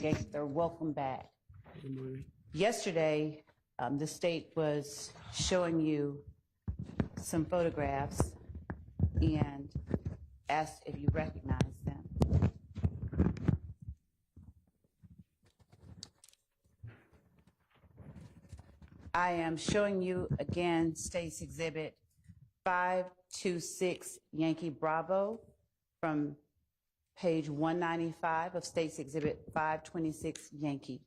Gangster. Welcome back. Good morning. Yesterday, the state was showing you some photographs and asked if you recognize them. I am showing you again State's Exhibit 526 Yankee Bravo from page 195 of State's Exhibit 526 Yankee.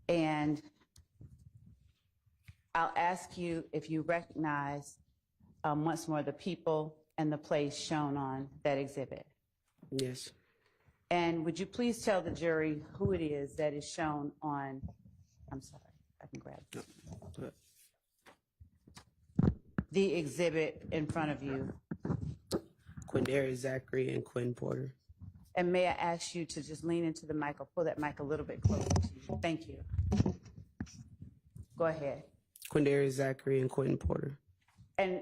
And I'll ask you if you recognize once more the people and the place shown on that exhibit. Yes. And would you please tell the jury who it is that is shown on, I'm sorry, I can grab this. The exhibit in front of you. Zachary, and Quinn Porter. And may I ask you to just lean into the mic or pull that mic a little bit closer to you. Thank you. Go ahead. Zachary, and Quinn Porter. And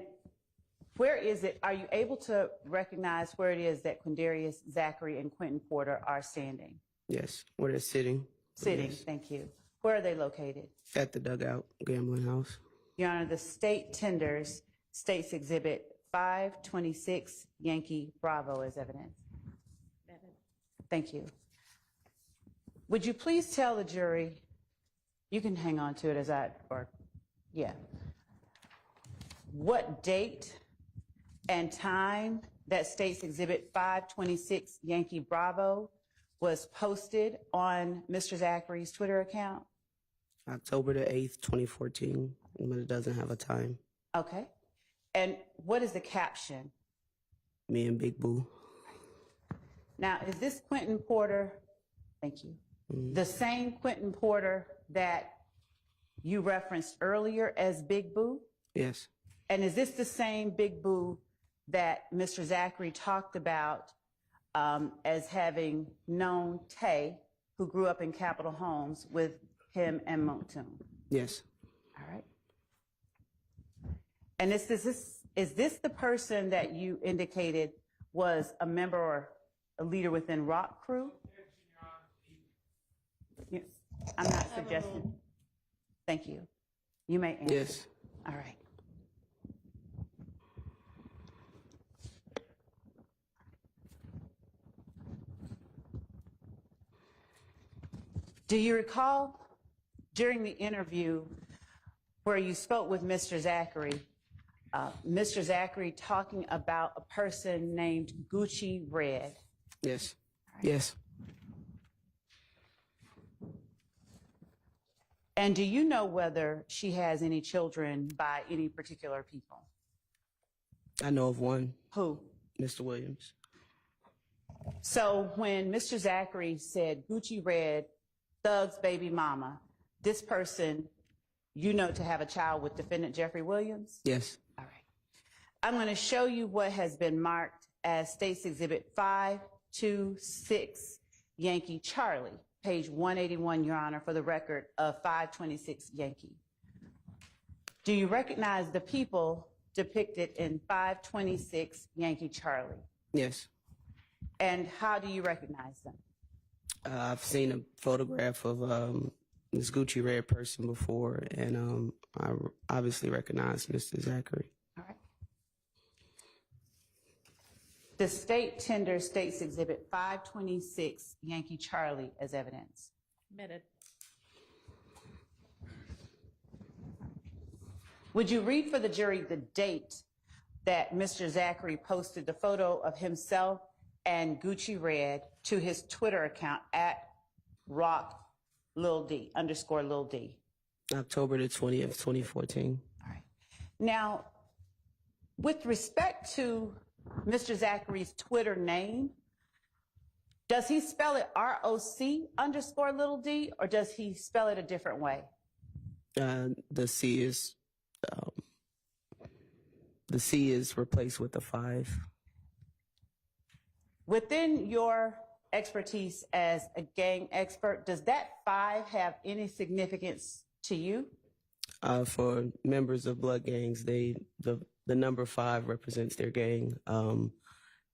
where is it? Are you able to recognize where it is that Quindarius, Zachary, and Quentin Porter are standing? Yes, where they're sitting. Sitting, Yes. thank you. Where are they located? At the dugout gambling house. Your Honor, the state tenders State's Exhibit 526 Yankee Bravo as evidence. Thank you. Would you please tell the jury, you can hang on to it as what date and time that State's Exhibit 526 Yankee Bravo was posted on Mr. Zachary's Twitter account? October the 8th, 2014, but it doesn't have a time. Okay. And what is the caption? Me and Big Boo. Now, is this Quentin Porter, thank you, the same Quentin Porter that you referenced earlier as Big Boo? Yes. And is this the same Big Boo that Mr. Zachary talked about as having known Tay, who grew up in Capitol Homes with him and Montune? Yes. All right. And is this the person that you indicated was a member or a leader within Rock Crew? Yes. I'm not suggesting. Thank you. You may answer. Yes. All right. Do you recall during the interview where you spoke with Mr. Zachary, Mr. Zachary talking about a person named Gucci Red? Yes. Right. Yes. And do you know whether she has any children by any particular people? I know of one. Who? Mr. Williams. So when Mr. Zachary said Gucci Red, Thug's baby mama, this person, you know, to have a child with defendant Jeffrey Williams? Yes. All right. I'm going to show you what has been marked as State's Exhibit 526 Yankee Charlie, page 181, Your Honor, for the record of 526 Yankee. Do you recognize the people depicted in 526 Yankee Charlie? Yes. And how do you recognize them? I've seen a photograph of this Gucci Red person before, and I obviously recognize Mr. Zachary. All right. The state tenders State's Exhibit 526 Yankee Charlie as evidence. Admitted. Would you read for the jury the date that Mr. Zachary posted the photo of himself and Gucci Red to his Twitter account at Rock Lil D, _ Lil D? October the 20th, 2014. All right. Now, with respect to Mr. Zachary's Twitter name, does he spell it ROC _ Lil D, or does he spell it a different way? The C is replaced with a 5. Within your expertise as a gang expert, does that 5 have any significance to you? For members of blood gangs, the number 5 represents their gang.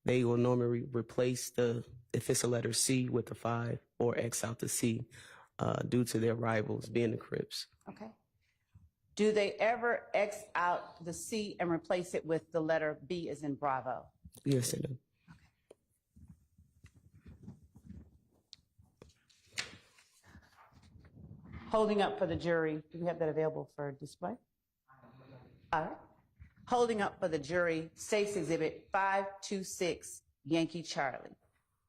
They will normally replace the if it's a letter C with the 5 or X out the C, due to their rivals being the Crips. Okay. Do they ever X out the C and replace it with the letter B as in Bravo? Yes, they do. Holding up for the jury, do we have that available for display? All right. Holding up for the jury, State's Exhibit 526, Yankee Charlie,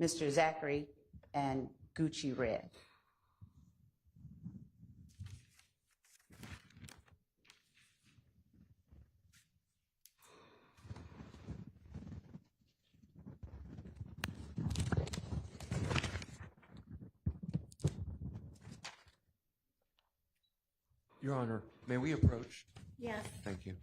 Mr. Zachary and Gucci Red. Your Honor, may we approach? Yes. Thank you.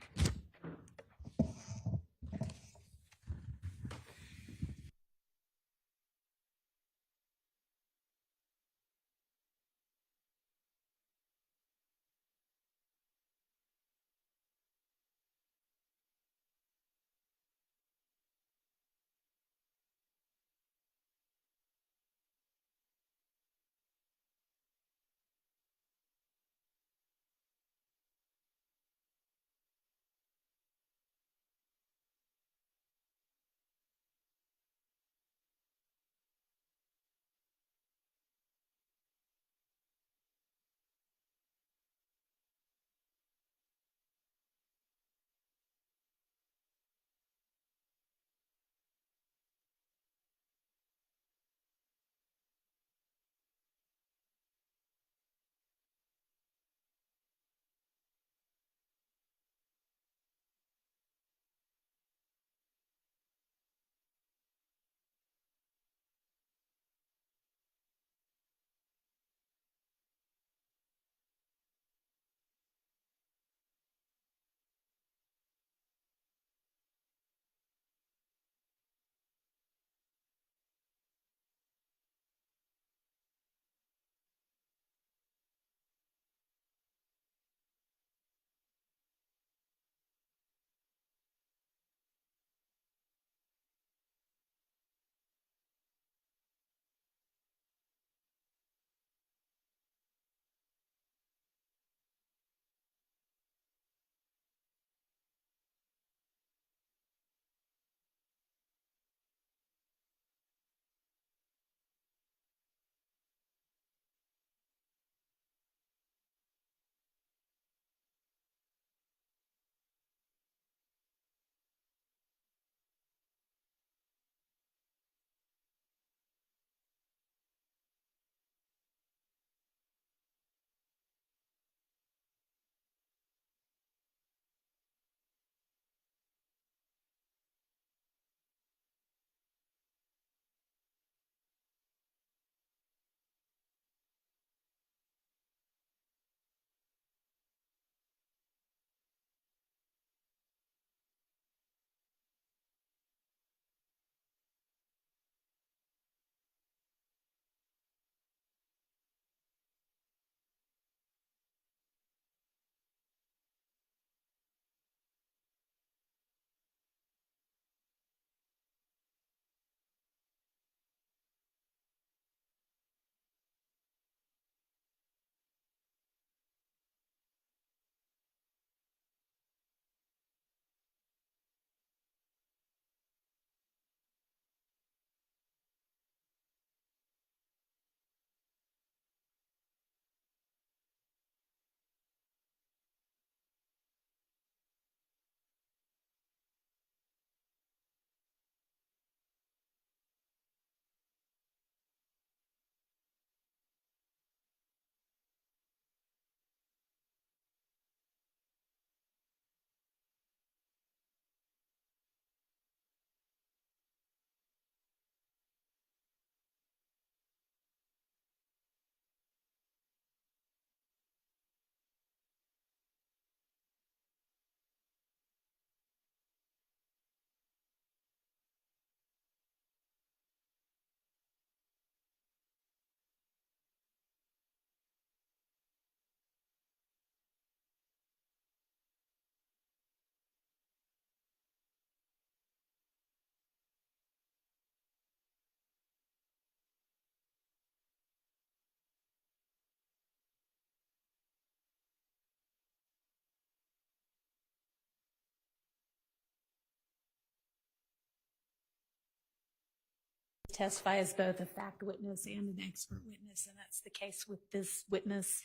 testify as both a fact witness and an expert witness, and that's the case with this witness.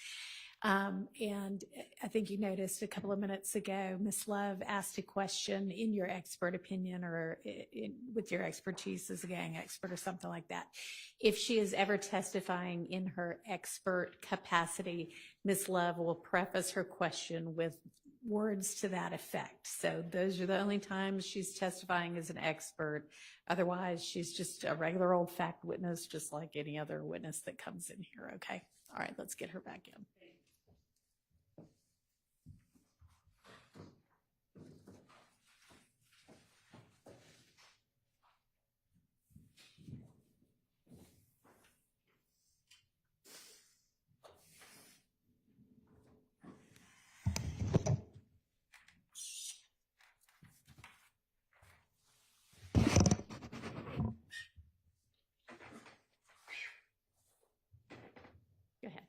And I think you noticed a couple of minutes ago, Ms. Love asked a question in your expert opinion or with your expertise as a gang expert or something like that. If she is ever testifying in her expert capacity, Ms. Love will preface her question with words to that effect. So those are the only times she's testifying as an expert. Otherwise, she's just a regular old fact witness, just like any other witness that comes in here. Okay. All right, let's get her back in. Go ahead.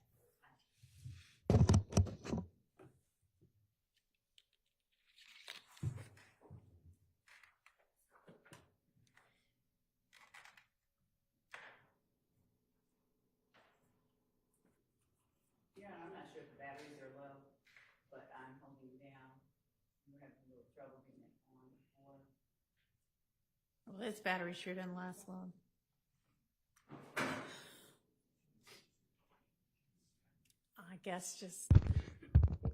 Yeah, I'm not sure if the batteries are low, but I'm holding it down. We're having a little trouble getting it on before. Well, this battery sure doesn't last long. I guess just pick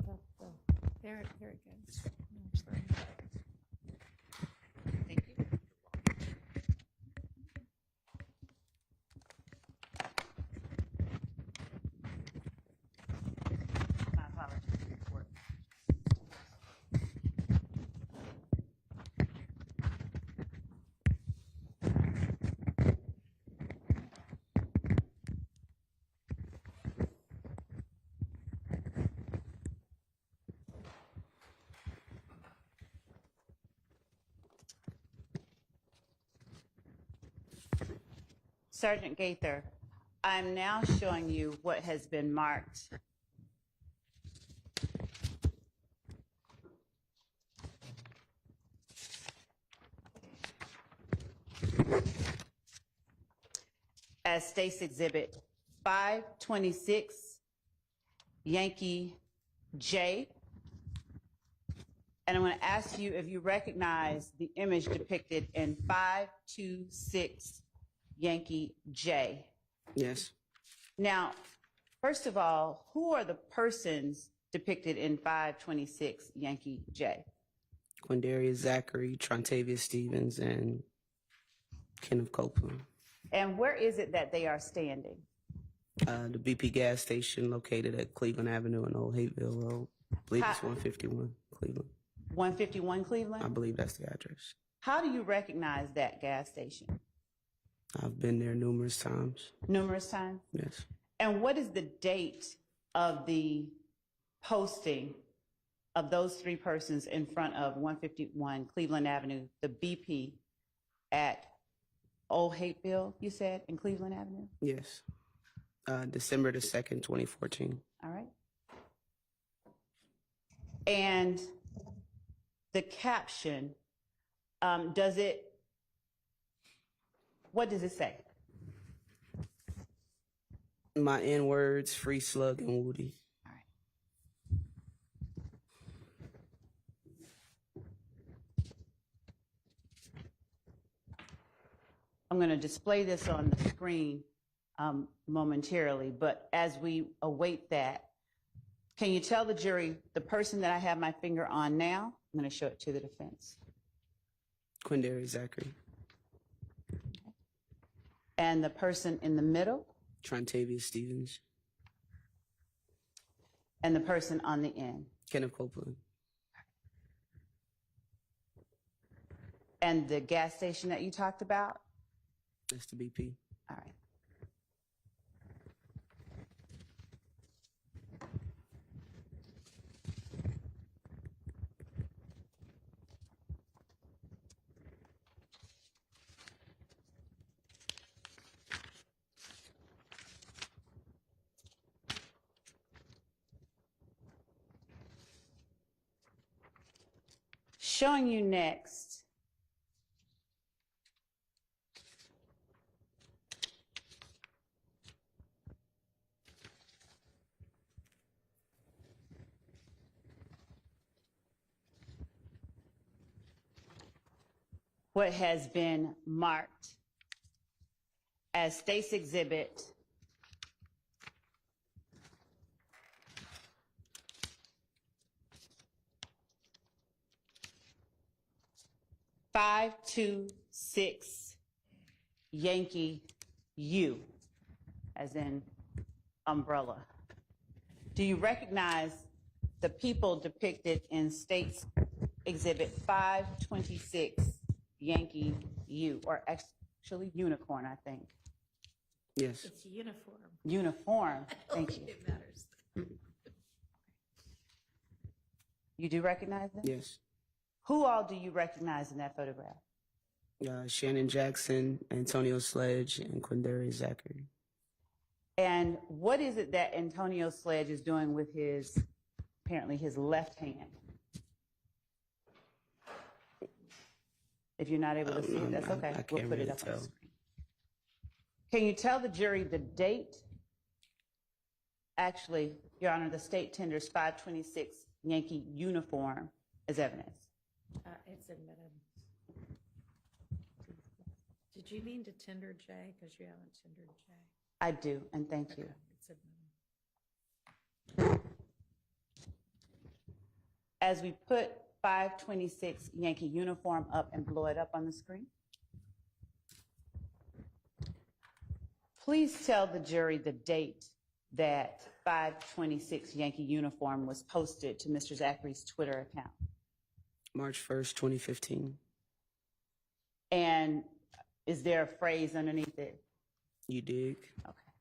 up the, there it goes. Thank you. My apologies for it. Sergeant Gaither, I'm now showing you what has been marked as State's Exhibit 526, Yankee J. And I'm going to ask you if you recognize the image depicted in 526, Yankee J. Yes. Now, first of all, who are the persons depicted in 526 Yankee J? Quindarius Zachary, Trontavia Stevens, and Kenneth Copeland. And where is it that they are standing? The BP gas station located at Cleveland Avenue and Old Hateville Road. I believe it's 151 Cleveland. 151 Cleveland? I believe that's the address. How do you recognize that gas station? I've been there numerous times. Numerous times? Yes. And what is the date of the posting of those three persons in front of 151 Cleveland Avenue, the BP at Old Hateville, you said, in Cleveland Avenue? Yes. December the 2nd, 2014. All right. And the caption, what does it say? My N words, free slug and Woody. All right. I'm going to display this on the screen momentarily, but as we await that, can you tell the jury the person that I have my finger on now? I'm going to show it to the defense. Quindarius Zachary. And the person in the middle? Trontavia Stevens. And the person on the end? Kenneth Copeland. And the gas station that you talked about? That's the BP. All right. Showing you next what has been marked as State's Exhibit 526 Yankee U, as in umbrella. Do you recognize the people depicted in State's Exhibit 526 Yankee U, or actually unicorn, I think? Yes. It's uniform. Uniform, thank you. It matters. You do recognize them? Yes. Who all do you recognize in that photograph? Shannon Jackson, Antonio Sledge, and Quindarius Zachary. And what is it that Antonio Sledge is doing with his, apparently his left hand? If you're not able to see it, that's okay. I We'll can't put really it up on tell. the screen. Can you tell the jury the date? Actually, Your Honor, the state tenders 526 Yankee uniform as evidence. It's admitted. Did you mean to tender J? Because you haven't tendered J. I do, and thank you. Okay, it's admitted. As we put 526 Yankee uniform up and blow it up on the screen, please tell the jury the date that 526 Yankee uniform was posted to Mr. Zachary's Twitter account. March 1st, 2015. And is there a phrase underneath it? You dig? Okay.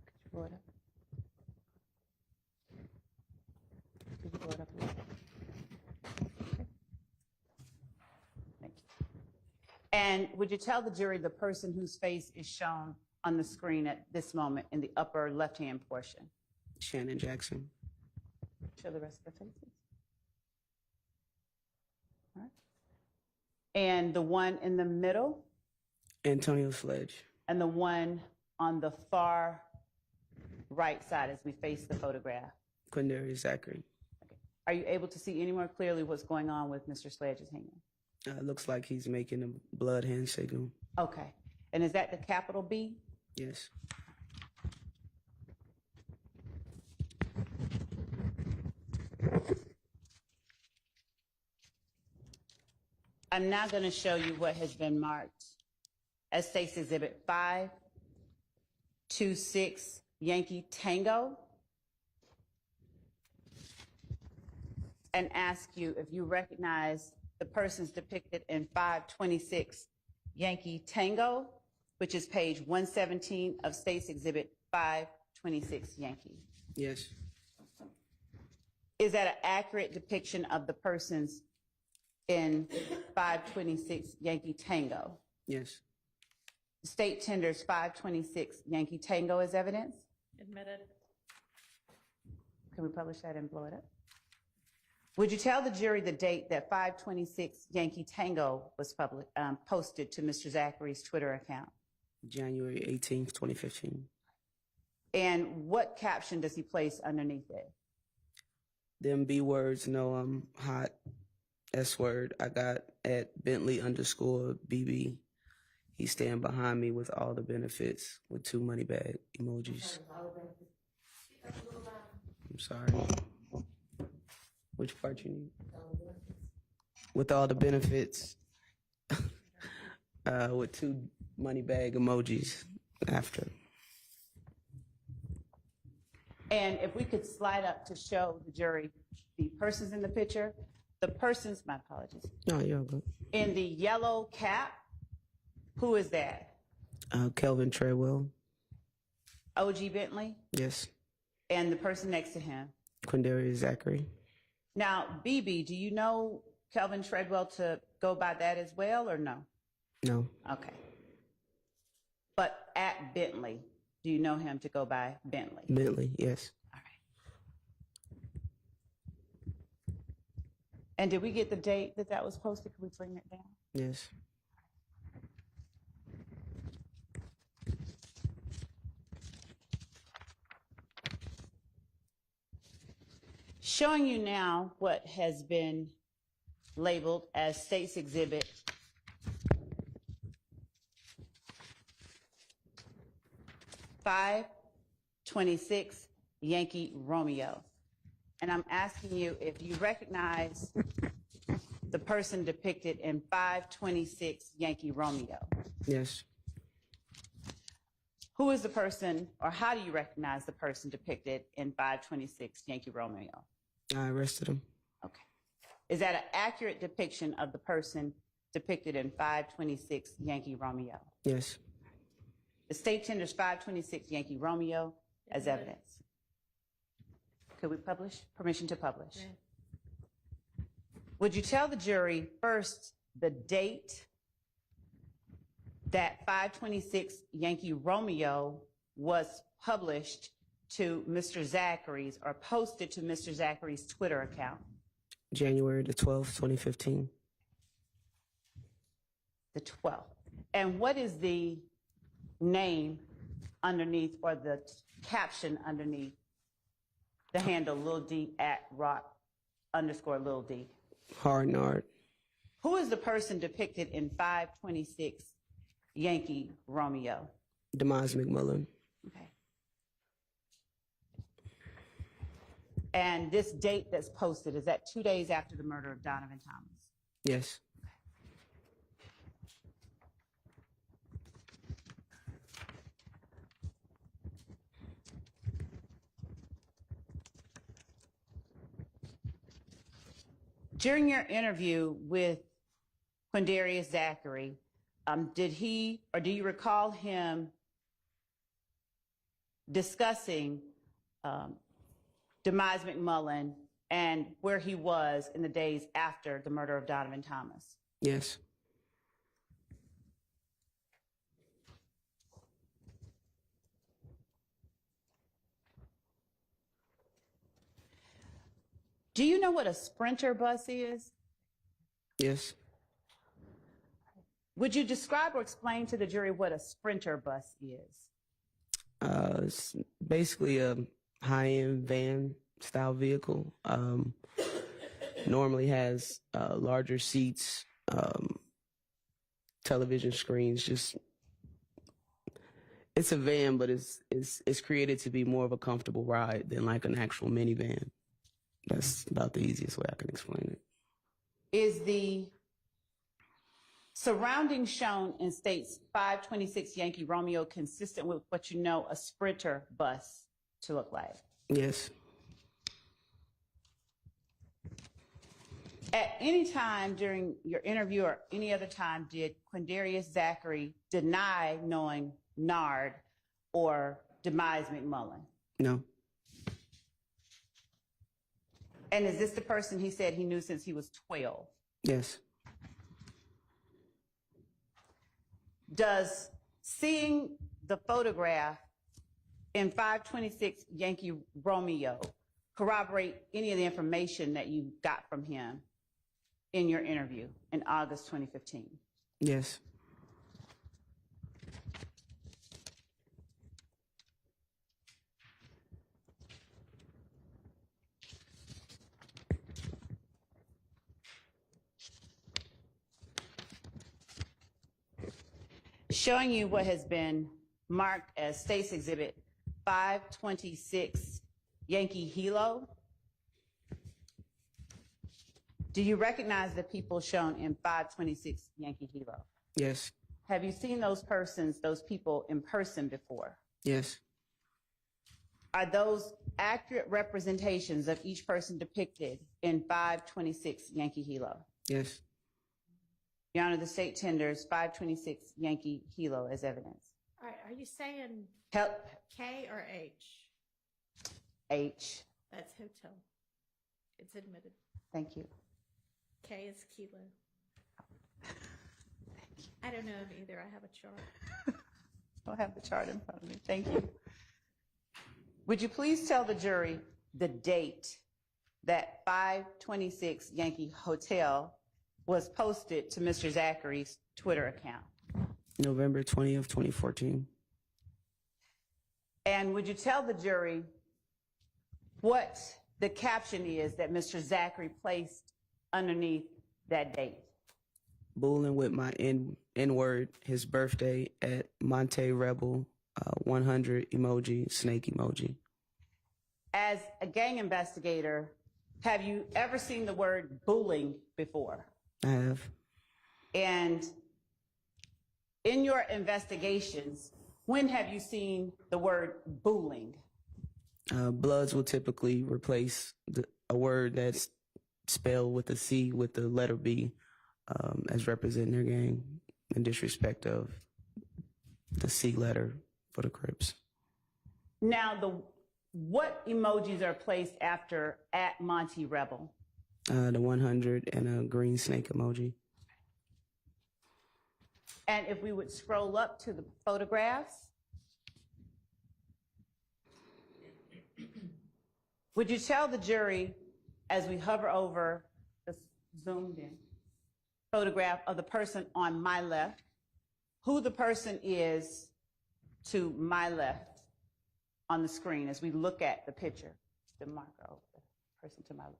Could you blow it up? Could you blow it up a little? Okay. Thank you. And would you tell the jury the person whose face is shown on the screen at this moment in the upper left-hand portion? Shannon Jackson. Show the rest of the faces. All right. And the one in the middle, Antonio Sledge. and the one on the far right side as we face the photograph. Quindarius Zachary. Okay. Are you able to see any more clearly what's going on with Mr. Sledge's hand? Looks like he's making a blood hand signal. Okay. And is that the capital B? Yes. I'm now going to show you what has been marked as State's Exhibit 526 Yankee Tango, and ask you if you recognize the persons depicted in 526 Yankee Tango, which is page 117 of State's Exhibit 526 Yankee. Yes. Is that an accurate depiction of the persons in 526 Yankee Tango? Yes. The state tenders 526 Yankee Tango as evidence. Admitted. Can we publish that and blow it up? Would you tell the jury the date that 526 Yankee Tango was posted to Mr. Zachary's Twitter account? January 18th, 2015. And what caption does he place underneath it? Them B words, no, I'm hot. S word, I got at Bentley_BB. He's standing behind me with all the benefits with 2 money bag emojis. I'm sorry. Which part you need? With all the benefits. With 2 money bag emojis after. And if we could slide up to show the jury the persons in the picture, the persons, my apologies, No, you're good. in the yellow cap, who is that? Kelvin Treadwell. OG Bentley? Yes. And the person next to him? Quindarius Zachary. Now, BB, do you know Kelvin Treadwell to go by that as well, or no? No. Okay. But at Bentley, do you know him to go by Bentley? Bentley, yes. All right. And did we get the date that that was posted? Could we bring that down? Yes. Showing you now what has been labeled as State's Exhibit 526 Yankee Romeo. And I'm asking you if you recognize the person depicted in 526 Yankee Romeo. Yes. Who is the person, or how do you recognize the person depicted in 526 Yankee Romeo? I arrested him. Okay. Is that an accurate depiction of the person depicted in 526 Yankee Romeo? Yes. The state tenders 526 Yankee Romeo as evidence. Could we publish? Permission to publish. Yeah. Would you tell the jury first the date that 526 Yankee Romeo was published to Mr. Zachary's or posted to Mr. Zachary's Twitter account? January the 12th, 2015. The 12th. And what is the name underneath, or the caption underneath the handle Lil D at rock_Lil D? Hard Nard. Who is the person depicted in 526 Yankee Romeo? Demise McMullen. Okay. And this date that's posted, is that 2 days after the murder of Donovan Thomas? Yes. During your interview with Quindarius Zachary, did he, or do you recall him discussing Demise McMullen and where he was in the days after the murder of Donovan Thomas? Yes. Do you know what a Sprinter bus is? Yes. Would you describe or explain to the jury what a Sprinter bus is? It's basically a high-end van style vehicle. Normally has larger seats, television screens. Just it's a van, but it's created to be more of a comfortable ride than like an actual minivan. That's about the easiest way I can explain it. Is the surrounding shown in State's 526 Yankee Romeo consistent with what you know a Sprinter bus to look like? Yes. At any time during your interview or any other time, did Quindarius Zachary deny knowing Nard or Demise McMullen? No. And is this the person he said he knew since he was 12? Yes. Does seeing the photograph in 526 Yankee Romeo corroborate any of the information that you got from him in your interview in August 2015? Yes. Showing you what has been marked as State's Exhibit 526 Yankee Hilo. Do you recognize the people shown in 526 Yankee Hilo? Yes. Have you seen those people in person before? Yes. Are those accurate representations of each person depicted in 526 Yankee Hilo? Yes. Your Honor, the state tenders 526 Yankee Hilo as evidence. All right, are you saying Help. K or H? H. That's hotel. It's admitted. Thank you. K is kilo. I don't know of either. I have a chart. I don't have the chart in front of me. Thank you. Would you please tell the jury the date that 526 Yankee Hotel was posted to Mr. Zachary's Twitter account? November 20th, 2014. And would you tell the jury what the caption is that Mr. Zachary placed underneath that date? Bullying with my N-word, his birthday at Monte Rebel, 100 emoji, snake emoji. As a gang investigator, have you ever seen the word bullying before? I have. And in your investigations, when have you seen the word bullying? Bloods will typically replace a word that's spelled with a C with the letter B as representing their gang in disrespect of the C letter for the Crips. Now, what emojis are placed after at Monty Rebel? The 100 and a green snake emoji. And if we would scroll up to the photographs, would you tell the jury, as we hover over the zoomed in photograph of the person on my left, who the person is to my left on the screen as we look at the picture? The marker over, the person to my left.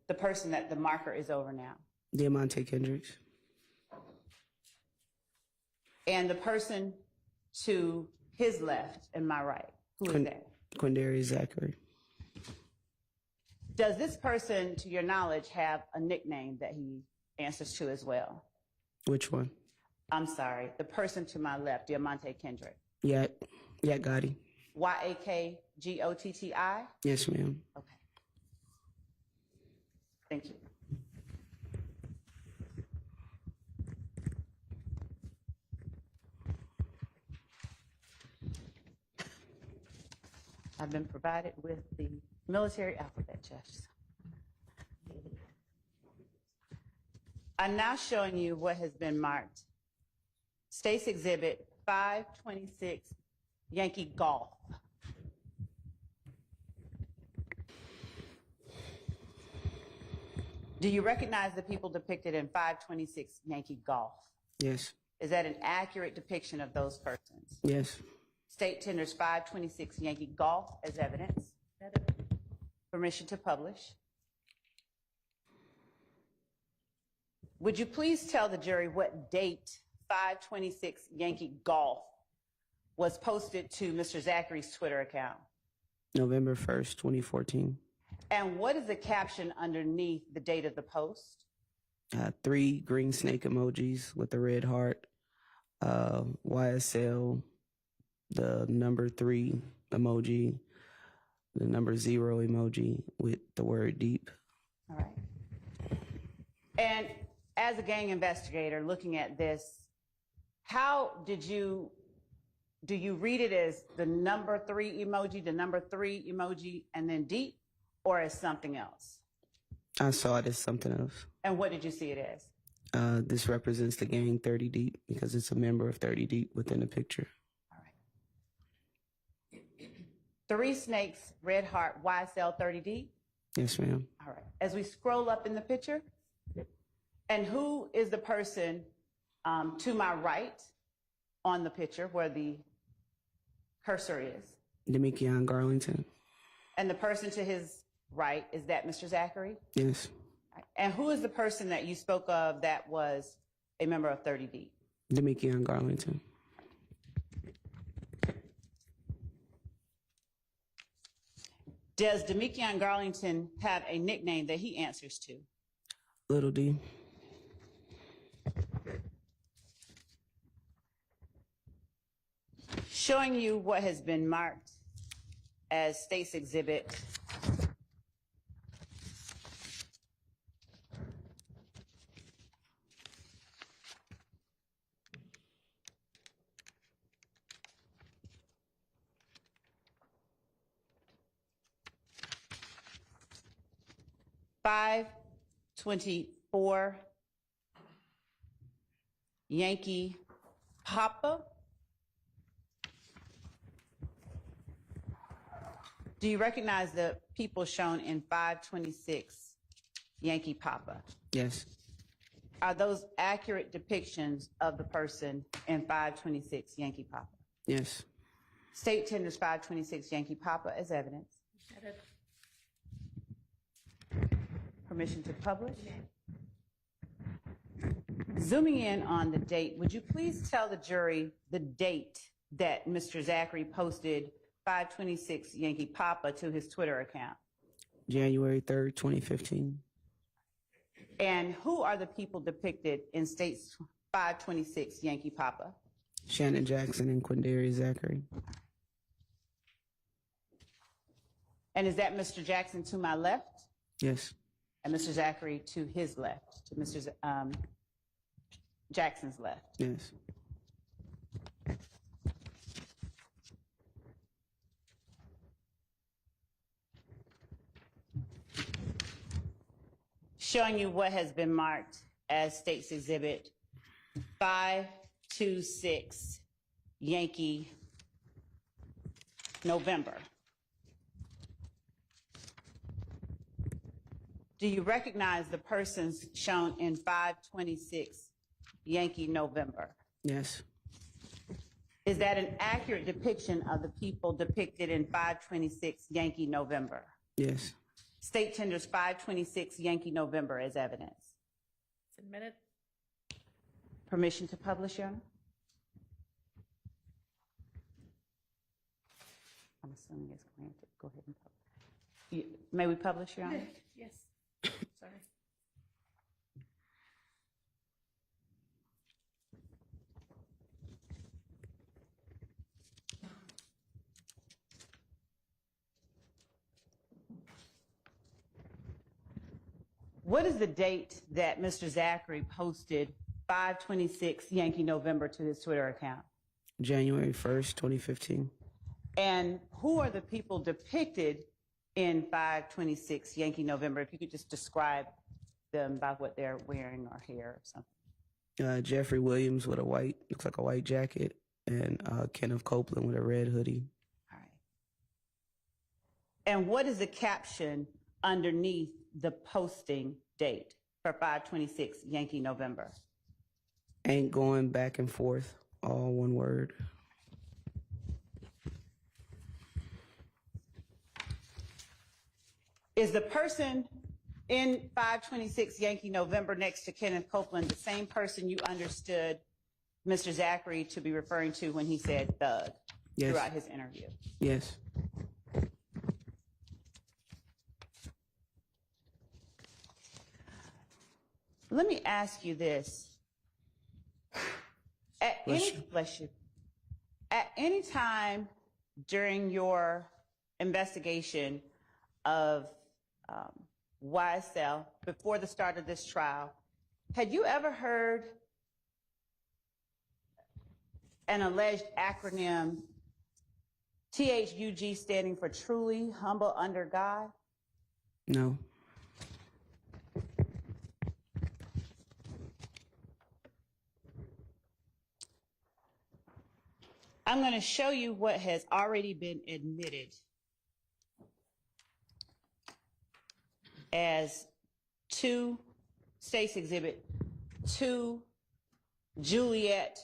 The person that the marker is over now. Diamante Kendricks. And the person to his left and my right, who is that? Quindarius Zachary. Does this person, to your knowledge, have a nickname that he answers to as well? Which one? I'm sorry, the person to my left, Diamante Kendrick. Yak Gotti. Yakgotti? Yes, ma'am. Okay. Thank you. I've been provided with the military alphabet, Judge. I'm now showing you what has been marked. State's Exhibit 526, Yankee Golf. Do you recognize the people depicted in 526 Yankee Golf? Yes. Is that an accurate depiction of those persons? Yes. State tenders 526 Yankee Golf as evidence. Permission to publish. Would you please tell the jury what date 526 Yankee Golf was posted to Mr. Zachary's Twitter account? November 1st, 2014. And what is the caption underneath the date of the post? 3 green snake emojis with the red heart. YSL, the number 3 emoji, the number 0 emoji with the word deep. All right. And as a gang investigator looking at this, how do you read it as the number 3 emoji, and then deep, or as something else? I saw it as something else. And what did you see it as? This represents the gang 30 Deep because it's a member of 30 Deep within the picture. All right. 3 snakes, red heart, YSL 30 Deep? Yes, ma'am. All right. As we scroll up in the picture, and who is the person to my right on the picture where the cursor is? Demikion Garlington. And the person to his right, is that Mr. Zachary? Yes. And who is the person that you spoke of that was a member of 30 Deep? Demikion Garlington. Does Demikion Garlington have a nickname that he answers to? Little D. Showing you what has been marked as State's Exhibit 524 Yankee Papa. Do you recognize the people shown in 526 Yankee Papa? Yes. Are those accurate depictions of the person in 526 Yankee Papa? Yes. State tenders 526 Yankee Papa as evidence. Permission to publish? Zooming in on the date, would you please tell the jury the date that Mr. Zachary posted 526 Yankee Papa to his Twitter account? January 3rd, 2015. And who are the people depicted in States 526 Yankee Papa? Shannon Jackson and Quindarius Zachary. And is that Mr. Jackson to my left Yes. and Mr. Zachary to his left, to Mr. Jackson's left? Yes. Showing you what has been marked as States Exhibit 526 Yankee November. Do you recognize the persons shown in 526 Yankee November? Yes. Is that an accurate depiction of the people depicted in 526 Yankee November? Yes. State tenders 526 Yankee November as evidence. Submitted. Permission to publish, Your Honor? I'm assuming it's granted. Go ahead and publish. May we publish, Your Honor? Yes. Sorry. What is the date that Mr. Zachary posted 526 Yankee November to his Twitter account? January 1st, 2015. And who are the people depicted in 526 Yankee November? If you could just describe them by what they're wearing or hair or something. Jeffrey Williams with looks like a white jacket, and Kenneth Copeland with a red hoodie. All right. And what is the caption underneath the posting date for 526 Yankee November? Ain't going back and forth, all one word. Is the person in 526 Yankee November next to Kenneth Copeland the same person you understood Mr. Zachary to be referring to when he said thug Yes. throughout his interview? Yes. Let me ask you this. Bless you. At any time during your investigation of YSL before the start of this trial, had you ever heard an alleged acronym THUG standing for truly humble under God? No. I'm going to show you what has already been admitted as States Exhibit 2, Juliet,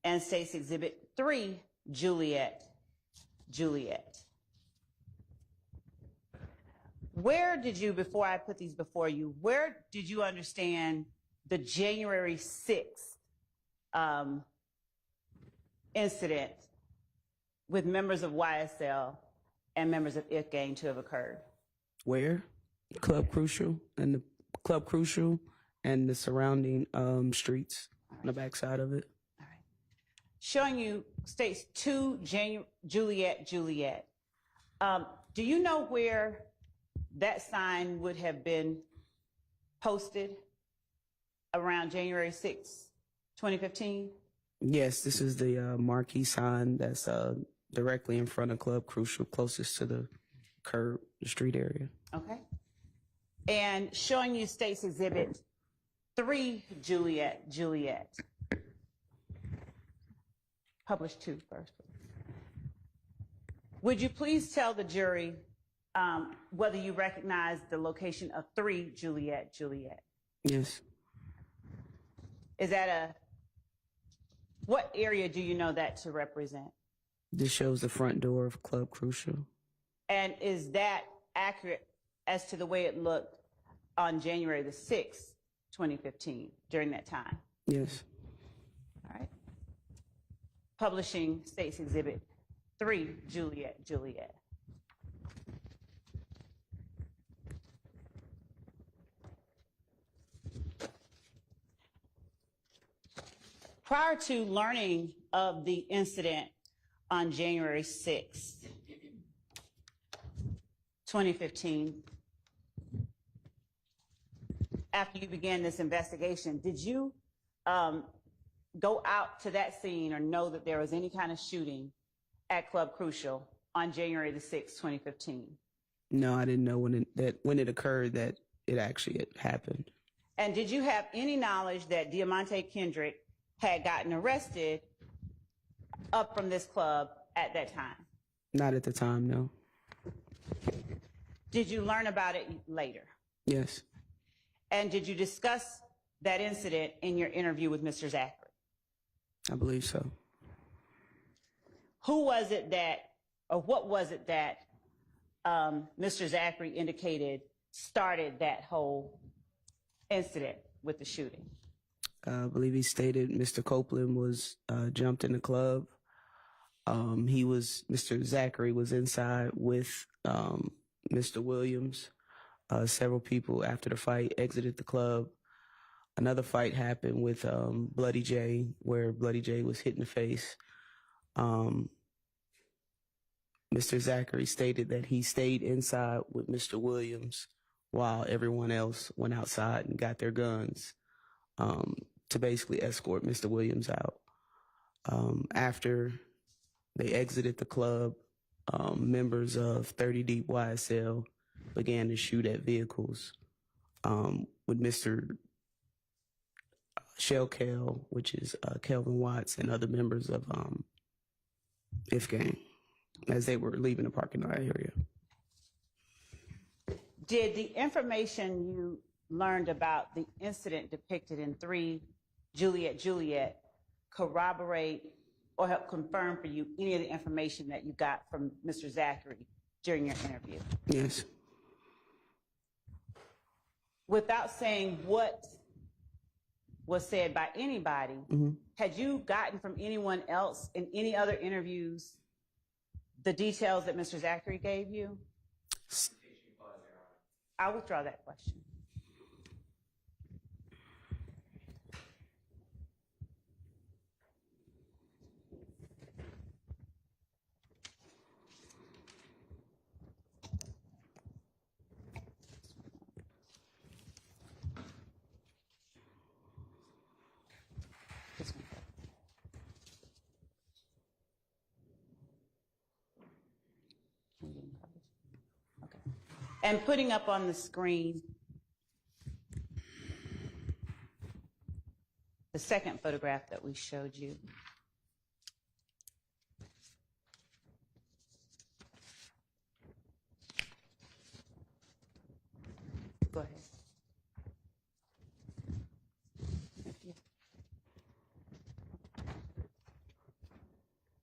and States Exhibit 3, Juliet. Where did you, before I put these before you, where did you understand the January 6th incident with members of YSL and members of IF gang to have occurred? Where? Club Crucial and the surrounding streets on the backside of it. All right. Showing you States 2, Juliet. Do you know where that sign would have been posted around January 6, 2015? Yes, this is the marquee sign that's directly in front of Club Crucial, closest to the curb, the street area. Okay. And showing you States Exhibit 3, Juliet. Publish 2 first. Would you please tell the jury whether you recognize the location of 3, Juliet? Yes. Is that what area do you know that to represent? This shows the front door of Club Crucial. And is that accurate as to the way it looked on January the 6th, 2015, during that time? Yes. All right. Publishing State's Exhibit 3, Juliet, Juliet. Prior to learning of the incident on January 6th, 2015, after you began this investigation, did you go out to that scene or know that there was any kind of shooting at Club Crucial on January the 6th, 2015? No, I didn't know when it occurred that it actually had happened. And did you have any knowledge that Diamante Kendrick had gotten arrested up from this club at that time? Not at the time, no. Did you learn about it later? Yes. And did you discuss that incident in your interview with Mr. Zachary? I believe so. Who was it that, or what was it that Mr. Zachary indicated started that whole incident with the shooting? I believe he stated Mr. Copeland was jumped in the club. Mr. Zachary was inside with Mr. Williams. Several people after the fight exited the club. Another fight happened with Bloody J, where Bloody J was hit in the face. Mr. Zachary stated that he stayed inside with Mr. Williams while everyone else went outside and got their guns to basically escort Mr. Williams out. After they exited the club, members of 30 Deep YSL began to shoot at vehicles with Mr. Shellcal, which is Kelvin Watts, and other members of If Gang as they were leaving the parking lot area. Did the information you learned about the incident depicted in 3 Juliet, Juliet corroborate or help confirm for you any of the information that you got from Mr. Zachary during your interview? Yes. Without saying what was said by anybody, had you gotten from anyone else in any other interviews the details that Mr. Zachary gave you? I'll withdraw that question. Okay. And putting up on the screen the second photograph that we showed you. Go ahead.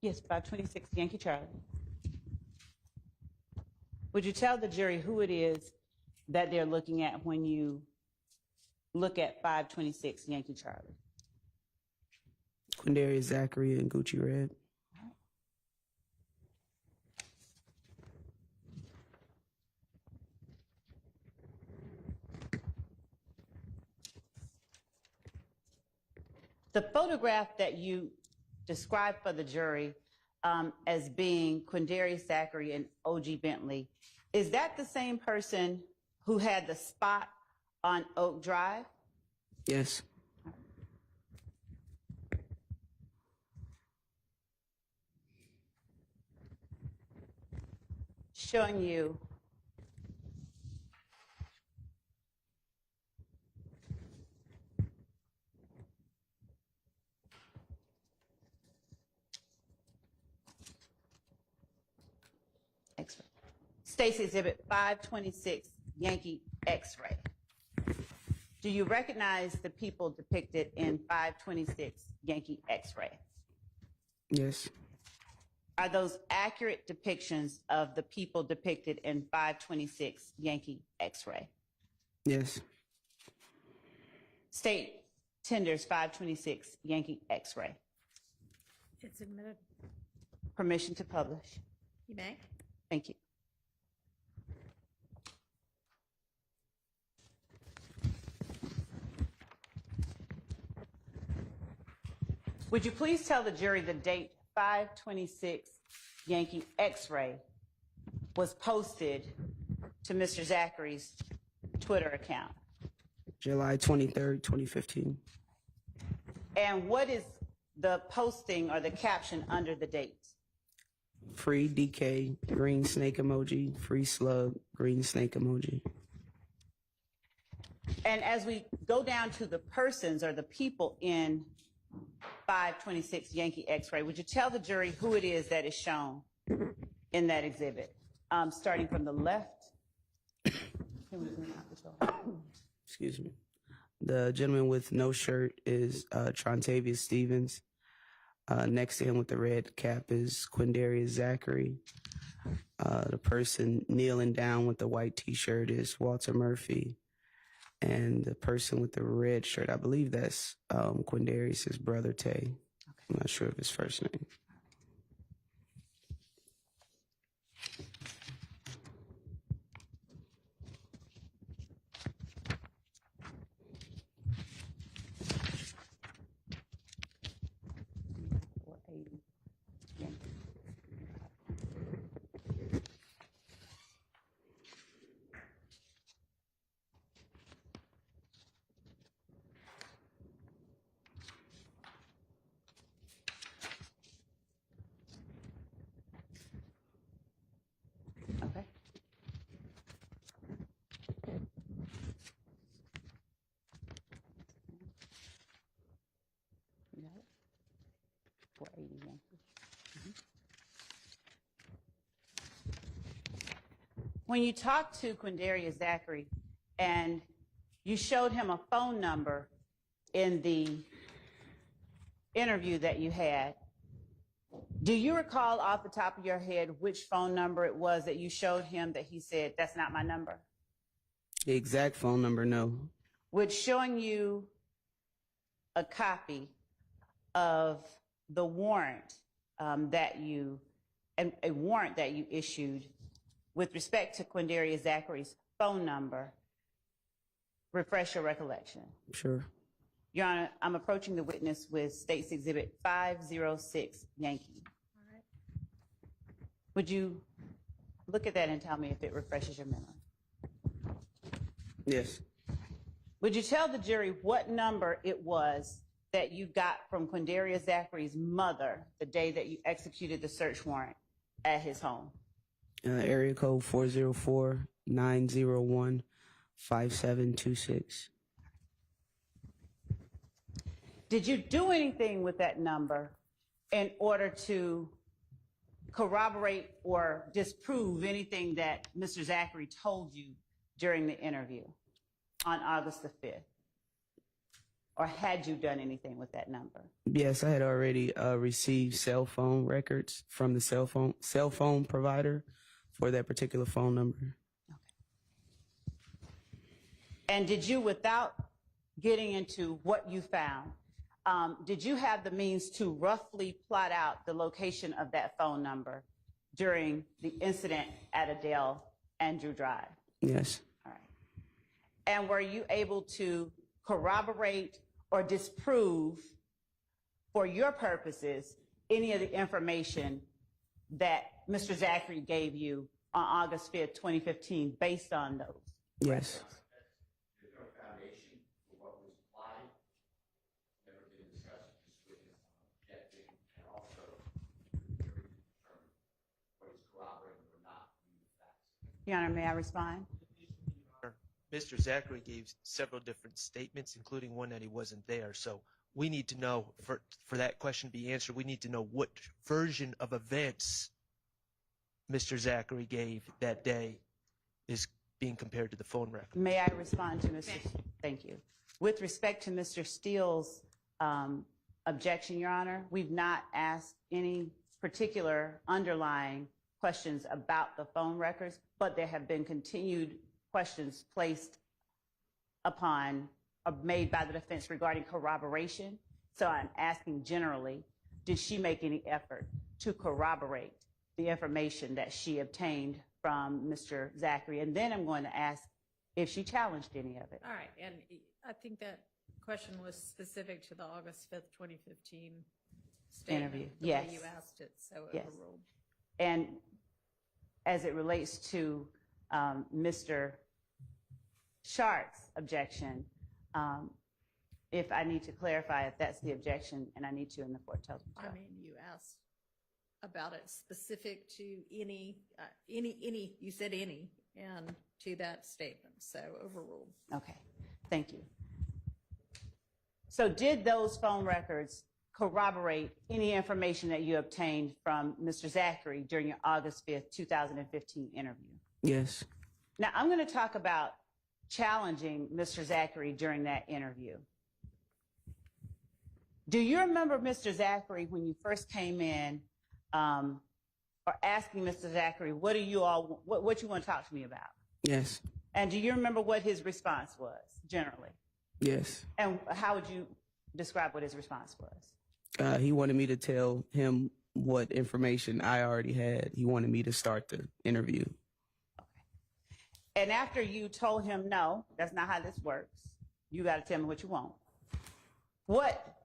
Yes, 526 Yankee Charlie. Would you tell the jury who it is that they're looking at when you look at 526 Yankee Charlie? Quindarius Zachary and Gucci Red. The photograph that you described for the jury as being Quindarius Zachary and OG Bentley, is that the same person who had the spot on Oak Drive? Yes. Showing you X-ray. Stacy Exhibit 526 Yankee X-ray. Do you recognize the people depicted in 526 Yankee X-ray? Yes. Are those accurate depictions of the people depicted in 526 Yankee X-ray? Yes. State tenders 526 Yankee X-ray. It's admitted. Permission to publish. You may. Thank you. Would you please tell the jury the date 526 Yankee X-ray was posted to Mr. Zachary's Twitter account? July 23rd, 2015. And what is the posting or the caption under the date? Free DK, green snake emoji. Free slug, green snake emoji. And as we go down to the persons or the people in 526 Yankee X-ray, would you tell the jury who it is that is shown in that exhibit? Starting from the left. Excuse me. The gentleman with no shirt is Trontavious Stevens. Next to him with the red cap is Quindarius Zachary. The person kneeling down with the white t-shirt is Walter Murphy. And the person with the red shirt, I believe that's Quindarius' brother, Tay. Okay. I'm not sure of his first name. Okay. You got it? 480 Yankee. When you talked to Quindarius Zachary and you showed him a phone number in the interview that you had, do you recall off the top of your head which phone number it was that you showed him that he said, that's not my number? The exact phone number, no. Would showing you a copy of the warrant a warrant that you issued with respect to Quindarius Zachary's phone number refresh your recollection? Sure. Your Honor, I'm approaching the witness with State's Exhibit 506 Yankee. All right. Would you look at that and tell me if it refreshes your memory? Yes. Would you tell the jury what number it was that you got from Quindarius Zachary's mother the day that you executed the search warrant at his home? Area code 404-901-5726. Did you do anything with that number in order to corroborate or disprove anything that Mr. Zachary told you during the interview on August the 5th? Or had you done anything with that number? Yes, I had already received cell phone records from the cell phone provider for that particular phone number. Okay. And did you, without getting into what you found, did you have the means to roughly plot out the location of that phone number during the incident at Adele Andrew Drive? Yes. All right. And were you able to corroborate or disprove, for your purposes, any of the information that Mr. Zachary gave you on August 5th, 2015, based on those? Yes. There's no foundation for what was plotted. Never been discussed with this objecting, and also determine what is corroborating or not from the facts. Your Honor, may I respond? Mr. Zachary gave several different statements, including one that he wasn't there. So we need to know, for that question to be answered, we need to know what version of events Mr. Zachary gave that day is being compared to the phone record. May I respond to Mr. Thank you. With respect to Mr. Steele's objection, Your Honor, we've not asked any particular underlying questions about the phone records, but there have been continued questions placed upon or made by the defense regarding corroboration. So I'm asking generally, did she make any effort to corroborate the information that she obtained from Mr. Zachary? And then I'm going to ask if she challenged any of it. All right, and I think that question was specific to the August 5th, 2015 statement. Interview, the yes. way you asked it, so Yes. overruled. And as it relates to Mr. Sharp's objection, if I need to clarify if that's the objection, and I need to, and the court tells me so. I mean, you asked about it specific to any, you said any, and to that statement, so overruled. Okay, thank you. So did those phone records corroborate any information that you obtained from Mr. Zachary during your August 5th, 2015 interview? Yes. Now, I'm going to talk about challenging Mr. Zachary during that interview. Do you remember Mr. Zachary when you first came in, or asking Mr. Zachary, what you want to talk to me about? Yes. And do you remember what his response was generally? Yes. And how would you describe what his response was? He wanted me to tell him what information I already had. He wanted me to start the interview. And after you told him, no, that's not how this works, you got to tell me what you want, what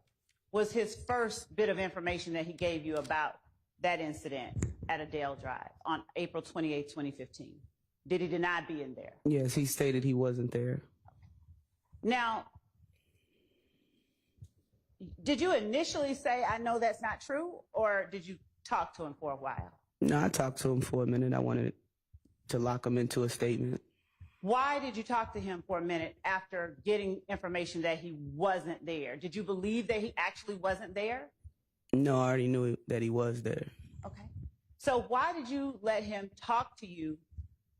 was his first bit of information that he gave you about that incident at Adele Drive on April 28, 2015? Did he deny being there? Yes, he stated he wasn't there. Now, did you initially say, I know that's not true, or did you talk to him for a while? No, I talked to him for a minute. I wanted to lock him into a statement. Why did you talk to him for a minute after getting information that he wasn't there? Did you believe that he actually wasn't there? No, I already knew that he was there. Okay. So why did you let him talk to you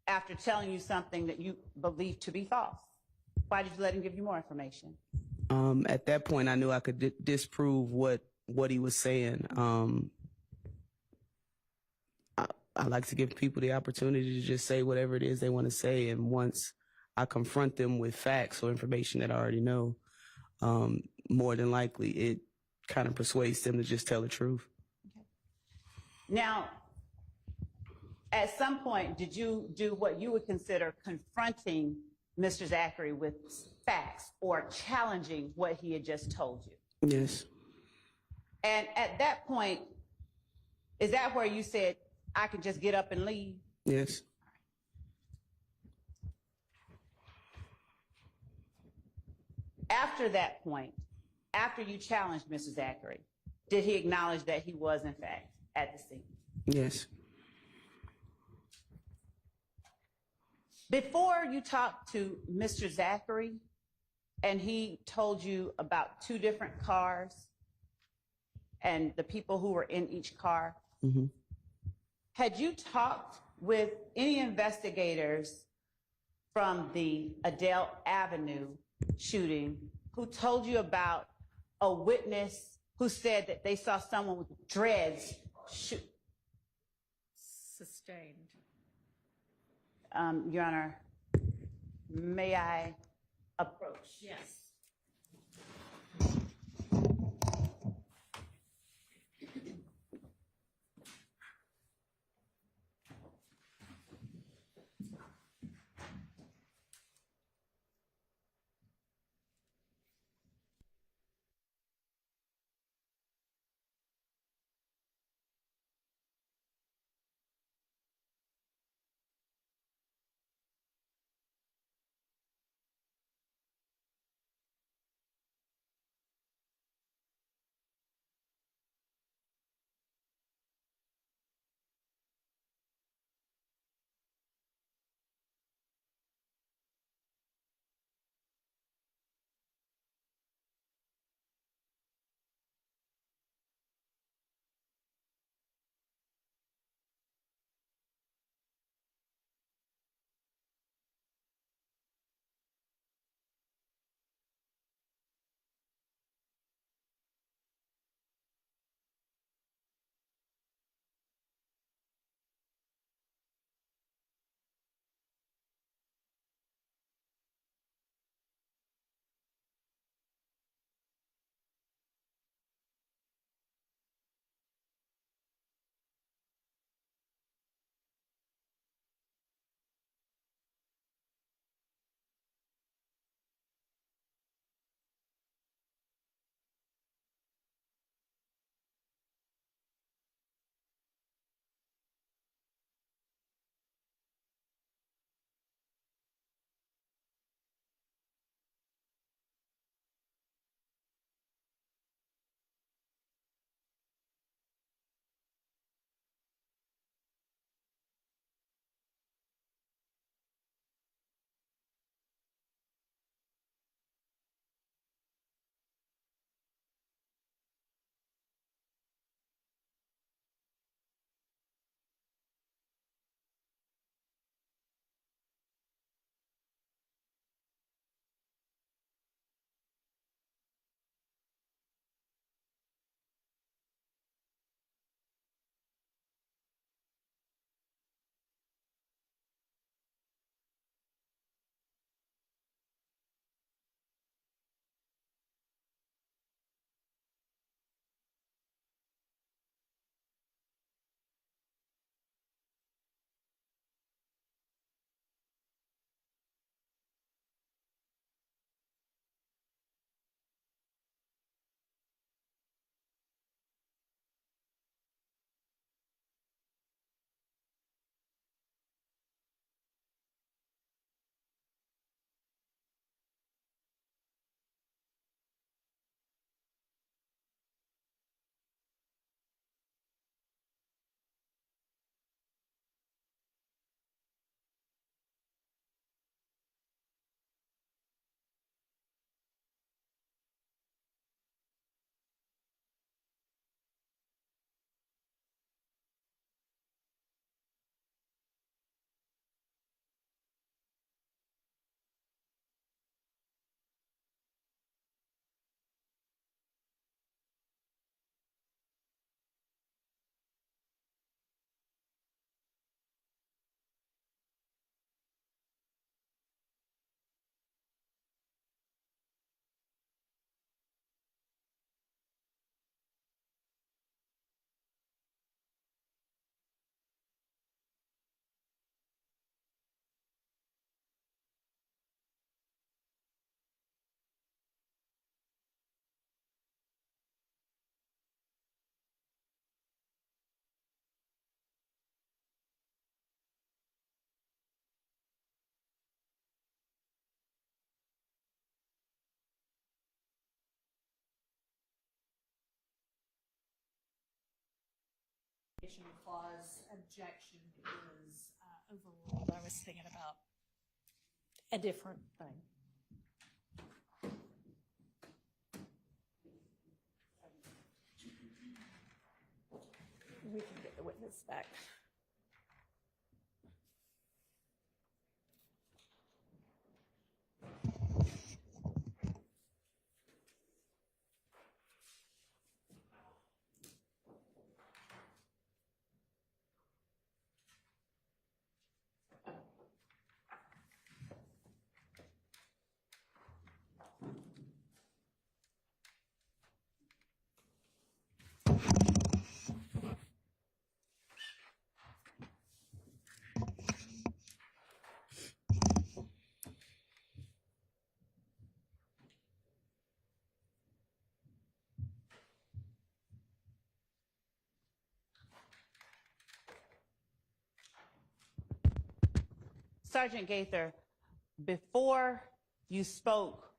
after telling you something that you believed to be false? Why did you let him give you more information? At that point, I knew I could disprove what he was saying. I like to give people the opportunity to just say whatever it is they want to say. And once I confront them with facts or information that I already know, more than likely it kind of persuades them to just tell the truth. Okay. Now, at some point, did you do what you would consider confronting Mr. Zachary with facts or challenging what he had just told you? Yes. And at that point, is that where you said, I can just get up and leave? Yes. After that point, after you challenged Mr. Zachary, did he acknowledge that he was, in fact, at the scene? Yes. Before you talked to Mr. Zachary and he told you about two different cars and the people who were in each car, Mm-hmm. had you talked with any investigators from the Adele Avenue shooting who told you about a witness who said that they saw someone with dreads shoot? Sustained. Your Honor, may I approach? Yes. Clause objection is overruled. I was thinking about a different thing. We can get the witness back. Sergeant Gaither, before you spoke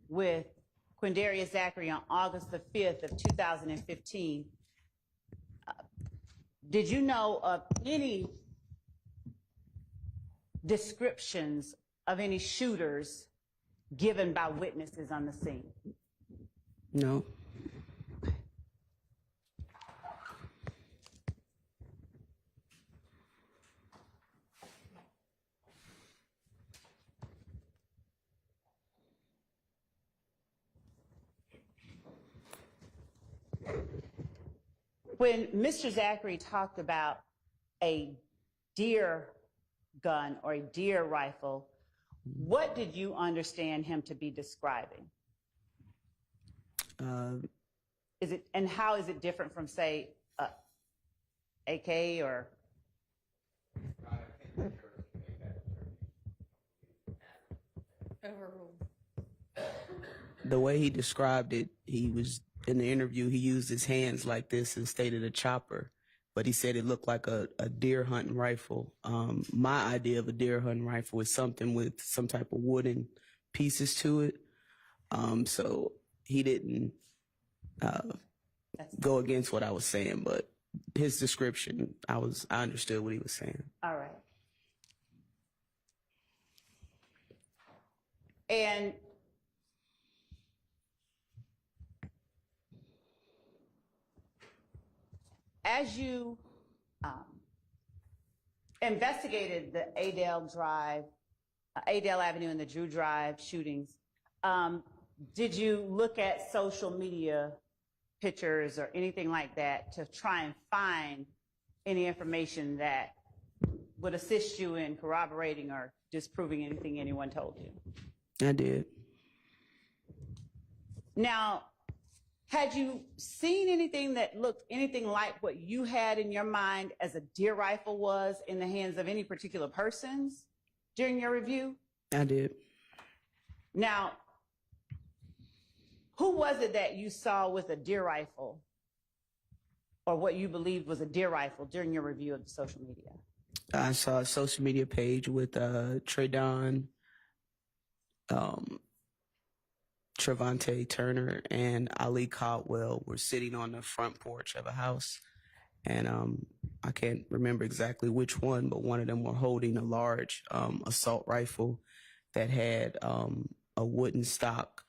with Quindarius Zachary on August the 5th of 2015, did you know of any descriptions of any shooters given by witnesses on the scene? No. When Mr. Zachary talked about a deer gun or a deer rifle, what did you understand him to be describing? And how is it different from, say, AK or? Overruled. The way he described it, he was in the interview, he used his hands like this and stated a chopper, but he said it looked like a deer hunting rifle. My idea of a deer hunting rifle is something with some type of wooden pieces to it. So he didn't go against what I was saying, but his description, I understood what he was saying. All right. And as you investigated the Adele Avenue and the Drew Drive shootings, did you look at social media pictures or anything like that to try and find any information that would assist you in corroborating or disproving anything anyone told you? I did. Now, had you seen anything that looked anything like what you had in your mind as a deer rifle was in the hands of any particular persons during your review? I did. Now, who was it that you saw with a deer rifle or what you believed was a deer rifle during your review of the social media? I saw a social media page with Traydon, Trevante Turner, and Ali Caldwell were sitting on the front porch of a house. And I can't remember exactly which one, but one of them were holding a large assault rifle that had a wooden stock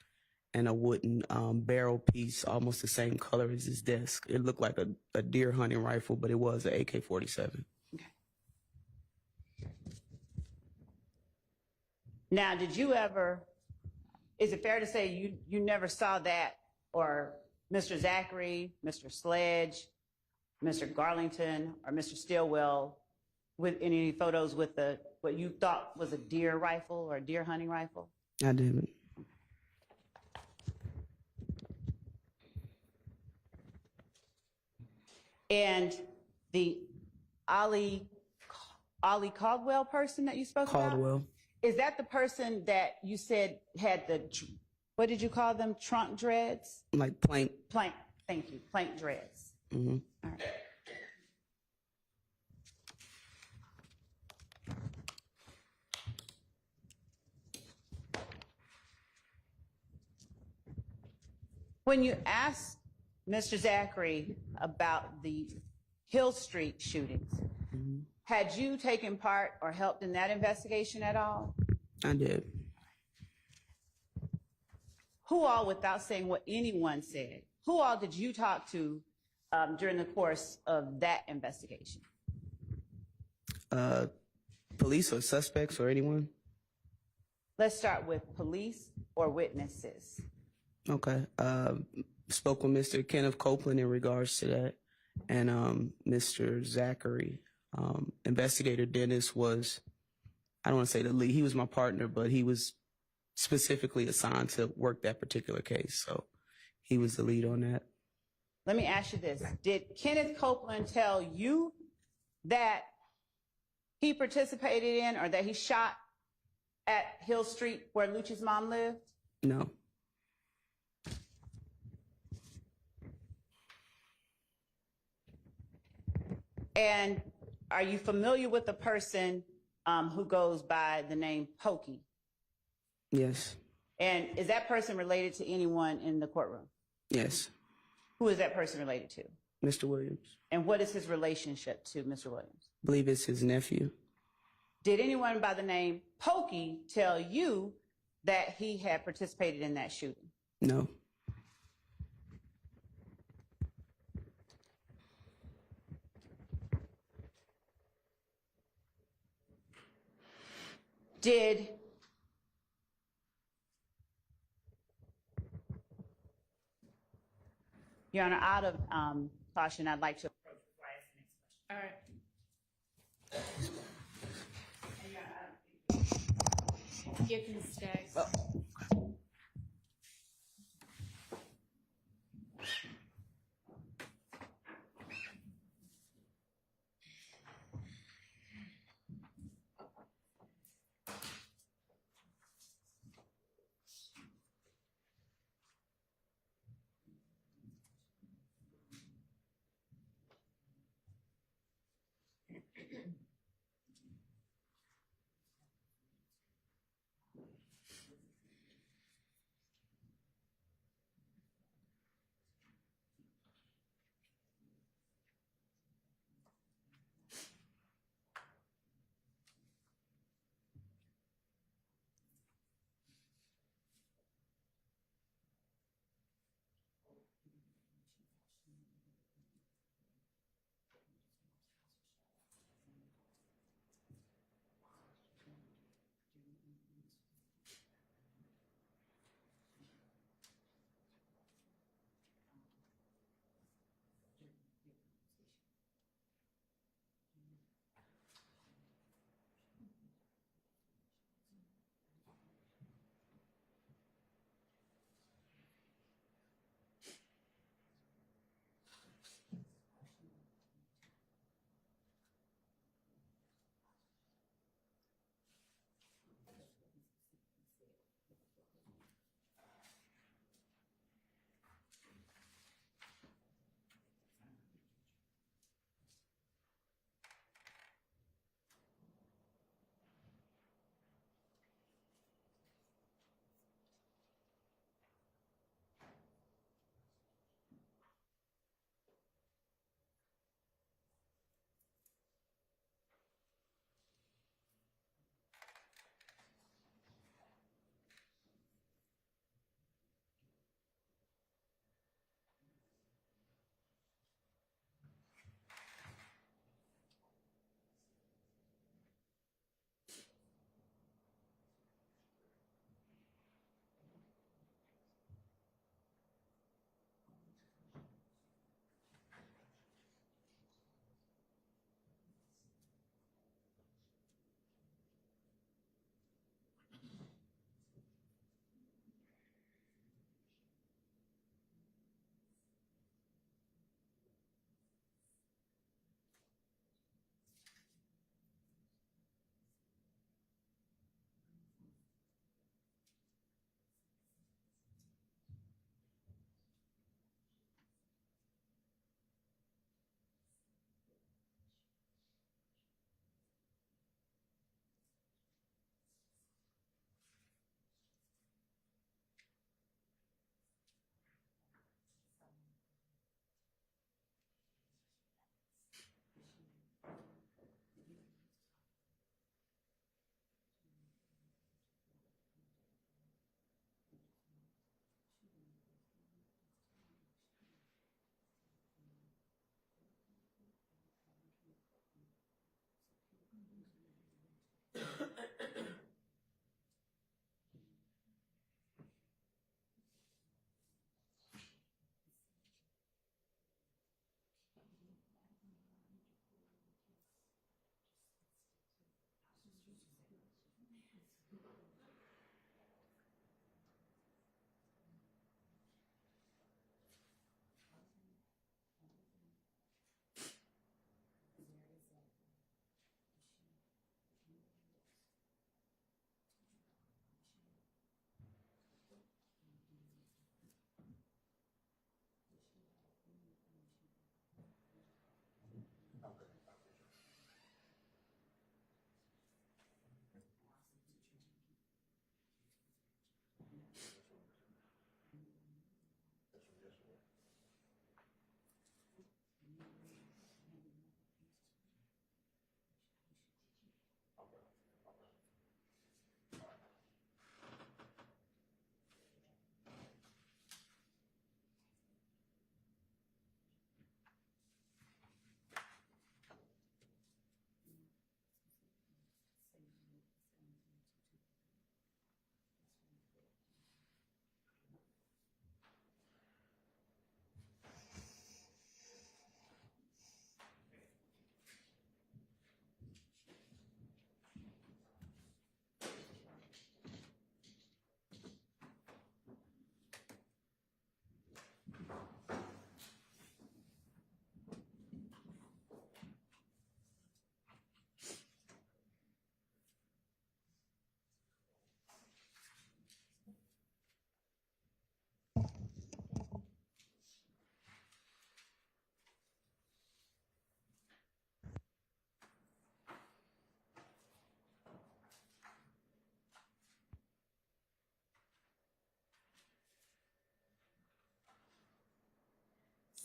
and a wooden barrel piece, almost the same color as his desk. It looked like a deer hunting rifle, but it was an AK-47. Okay. Now, did you ever, is it fair to say you never saw that, or Mr. Zachary, Mr. Sledge, Mr. Garlington, or Mr. Stillwell with any photos with what you thought was a deer rifle or a deer hunting rifle? I didn't. And the Ali Caldwell person that you spoke about? Caldwell. Is that the person that you said had what did you call them? Trunk dreads? Like plank. Plank, thank you, plank dreads. Mm-hmm. All right. When you asked Mr. Zachary about Hill Street shootings. Had you taken part or helped in that investigation at all? I did. Who all, without saying what anyone said, who all did you talk to during the course of that investigation? Police or suspects or anyone? Let's start with police or witnesses. Okay. Spoke with Mr. Kenneth Copeland in regards to that, and Mr. Zachary. Investigator Dennis was, I don't want to say the lead, he was my partner, but he was specifically assigned to work that particular case. So he was the lead on that. Let me ask you this. Did Kenneth Copeland tell you that he participated in or that he shot at Hill Street where Lucci's mom lived? No. And are you familiar with the person who goes by the name Pokey? Yes. And is that person related to anyone in the courtroom? Yes. Who is that person related to? Mr. Williams. And what is his relationship to Mr. Williams? I believe it's his nephew. Did anyone by the name Pokey tell you that he had participated in that shooting? No. Did Your Honor, out of caution, I'd like to approach before I ask the next question. All right. You can stay.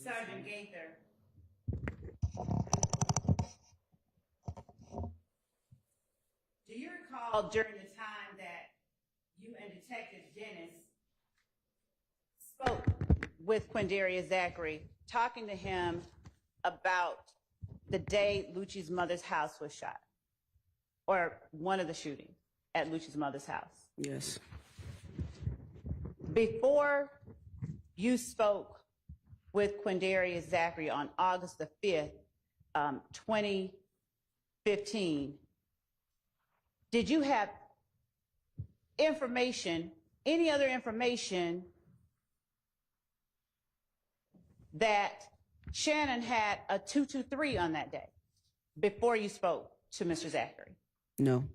Sergeant Gaither. Do you recall during the time that you and Detective Dennis spoke with Quindarius Zachary, talking to him about the day Lucci's mother's house was shot, or one of the shootings at Lucci's mother's house? Yes. Before you spoke with Quindarius Zachary on August the 5th, 2015, did you have information, any other information that Shannon had a 223 on that day before you spoke to Mr. Zachary? No.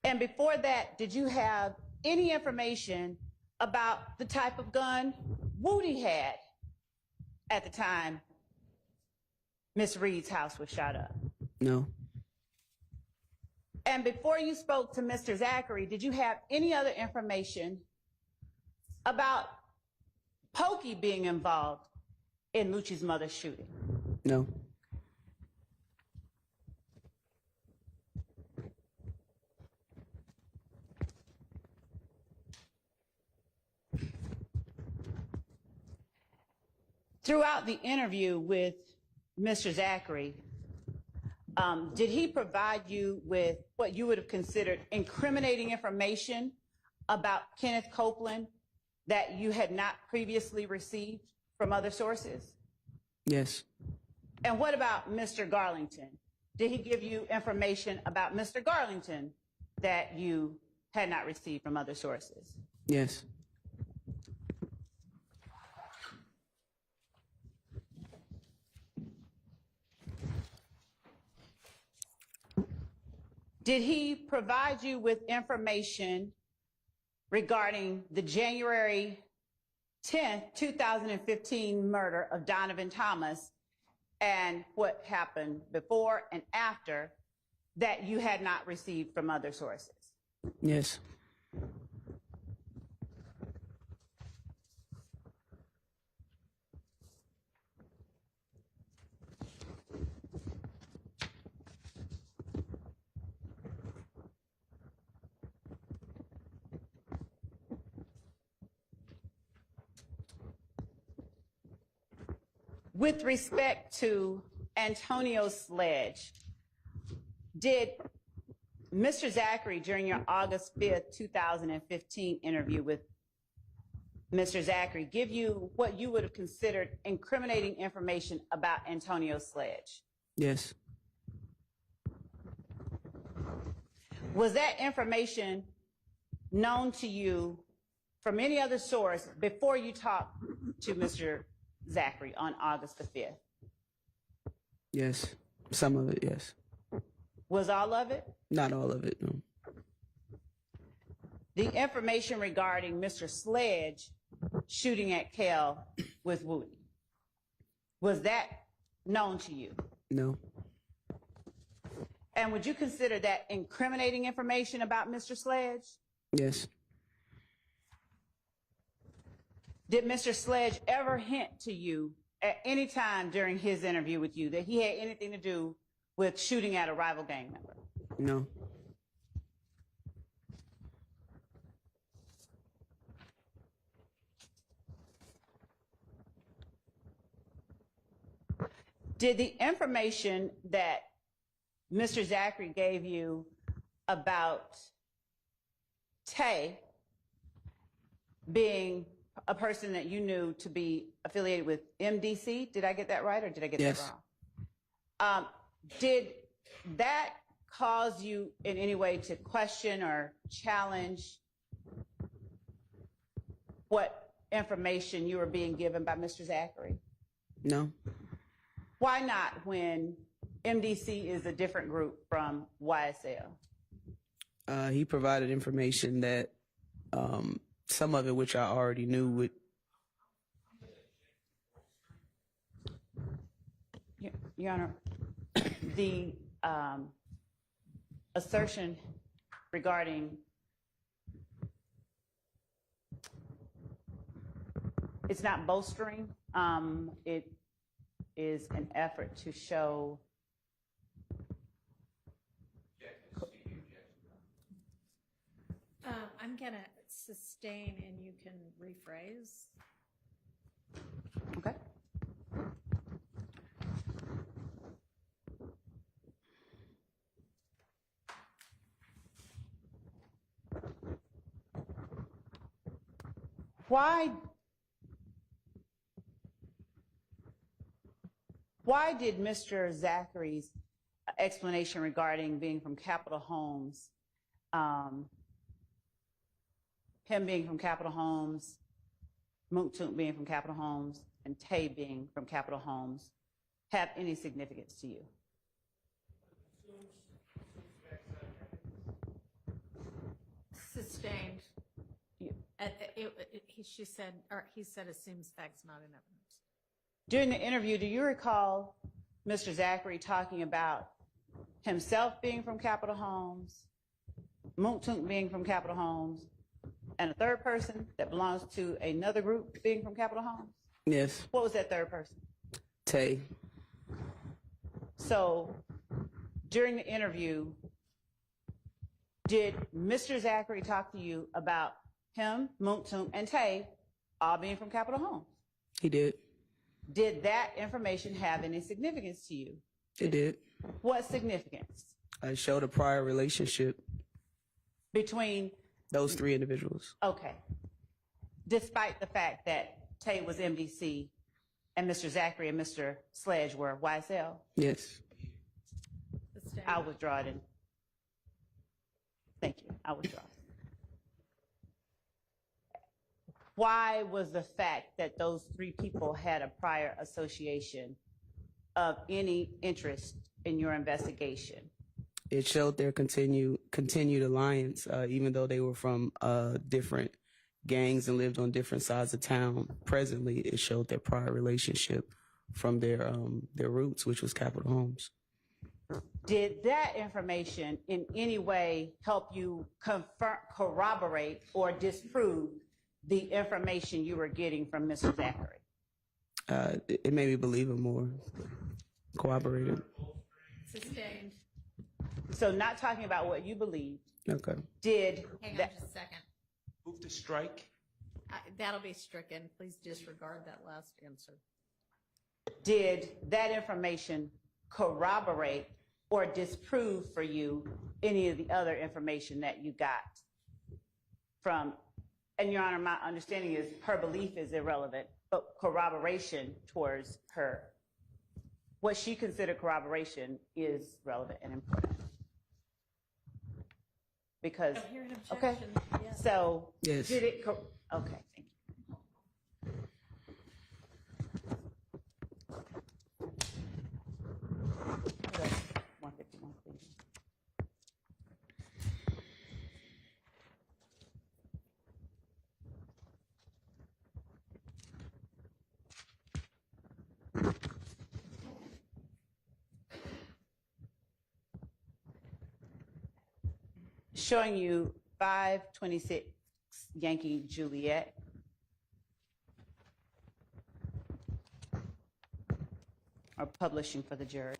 And before that, did you have any information about the type of gun Woody had at the time Miss Reed's house was shot up? No. And before you spoke to Mr. Zachary, did you have any other information about Pokey being involved in Lucci's mother's shooting? No. Throughout the interview with Mr. Zachary, did he provide you with what you would have considered incriminating information about Kenneth Copeland that you had not previously received from other sources? Yes. And what about Mr. Garlington? Did he give you information about Mr. Garlington that you had not received from other sources? Yes. Did he provide you with information regarding the January 10th, 2015 murder of Donovan Thomas and what happened before and after that you had not received from other sources? Yes. With respect to Antonio Sledge, did Mr. Zachary, during your August 5th, 2015 interview with Mr. Zachary, give you what you would have considered incriminating information about Antonio Sledge? Yes. Was that information known to you from any other source before you talked to Mr. Zachary on August the 5th? Yes. Some of it, yes. Was all of it? Not all of it, no. The information regarding Mr. Sledge shooting at Kel with Woody, was that known to you? No. And would you consider that incriminating information about Mr. Sledge? Yes. Did Mr. Sledge ever hint to you at any time during his interview with you that he had anything to do with shooting at a rival gang member? No. Did the information that Mr. Zachary gave you about Tay being a person that you knew to be affiliated with MDC, did I get that right or did I get Yes. that wrong? Did that cause you in any way to question or challenge what information you were being given by Mr. Zachary? No. Why not when MDC is a different group from YSL? He provided information that some of it, which I already knew, would. Your Honor, the assertion regarding it's not bolstering. It is an effort to show. I'm going to sustain and you can rephrase. Okay. Why did Mr. Zachary's explanation regarding being from Capital Homes, him being from Capital Homes, Mooktook being from Capital Homes, and Tay being from Capital Homes have any significance to you? Sustained. You- She said, or he said, assumes facts not in evidence. During the interview, do you recall Mr. Zachary talking about himself being from Capital Homes, Mooktook being from Capital Homes, and a third person that belongs to another group being from Capital Homes? Yes. What was that third person? Tay. So during the interview, did Mr. Zachary talk to you about him, Mooktook, and Tay all being from Capital Homes? He did. Did that information have any significance to you? It did. What significance? I showed a prior relationship Between, those three individuals. okay, despite the fact that Tay was MDC and Mr. Zachary and Mr. Sledge were YSL? Yes. Sustained. I'll withdraw it. Thank you. I'll withdraw it. Why was the fact that those three people had a prior association of any interest in your investigation? It showed their continued alliance, even though they were from different gangs and lived on different sides of town. Presently, it showed their prior relationship from their roots, which was Capital Homes. Did that information in any way help you corroborate or disprove the information you were getting from Mr. Zachary? It made me believe him more. Corroborated. Sustained. So not talking about what you believe, Okay. did Hang on that, just a second. Move to strike. That'll be stricken. Please disregard that last answer. did that information corroborate or disprove for you any of the other information that you got from, and Your Honor, my understanding is her belief is irrelevant, but corroboration towards her, what she considered corroboration is relevant and important. Because, I hear an okay, objection. Yes. so Yes. did it, okay, thank you. What else? 151, please. showing you 526 Yankee Juliet. Or publishing for the jury.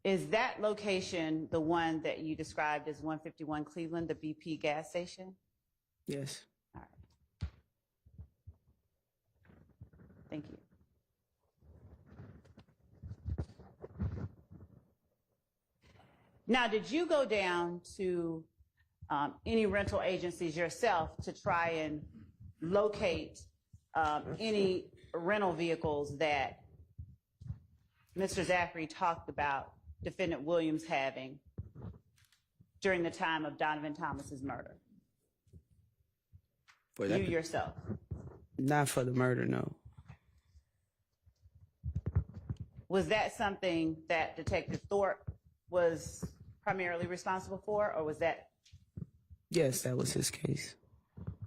Is that location the one that you described as 151 Cleveland, the BP gas station? Yes. All right. Thank you. Now, did you go down to any rental agencies yourself to try and locate any rental vehicles that Mr. Zachary talked about Defendant Williams having during the time of Donovan Thomas's murder? For You that, yourself. not for the murder, no. Was that something that Detective Thorpe was primarily responsible for, or was that? Yes, that was his case.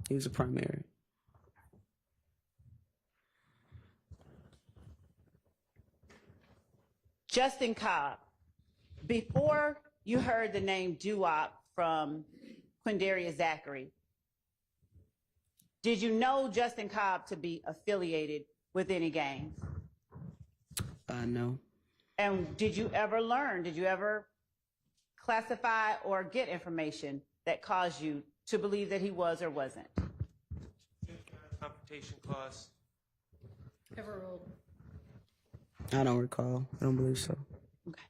He was a primary. Justin Cobb, before you heard the name Doo-Wop from Quindarius Zachary, did you know Justin Cobb to be affiliated with any gangs? No. And did you ever classify or get information that caused you to believe that he was or wasn't? Confrontation clause. Overruled. I don't recall. I don't believe so. Okay.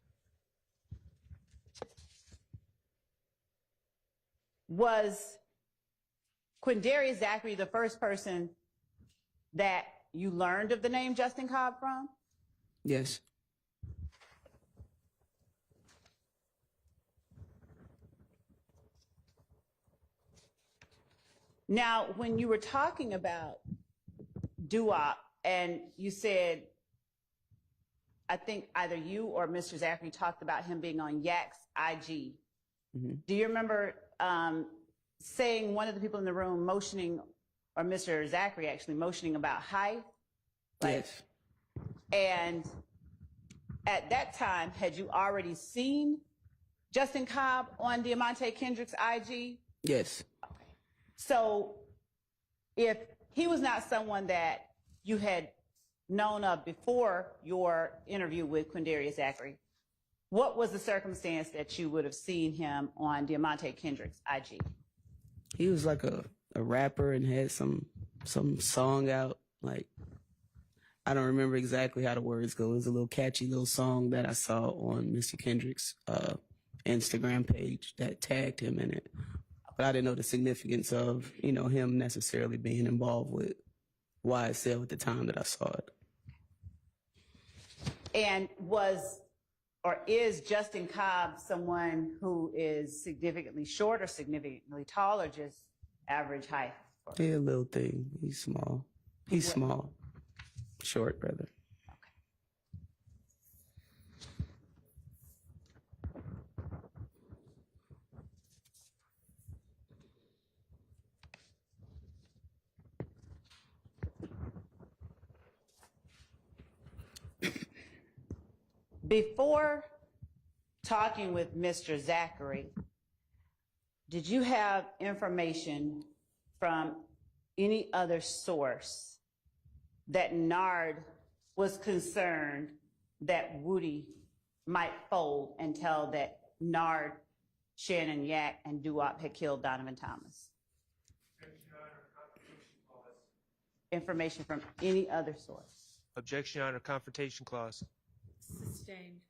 Was Quindarius Zachary the first person that you learned of the name Justin Cobb from? Yes. Now, when you were talking about Doo-Wop and you said, I think either you or Mr. Zachary talked about him being on Yak's IG. Mm-hmm. Do you remember saying one of the people in the room motioning, or Mr. Zachary actually motioning about height? Yes. And at that time, had you already seen Justin Cobb on Diamante Kendrick's IG? Yes. Okay. So if he was not someone that you had known of before your interview with Quindarius Zachary, what was the circumstance that you would have seen him on Diamante Kendrick's IG? He was like a rapper and had some song out. Like, I don't remember exactly how the words go. It was a little catchy little song that I saw on Mr. Kendrick's Instagram page that tagged him in it. But I didn't know the significance of, him necessarily being involved with YSL at the time that I saw it. And is Justin Cobb someone who is significantly short or significantly tall, or just average height? Yeah, a little thing. He's small. He's small. Short, rather. Before talking with Mr. Zachary, did you have information from any other source that Nard was concerned that Woody might fold and tell that Nard, Shannon Yak, and Doo-Wop had killed Donovan Thomas? Information from any other source? Objection, Your Honor. Confrontation clause. Sustained.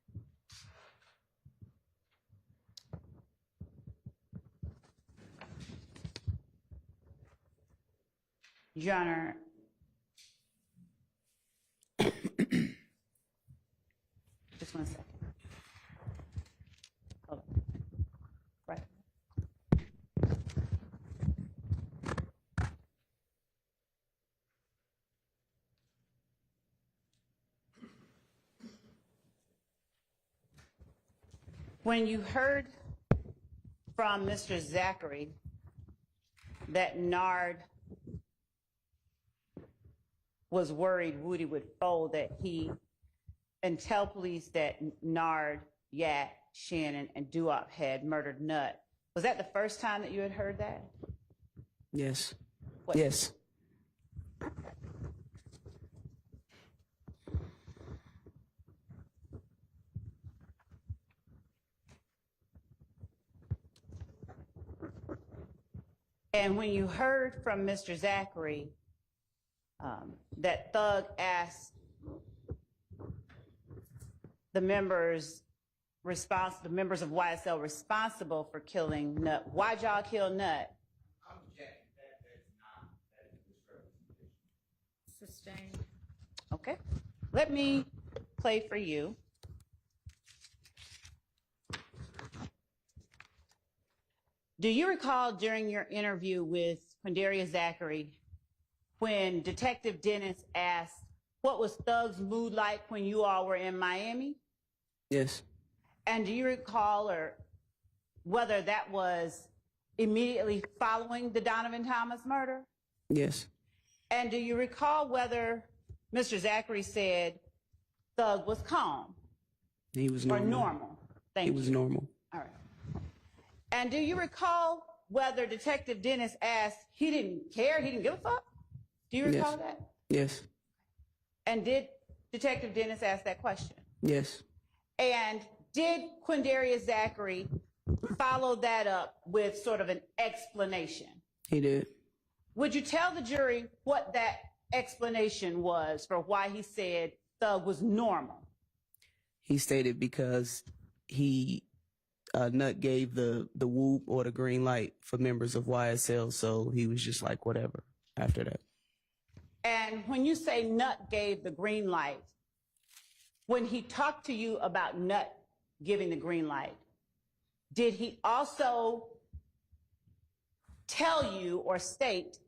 Your Honor, just 1 second. Hold on. Right. When you heard from Mr. Zachary that Nard was worried Woody would fold, that he, and tell police that Nard, Yak, Shannon, and Duop had murdered Nut. Was that the first time that you had heard that? Yes. What? Yes. And when you heard from Mr. Zachary that Thug asked the members of YSL responsible for killing Nut, why'd y'all kill Nut? I'm objecting that is not, that is misrepresentation. Sustained. Okay, let me play for you. Do you recall during your interview with Quindarius Zachary when Detective Dennis asked what was Thug's mood like when you all were in Miami? Yes. And do you recall or whether that was immediately following the Donovan Thomas murder? Yes. And do you recall whether Mr. Zachary said Thug was calm He was or normal. normal? Thank He you. was normal. All right. And do you recall whether Detective Dennis asked, he didn't care, he didn't give a fuck? Do you recall Yes. that? Yes. And did Detective Dennis ask that question? Yes. And did Quindarius Zachary follow that up with sort of an explanation? He did. Would you tell the jury what that explanation was for why he said Thug was normal? He stated because Nut gave the whoop or the green light for members of YSL, so he was just like, whatever after that. And when you say Nut gave the green light, when he talked to you about Nut giving the green light, did he also tell you or state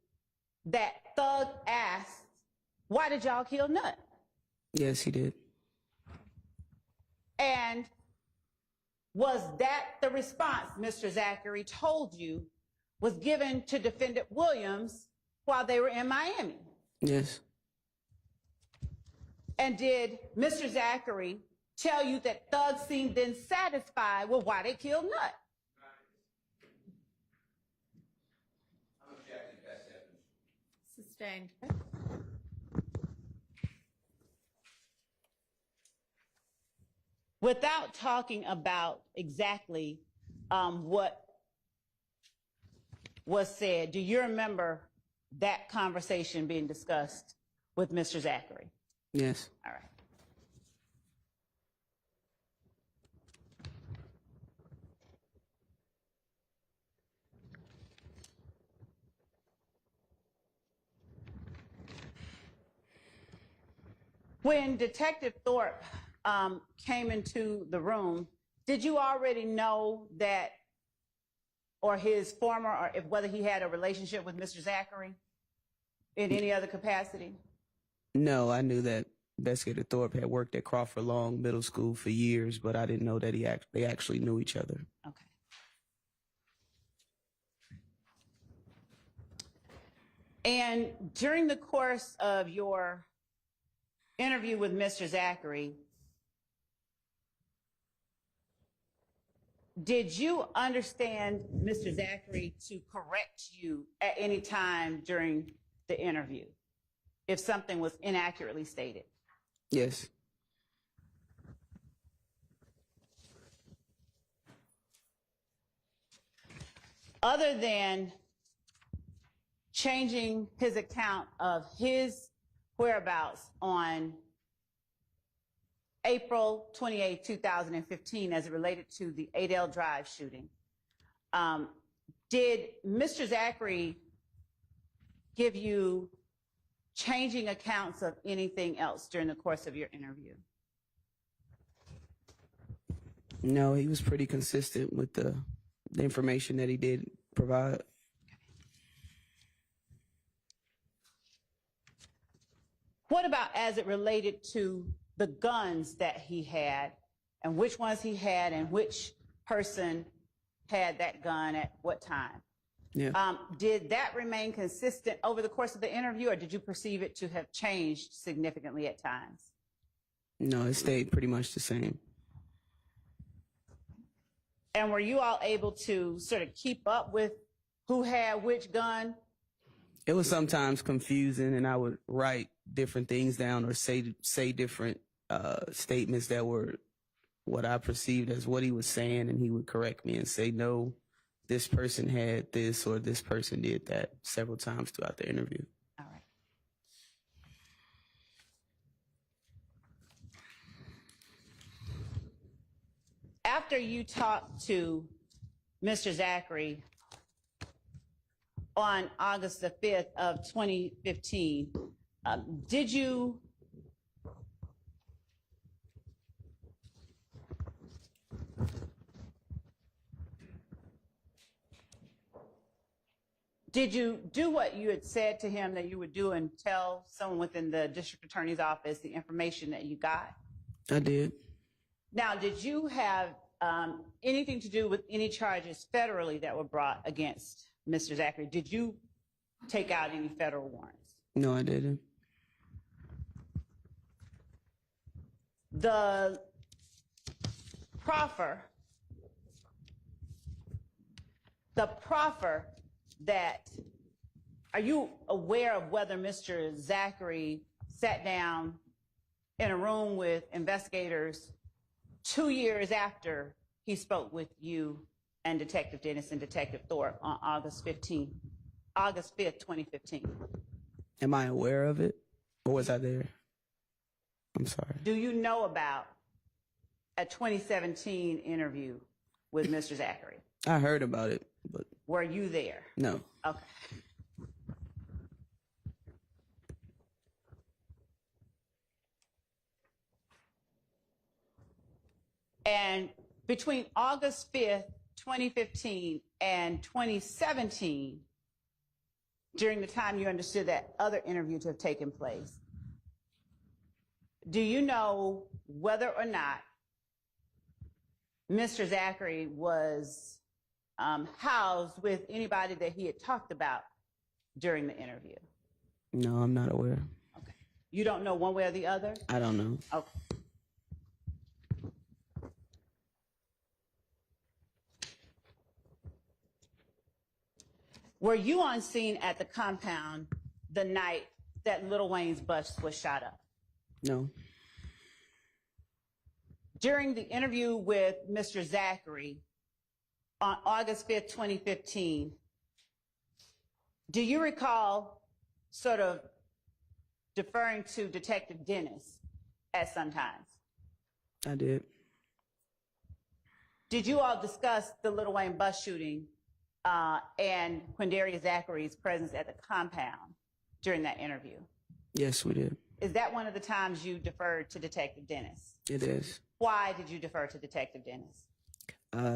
that Thug asked, why did y'all kill Nut? Yes, he did. And was that the response Mr. Zachary told you was given to Defendant Williams while they were in Miami? Yes. And did Mr. Zachary tell you that Thug seemed then satisfied with why they killed Nut? I'm objecting to best evidence. Sustained. Without talking about exactly what was said, do you remember that conversation being discussed with Mr. Zachary? Yes. All right. When Detective Thorpe came into the room, did you already know that, or his former, or if whether he had a relationship with Mr. Zachary in any other capacity? No, I knew that Investigator Thorpe had worked at Crawford Long Middle School for years, but I didn't know that they actually knew each other. Okay. And during the course of your interview with Mr. Zachary, did you understand Mr. Zachary to correct you at any time during the interview if something was inaccurately stated? Yes. Other than changing his account of his whereabouts on April 28, 2015, as it related to the Adele Drive shooting, did Mr. Zachary give you changing accounts of anything else during the course of your interview? No, he was pretty consistent with the information that he did provide. What about as it related to the guns that he had, and which ones he had, and which person had that gun at what time? Yeah. Did that remain consistent over the course of the interview, or did you perceive it to have changed significantly at times? No, it stayed pretty much the same. And were you all able to sort of keep up with who had which gun? It was sometimes confusing, and I would write different things down or say different statements that were what I perceived as what he was saying, and he would correct me and say, no, this person had this or this person did that several times throughout the interview. All right. After you talked to Mr. Zachary on August the 5th of 2015, did you do what you had said to him that you would do and tell someone within the district attorney's office the information that you got? I did. Now, did you have anything to do with any charges federally that were brought against Mr. Zachary? Did you take out any federal warrants? No, I didn't. The proffer that, are you aware of whether Mr. Zachary sat down in a room with investigators 2 years after he spoke with you and Detective Dennis and Detective Thorpe on August 5th, 2015? Am I aware of it, or was I there? I'm sorry. Do you know about a 2017 interview with Mr. Zachary? I heard about it, but Were you there? no. Okay. And between August 5th, 2015 and 2017, during the time you understood that other interview to have taken place, do you know whether or not Mr. Zachary was housed with anybody that he had talked about during the interview? No, I'm not aware. Okay. You don't know one way or the other? I don't know. Okay. Were you on scene at the compound the night that Lil Wayne's bus was shot up? No. During the interview with Mr. Zachary on August 5th, 2015, do you recall sort of deferring to Detective Dennis at some times? I did. Did you all discuss the Lil Wayne bus shooting and Quindarius Zachary's presence at the compound during that interview? Yes, we did. Is that one of the times you deferred to Detective Dennis? It is. Why did you defer to Detective Dennis?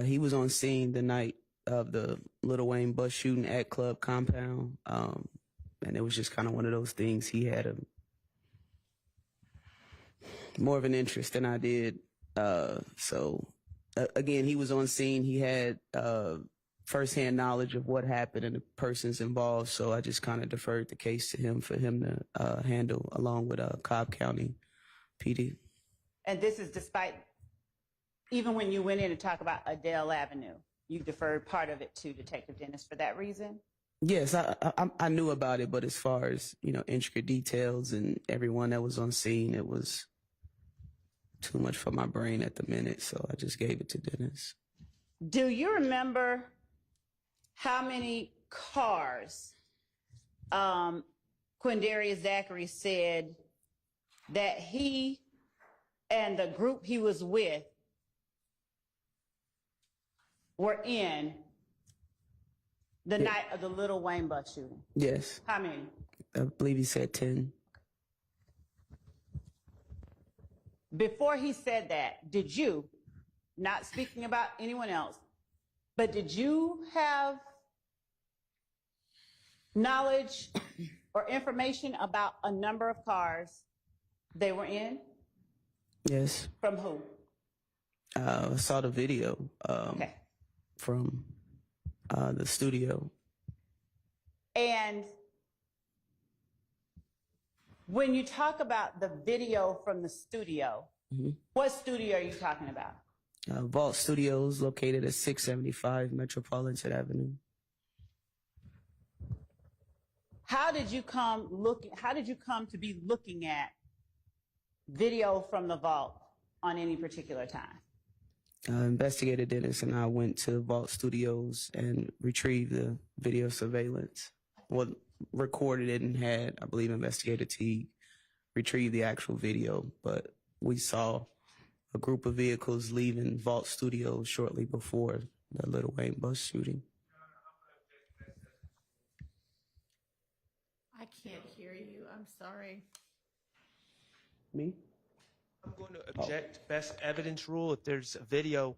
He was on scene the night of the Lil Wayne bus shooting at Club Compound, and it was just kind of one of those things. He had more of an interest than I did. Again, he was on scene. He had firsthand knowledge of what happened and the persons involved, so I just kind of deferred the case to him for him to handle along with Cobb County PD. And this is despite, even when you went in to talk about Adele Avenue, you deferred part of it to Detective Dennis for that reason? Yes, I knew about it, but as far as, intricate details and everyone that was on scene, it was too much for my brain at the minute, so I just gave it to Dennis. Do you remember how many cars Quindarius Zachary said that he and the group he was with were in the night of the Lil Wayne bus shooting? Yes. How many? I believe he said 10. Before he said that, did you, not speaking about anyone else, but did you have knowledge or information about a number of cars they were in? Yes. From who? I saw the video Okay. from the studio And when you talk about the video from the studio, what studio are you talking about? Vault Studios, located at 675 Metropolitan Avenue. How did you come to be looking at video from the vault on any particular time? Investigator Dennis and I went to Vault Studios and retrieved the video surveillance. Well, recorded it and had, I believe, Investigator Teague retrieve the actual video. But we saw a group of vehicles leaving Vault Studios shortly before the Lil Wayne bus shooting. I can't hear you. I'm sorry. Me? I'm going to object best evidence rule if there's a video.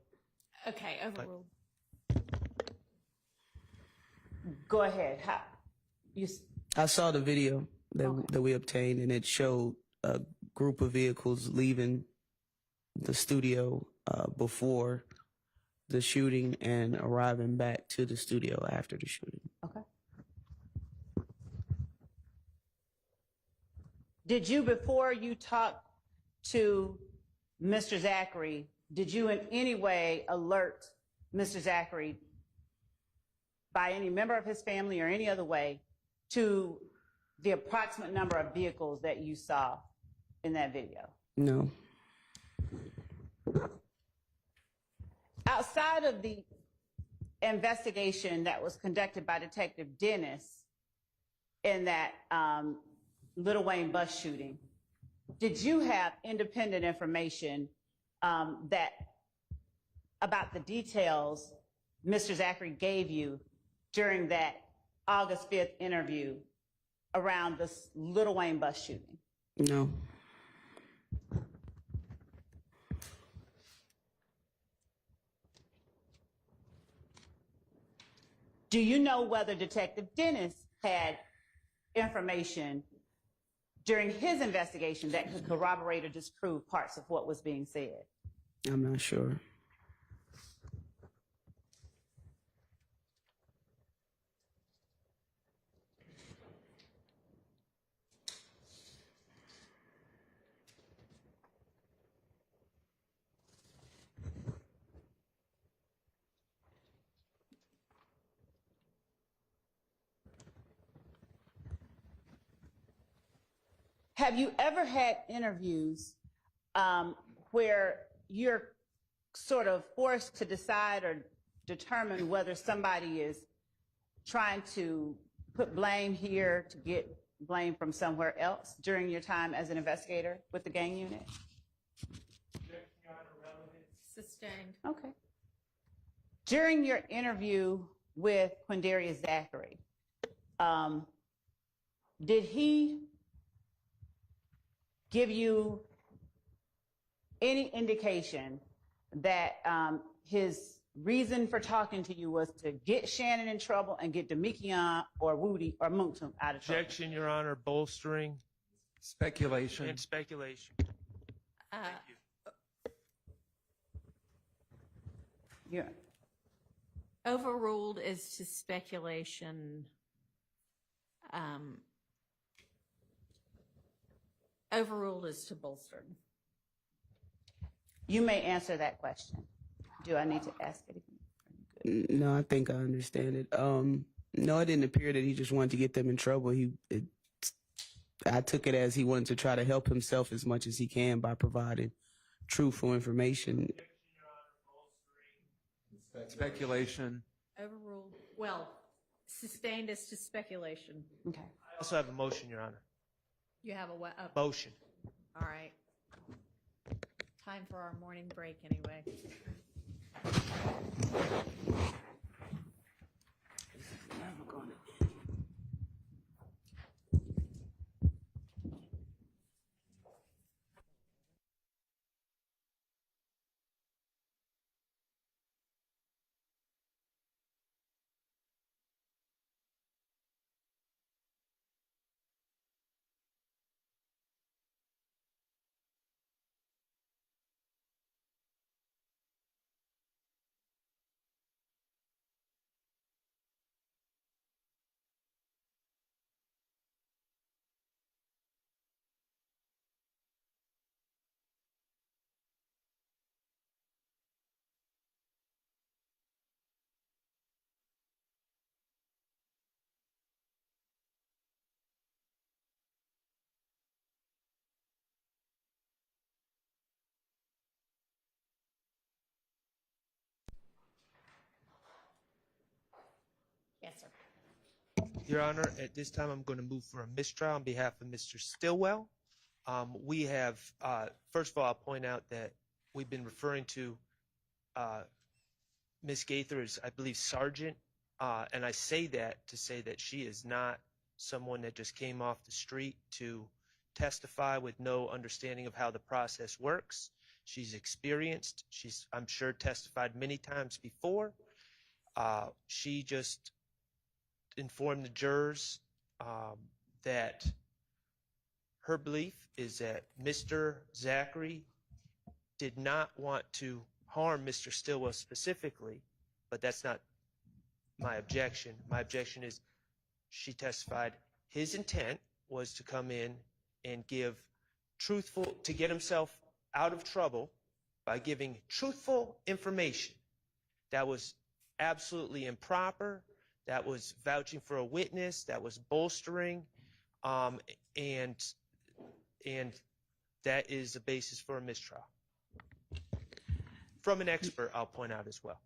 Okay, overruled. Go ahead. I saw the video that we obtained, and it showed a group of vehicles leaving the studio before the shooting and arriving back to the studio after the shooting. Okay. Did you, before you talked to Mr. Zachary, did you in any way alert Mr. Zachary by any member of his family or any other way to the approximate number of vehicles that you saw in that video? No. Outside of the investigation that was conducted by Detective Dennis in that Lil Wayne bus shooting, did you have independent information about the details Mr. Zachary gave you during that August 5th interview around this Lil Wayne bus shooting? No. Do you know whether Detective Dennis had information during his investigation that could corroborate or disprove parts of what was being said? I'm not sure. Have you ever had interviews where you're sort of forced to decide or determine whether somebody is trying to put blame here to get blame from somewhere else during your time as an investigator with the gang unit? Sustained. Okay. During your interview with Quindarius Zachary, did he give you any indication that his reason for talking to you was to get Shannon in trouble and get Demikian or Woody or Muntu out of trouble? Objection, Your Honor, bolstering Speculation. and speculation. Uh, Yeah. Overruled as to speculation. Overruled as to bolstered. You may answer that question. Do I need to ask it again? No, I think I understand it. No, it didn't appear that he just wanted to get them in trouble. I took it as he wanted to try to help himself as much as he can by providing truthful information. Speculation. Overruled. Well, sustained as to speculation. Okay. I also have a motion, Your Honor. You have a Motion. all right. Time for our morning break anyway. Your Honor, at this time, I'm going to move for a mistrial on behalf of Mr. Stillwell. We have, first of all, I'll point out that we've been referring to Ms. Gaither as, I believe, Sergeant, and I say that to say that she is not someone that just came off the street to testify with no understanding of how the process works. She's experienced. She's, I'm sure, testified many times before. She just informed the jurors that her belief is that Mr. Zachary did not want to harm Mr. Stillwell specifically, but that's not my objection. My objection is she testified his intent was to come in and give truthful, to get himself out of trouble by giving truthful information. That was absolutely improper. That was vouching for a witness. That was bolstering, and that is the basis for a mistrial. From an expert, I'll point out as well.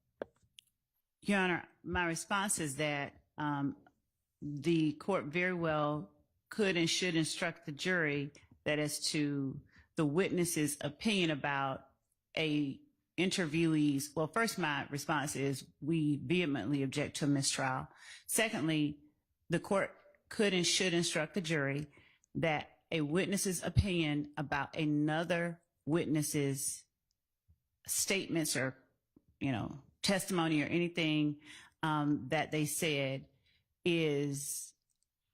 Your Honor, my response is that the court very well could and should instruct the jury that as to the witness's opinion about a interviewee's, well, first my response is we vehemently object to a mistrial. Secondly, the court could and should instruct the jury that a witness's opinion about another witness's statements or, testimony or anything that they said is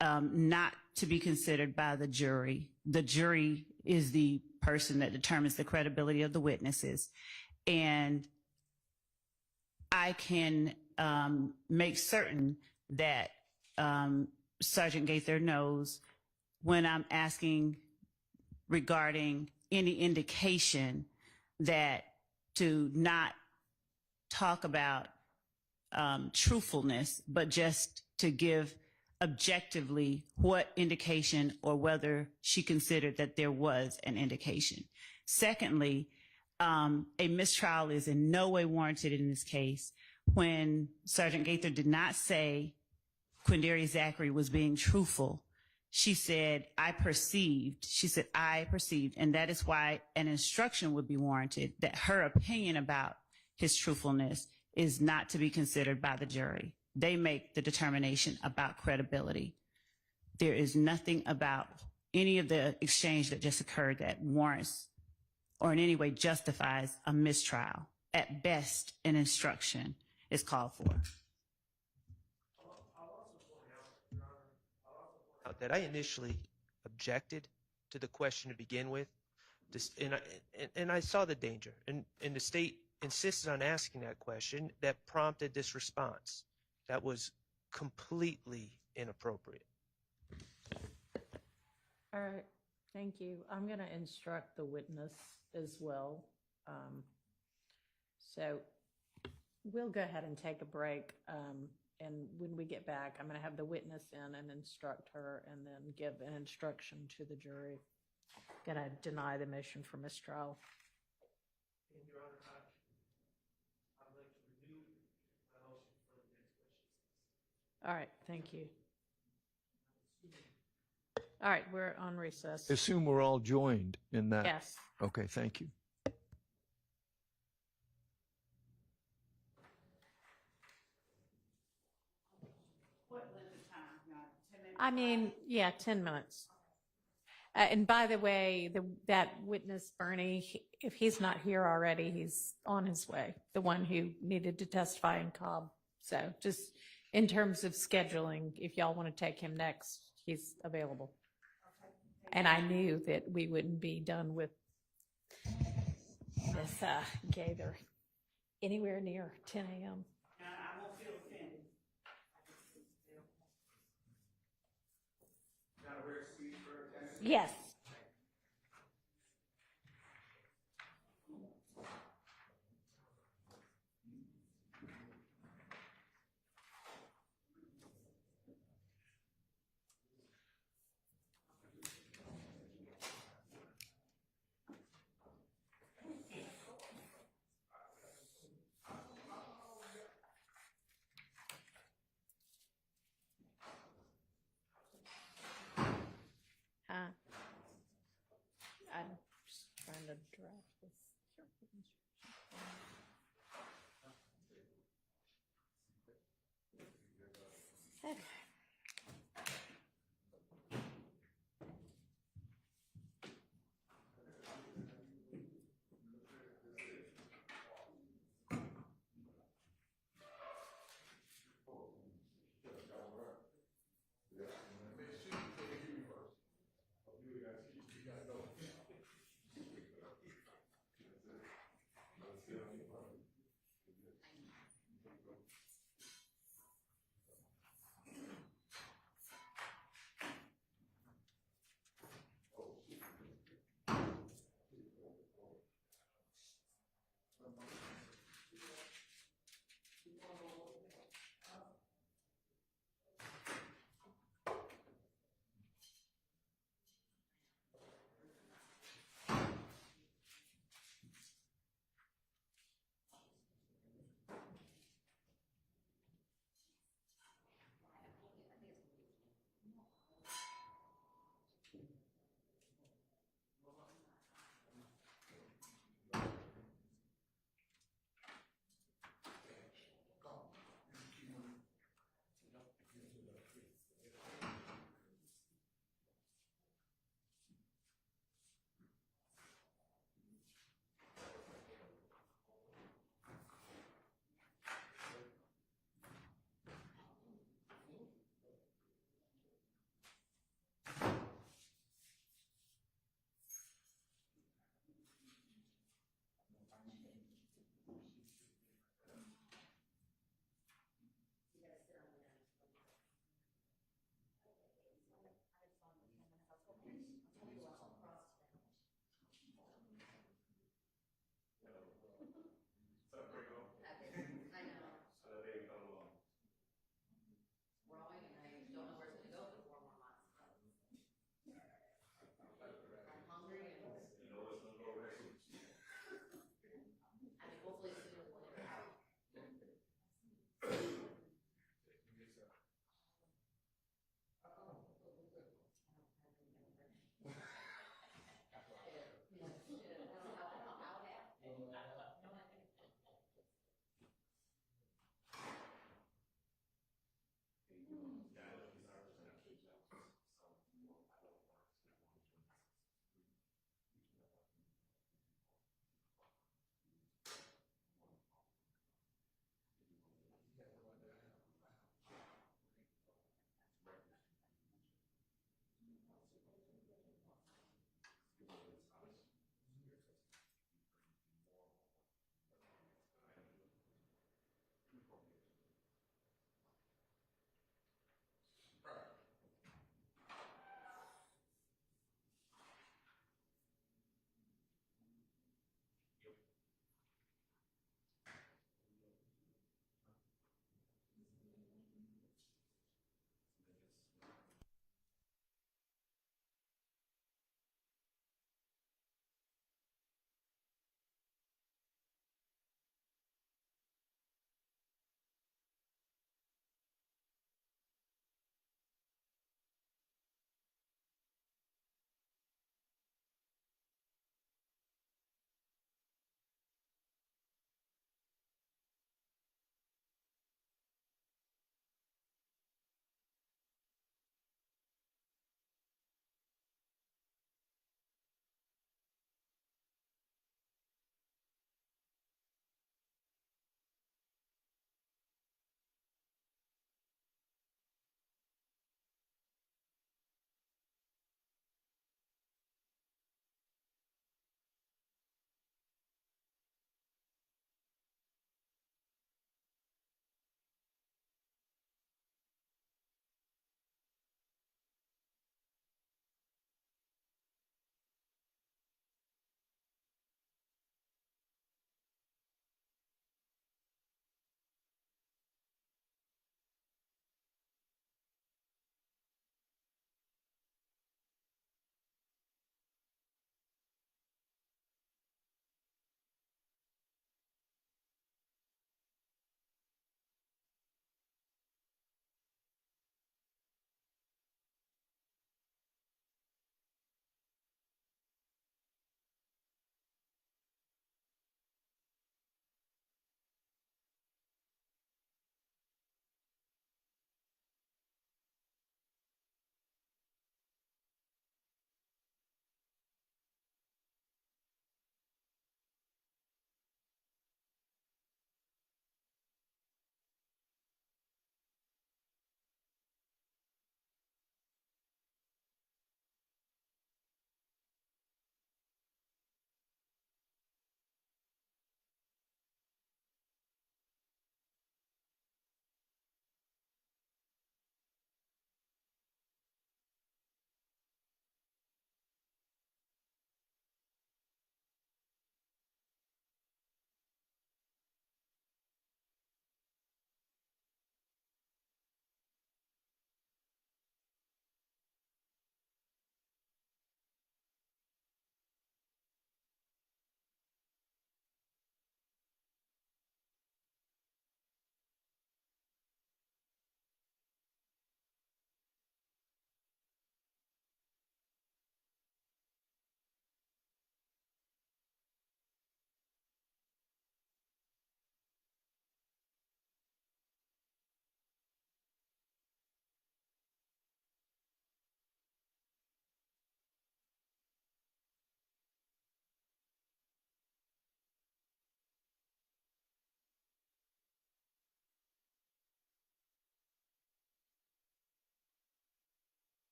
not to be considered by the jury. The jury is the person that determines the credibility of the witnesses. And I can make certain that Sergeant Gaither knows when I'm asking regarding any indication that to not talk about truthfulness, but just to give objectively what indication or whether she considered that there was an indication. Secondly, a mistrial is in no way warranted in this case when Sergeant Gaither did not say Quindaria Zachary was being truthful. She said, I perceived, and that is why an instruction would be warranted that her opinion about his truthfulness is not to be considered by the jury. They make the determination about credibility. There is nothing about any of the exchange that just occurred that warrants or in any way justifies a mistrial. At best, an instruction is called for. That I initially objected to the question to begin with, and I saw the danger, and the state insisted on asking that question that prompted this response. That was completely inappropriate. All right, thank you. I'm going to instruct the witness as well. So we'll go ahead and take a break. And when we get back, I'm going to have the witness in and instruct her and then give an instruction to the jury. Going to deny the motion for mistrial. Your Honor, I'd like to renew my motion for the next question. All right, thank you. All right, we're on recess. Assume we're all joined in that. Yes. Okay, thank you. I mean, yeah, 10 minutes. And by the way, that witness, Bernie, if he's not here already, he's on his way, the one who needed to testify in Cobb. So just in terms of scheduling, if y'all want to take him next, he's available. And I knew that we wouldn't be done with this Gaither anywhere near 10 a.m. I won't feel offended. Yes. Okay.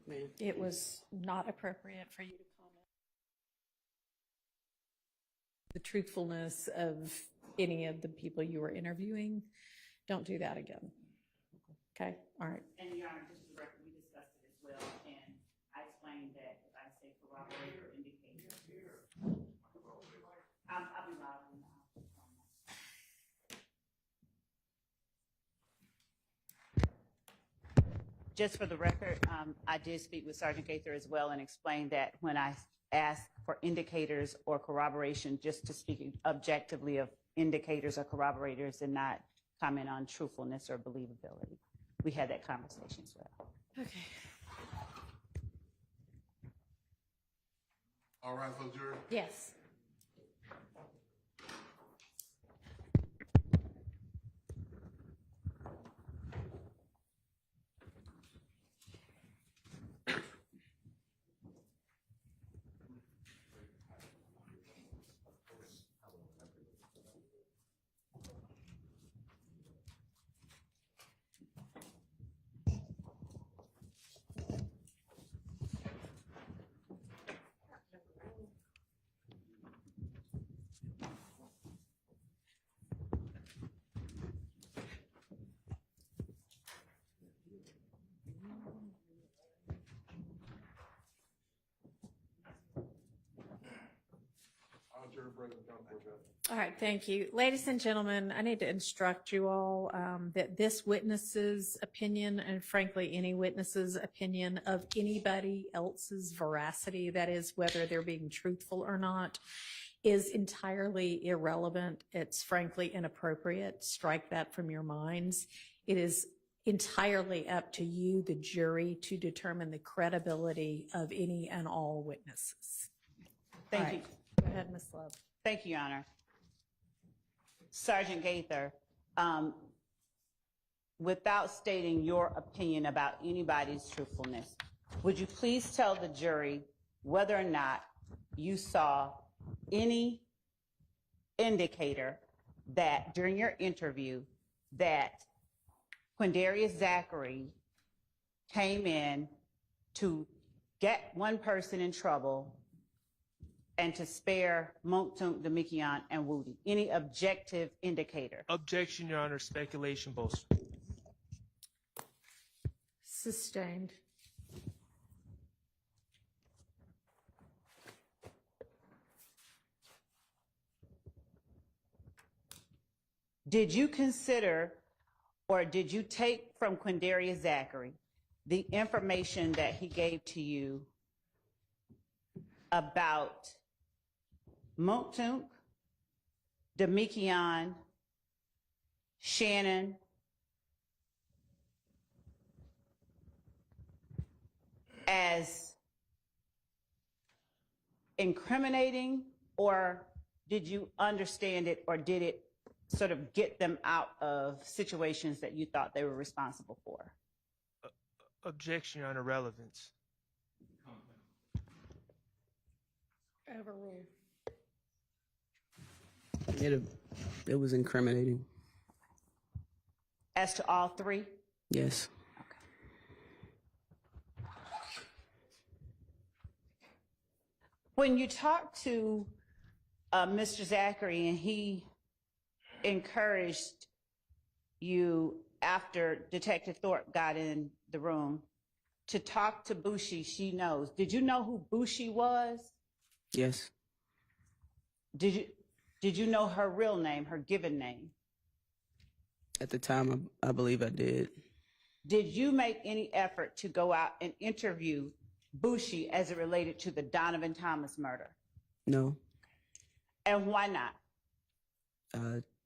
Ma'am. It was not appropriate for you to comment the truthfulness of any of the people you were interviewing. Don't do that again. Okay, all right. And Your Honor, just for the record, we discussed it as well, and I explained that if I say corroborate or indicate. I'll be loud in the Just for the record, I did speak with Sergeant Gaither as well and explained that when I asked for indicators or corroboration, just to speak objectively of indicators or corroborators and not comment on truthfulness or believability. We had that conversation as well. Okay. All right, so jury. Yes. All right, thank you. Ladies and gentlemen, I need to instruct you all that this witness's opinion, and frankly, any witness's opinion of anybody else's veracity, that is, whether they're being truthful or not, is entirely irrelevant. It's frankly inappropriate. Strike that from your minds. It is entirely up to you, the jury, to determine the credibility of any and all witnesses. Thank you. Go ahead, Ms. Love. Thank you, Your Honor. Sergeant Gaither, without stating your opinion about anybody's truthfulness, would you please tell the jury whether or not you saw any indicator that during your interview that Quindarius Zachary came in to get one person in trouble and to spare Monktunk, Demikian, and Woody? Any objective indicator? Objection, Your Honor. Speculation, bolster. Sustained. Did you consider or did you take from Quindarius Zachary the information that he gave to you about Monktunk, Demikian, Shannon, as incriminating, or did you understand it, or did it sort of get them out of situations that you thought they were responsible for? Objection, Your Honor. Relevance. Overruled. It was incriminating. As to all three? Yes. When you talk to Mr. Zachary and he encouraged you after Detective Thorpe got in the room to talk to Bushi, she knows. Did you know who Bushi was? Yes. Did you know her real name, her given name? At the time, I believe I did. Did you make any effort to go out and interview Bushi as it related to the Donovan Thomas murder? No. And why not?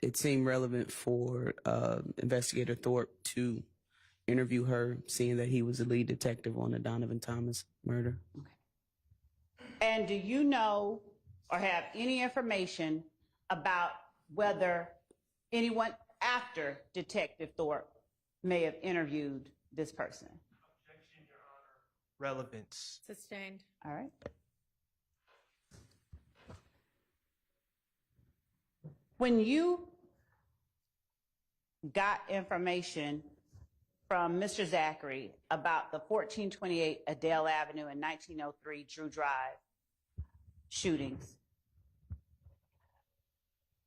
It seemed relevant for Investigator Thorpe to interview her, seeing that he was the lead detective on the Donovan Thomas murder. Okay. And do you know or have any information about whether anyone after Detective Thorpe may have interviewed this person? Objection, Your Honor. Relevance. Sustained. All right. When you got information from Mr. Zachary about the 1428 Adele Avenue and 1903 Drew Drive shootings,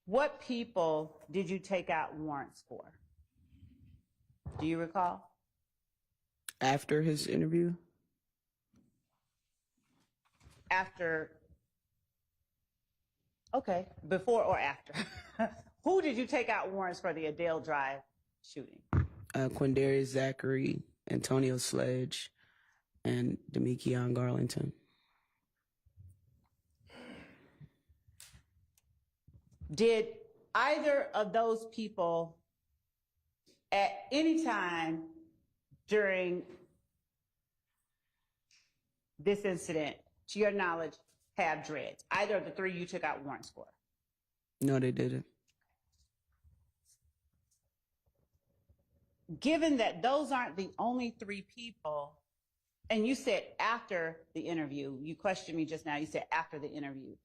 what people did you take out warrants for? Do you recall? After his interview? After, okay, before or after? Who did you take out warrants for the Adele Drive shooting? Quindarius Zachary, Antonio Sledge, and Demikion Garlington. Did either of those people at any time during this incident, to your knowledge, have dreads? Either of the three you took out warrants for? No, they didn't. Given that those aren't the only three people, and you said after the interview, you questioned me just now, you said after the interview.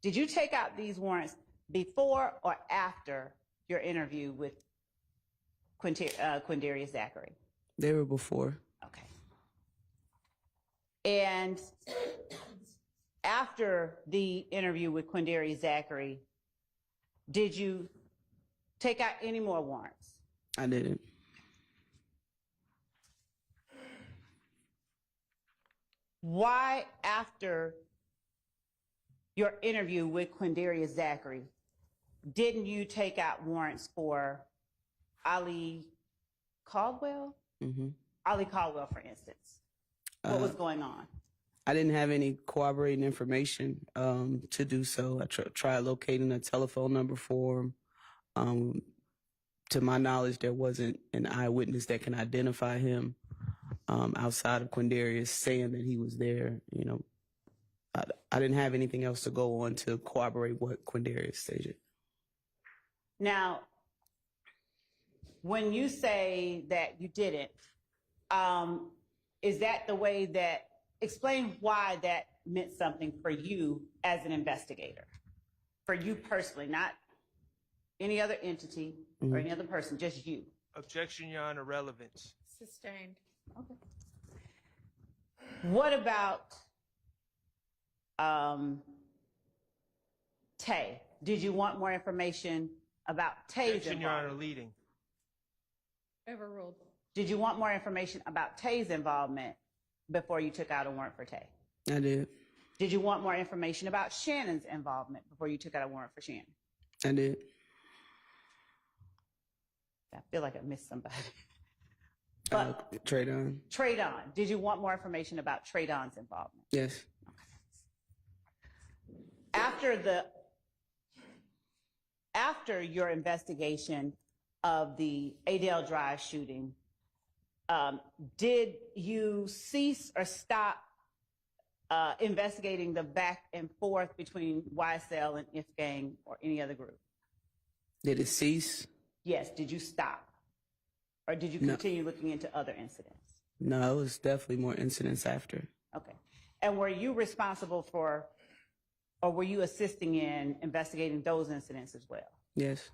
Did you take out these warrants before or after your interview with Quindarius Zachary? They were before. Okay. And after the interview with Quindarius Zachary, did you take out any more warrants? I didn't. Why, after your interview with Quindarius Zachary, didn't you take out warrants for Ali Caldwell? Mm-hmm. Ali Caldwell, for instance. What was going on? I didn't have any corroborating information to do so. I tried locating a telephone number for him. To my knowledge, there wasn't an eyewitness that can identify him outside of Quindarius saying that he was there. You know, I didn't have anything else to go on to corroborate what Quindarius stated. Now, when you say that you didn't, is that the way that, explain why that meant something for you as an investigator, for you personally, not any other entity or any other person, just you. Objection, Your Honor, relevance. Sustained. Okay. What about Tay? Did you want more information about Tay's Objection, Your Honor, involvement? leading. Overruled. Did you want more information about Tay's involvement before you took out a warrant for Tay? I did. Did you want more information about Shannon's involvement before you took out a warrant for Shannon? I did. I feel like I missed somebody. But Traydon. Traydon, did you want more information about Traydon's involvement? Yes. After your investigation of the Adele Drive shooting, did you cease or stop investigating the back and forth between YSL and If Gang or any other group? Did it cease? Yes. Did you stop? Or did you continue looking into other incidents? No, it was definitely more incidents after. Okay. And were you responsible for, or were you assisting in investigating those incidents as well? Yes.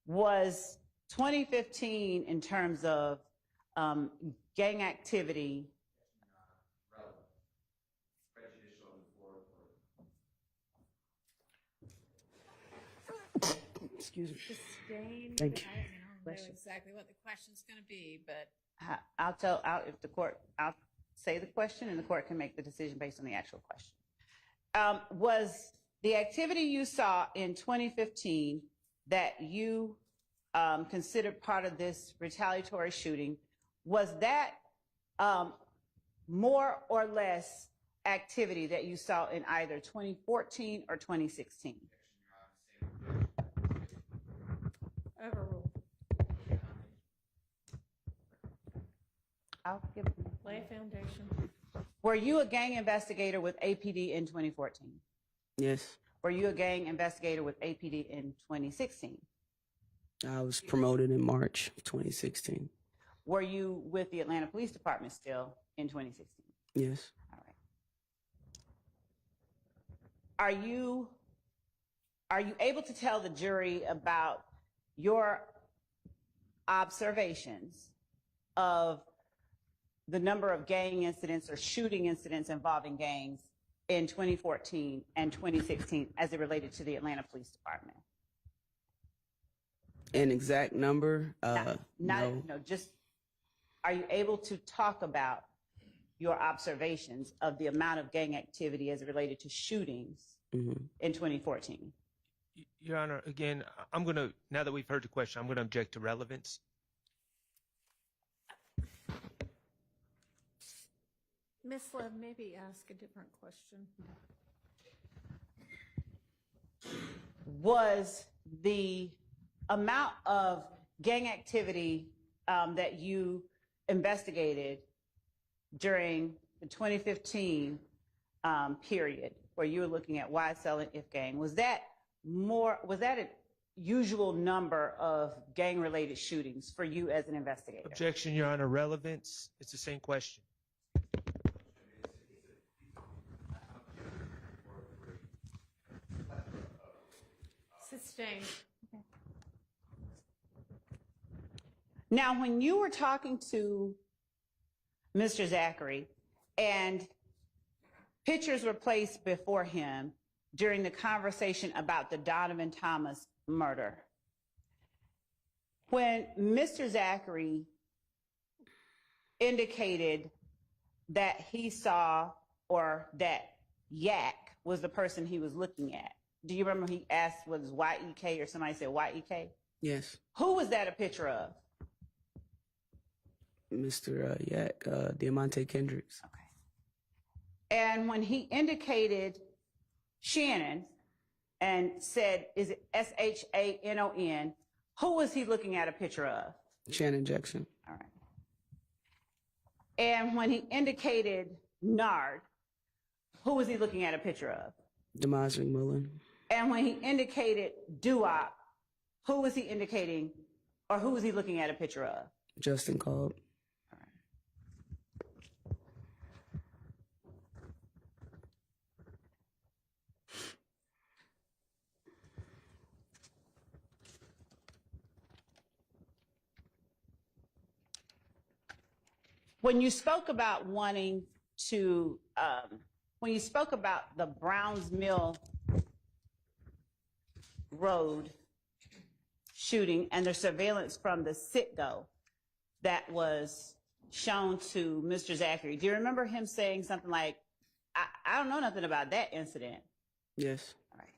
Was 2015, in terms of gang activity, Excuse me. Sustained. Thank you. I don't know exactly what the question's going to be, but I'll say the question and the court can make the decision based on the actual question. Was the activity you saw in 2015 that you considered part of this retaliatory shooting, was that more or less activity that you saw in either 2014 or 2016? overruled. I'll give Lay a foundation. Were you a gang investigator with APD in 2014? Yes. Were you a gang investigator with APD in 2016? I was promoted in March of 2016. Were you with the Atlanta Police Department still in 2016? Yes. All right. Are you able to tell the jury about your observations of the number of gang incidents or shooting incidents involving gangs in 2014 and 2016 as it related to the Atlanta Police Department? An exact number? No. Just are you able to talk about your observations of the amount of gang activity as it related to shootings in 2014? Your Honor, again, now that we've heard the question, I'm going to object to relevance. Ms. Love, maybe ask a different question. Was the amount of gang activity that you investigated during the 2015 period where you were looking at YSL and If Gang, was that a usual number of gang-related shootings for you as an investigator? Objection, Your Honor. Relevance, it's the same question. Sustained. Now, when you were talking to Mr. Zachary and pictures were placed before him during the conversation about the Donovan Thomas murder, when Mr. Zachary indicated that he saw or that Yak was the person he was looking at, do you remember he asked, was it Y-E-K or somebody said Y-E-K? Yes. Who was that a picture of? Mr. Yak, Diamante Kendricks. Okay. And when he indicated Shannon and said, is it S-H-A-N-O-N, who was he looking at a picture of? Shannon Jackson. All right. And when he indicated Nard, who was he looking at a picture of? Demise McMullen. And when he indicated Duop, who was he indicating, or who was he looking at a picture of? Justin Cobb. When you spoke about wanting to, when you spoke about the Browns Mill Road shooting and the surveillance from the Citgo that was shown to Mr. Zachary, do you remember him saying something like, I don't know nothing about that incident? Yes. All right.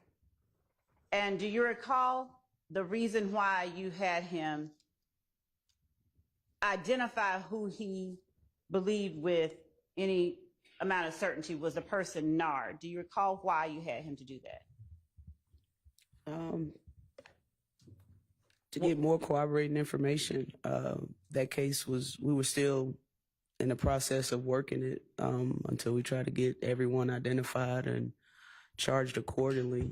And do you recall the reason why you had him identify who he believed with any amount of certainty was the person Nard? Do you recall why you had him to do that? To get more corroborating information. That case we were still in the process of working it until we tried to get everyone identified and charged accordingly.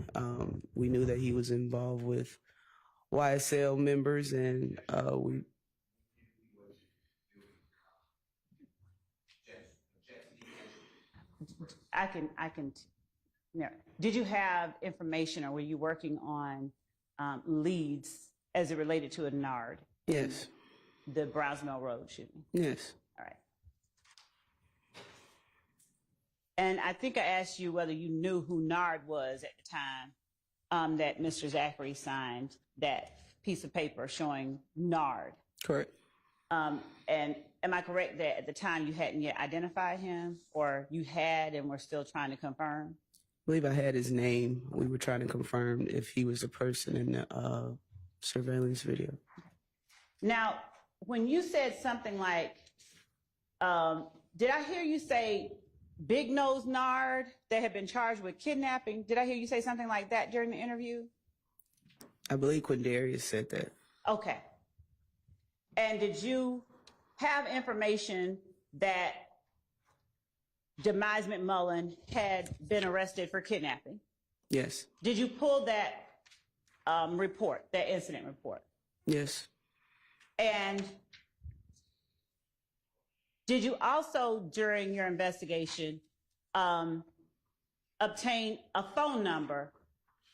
We knew that he was involved with YSL members, and we. I can. No. Did you have information, or were you working on leads as it related to a Nard? Yes. The Browns Mill Road shooting. Yes. All right. And I think I asked you whether you knew who Nard was at the time that Mr. Zachary signed that piece of paper showing Nard. Correct. And am I correct that at the time you hadn't yet identified him, or you had and were still trying to confirm? I believe I had his name. We were trying to confirm if he was the person in the surveillance video. Now, when you said something like, did I hear you say Big Nose Nard that had been charged with kidnapping? Did I hear you say something like that during the interview? I believe Quindarius said that. Okay. And did you have information that Demise McMullen had been arrested for kidnapping? Yes. Did you pull that report, that incident report? Yes. And did you also, during your investigation, obtain a phone number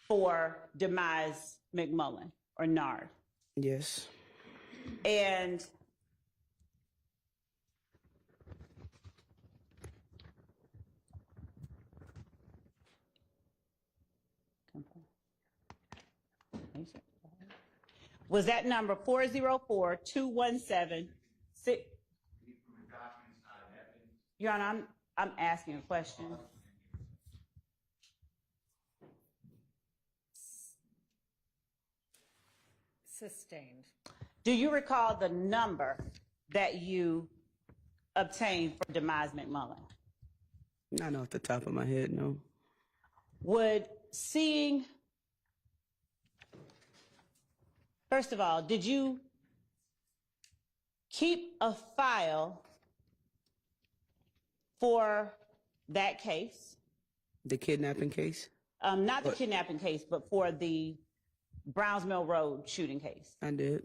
for Demise McMullen or Nard? Yes. And information. Was that number 404-217? Your Honor, I'm asking a question. Sustained. Do you recall the number that you obtained for Demise McMullen? Not off the top of my head, no. Would seeing, first of all, did you keep a file for that case? The kidnapping case? Not the kidnapping case, but for the Browns Mill Road shooting case. I did.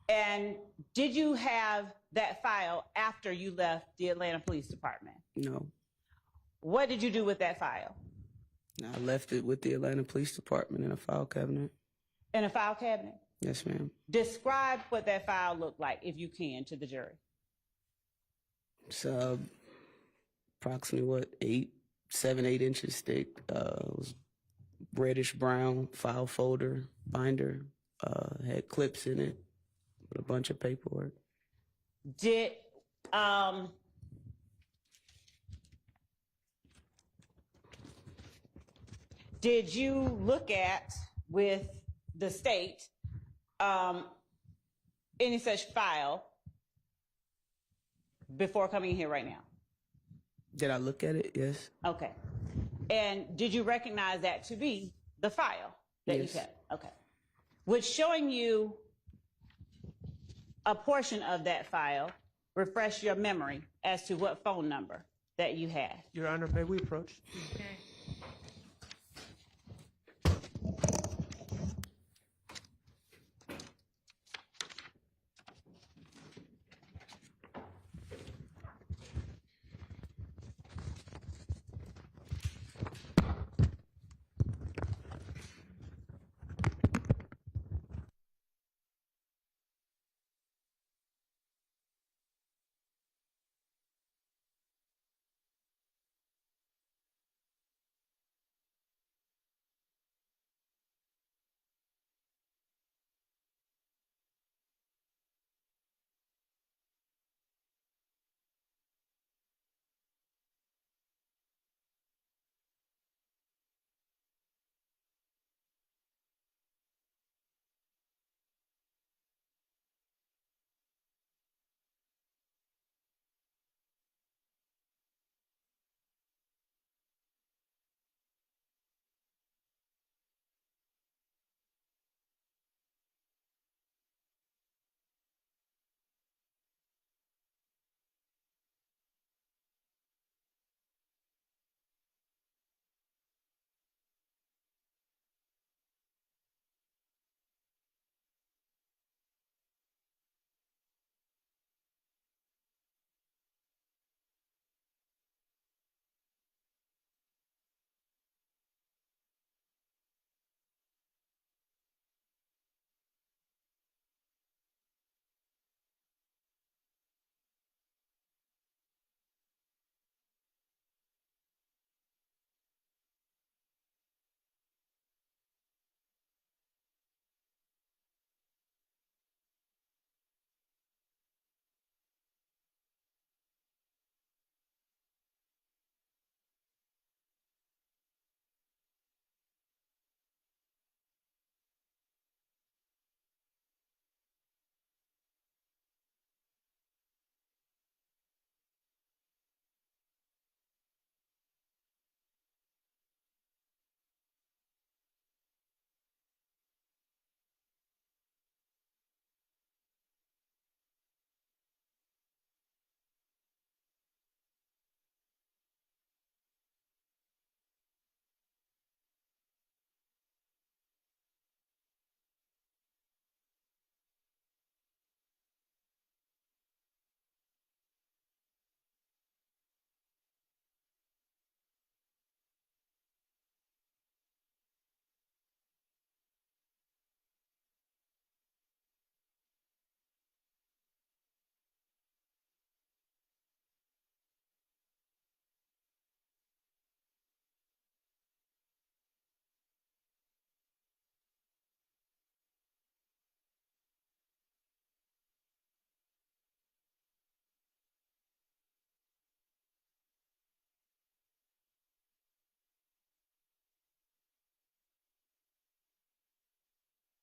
And did you have that file after you left the Atlanta Police Department? No. What did you do with that file? I left it with the Atlanta Police Department in a file cabinet. In a file cabinet? Yes, ma'am. Describe what that file looked like, if you can, to the jury. It's approximately, what, 7, 8 inches thick. It was reddish brown file folder, binder, had clips in it with a bunch of paperwork. Did you look at, with the state, any such file before coming here right now? Did I look at it? Yes. Okay. And did you recognize that to be the file that Yes. you kept? Okay. Would showing you a portion of that file refresh your memory as to what phone number that you had? Your Honor, may we approach? Okay.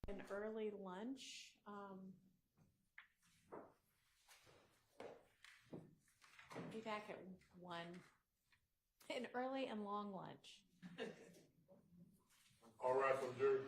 An early lunch. Be back at 1. An early and long lunch. All right, from jury.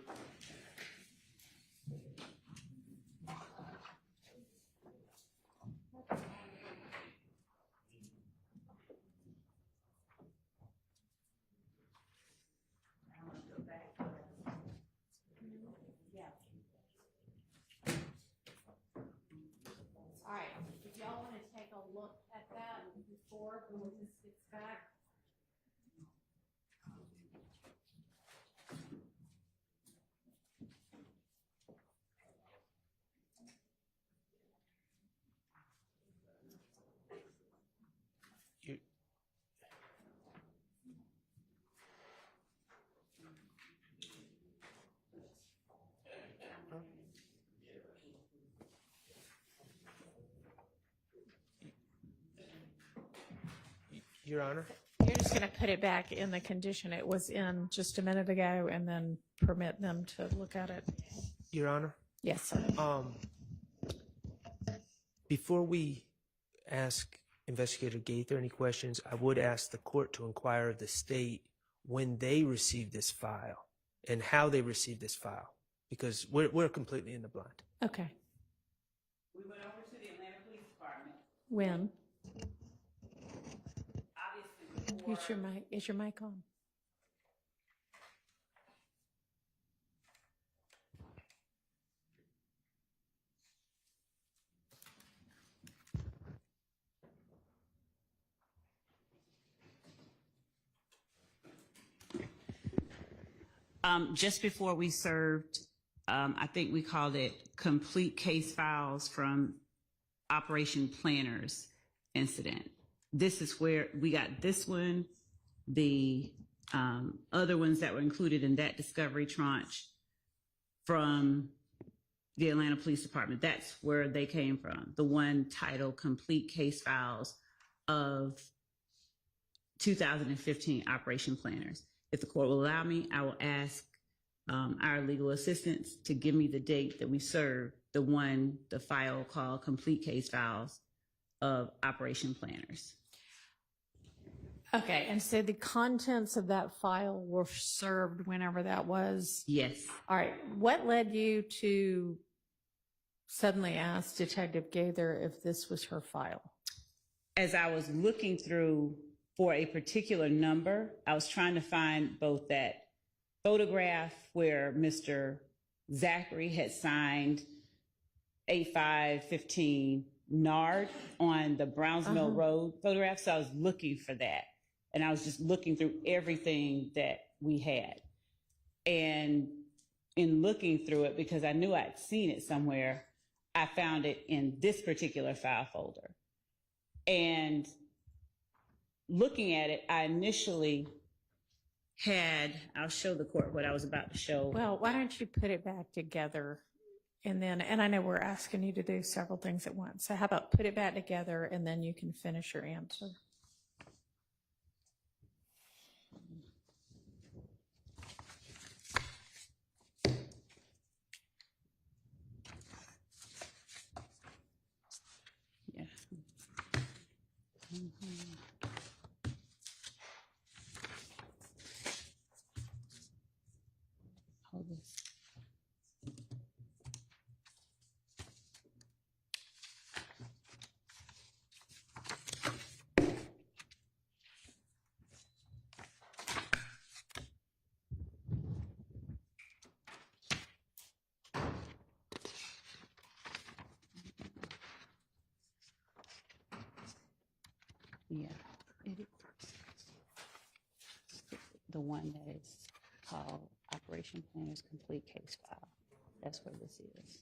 All right, if y'all want to take a look at that before the witness gets back. You, Your Honor? You're just going to put it back in the condition it was in just a minute ago and then permit them to look at it. Your Honor? Yes, sir. Before we ask Investigator Gaither any questions, I would ask the court to inquire of the state when they received this file and how they received this file, because we're completely in the blind. Okay. We went over to the Atlanta Police Department. When? Obviously, before. Is your mic on? Just before we served, I think we called it complete case files from Operation Planners incident. This is where we got this one, the other ones that were included in that discovery tranche from the Atlanta Police Department. That's where they came from. The one titled Complete Case Files of 2015 Operation Planners. If the court will allow me, I will ask our legal assistants to give me the date that we served the file called Complete Case Files of Operation Planners. Okay, and so the contents of that file were served whenever that was? Yes. All right, what led you to suddenly ask Detective Gaither if this was her file? As I was looking through for a particular number, I was trying to find both that photograph where Mr. Zachary had signed 8515 Nard on the Browns Mill Road photograph. So I was looking for that. And I was just looking through everything that we had. And in looking through it, because I knew I'd seen it somewhere, I found it in this particular file folder. And looking at it, I initially I'll show the court what I was about to show. Well, why don't you put it back together and I know we're asking you to do several things at once. So how about put it back together and then you can finish your answer. Yeah. Hold this. Yeah, the one that is called Operation Planners Complete Case File. That's where this is.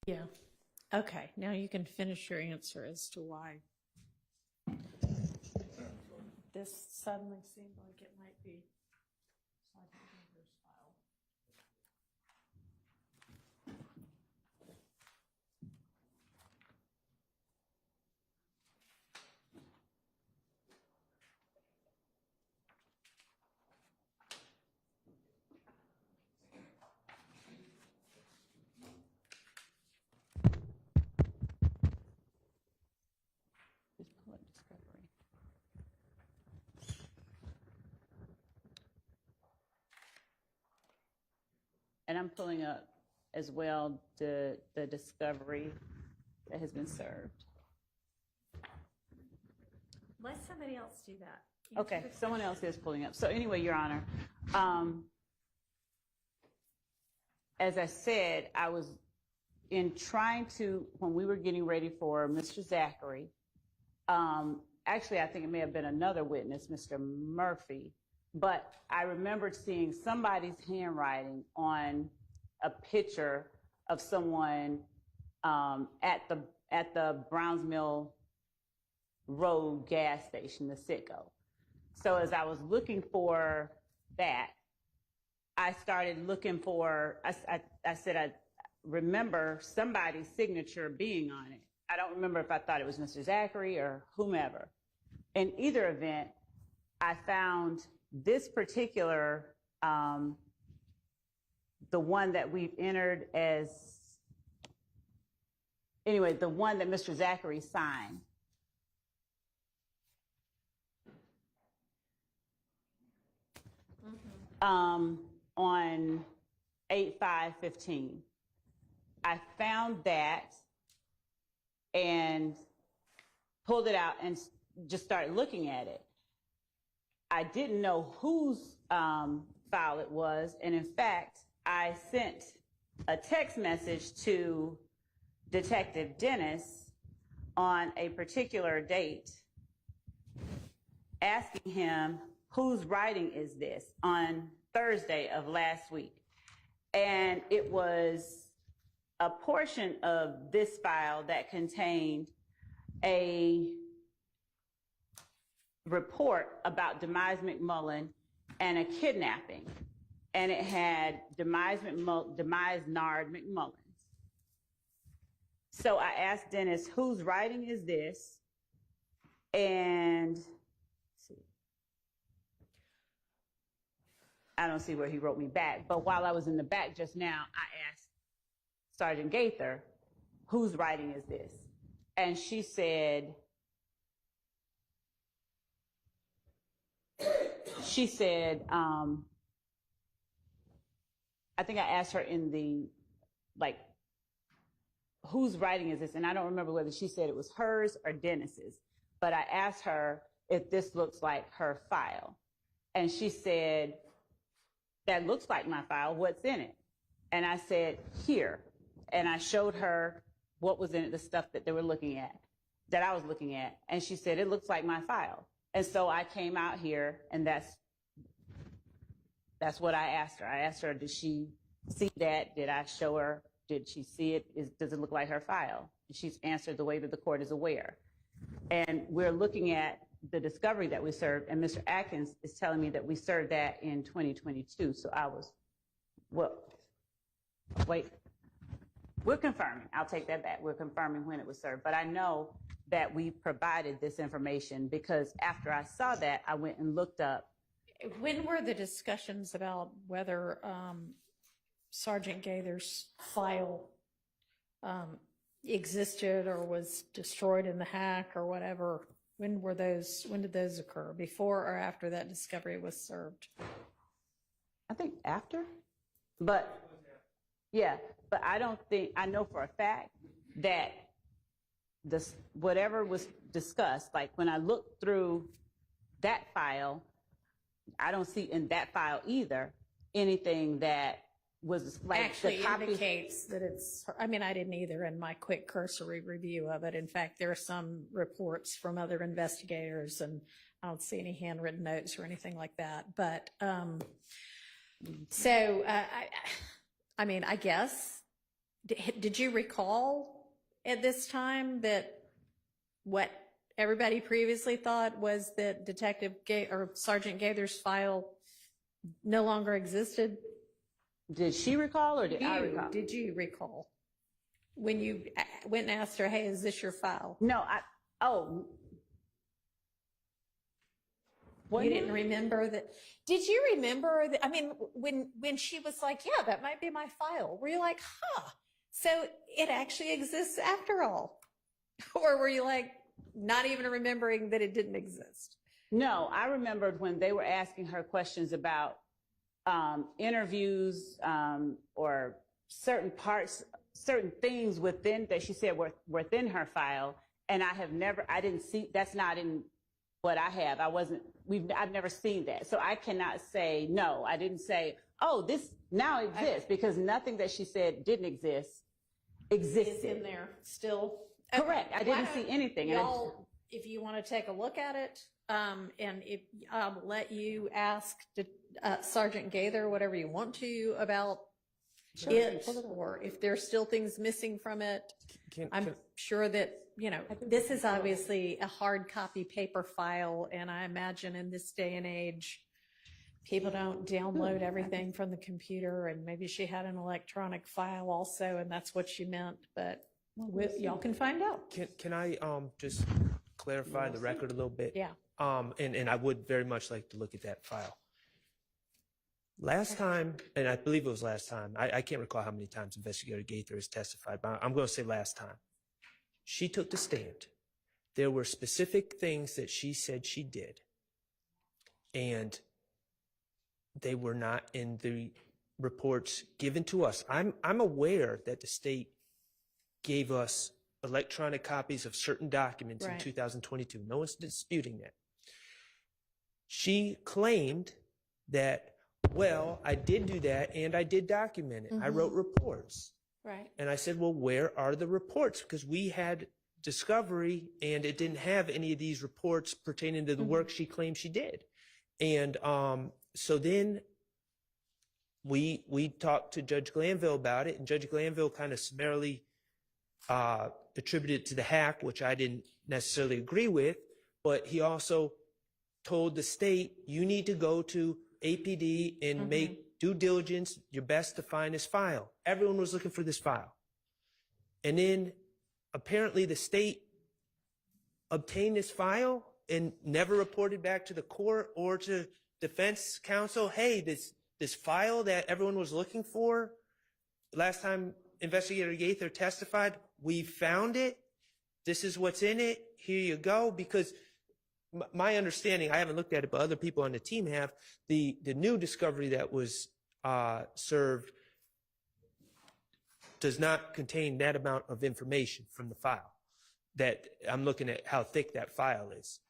Yeah. Okay, now you can finish your answer as to why this suddenly seemed like it might be Sergeant Gaither's file. Just pull up discovery. And I'm pulling up as well the discovery that has been served. Let somebody else do that. Okay, someone else is pulling up. So anyway, Your Honor, as I said, I was in trying to, when we were getting ready for Mr. Zachary, actually, I think it may have been another witness, Mr. Murphy, but I remembered seeing somebody's handwriting on a picture of someone at the Browns Mill Road gas station, the Citgo. So as I was looking for that, I started looking for, I said, I remember somebody's signature being on it. I don't remember if I thought it was Mr. Zachary or whomever. In either event, I found this particular, the one that we've entered as, anyway, the one that Mr. Zachary signed. On 8/5/15. I found that and pulled it out and just started looking at it. I didn't know whose file it was, and in fact, I sent a text message to Detective Dennis on a particular date asking him, whose writing is this, on Thursday of last week. And it was a portion of this file that contained a report about Demise McMullen and a kidnapping. And it had Demise Nard McMullins. So I asked Dennis, whose writing is this? And I don't see where he wrote me back, but while I was in the back just now, I asked Sergeant Gaither, whose writing is this? And she said, I think I asked her in the, like, whose writing is this? And I don't remember whether she said it was hers or Dennis's, but I asked her if this looks like her file. And she said, that looks like my file, what's in it? And I said, here. And I showed her what was in it, the stuff that they were looking at, that I was looking at. And she said, it looks like my file. And so I came out here, and that's what I asked her. I asked her, did she see that? Did I show her? Did she see it? Does it look like her file? And she's answered the way that the court is aware. And we're looking at the discovery that we served, and Mr. Atkins is telling me that we served that in 2022. So I was, well, wait, we're confirming. I'll take that back. We're confirming when it was served. But I know that we provided this information because after I saw that, I went and looked up. When were the discussions about whether Sergeant Gaither's file existed or was destroyed in the hack or whatever? When did those occur? Before or after that discovery was served? I think after, but yeah, but I don't think, I know for a fact that this, whatever was discussed, like when I looked through that file, I don't see in that file either anything that was like Actually the copy indicates that it's, I mean, I didn't either in my quick cursory review of it. In fact, there are some reports from other investigators, and I don't see any handwritten notes or anything like that. But I mean, I guess Did you recall at this time that what everybody previously thought was that Sergeant Gaither's file no longer existed? Did she recall or did I recall? Did you recall when you went and asked her, hey, is this your file? No, You didn't remember that? Did you remember that? I mean, when she was like, yeah, that might be my file, were you like, huh, so it actually exists after all? Or were you like, not even remembering that it didn't exist? No, I remembered when they were asking her questions about interviews or certain parts, certain things within that she said were within her file, and I didn't see, that's not in what I have. I've never seen that. So I cannot say, no, I didn't say, oh, this now exists, because nothing that she said didn't exist existed. It's in there still. Correct. I didn't see anything. Y'all, if you want to take a look at it, and if I'll let you ask Sergeant Gaither whatever you want to about it, or if there's still things missing from it. I'm sure that, this is obviously a hard copy paper file, and I imagine in this day and age, people don't download everything from the computer, and maybe she had an electronic file also, and that's what she meant, but y'all can find out. Can I just clarify the record a little bit? Yeah. And I would very much like to look at that file. Last time, and I believe it was last time, I can't recall how many times Investigator Gaither has testified, but I'm going to say last time. She took the stand. There were specific things that she said she did, and they were not in the reports given to us. I'm aware that the state gave us electronic copies of certain documents in 2022. No one's disputing that. She claimed that, well, I did do that and I did document it. I wrote reports. Right. And I said, well, where are the reports? Because we had discovery and it didn't have any of these reports pertaining to the work she claimed she did. And so then we talked to Judge Glanville about it, and Judge Glanville kind of summarily attributed it to the hack, which I didn't necessarily agree with, but he also told the state, you need to go to APD and make due diligence, your best to find this file. Everyone was looking for this file. And then apparently the state obtained this file and never reported back to the court or to defense counsel, hey, this file that everyone was looking for, last time Investigator Gaither testified, we found it. This is what's in it. Here you go. Because my understanding, I haven't looked at it, but other people on the team have, the new discovery that was served does not contain that amount of information from the file. That I'm looking at how thick that file is.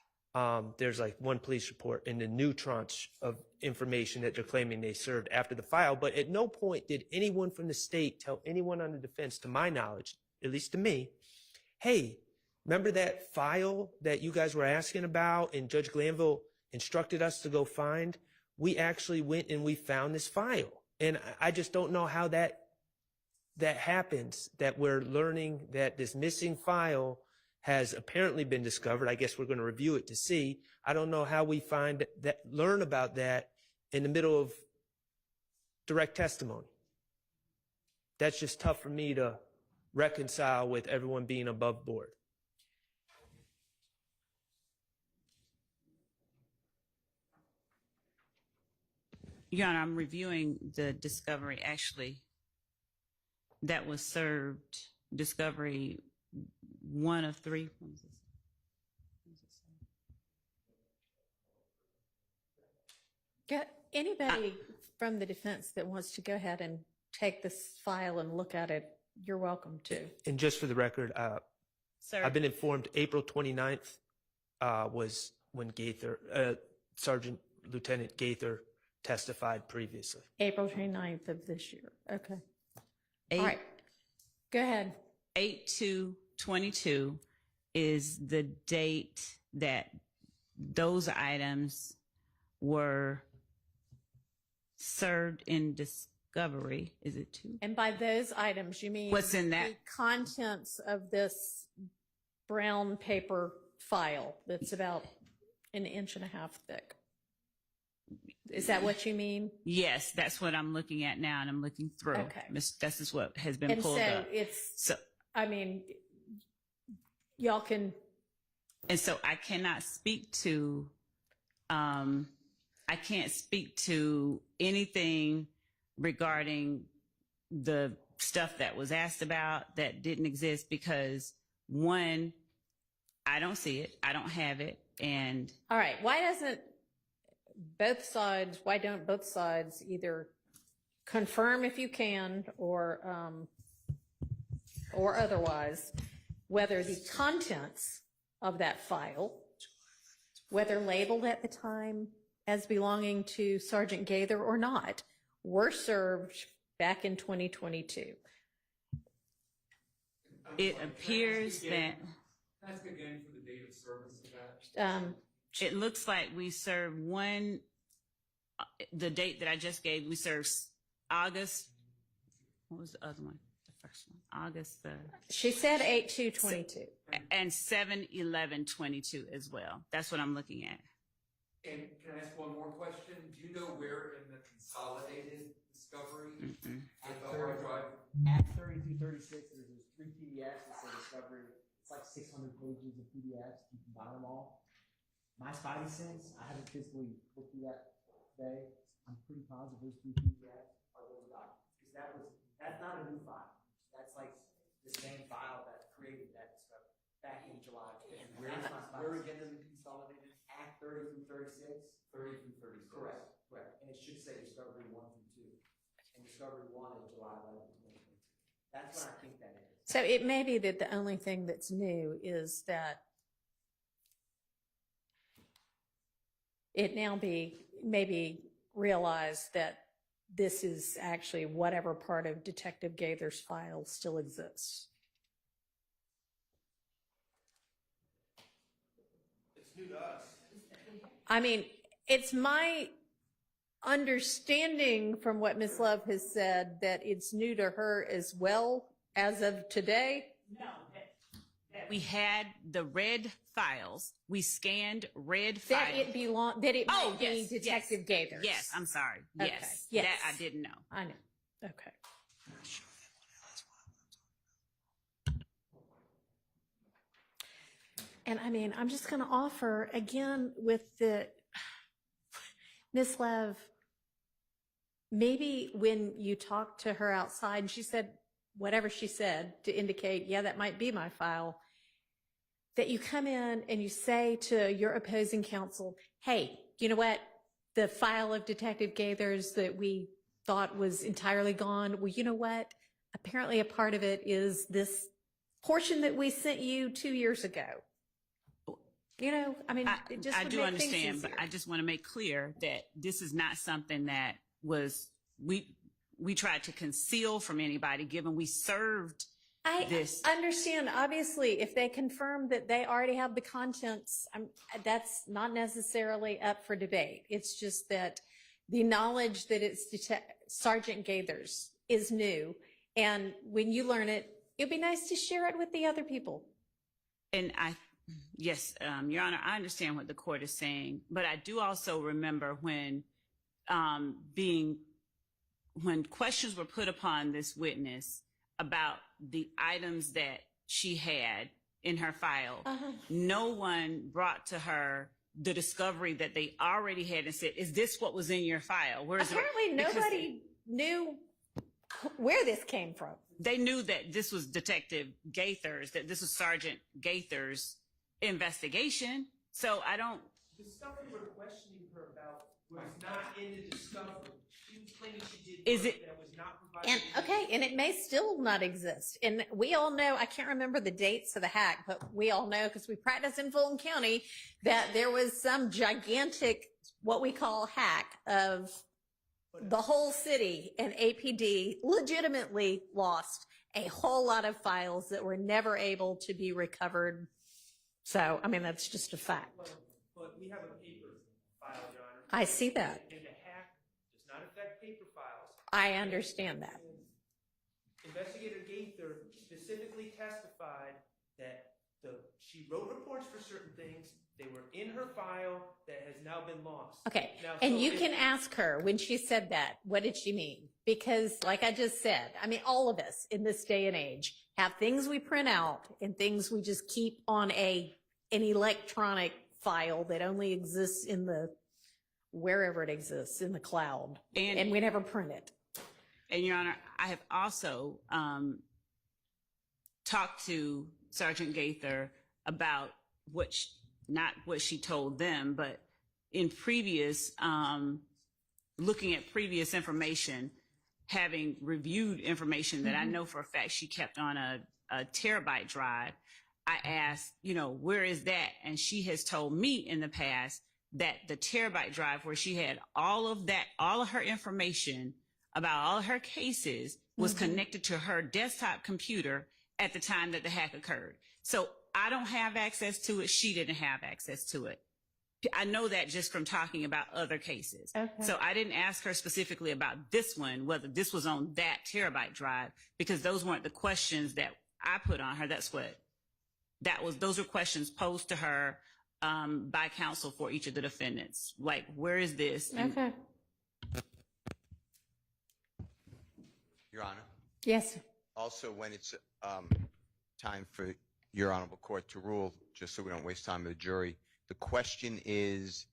There's like one police report in the new tranche of information that they're claiming they served after the file, but at no point did anyone from the state tell anyone on the defense, to my knowledge, at least to me, hey, remember that file that you guys were asking about and Judge Glanville instructed us to go find? We actually went and we found this file. And I just don't know how that happens, that we're learning that this missing file has apparently been discovered. I guess we're going to review it to see. I don't know how we learn about that in the middle of direct testimony. That's just tough for me to reconcile with everyone being above board. Your Honor, I'm reviewing the discovery actually that was served, discovery 1 of 3. Got anybody from the defense that wants to go ahead and take this file and look at it, you're welcome to. And just for the record, Sir, I've been informed April 29th was when Gaither, Sergeant Lieutenant Gaither testified previously. April 29th of this year. Okay. All right. Go ahead. 8/2/22 is the date that those items were served in discovery. Is it 2? And by those items, you mean What's in that? the contents of this brown paper file that's about 1.5 inches thick. Is that what you mean? Yes, that's what I'm looking at now, and I'm looking through. Okay. This is what has been And pulled so up. it's, I mean, y'all can, And so I cannot speak to, I can't speak to anything regarding the stuff that was asked about that didn't exist because, one, I don't see it, I don't have it, and all right, why don't both sides either confirm if you can or otherwise whether the contents of that file, whether labeled at the time as belonging to Sergeant Gaither or not, were served back in 2022. it appears that Can I ask again for the date of service of that? it looks like we served one, the date that I just gave, we served August, what was the other one? The first one, August the, She said 8/2/22. and 7/11/22 as well. That's what I'm looking at. And can I ask one more question? Do you know where in the consolidated discovery at the hard drive? At 3236, there's 3 PDFs that say discovery. It's like 600 pages of PDFs. You can buy them all. My spidey sense, I haven't physically looked through that today. I'm pretty positive those 3 PDFs are those documents. Because that's not a new file. That's like the same file that created that discovery back in July. And where again in the consolidated? At 30 through 36. 30 through 36. Correct. And it should say discovery 1 through 2. And discovery 1 is July 11th, 2022. That's what I think that is. So it may be that the only thing that's new is that it now maybe realized that this is actually whatever part of Detective Gaither's file still exists. It's new to us. I mean, it's my understanding from what Ms. Love has said that it's new to her as well as of today. No, that we had the red files. We scanned red That files. it might be yes, Detective Gaither's. Yes, I'm sorry. Okay, Yes, yes. that I didn't know. I know. Okay. And I mean, I'm just going to offer again with the Miss Love, maybe when you talked to her outside, she said whatever she said to indicate, yeah, that might be my file, that you come in and you say to your opposing counsel, hey, you know what? The file of Detective Gaither's that we thought was entirely gone. Well, you know what? Apparently a part of it is this portion that we sent you 2 years ago. You know, I mean, it just I would do make understand, things but easier. I just want to make clear that this is not something that was we tried to conceal from anybody, given we served this. I understand, obviously, if they confirm that they already have the contents, that's not necessarily up for debate. It's just that the knowledge that it's Sergeant Gaither's is new. And when you learn it, it'd be nice to share it with the other people. And yes, Your Honor, I understand what the court is saying, but I do also remember when when questions were put upon this witness about the items that she had in her file, no one brought to her the discovery that they already had and said, is this what was in your file? Apparently nobody knew where this came from. They knew that this was Detective Gaither's, that this was Sergeant Gaither's investigation. So I don't. The stuff we were questioning her about was not in the discovery. She was claiming she did Is work it- that was not provided. And okay, and it may still not exist. And we all know, I can't remember the dates of the hack, but we all know because we practice in Fulton County that there was some gigantic, what we call hack of the whole city, and APD legitimately lost a whole lot of files that were never able to be recovered. So, I mean, that's just a fact. But we have a paper file, Your Honor. I see that. And the hack does not affect paper files. I understand that. Investigator Gaither specifically testified that she wrote reports for certain things. They were in her file that has now been lost. Okay, Now, and so you if- can ask her when she said that, what did she mean? Because like I just said, I mean, all of us in this day and age have things we print out and things we just keep on an electronic file that only exists in wherever it exists, in the cloud, and we never print it. And Your Honor, I have also talked to Sergeant Gaither about not what she told them, but in previous, looking at previous information, having reviewed information that I know for a fact she kept on a terabyte drive, I asked, where is that? And she has told me in the past that the terabyte drive where she had all of her information about all of her cases was connected to her desktop computer at the time that the hack occurred. So I don't have access to it. She didn't have access to it. I know that just from talking about other cases. Okay. So I didn't ask her specifically about this one, whether this was on that terabyte drive, because those weren't the questions that I put on her. Those were questions posed to her by counsel for each of the defendants. Like, where is this? Okay. Your Honor, Yes. also when it's time for Your Honorable Court to rule, just so we don't waste time with the jury, the question is,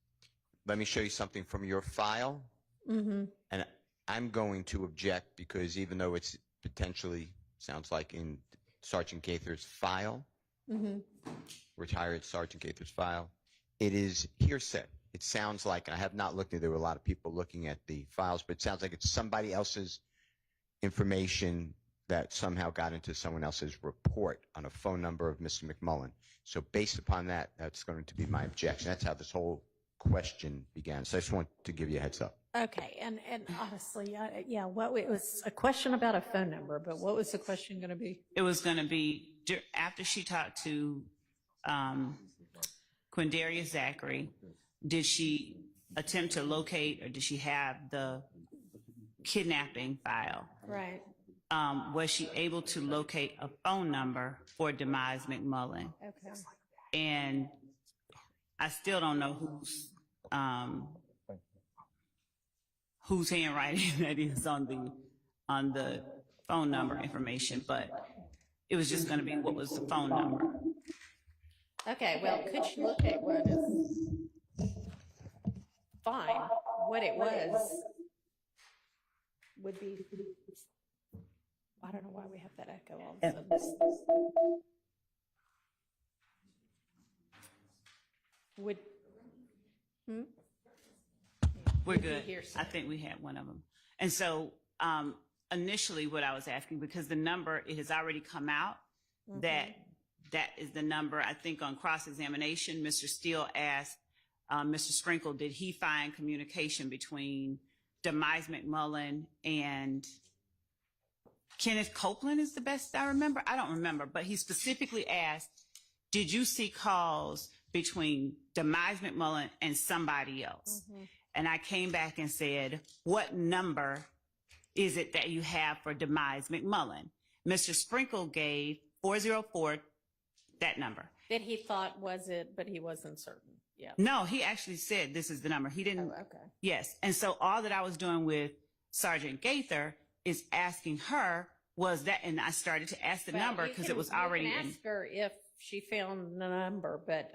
let me show you something from your file, and I'm going to object because even though it's potentially, sounds like in Sergeant Gaither's file, retired Sergeant Gaither's file, it is hearsay. It sounds like, and I have not looked at it, there were a lot of people looking at the files, but it sounds like it's somebody else's information that somehow got into someone else's report on a phone number of Mr. McMullen. So based upon that, that's going to be my objection. That's how this whole question began. So I just want to give you a heads up. Okay, and honestly, yeah, it was a question about a phone number, but what was the question going to be? It was going to be after she talked to Quindarius Zachary, did she attempt to locate or did she have the kidnapping file? Right. Was she able to locate a phone number for Demise McMullen? Okay. And I still don't know whose handwriting that is on the phone number information, but it was just going to be what was the phone number. Okay, well, could you locate what is fine? What it was would be, I don't know why we have that echo all of a sudden. We're good. I think we had one of them. And so initially what I was asking, because the number, it has already come out, that is the number. I think on cross-examination, Mr. Steele asked Mr. Sprinkle, did he find communication between Demise McMullen and Kenneth Copeland is the best I remember? I don't remember, but he specifically asked, did you see calls between Demise McMullen and somebody else? And I came back and said, what number is it that you have for Demise McMullen? Mr. Sprinkle gave 404, that number. That he thought was it, but he wasn't certain. Yeah. No, he actually said this is the number. He didn't. Oh, okay. Yes. And so all that I was doing with Sergeant Gaither is asking her, was that, and I started to ask the number because it was already you can in. ask her if she found the number, but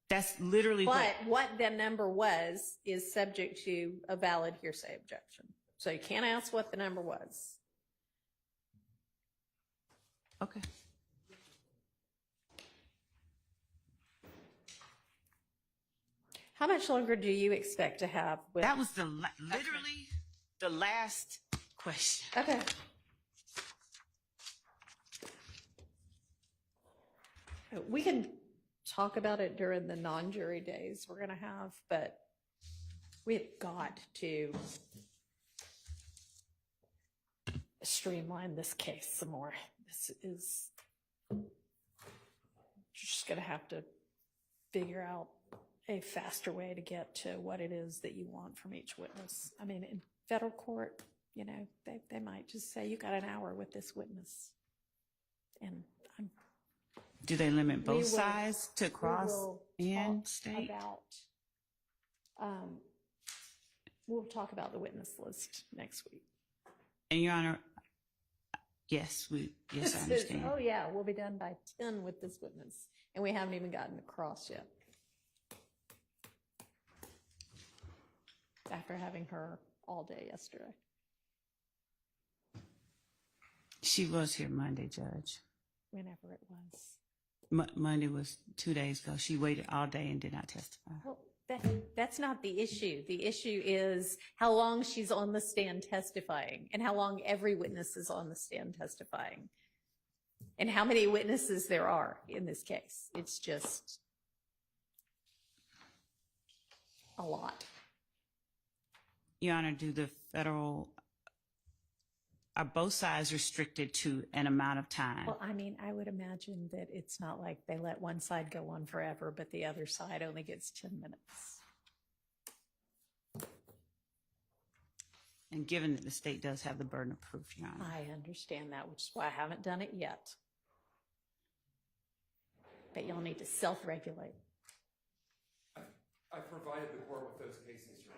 That's literally what the number was is subject to a valid hearsay objection. So you can't ask what the number was. Okay. How much longer do you expect to have with? That was literally the last question. Okay. We can talk about it during the non-jury days we're going to have, but we've got to streamline this case some more. This is, you're just going to have to figure out a faster way to get to what it is that you want from each witness. I mean, in federal court, You know, they might just say, you got an hour with this witness. And Do they limit we both will- sides to we cross will and talk state? We'll talk about the witness list next week. And Your Honor, yes, I understand. Oh, yeah, we'll be done by 10 with this witness. And we haven't even gotten across yet. After having her all day yesterday. She was here Monday, Judge. Whenever it was. Monday was 2 days ago. She waited all day and did not testify. Well, that's not the issue. The issue is how long she's on the stand testifying and how long every witness is on the stand testifying and how many witnesses there are in this case. It's just a lot. Your Honor, are both sides restricted to an amount of time? Well, I mean, I would imagine that it's not like they let one side go on forever, but the other side only gets 10 minutes. And given that the state does have the burden of proof, Your Honor. I understand that, which is why I haven't done it yet. But y'all need to self-regulate. I provided the court with those cases, Your Honor.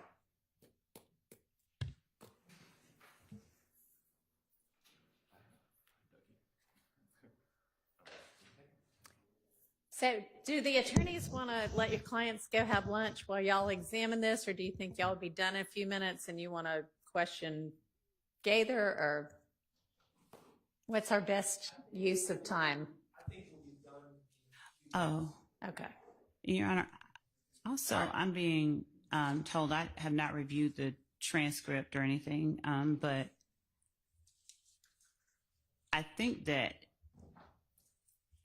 So do the attorneys want to let your clients go have lunch while y'all examine this, or do you think y'all will be done in a few minutes and you want to question Gaither, or what's our best use of time? I think we'll be done. Oh, Okay. Your Honor, also, I'm being told I have not reviewed the transcript or anything, but I think that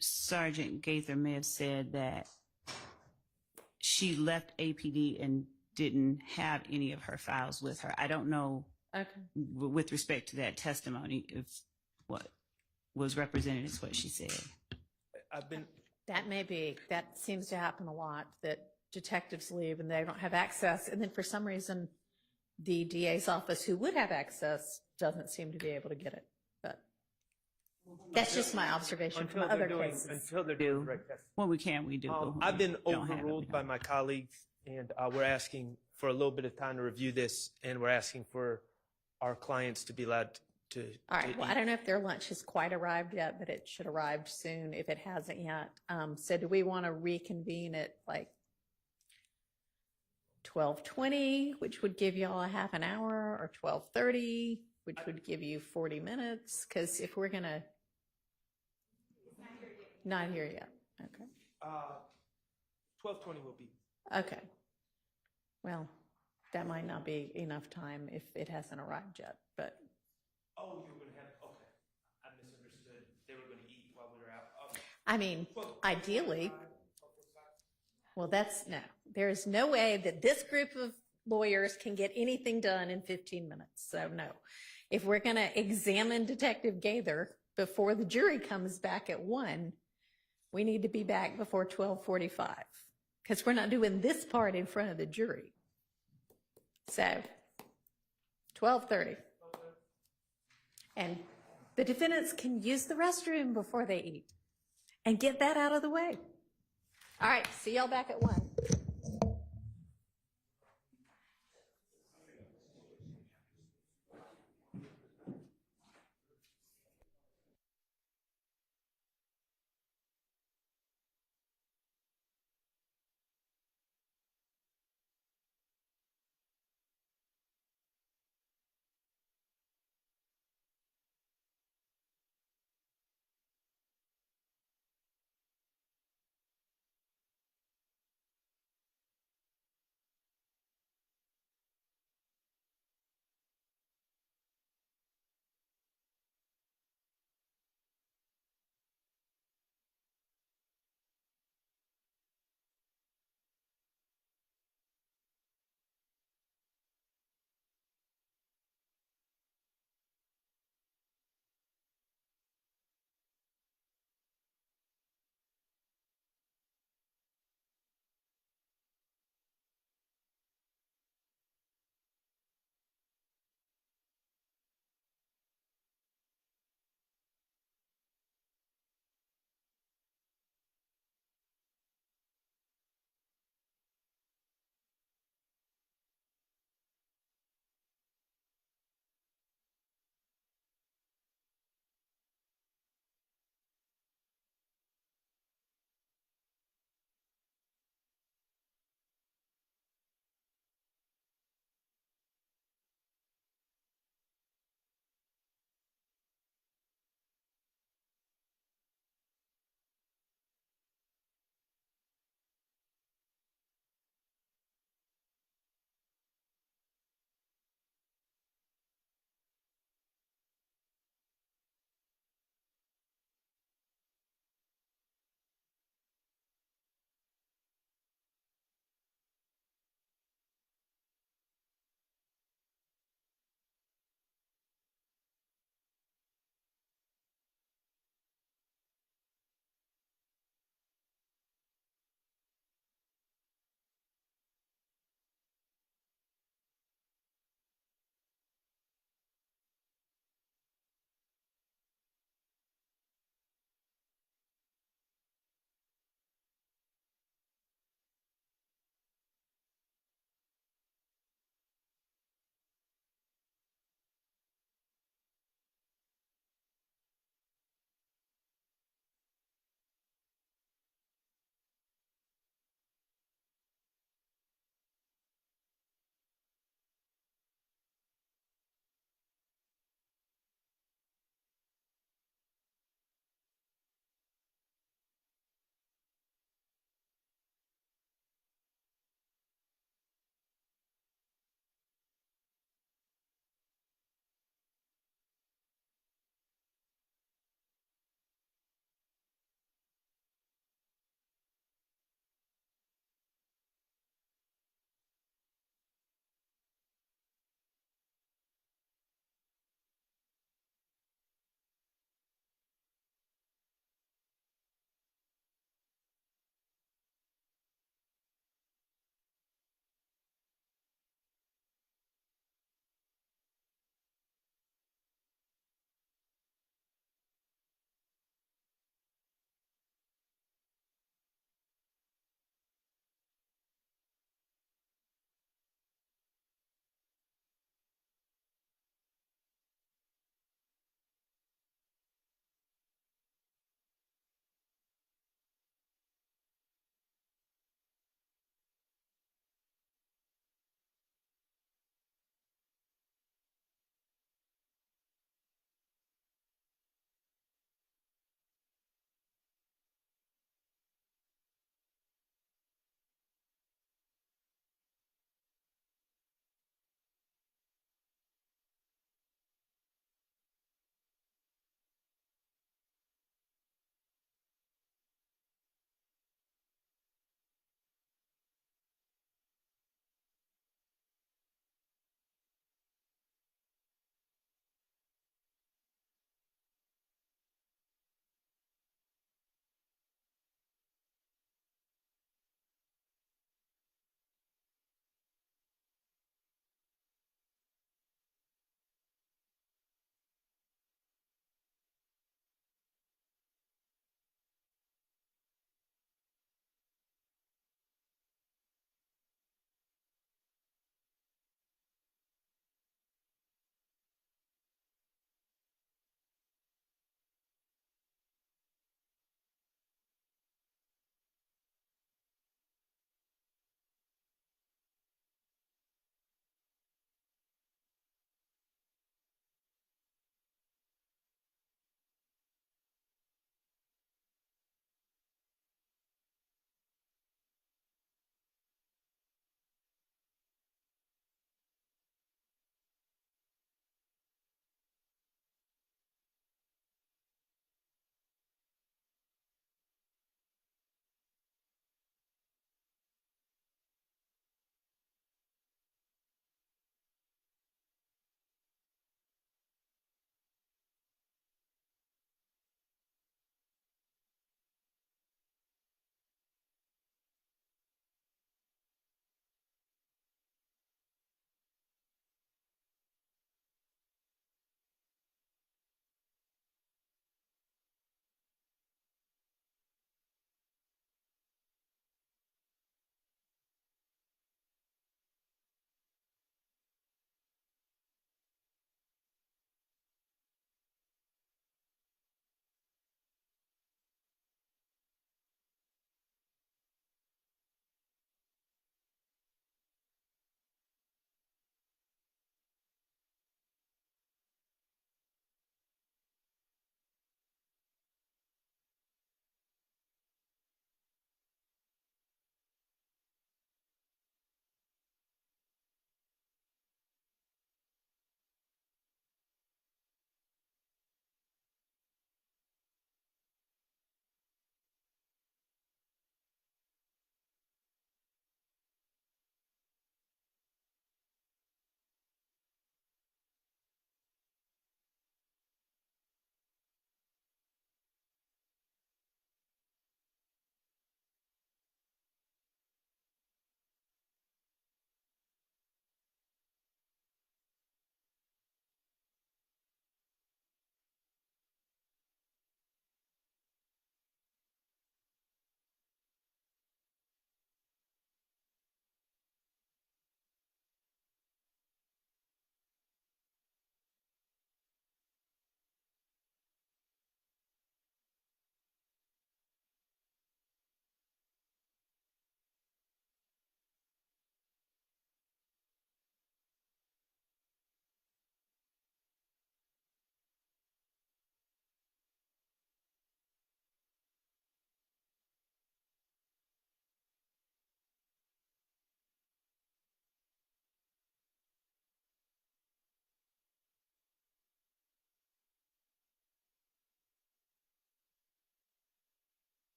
Sergeant Gaither may have said that she left APD and didn't have any of her files with her. I don't know, Okay. with respect to that testimony, if what was represented is what she said. That seems to happen a lot, that detectives leave and they don't have access. And then for some reason, the DA's office, who would have access, doesn't seem to be able to get it. But that's just my observation from other cases. Until they're doing direct testimony. What we can, we do. but when I've we been don't have it, we overruled by don't. my colleagues, and we're asking for a little bit of time to review this, and we're asking for our clients to be allowed to. All right. to Well, eat. I don't know if their lunch has quite arrived yet, but it should arrive soon if it hasn't yet. So do we want to reconvene at like 12:20, which would give you all a half an hour, or 12:30, which would give you 40 minutes? Because if we're going to. Not here yet. Okay. 12:20 will be. Okay. Well, that might not be enough time if it hasn't arrived yet, but. Oh, you were going to have. Okay, I misunderstood. They were going to eat while we were out. I mean, ideally, well, there is no way that this group of lawyers can get anything done in 15 minutes. So no, if we're going to examine Detective Gaither before the jury comes back at 1, we need to be back before 12:45 because we're not doing this part in front of the jury. So 12:30. And the defendants can use the restroom before they eat and get that out of the way. All right, see y'all back at 1.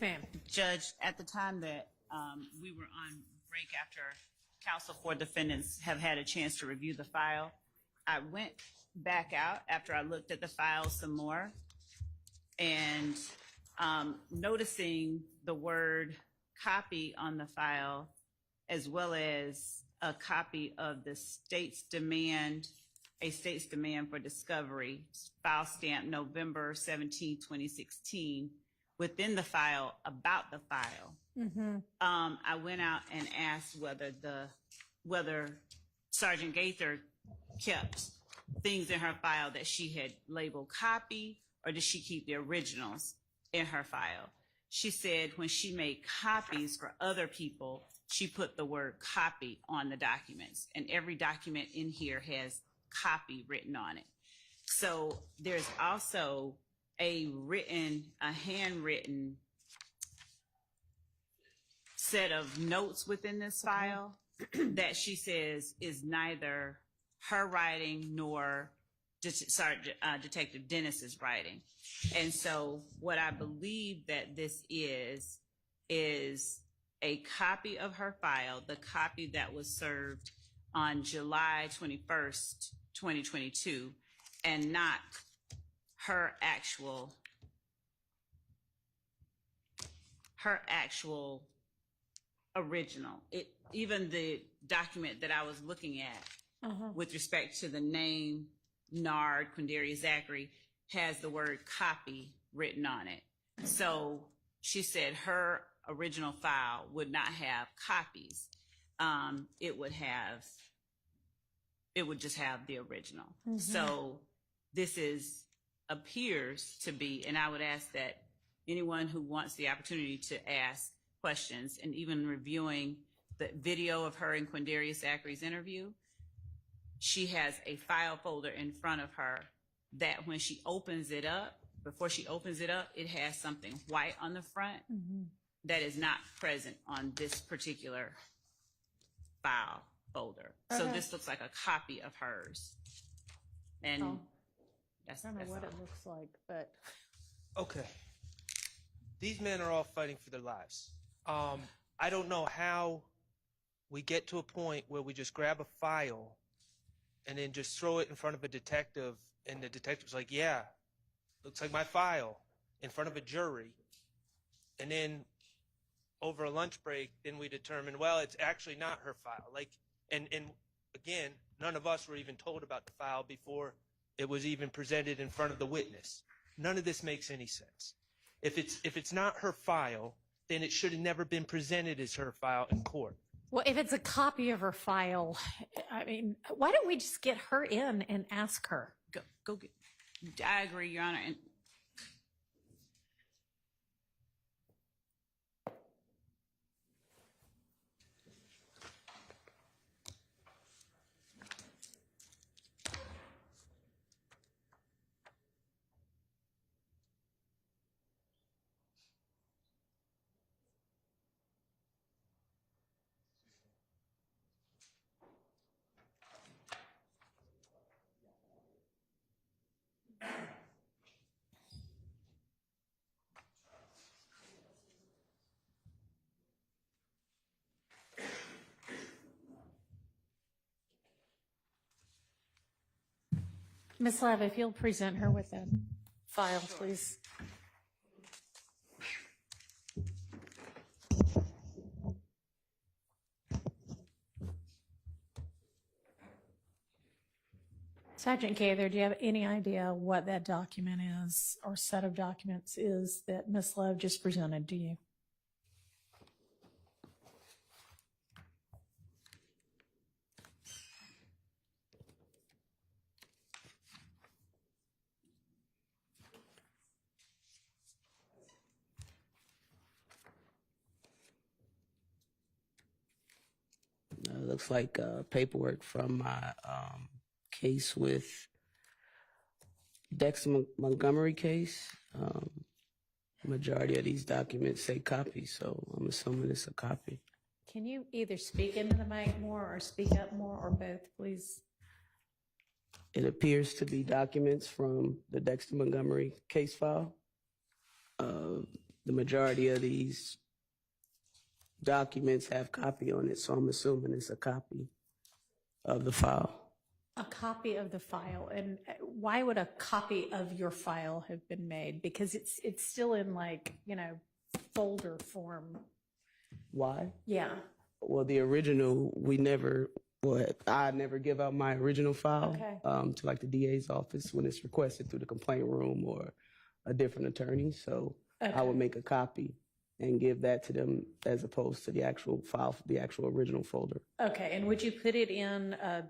Yes, ma'am. Judge, at the time that we were on break after counsel for defendants have had a chance to review the file, I went back out after I looked at the file some more and noticing the word copy on the file, as well as a copy of the state's demand, a state's demand for discovery, file stamp November 17, 2016, within the file about the file. I went out and asked whether Sergeant Gaither kept things in her file that she had labeled copy, or did she keep the originals in her file? She said when she made copies for other people, she put the word copy on the documents, and every document in here has copy written on it. So there's also a handwritten set of notes within this file that she says is neither her writing nor Detective Dennis's writing. And so what I believe that this is a copy of her file, the copy that was served on July 21st, 2022, and not her actual original. Even the document that I was looking at with respect to the name Nard Quindarius Zachary has the word copy written on it. So she said her original file would not have copies. It would just have the original. So this appears to be, and I would ask that anyone who wants the opportunity to ask questions, and even reviewing the video of her and Quindarius Zachary's interview, she has a file folder in front of her that when she opens it up, before she opens it up, it has something white on the front that is not present on this particular file folder. So this looks like a copy of hers. And I don't know what it looks like, but Okay. These men are all fighting for their lives. I don't know how we get to a point where we just grab a file and then just throw it in front of a detective, and the detective's like, yeah, looks like my file, in front of a jury. And then over a lunch break, then we determine, well, it's actually not her file. And again, none of us were even told about the file before it was even presented in front of the witness. None of this makes any sense. If it's not her file, then it should have never been presented as her file in court. Well, if it's a copy of her file, I mean, why don't we just get her in and ask her? Go get. I agree, Your Honor. And Ms. Love, if you'll present her with that file, please. Sergeant Gaither, do you have any idea what that document is, or set of documents is, that Ms. Love just presented to you? It looks like paperwork from my case with Dexter Montgomery case. Majority of these documents say copy, so I'm assuming it's a copy. Can you either speak into the mic more or speak up more, or both, please? It appears to be documents from the Dexter Montgomery case file. the majority of these documents have copy on it, so I'm assuming it's a copy of the file. A copy of the file. And why would a copy of your file have been made? Because it's still in like, folder form. Why? Yeah. Well, the original, I never give out my original file to like the DA's office when it's requested through the complaint room or a different attorney. So I would make a copy and give that to them as opposed to the actual file, the actual original folder. Okay. And would you put it in a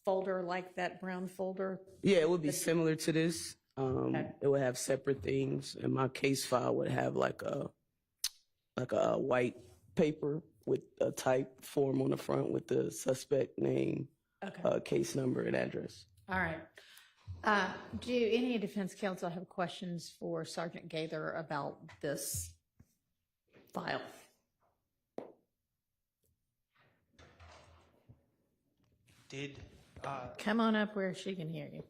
folder like that brown folder? Yeah, it would be similar to this. It would have separate things, and my case file would have like a white paper with a type form on the front with the suspect name, case number, and address. All right. Do any defense counsel have questions for Sergeant Gaither about this file? Come on up where she can hear you.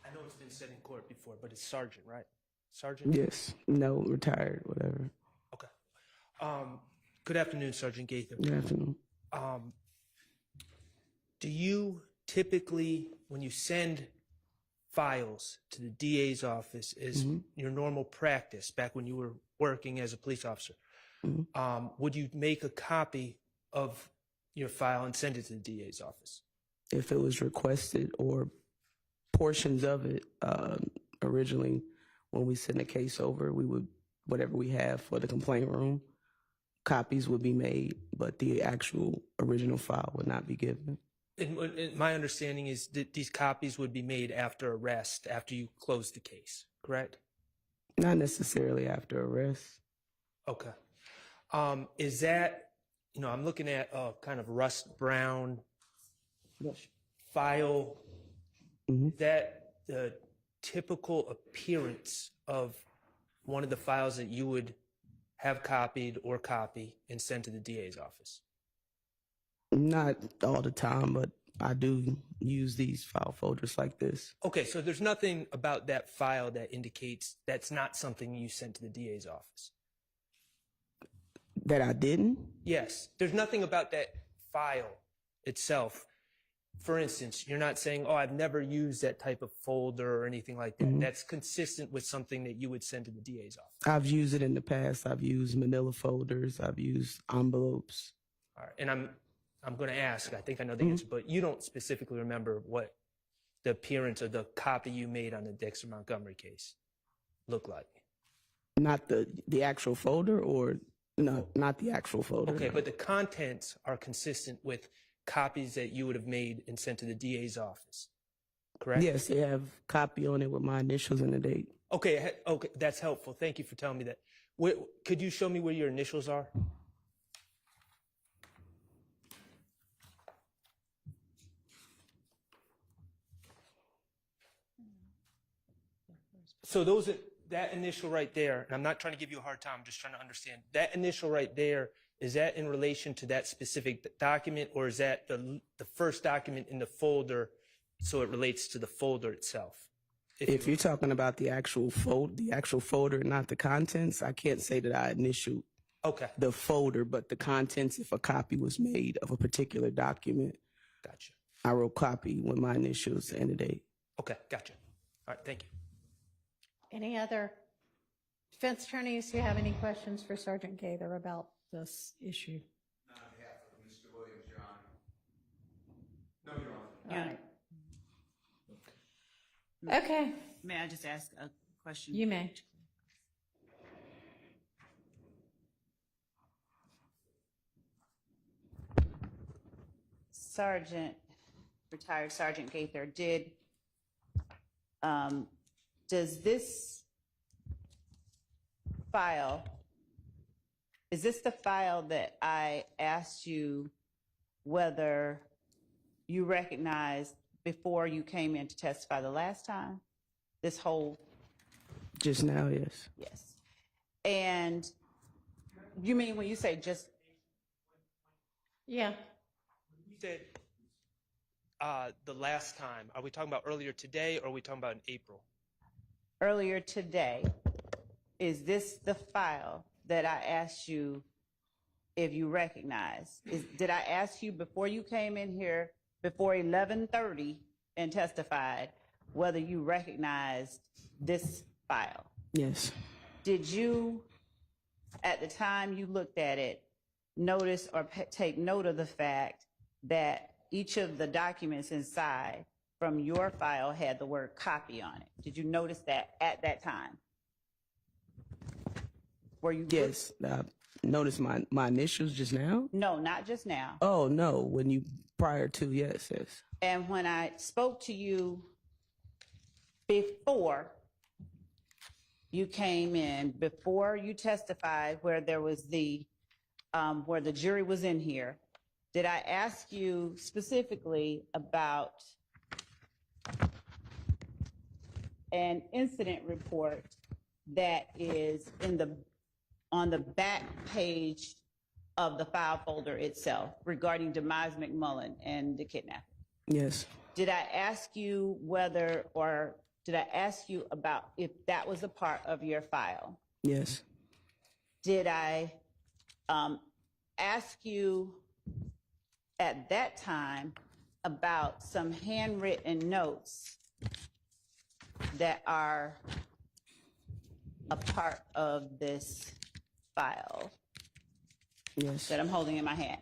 I know it's been said in court before, but it's Sergeant, right? Sergeant? Yes. No, retired, whatever. Okay. Good afternoon, Sergeant Gaither. Good afternoon. Do you typically, when you send files to the DA's office, is your normal practice back when you were working as a police officer, would you make a copy of your file and send it to the DA's office? If it was requested or portions of it, originally when we send a case over, we would, whatever we have for the complaint room, copies would be made, but the actual original file would not be given. And my understanding is that these copies would be made after arrest, after you close the case, correct? Not necessarily after arrest. Okay. Is that, I'm looking at a kind of rust brown file. Is that the typical appearance of one of the files that you would have copied or copy and send to the DA's office? Not all the time, but I do use these file folders like this. Okay, so there's nothing about that file that indicates that's not something you sent to the DA's office? That I didn't? Yes. There's nothing about that file itself. For instance, you're not saying, I've never used that type of folder or anything like that. That's consistent with something that you would send to the DA's office. I've used it in the past. I've used manila folders. I've used envelopes. All right. And I'm going to ask, I think I know the answer, but you don't specifically remember what the appearance of the copy you made on the Dexter Montgomery case looked like? Not the actual folder, or no, not the actual folder. Okay, but the contents are consistent with copies that you would have made and sent to the DA's office, correct? Yes, they have copy on it with my initials and the date. Okay, that's helpful. Thank you for telling me that. Could you show me where your initials are? So that initial right there, and I'm not trying to give you a hard time, I'm just trying to understand. That initial right there, is that in relation to that specific document, or is that the first document in the folder, so it relates to the folder itself? If you're talking about the actual folder, not the contents, I can't say that I initialed the folder, but the contents, if a copy was made of a particular document, Gotcha. I wrote copy with my initials and the date. Okay, gotcha. All right, thank you. Any other defense attorneys who have any questions for Sergeant Gaither about this issue? Not on behalf of Mr. Williams, Your Honor. No, Your Honor. All right. Okay. May I just ask a question? You may. Retired Sergeant Gaither, does this file, is this the file that I asked you whether you recognized before you came in to testify the last time? This whole? Just now, yes. Yes. And you mean when you say just? Yeah. You said the last time. Are we talking about earlier today or are we talking about in April? Earlier today, is this the file that I asked you if you recognize? Did I ask you before you came in here, before 11:30 and testified, whether you recognized this file? Yes. Did you, at the time you looked at it, notice or take note of the fact that each of the documents inside from your file had the word copy on it? Did you notice that at that time? Were you? Yes. I noticed my initials just now. No, not just now. Oh no, when you prior to, yes. And when I spoke to you before you came in, before you testified, where there was where the jury was in here, did I ask you specifically about an incident report that is on the back page of the file folder itself regarding Demise McMullen and the kidnapping? Yes. Did I ask you whether, or did I ask you about if that was a part of your file? Yes. Did I ask you at that time about some handwritten notes that are a part of this file Yes. that I'm holding in my hand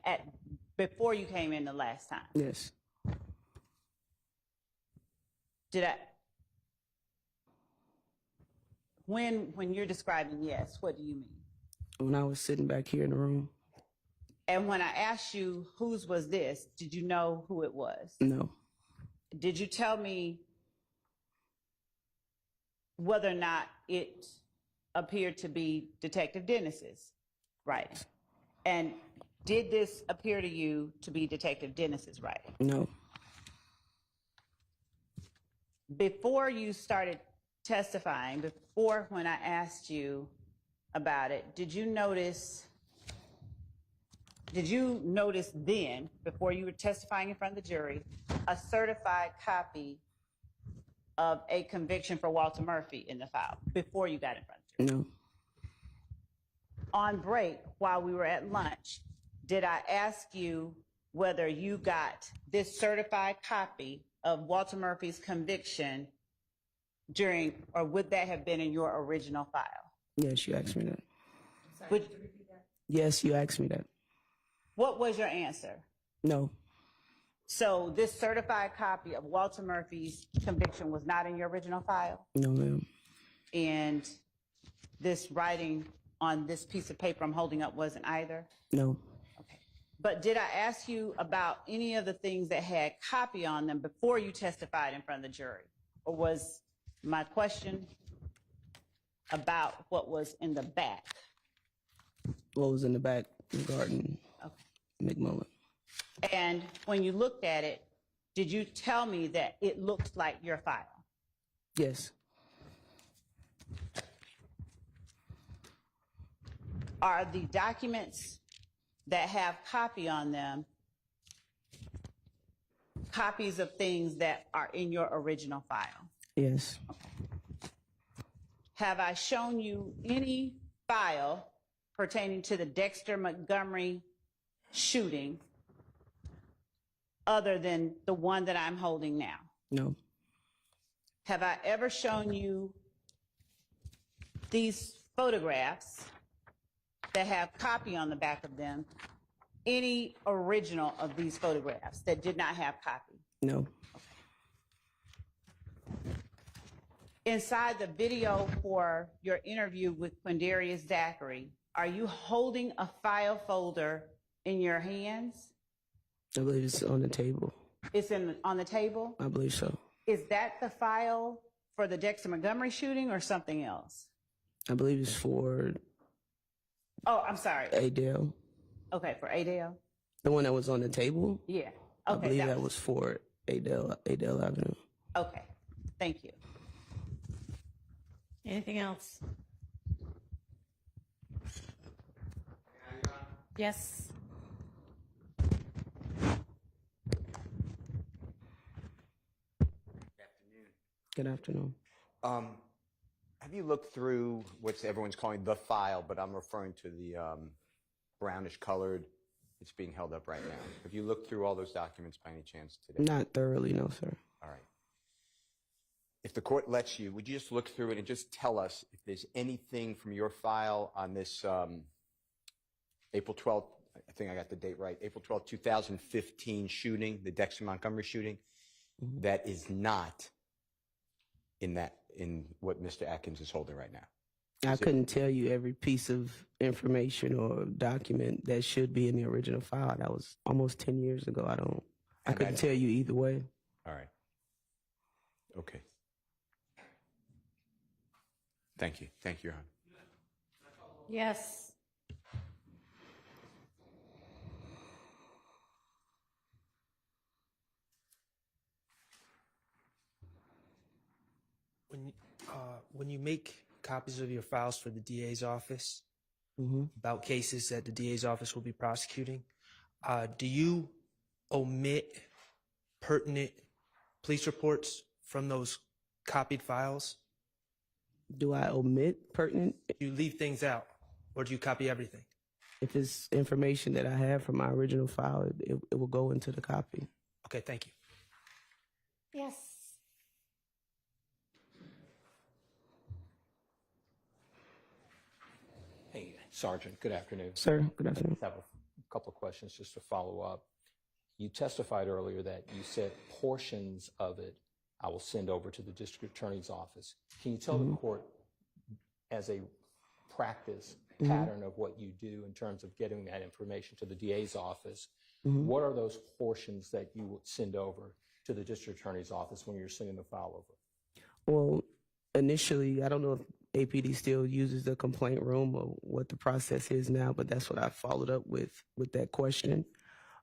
before you came in the last time? Yes. Did I? When you're describing yes, what do you mean? When I was sitting back here in the room. And when I asked you whose was this, did you know who it was? No. Did you tell me whether or not it appeared to be Detective Dennis's writing? And did this appear to you to be Detective Dennis's writing? No. Before you started testifying, before when I asked you about it, did you notice then, before you were testifying in front of the jury, a certified copy of a conviction for Walter Murphy in the file before you got in front of the jury? No. On break, while we were at lunch, did I ask you whether you got this certified copy of Walter Murphy's conviction during, or would that have been in your original file? Yes, you asked me that. Would, Yes, you asked me that. what was your answer? No. So this certified copy of Walter Murphy's conviction was not in your original file? No, ma'am. And this writing on this piece of paper I'm holding up wasn't either? No. Okay. But did I ask you about any of the things that had copy on them before you testified in front of the jury? Or was my question about what was in the back? What was in the back regarding McMullen? And when you looked at it, did you tell me that it looked like your file? Yes. Are the documents that have copy on them copies of things that are in your original file? Yes. Have I shown you any file pertaining to the Dexter Montgomery shooting other than the one that I'm holding now? No. Have I ever shown you these photographs that have copy on the back of them, any original of these photographs that did not have copy? No. Inside the video for your interview with Quindarius Zachary, are you holding a file folder in your hands? I believe it's on the table. It's on the table? I believe so. Is that the file for the Dexter Montgomery shooting or something else? I believe it's for Oh, I'm sorry. Adele. Okay, for Adele? The one that was on the table? Yeah. I Okay, believe that was for Adele Avenue. Okay, thank you. Anything else? Yes. Good afternoon. Have you looked through what's everyone's calling the file, but I'm referring to the brownish colored? It's being held up right now. Have you looked through all those documents by any chance today? Not thoroughly, no, sir. All right. If the court lets you, would you just look through it and just tell us if there's anything from your file on this April 12th, I think I got the date right, April 12th, 2015 shooting, the Dexter Montgomery shooting, that is not in what Mr. Atkins is holding right now? I couldn't tell you every piece of information or document that should be in the original file. That was almost 10 years ago. I couldn't tell you either way. All right. Okay. Thank you. Thank you, Your Honor. Yes. When you make copies of your files for the DA's office Mm-hmm. about cases that the DA's office will be prosecuting, do you omit pertinent police reports from those copied files? Do I omit pertinent? Do you leave things out, or do you copy everything? If it's information that I have from my original file, it will go into the copy. Okay, thank you. Yes. Hey, Sergeant, good afternoon. Sir, good afternoon. I have a couple of questions just to follow up. You testified earlier that you said portions of it I will send over to the district attorney's office. Can you tell the court, as a practice pattern of what you do in terms of getting that information to the DA's office, what are those portions that you would send over to the district attorney's office when you're sending the file over? Well, initially, I don't know if APD still uses the complaint room or what the process is now, but that's what I followed up with that question.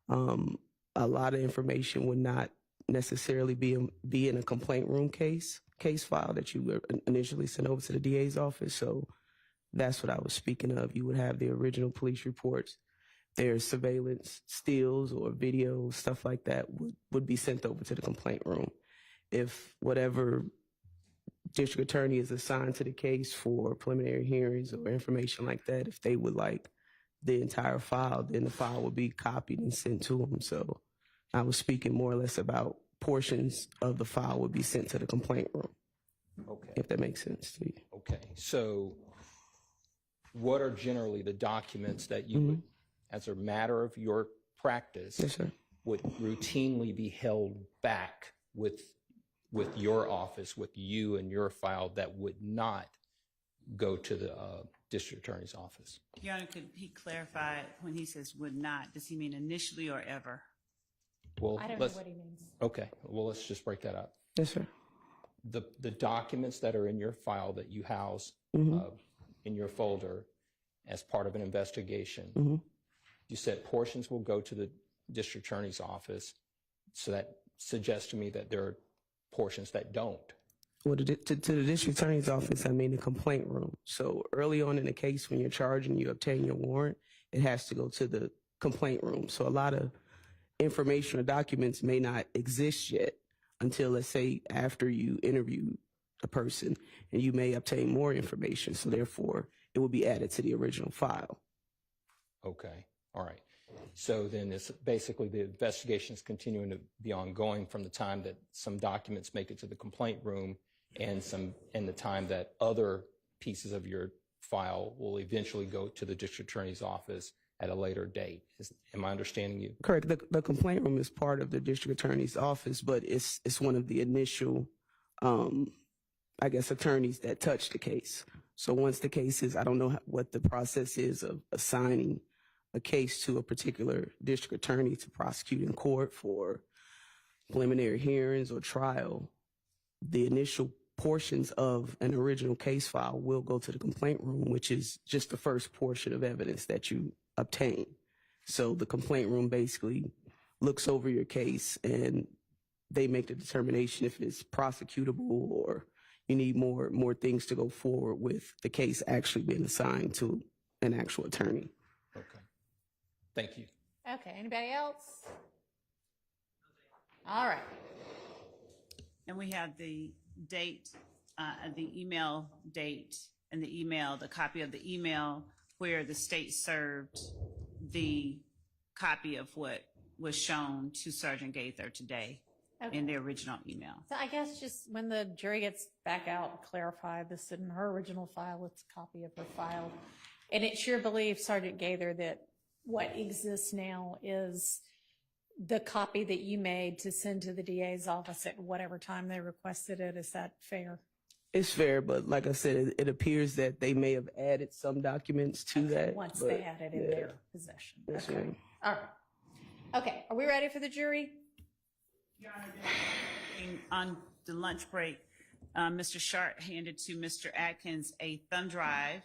A lot of information would not necessarily be in a complaint room case file that you would initially send over to the DA's office. So that's what I was speaking of. You would have the original police reports. There's surveillance stills or videos, stuff like that would be sent over to the complaint room. If whatever district attorney is assigned to the case for preliminary hearings or information like that, if they would like the entire file, then the file would be copied and sent to them. So I was speaking more or less about portions of the file would be sent to the complaint room. Okay. If that makes sense to you. Okay. So what are generally the documents that you would, as a matter of your practice, Yes, sir. would routinely be held back with your office, with you and your file, that would not go to the district attorney's office? Your Honor, could he clarify when he says would not? Does he mean initially or ever? Well, I don't know what he means. Okay. Well, let's just break that up. Yes, sir. The documents that are in your file that you house in your folder as part of an investigation, you said portions will go to the district attorney's office. So that suggests to me that there are portions that don't. Well, to the district attorney's office, I mean the complaint room. So early on in the case, when you're charged and you obtain your warrant, it has to go to the complaint room. So a lot of information or documents may not exist yet until, let's say, after you interview a person, and you may obtain more information. So therefore, it will be added to the original file. Okay. All right. So then it's basically the investigation is continuing to be ongoing from the time that some documents make it to the complaint room and the time that other pieces of your file will eventually go to the district attorney's office at a later date. Am I understanding you? Correct. The complaint room is part of the district attorney's office, but it's one of the initial, I guess, attorneys that touch the case. So once the case is, I don't know what the process is of assigning a case to a particular district attorney to prosecute in court for preliminary hearings or trial, the initial portions of an original case file will go to the complaint room, which is just the first portion of evidence that you obtain. So the complaint room basically looks over your case and they make the determination if it's prosecutable or you need more things to go forward with the case actually being assigned to an actual attorney. Okay. Thank you. Okay, anybody else? All right. And we have the date, the email date, and the email, the copy of the email where the state served the copy of what was shown to Sergeant Gaither today in the original email. So I guess just when the jury gets back out, clarify this in her original file, it's a copy of her file. And it's your belief, Sergeant Gaither, that what exists now is the copy that you made to send to the DA's office at whatever time they requested it. Is that fair? It's fair, but like I said, it appears that they may have added some documents to that. Once but, they had it in yeah. their possession. Yes, Okay. ma'am. All right. Okay. Are we ready for the jury? Your Honor, on the lunch break, Mr. Sharp handed to Mr. Atkins a thumb drive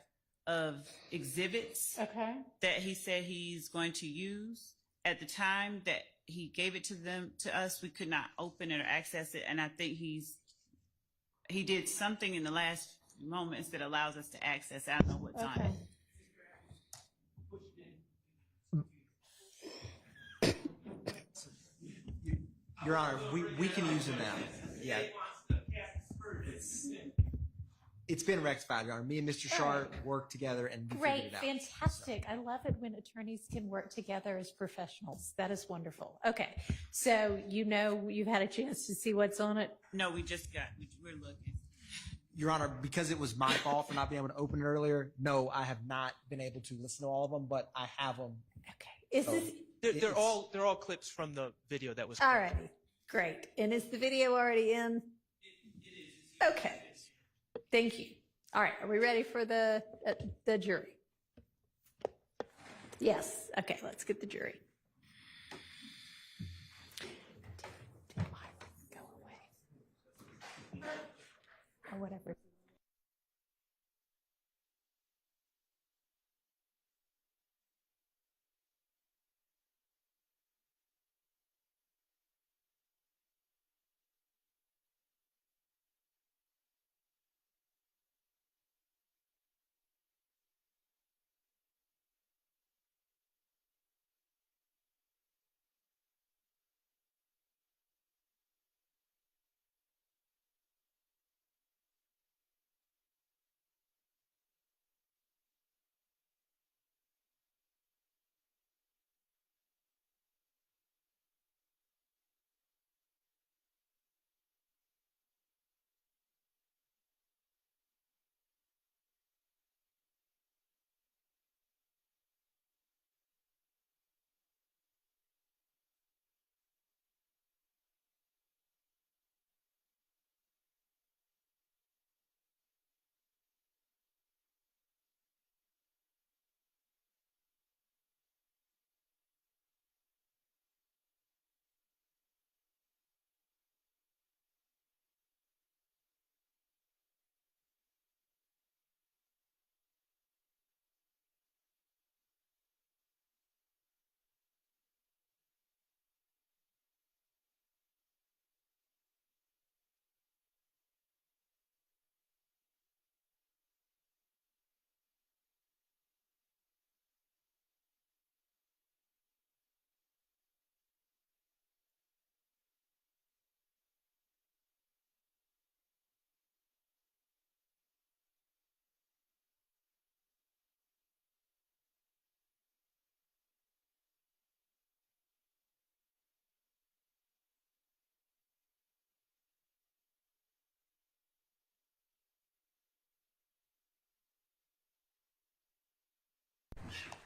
of exhibits that he said he's going to use. At the time that he gave it to us, we could not open it or access it, and I think he did something in the last moments that allows us to access. I don't know what's on it. Your Honor, we can use them now. Yeah. It's been rectified, Your Honor. Me and Mr. Sharp worked together and we figured Great, it out. fantastic. I love it when attorneys can work together as professionals. That is wonderful. Okay, so you've had a chance to see what's on it. No, we're looking. Your Honor, because it was my fault for not being able to open it earlier, no, I have not been able to listen to all of them, but I have them. Okay, is this They're all clips from the video that was. all righty? Great. And is the video already in? It is. Okay. Thank you. All right. Are we ready for the jury? Yes. Okay. Let's get the jury. Go away. Or whatever.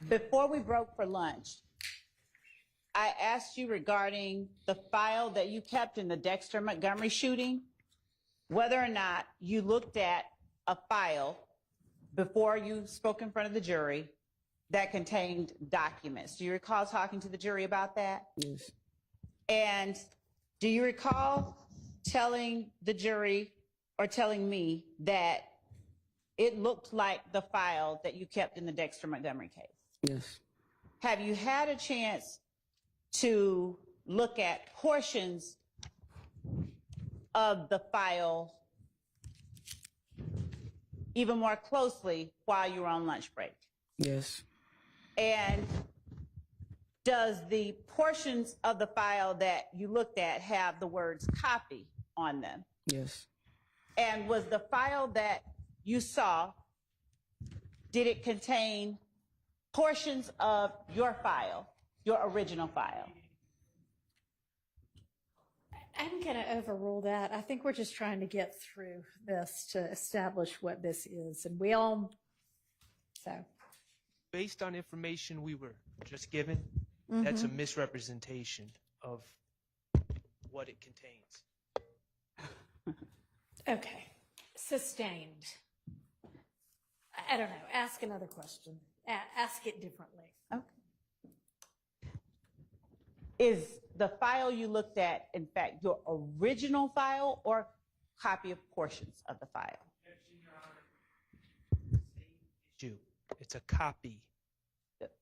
Before we broke for lunch, I asked you regarding the file that you kept in the Dexter Montgomery shooting, whether or not you looked at a file before you spoke in front of the jury that contained documents. Do you recall talking to the jury about that? Yes. And do you recall telling the jury or telling me that it looked like the file that you kept in the Dexter Montgomery case? Yes. Have you had a chance to look at portions of the file even more closely while you were on lunch break? Yes. And does the portions of the file that you looked at have the words copy on them? Yes. And was the file that you saw, did it contain portions of your file, your original file? I'm going to overrule that. I think we're just trying to get through this to establish what this is. And we all, so. Based on information we were just given, that's a misrepresentation of what it contains. Okay. Sustained. I don't know. Ask another question. Ask it differently. Okay. Is the file you looked at, in fact, your original file or copy of portions of the file? It's a copy.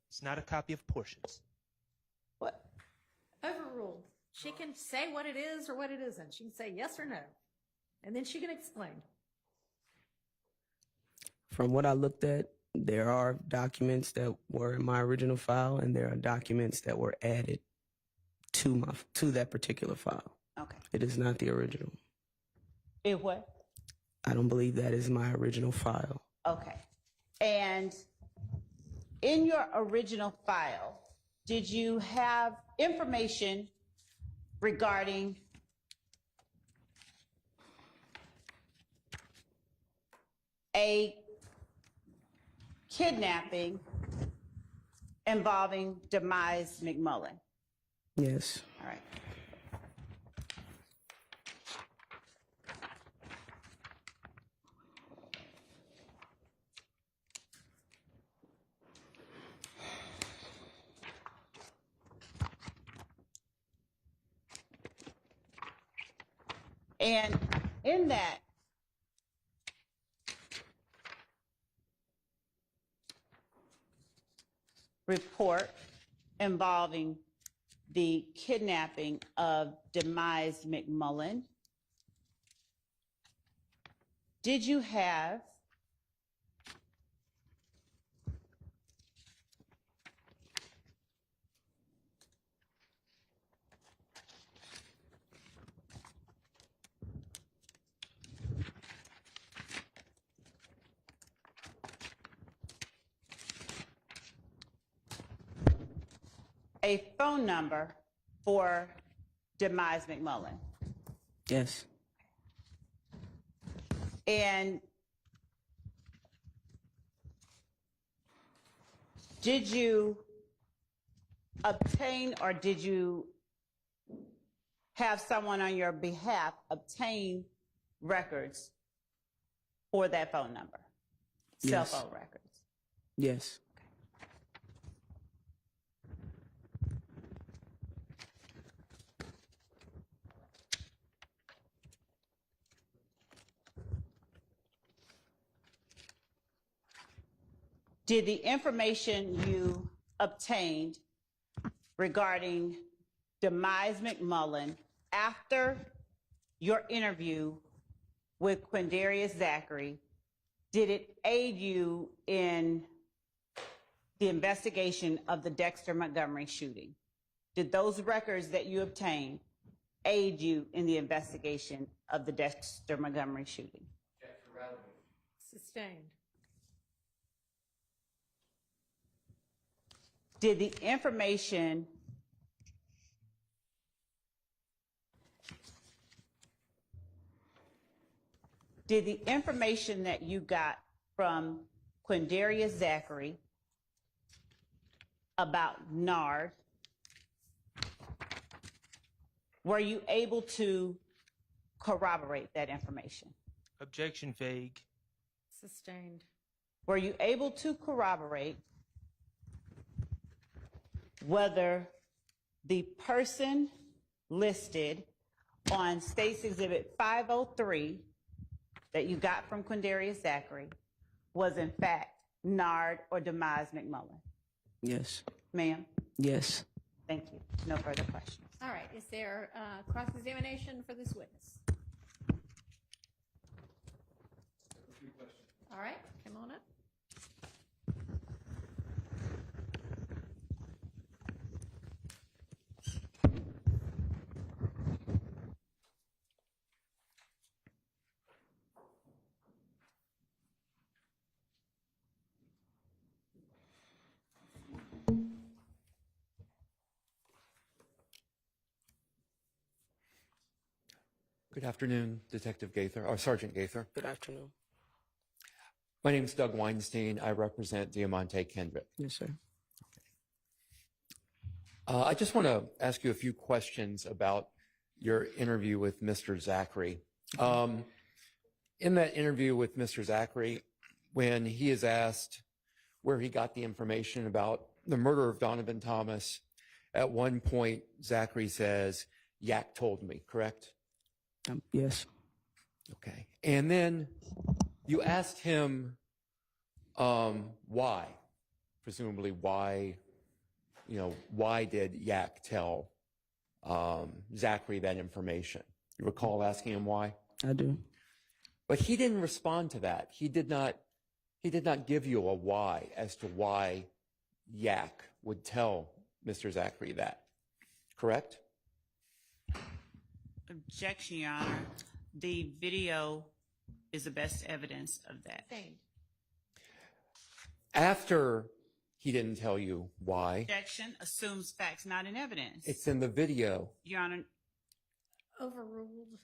It's not a copy of portions. What? Overruled. She can say what it is or what it isn't. She can say yes or no. And then she can explain. From what I looked at, there are documents that were in my original file, and there are documents that were added to that particular file. Okay. It is not the original. It what? I don't believe that is my original file. Okay. And in your original file, did you have information regarding a kidnapping involving Demise McMullen? Yes. All right. And in that, report involving the kidnapping of Demise McMullen, did you have a phone number for Demise McMullen? Yes. And did you obtain, or did you have someone on your behalf obtain records for that phone number? Cell Yes. phone records? Yes. Did the information you obtained regarding Demise McMullen after your interview with Quindarius Zachary, did it aid you in the investigation of the Dexter Montgomery shooting? Did those records that you obtained aid you in the investigation of the Dexter Montgomery shooting? Sustained. Did the information that you got from Quindarius Zachary about NARD, were you able to corroborate that information? Objection vague. Sustained. Were you able to corroborate whether the person listed on State's Exhibit 503 that you got from Quindarius Zachary was in fact Nard or Demise McMullen? Yes. Ma'am? Yes. Thank you. No further questions. All right. Is there cross-examination for this witness? All right. Come on up. Good afternoon, Detective Gaither, or Sergeant Gaither. Good afternoon. My name is Doug Weinstein. I represent Diamante Kendrick. Yes, sir. I just want to ask you a few questions about your interview with Mr. Zachary. In that interview with Mr. Zachary, when he is asked where he got the information about the murder of Donovan Thomas, at one point, Zachary says, Yak told me, correct? Yes. Okay. And then you asked him why, presumably why did Yak tell Zachary that information? You recall asking him why? I do. But he didn't respond to that. He did not give you a why as to why Yak would tell Mr. Zachary that, correct? Objection, Your Honor. The video is the best evidence of that. After he didn't tell you why. Objection assumes facts not in evidence. It's in the video. Your Honor. Overruled.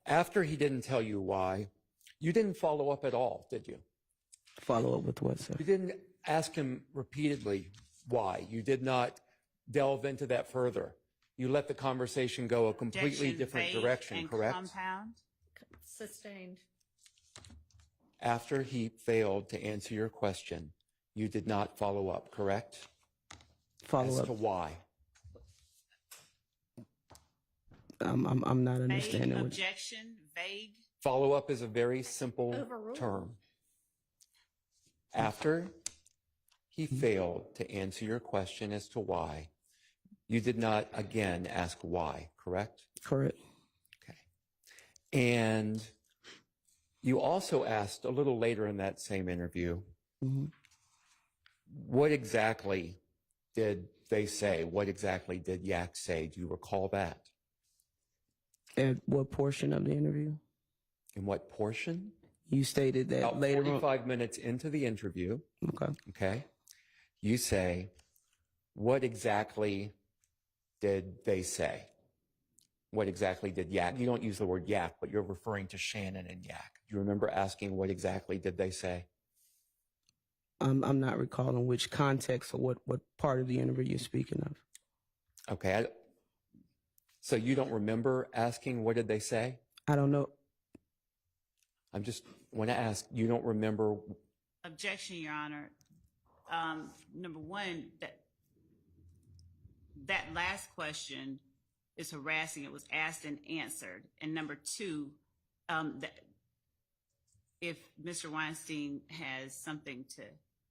After he didn't tell you why, you didn't follow up at all, did you? Follow up with what, sir? You didn't ask him repeatedly why. You did not delve into that further. You let the conversation go a completely different direction, correct? Compound. Sustained. After he failed to answer your question, you did not follow up, correct? Follow As up. to why. I'm not understanding. Vague, objection, vague. Follow up is a very simple Overruled. term. After he failed to answer your question as to why, you did not again ask why, correct? Correct. Okay. And you also asked a little later in that same interview, what exactly did they say? What exactly did Yak say? Do you recall that? At what portion of the interview? In what portion? You stated that About later 45 minutes into the interview. Okay. Okay. You say, what exactly did they say? What exactly did Yak? You don't use the word Yak, but you're referring to Shannon and Yak. Do you remember asking what exactly did they say? I'm not recalling which context or what part of the interview you're speaking of. Okay. So you don't remember asking what did they say? I don't know. I'm just want to ask, you don't remember? Objection, Your Honor. Number one, that last question is harassing. It was asked and answered. And number two, if Mr. Weinstein has something to,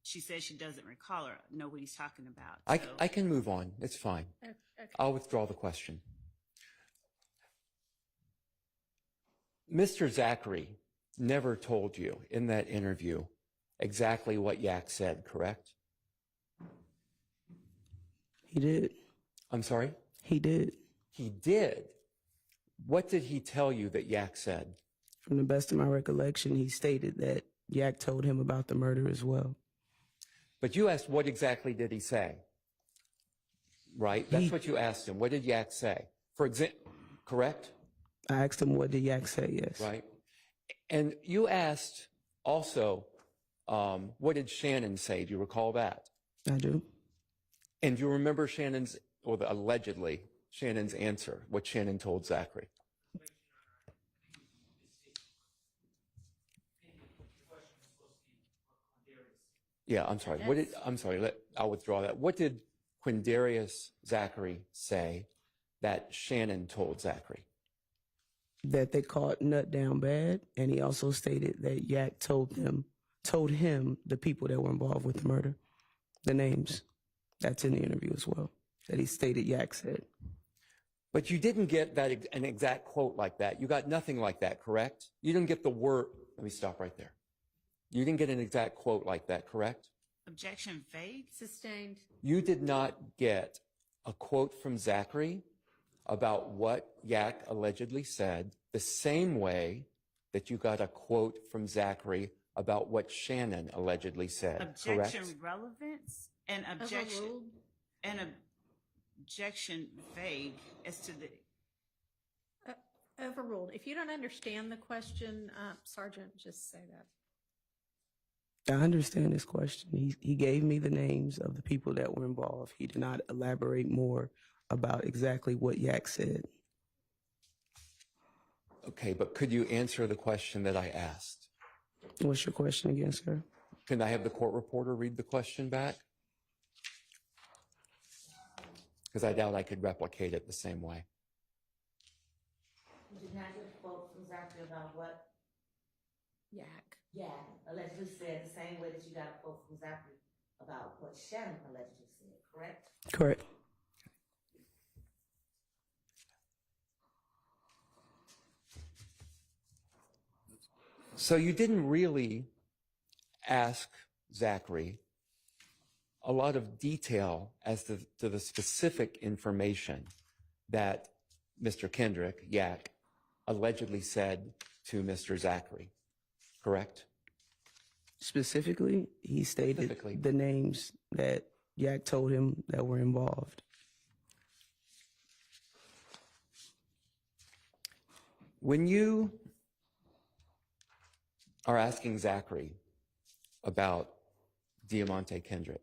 she says she doesn't recall or know what he's talking about. I can move on. It's fine. Okay. I'll withdraw the question. Mr. Zachary never told you in that interview exactly what Yak said, correct? He did. I'm sorry? He did. He did. What did he tell you that Yak said? From the best of my recollection, he stated that Yak told him about the murder as well. But you asked what exactly did he say? Right? That's what you asked him. What did Yak say? For example, correct? I asked him what did Yak say, yes. Right. And you asked also, what did Shannon say? Do you recall that? I do. And do you remember Shannon's, or allegedly, Shannon's answer, what Shannon told Zachary? Yeah, I'm sorry. I'll withdraw that. What did Quindarius Zachary say that Shannon told Zachary? That they caught Nut down bad, and he also stated that Yak told him the people that were involved with the murder, the names. That's in the interview as well, that he stated Yak said. But you didn't get an exact quote like that. You got nothing like that, correct? You didn't get the word. Let me stop right there. You didn't get an exact quote like that, correct? Objection, vague. Sustained. You did not get a quote from Zachary about what Yak allegedly said the same way that you got a quote from Zachary about what Shannon allegedly said, Objection, correct? relevance, and objection, and objection, vague as to the. Overruled. If you don't understand the question, Sergeant, just say that. I understand this question. He gave me the names of the people that were involved. He did not elaborate more about exactly what Yak said. Okay, but could you answer the question that I asked? What's your question again, sir? Can I have the court reporter read the question back? Because I doubt I could replicate it the same way. Did you have a quote from Zachary about what Yak. allegedly said, the same way that you got a quote from Zachary about what Shannon allegedly said, correct? Correct. So you didn't really ask Zachary a lot of detail as to the specific information that Mr. Kendrick, Yak, allegedly said to Mr. Zachary, correct? Specifically, he stated the names that Yak told him that were involved. When you are asking Zachary about Diamante Kendrick,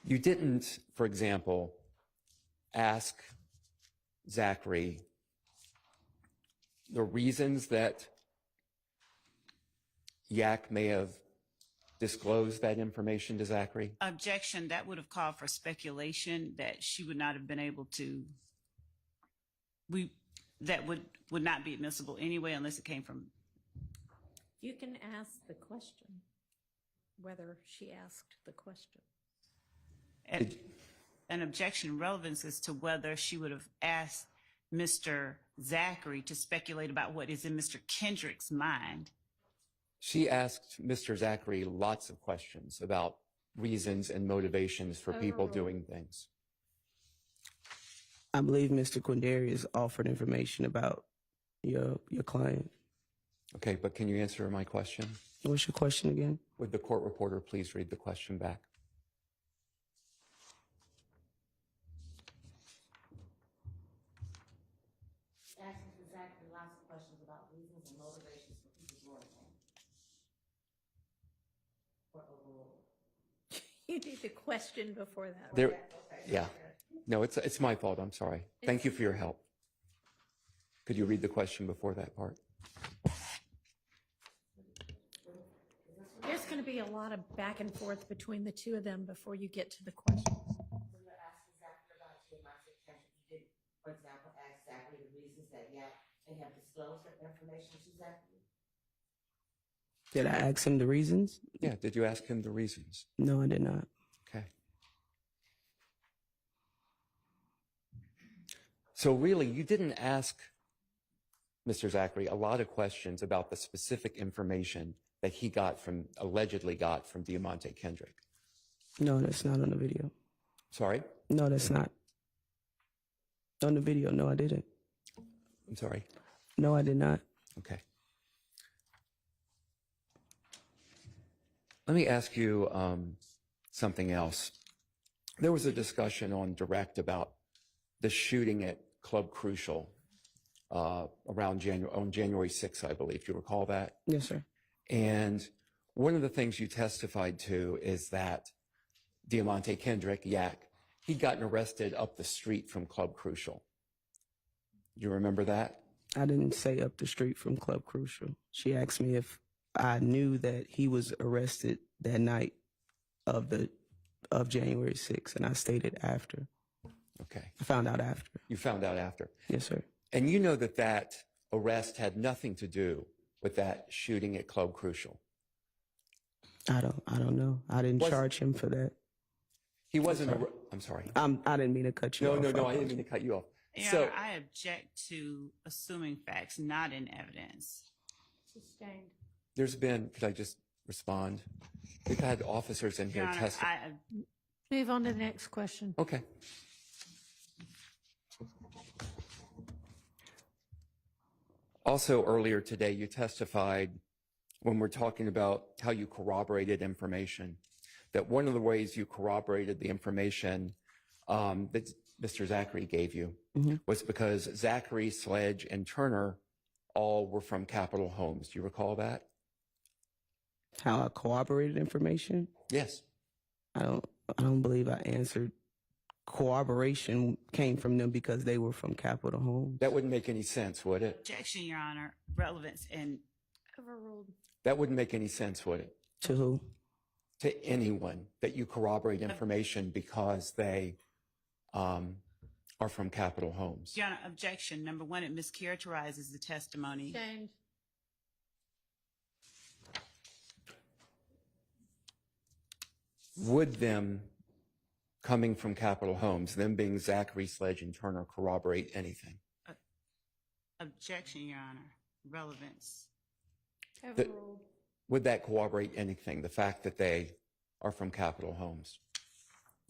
you didn't, for example, ask Zachary the reasons that Yak may have disclosed that information to Zachary? Objection. That would have called for speculation that she would not have been able to. That would not be admissible anyway unless it came from. You can ask the question, whether she asked the question. An objection relevance as to whether she would have asked Mr. Zachary to speculate about what is in Mr. Kendrick's mind. She asked Mr. Zachary lots of questions about reasons and motivations for people doing things. I believe Mr. Quindarius offered information about your client. Okay, but can you answer my question? What's your question again? Would the court reporter please read the question back? Asking Zachary lots of questions about reasons and motivations for people doing things. For overruled. You need the question before that. There, yeah. No, it's my fault. I'm sorry. Thank you for your help. Could you read the question before that part? There's going to be a lot of back and forth between the two of them before you get to the question. When you're asking Zachary about Diamante Kendrick, you did, for example, ask Zachary the reasons that Yak may have disclosed that information to Zachary. Did I ask him the reasons? Yeah, did you ask him the reasons? No, I did not. Okay. So really, you didn't ask Mr. Zachary a lot of questions about the specific information that he allegedly got from Diamante Kendrick. No, that's not on the video. Sorry? No, that's not. On the video, no, I didn't. I'm sorry? No, I did not. Okay. Let me ask you something else. There was a discussion on Direct about the shooting at Club Crucial on January 6th, I believe. Do you recall that? Yes, sir. And one of the things you testified to is that Diamante Kendrick, Yak, he'd gotten arrested up the street from Club Crucial. You remember that? I didn't say up the street from Club Crucial. She asked me if I knew that he was arrested that night of January 6th, and I stated after. Okay. I found out after. You found out after? Yes, sir. And you know that that arrest had nothing to do with that shooting at Club Crucial? I don't know. I didn't charge him for that. He wasn't. I'm sorry. I didn't mean to cut you off. No, I didn't mean to cut you off. Your So Honor, I object to assuming facts not in evidence. Sustained. there's been. Could I just respond? We've had officers in here Your Honor, testify. Move on to the next question. Okay. Also, earlier today, you testified when we're talking about how you corroborated information, that one of the ways you corroborated the information that Mr. Zachary gave you was because Zachary, Sledge, and Turner all were from Capitol Homes. Do you recall that? How I corroborated information? Yes. I don't believe I answered. Corroboration came from them because they were from Capitol Homes. That wouldn't make any sense, would it? Objection, Your Honor. Relevance and Overruled. That wouldn't make any sense, would it? To who? To anyone that you corroborate information because they are from Capitol Homes. Your Honor, objection. Number one, it mischaracterizes the testimony. Sustained. Would them coming from Capitol Homes, them being Zachary, Sledge, and Turner, corroborate anything? Objection, Your Honor. Relevance. Overruled. Would that corroborate anything, the fact that they are from Capitol Homes?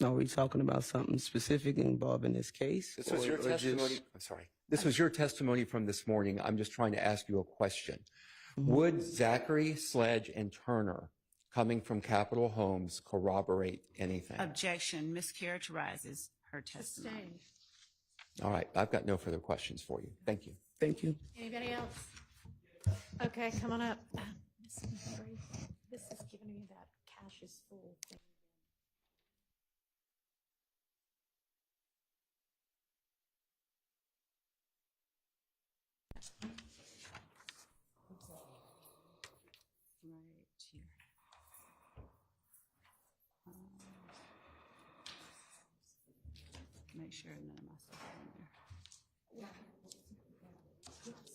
Are we talking about something specific involving this case? This was your or testimony. just- I'm sorry. This was your testimony from this morning. I'm just trying to ask you a question. Would Zachary, Sledge, and Turner coming from Capitol Homes corroborate anything? Objection. Mischaracterizes her testimony. Sustained. All right. I've got no further questions for you. Thank you. Thank you. Anybody else? Okay, come on up. This is giving me that cash is full thing. Right here. Make sure none of my stuff is in there.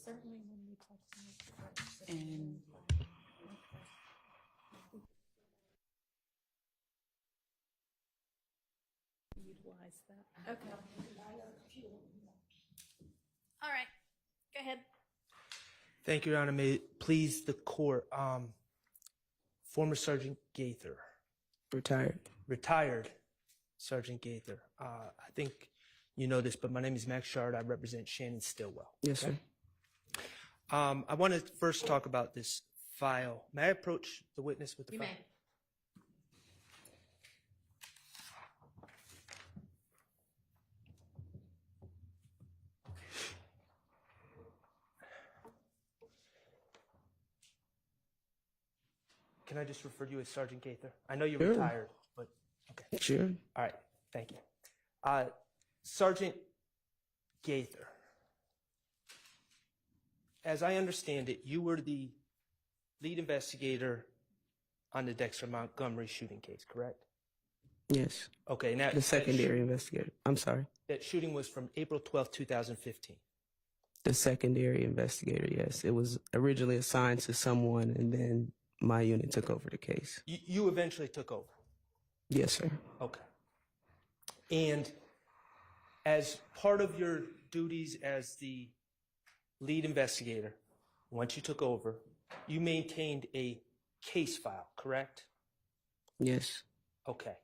Certainly when we talk to And utilize that. Okay. All right, go ahead. Thank you, Your Honor. May it please the court. Former Sergeant Gaither, retired Sergeant Gaither. I think you know this, but my name is Max Shard. I represent Shannon Stillwell. Yes, sir. I want to first talk about this file. May I approach the witness with the You file? may. Can I just refer to you as Sergeant Gaither? I know you're Sure. retired, but okay. Sure. All right, thank you. Sergeant Gaither, as I understand it, you were the lead investigator on the Dexter Montgomery shooting case, correct? Yes. Okay, and The secondary investigator. I'm sorry. that shooting was from April 12th, 2015. The secondary investigator, yes. It was originally assigned to someone, and then my unit took over the case. You eventually took over. Yes, sir. Okay. And as part of your duties as the lead investigator, once you took over, you maintained a case file, correct? Yes. Okay.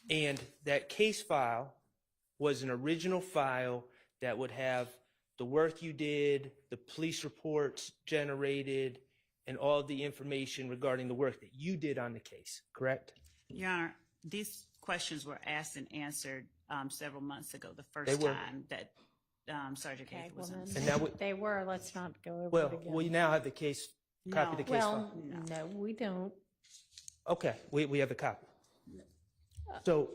And that case file was an original file that would have the work you did, the police reports generated, and all the information regarding the work that you did on the case, correct? Your Honor, these questions were asked and answered several months ago, the They first were. time that Sergeant Okay, Gaither was well on. then, And now we- they were, let's not go over Well, it again. we now have the case, copy of the case Well, file. no, we don't. Okay, we have a copy. So,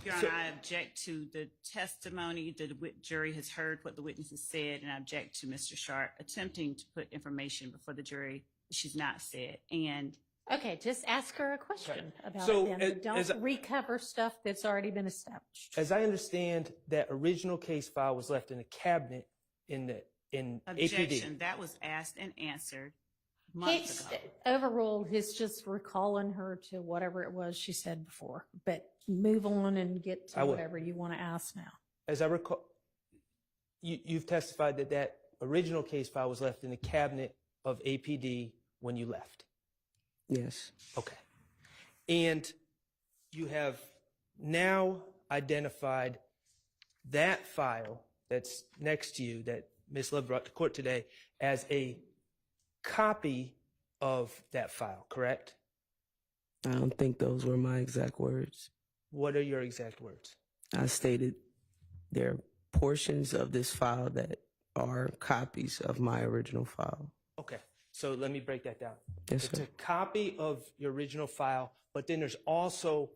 Your Honor, I object to the testimony. The jury has heard what the witnesses said, and I object to Mr. Sharp attempting to put information before the jury she's not said. And Okay, just ask her a question about So, it then. But as don't recover stuff that's already been established. as I understand, that original case file was left in a cabinet in APD. objection, that was asked and answered months It's ago. overruled. He's just recalling her to whatever it was she said before. But move on and get I to will. whatever you want to ask now. As I recall, you've testified that original case file was left in the cabinet of APD when you left. Yes. Okay. And you have now identified that file that's next to you that Ms. Love brought to court today as a copy of that file, correct? I don't think those were my exact words. What are your exact words? I stated there are portions of this file that are copies of my original file. Okay, so let me break that down. Yes, It's sir. a copy of your original file, but then there's also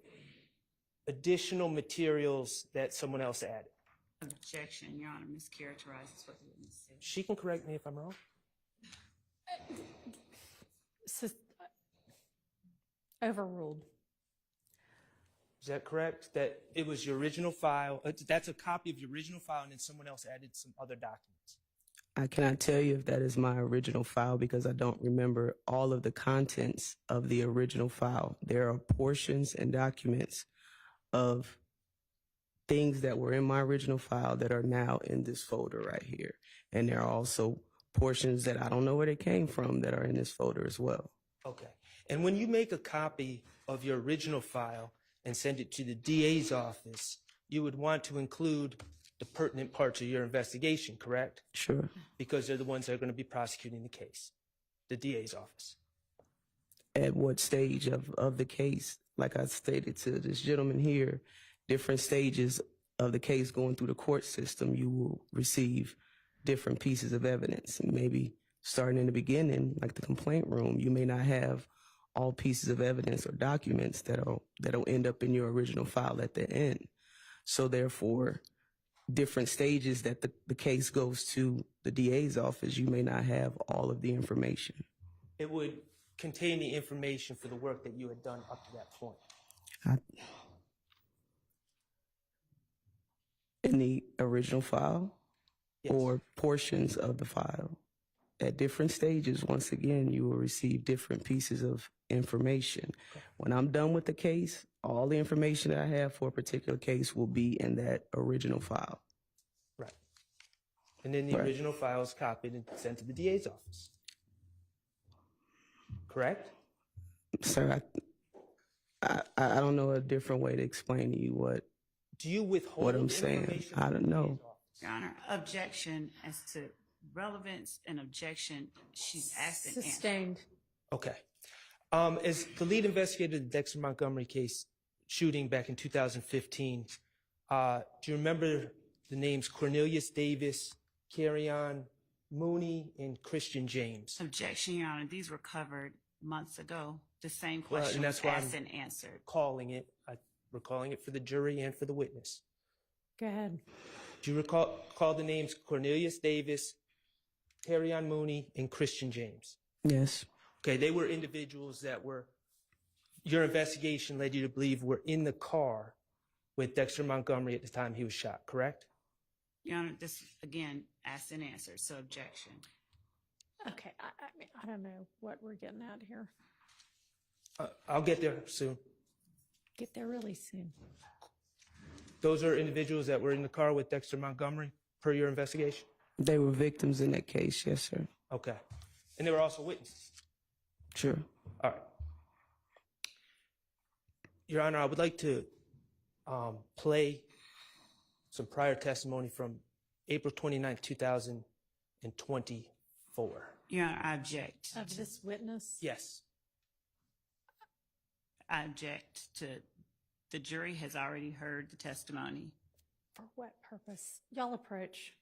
additional materials that someone else added. Objection, Your Honor, mischaracterizes what the witness said. She can correct me if I'm wrong. Overruled. Is that correct? That it was your original file? That's a copy of your original file, and then someone else added some other documents. I cannot tell you if that is my original file because I don't remember all of the contents of the original file. There are portions and documents of things that were in my original file that are now in this folder right here. And there are also portions that I don't know where they came from that are in this folder as well. Okay. And when you make a copy of your original file and send it to the DA's office, you would want to include the pertinent parts of your investigation, correct? Sure. Because they're the ones that are going to be prosecuting the case, the DA's office. At what stage of the case, like I stated to this gentleman here, different stages of the case going through the court system, you will receive different pieces of evidence. Maybe starting in the beginning, like the complaint room, you may not have all pieces of evidence or documents that'll end up in your original file at the end. So therefore, different stages that the case goes to the DA's office, you may not have all of the information. It would contain the information for the work that you had done up to that point. In the original file? Yes. Or portions of the file? At different stages, once again, you will receive different pieces of information. Okay. When I'm done with the case, all the information that I have for a particular case will be in that original file. Right. And then the original file is copied and sent to the DA's office. Correct? Sir, I don't know a different way to explain to you what Do you withhold what I'm saying. I don't know. Your Honor, objection as to relevance and objection, she's asked and answered. Sustained. Okay. As the lead investigator of the Dexter Montgomery case shooting back in 2015, do you remember the names Cornelius Davis, Carrion Mooney, and Christian James? Objection, Your Honor, these were covered months ago. The same question and was that's why asked I'm and answered. We're calling it for the jury and for the witness. Go ahead. Do you recall the names Cornelius Davis, Carrion Mooney, and Christian James? Yes. Okay, they were individuals that your investigation led you to believe were in the car with Dexter Montgomery at the time he was shot, correct? Your Honor, this, again, asked and answered, so objection. Okay, I mean, I don't know what we're getting at here. I'll get there soon. Get there really soon. Those are individuals that were in the car with Dexter Montgomery per your investigation? They were victims in that case, yes, sir. Okay. And they were also witnesses? Sure. All right. Your Honor, I would like to play some prior testimony from April 29, 2024. Your Honor, I object. Of this witness? Yes. I object to, the jury has already heard the testimony. For what purpose? Y'all approach.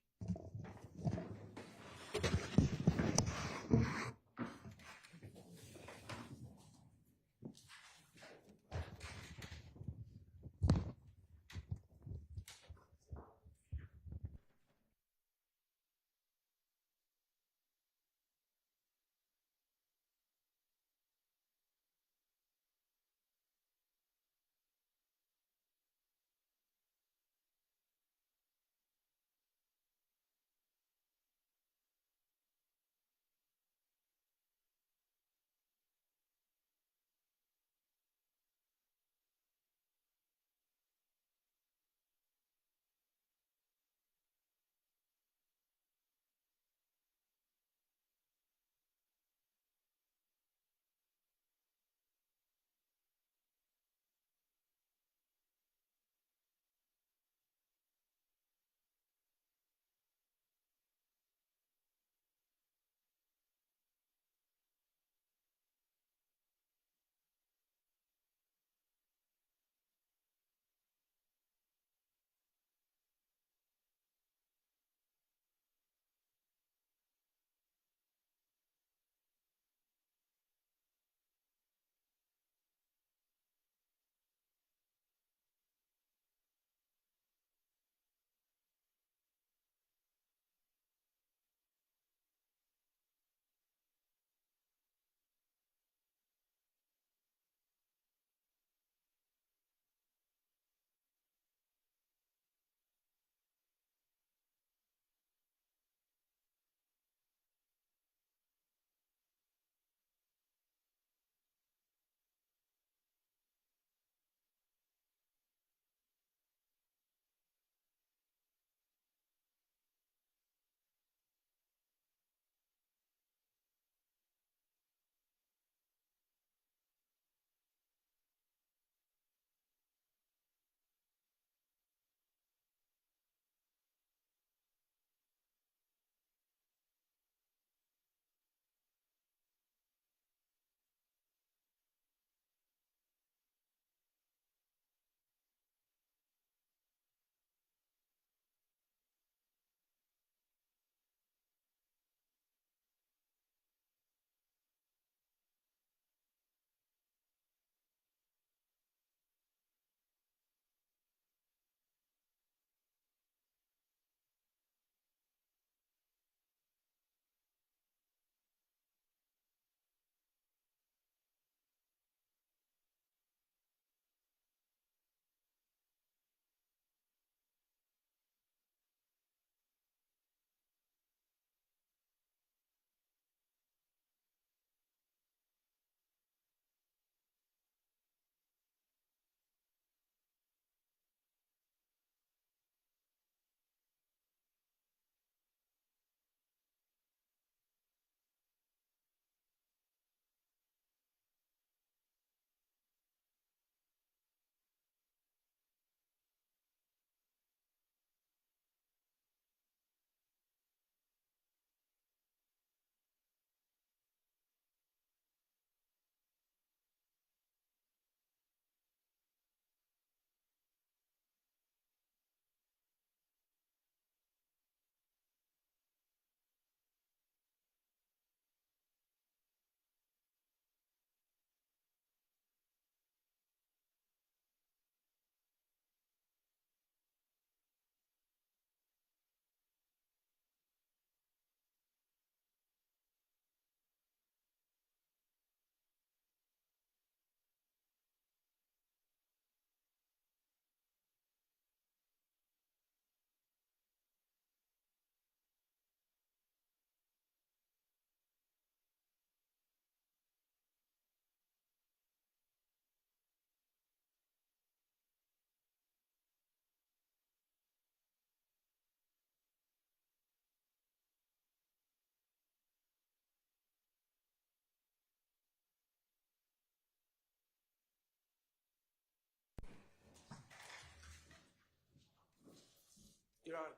Your Honor.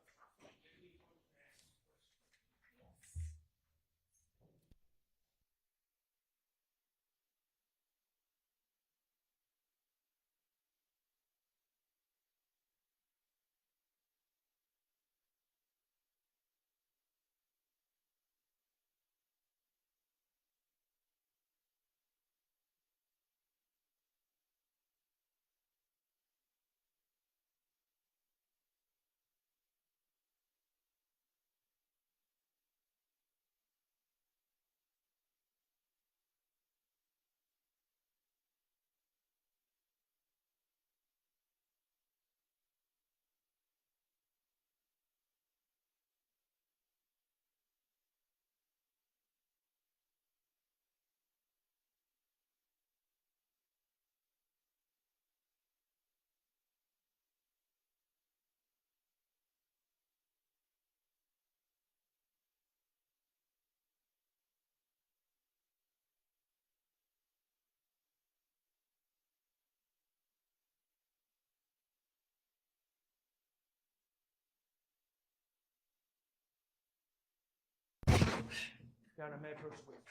Your Honor, may I approach the witness?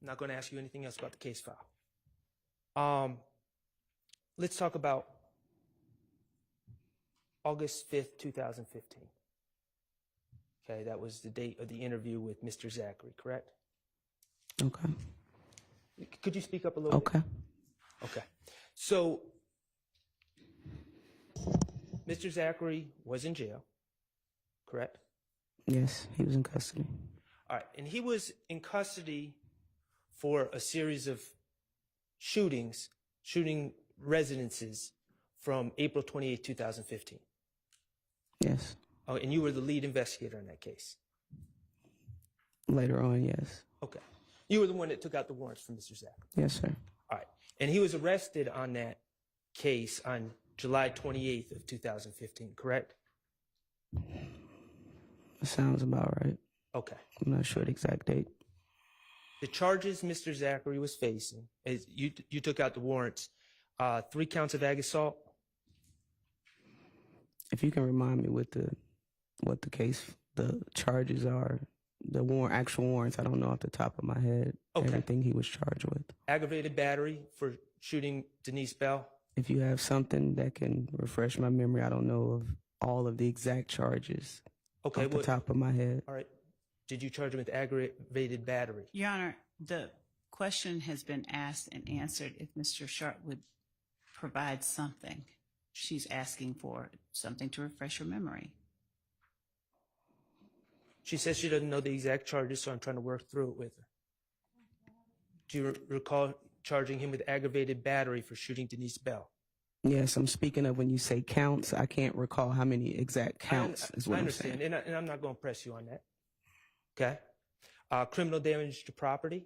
I'm not going to ask you anything else about the case file. Let's talk about August 5th, 2015. Okay, that was the date of the interview with Mr. Zachary, correct? Okay. Could you speak up a little bit? Okay. Okay. So, Mr. Zachary was in jail, correct? Yes, he was in custody. All right, and he was in custody for a series of shooting residences from April 28, 2015. Yes. Oh, and you were the lead investigator in that case. Later on, yes. Okay. You were the one that took out the warrants for Mr. Zachary. Yes, sir. All right. And he was arrested on that case on July 28th of 2015, correct? That sounds about right. Okay. I'm not sure the exact date. The charges Mr. Zachary was facing, is you took out the warrants, 3 counts of ag assault. If you can remind me what the case, the charges are, actual warrants, I don't know off the top of my head. Okay. Everything he was charged with. Aggravated battery for shooting Denise Bell. If you have something that can refresh my memory, I don't know of all of the exact charges Okay. off the top of my head. All right. Did you charge him with aggravated battery? Your Honor, the question has been asked and answered if Mr. Sharp would provide something. She's asking for something to refresh her memory. She says she doesn't know the exact charges, so I'm trying to work through it with her. Do you recall charging him with aggravated battery for shooting Denise Bell? Yes, I'm speaking of when you say counts. I can't recall how many exact counts is what I I'm understand, saying. and I'm not going to press you on that. Okay. Criminal damage to property.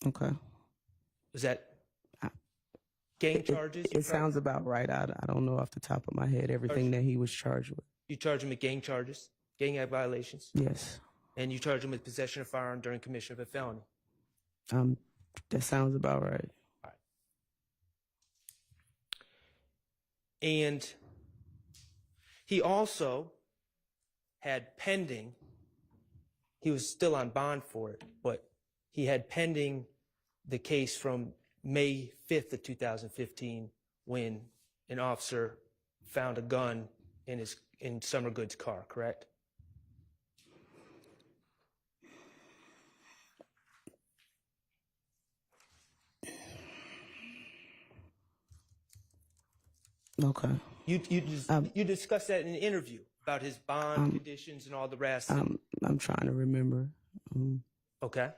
Okay. Was that gang charges? It sounds about right. I don't know off the top of my head everything that he was charged with. You charge him with gang charges, gang act violations? Yes. And you charge him with possession of firearm during commission of a felony? That sounds about right. All right. And he also had pending, he was still on bond for it, but he had pending the case from May 5th of 2015 when an officer found a gun in Summer Good's car, correct? Okay. You discussed that in an interview about his bond conditions and all the rest. I'm trying to remember. Okay.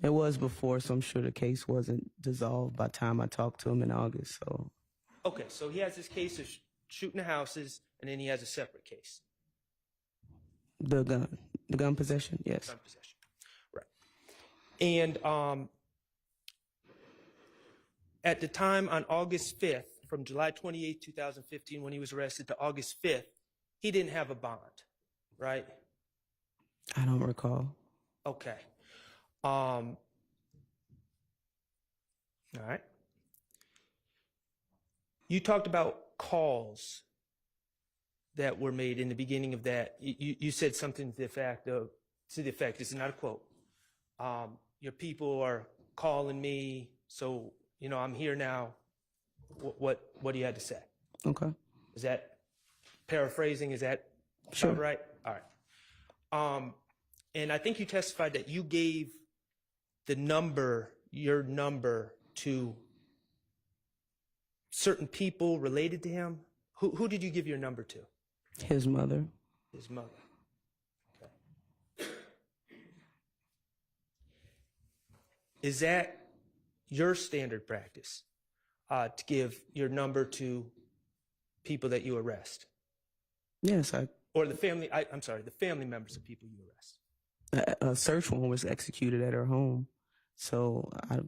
It was before, so I'm sure the case wasn't dissolved by the time I talked to him in August. So. Okay, so he has this case of shooting the houses, and then he has a separate case. The gun possession, yes. Gun possession, right. And at the time on August 5th, from July 28, 2015, when he was arrested, to August 5th, he didn't have a bond, right? I don't recall. Okay. All right. You talked about calls that were made in the beginning of that. You said something to the effect, this is not a quote. Your people are calling me, so, I'm here now. What do you have to say? Okay. Is that paraphrasing? Is that Sure. about right? All right. And I think you testified that you gave your number to certain people related to him. Who did you give your number to? His mother. His mother. Okay. Is that your standard practice, to give your number to people that you arrest? Yes, Or the family, I'm sorry, the family members of people you arrest? a search warrant was executed at her home. So a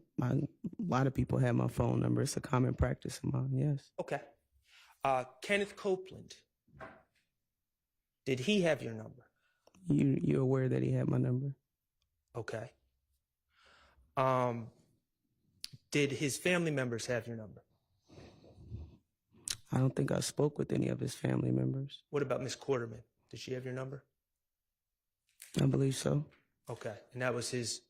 lot of people have my phone number. It's a common practice of mine, yes. Okay. Kenneth Copeland, did he have your number? You're aware that he had my number? Okay. Did his family members have your number? I don't think I spoke with any of his family members. What about Miss Quarterman? Did she have your number? I believe so. Okay. And that was his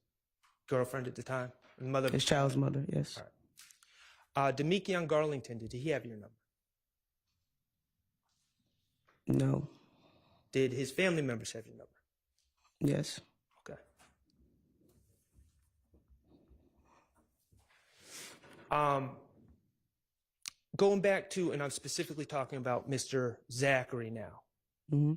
girlfriend at the time? Mother? His child's mother, yes. All right. Demekion Garlington, did he have your number? No. Did his family members have your number? Yes. Okay. Going back to, and I'm specifically talking about Mr. Zachary now. Mm-hmm.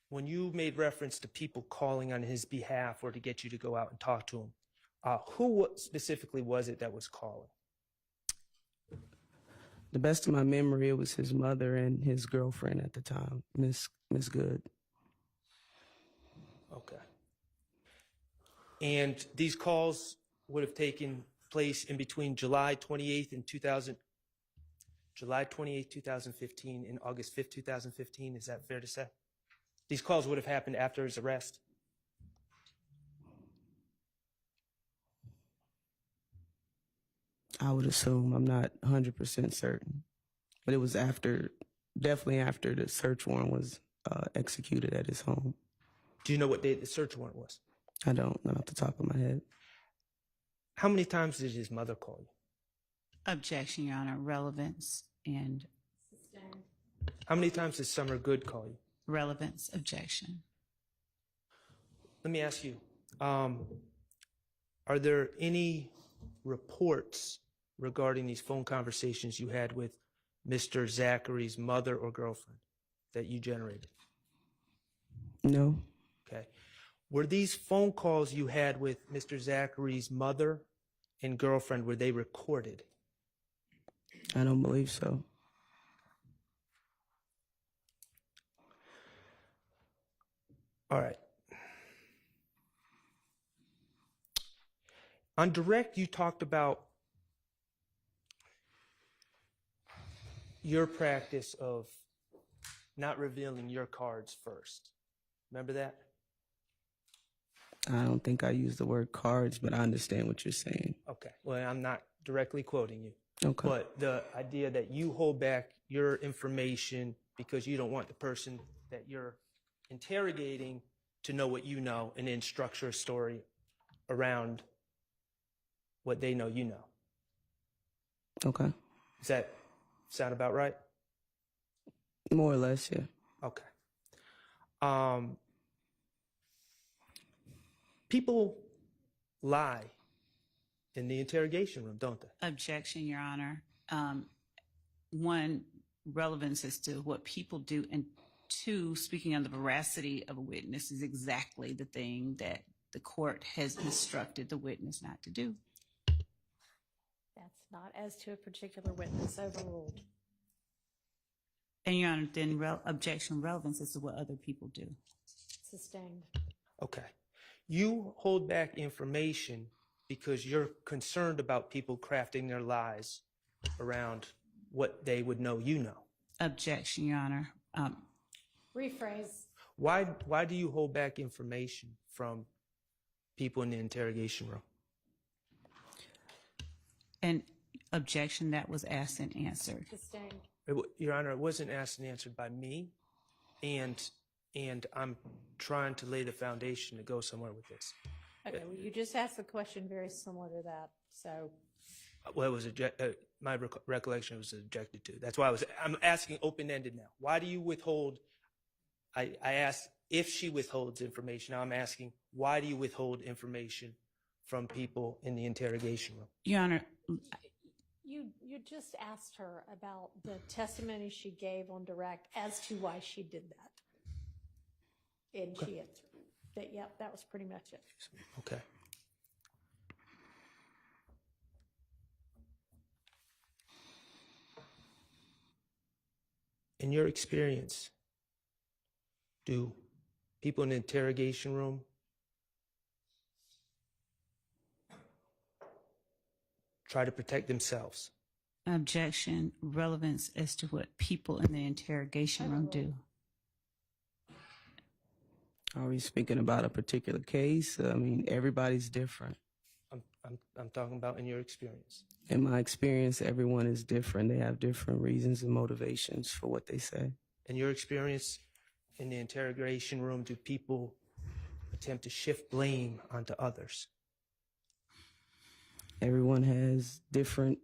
When you made reference to people calling on his behalf or to get you to go out and talk to him, who specifically was it that was calling? The best of my memory, it was his mother and his girlfriend at the time, Miss Good. Okay. And these calls would have taken place in between July 28th, 2015 and August 5th, 2015. Is that fair to say? These calls would have happened after his arrest? I would assume. I'm not 100% certain. But it was definitely after the search warrant was executed at his home. Do you know what date the search warrant was? I don't, not off the top of my head. How many times did his mother call you? Objection, Your Honor. Relevance and How many times did Summer Good call you? relevance. Objection. Let me ask you, are there any reports regarding these phone conversations you had with Mr. Zachary's mother or girlfriend that you generated? No. Okay. Were these phone calls you had with Mr. Zachary's mother and girlfriend, were they recorded? I don't believe so. All right. On direct, you talked about your practice of not revealing your cards first. Remember that? I don't think I used the word cards, but I understand what you're saying. Okay. Well, I'm not directly quoting you. Okay. But the idea that you hold back your information because you don't want the person that you're interrogating to know what you know and then structure a story around what they know you know. Okay. Does that sound about right? More or less, yeah. Okay. People lie in the interrogation room, don't they? Objection, Your Honor. One, relevance as to what people do, and two, speaking on the veracity of a witness is exactly the thing that the court has instructed the witness not to do. That's not as to a particular witness overruled. And Your Honor, then objection relevance as to what other people do. Sustained. Okay. You hold back information because you're concerned about people crafting their lies around what they would know you know. Objection, Your Honor. Rephrase. Why do you hold back information from people in the interrogation room. An objection that was asked and answered. Sustained. Your Honor, it wasn't asked and answered by me, and I'm trying to lay the foundation to go somewhere with this. Okay, well, you just asked a question very similar to that, so. Well, it was my recollection was objected to. That's why I'm asking open-ended now. Why do you withhold? I asked if she withholds information. Now I'm asking, why do you withhold information from people in the interrogation room? Your Honor, You just asked her about the testimony she gave on direct as to why she did that. And she answered that, yep, that was pretty much it. Okay. In your experience, do people in the interrogation room try to protect themselves? objection, relevance as to what people in the interrogation room do. Are we speaking about a particular case? I mean, everybody's different. I'm talking about in your experience. In my experience, everyone is different. They have different reasons and motivations for what they say. In your experience in the interrogation room, do people attempt to shift blame onto others? Everyone has different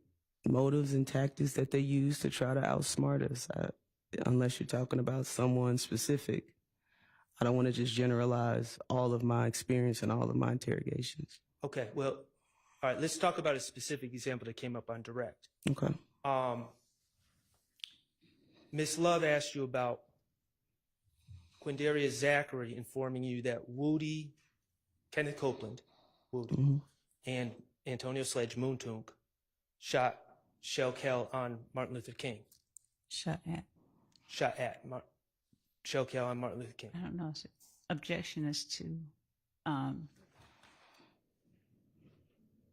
motives and tactics that they use to try to outsmart us. Unless you're talking about someone specific, I don't want to just generalize all of my experience and all of my interrogations. Okay, well, all right, let's talk about a specific example that came up on direct. Okay. Ms. Love asked you about Quindarius Zachary informing you that Kenneth Copeland, and Antonio Sledge Moontunk shot shell kill on Martin Luther King. Shot at shell kill on Martin Luther King. I don't know. Objection is to,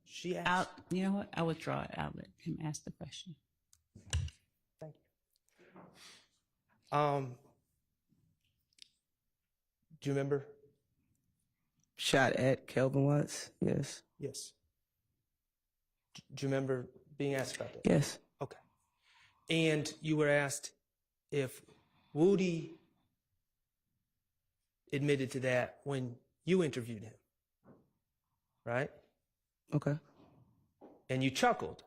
she asked. you know what? I withdraw it. I'll let him ask the question. Thank you. Do you remember? Shot at Kelvin Watts? Yes. Yes. Do you remember being asked about that? Yes. Okay. And you were asked if Woody admitted to that when you interviewed him, right? Okay. And you chuckled.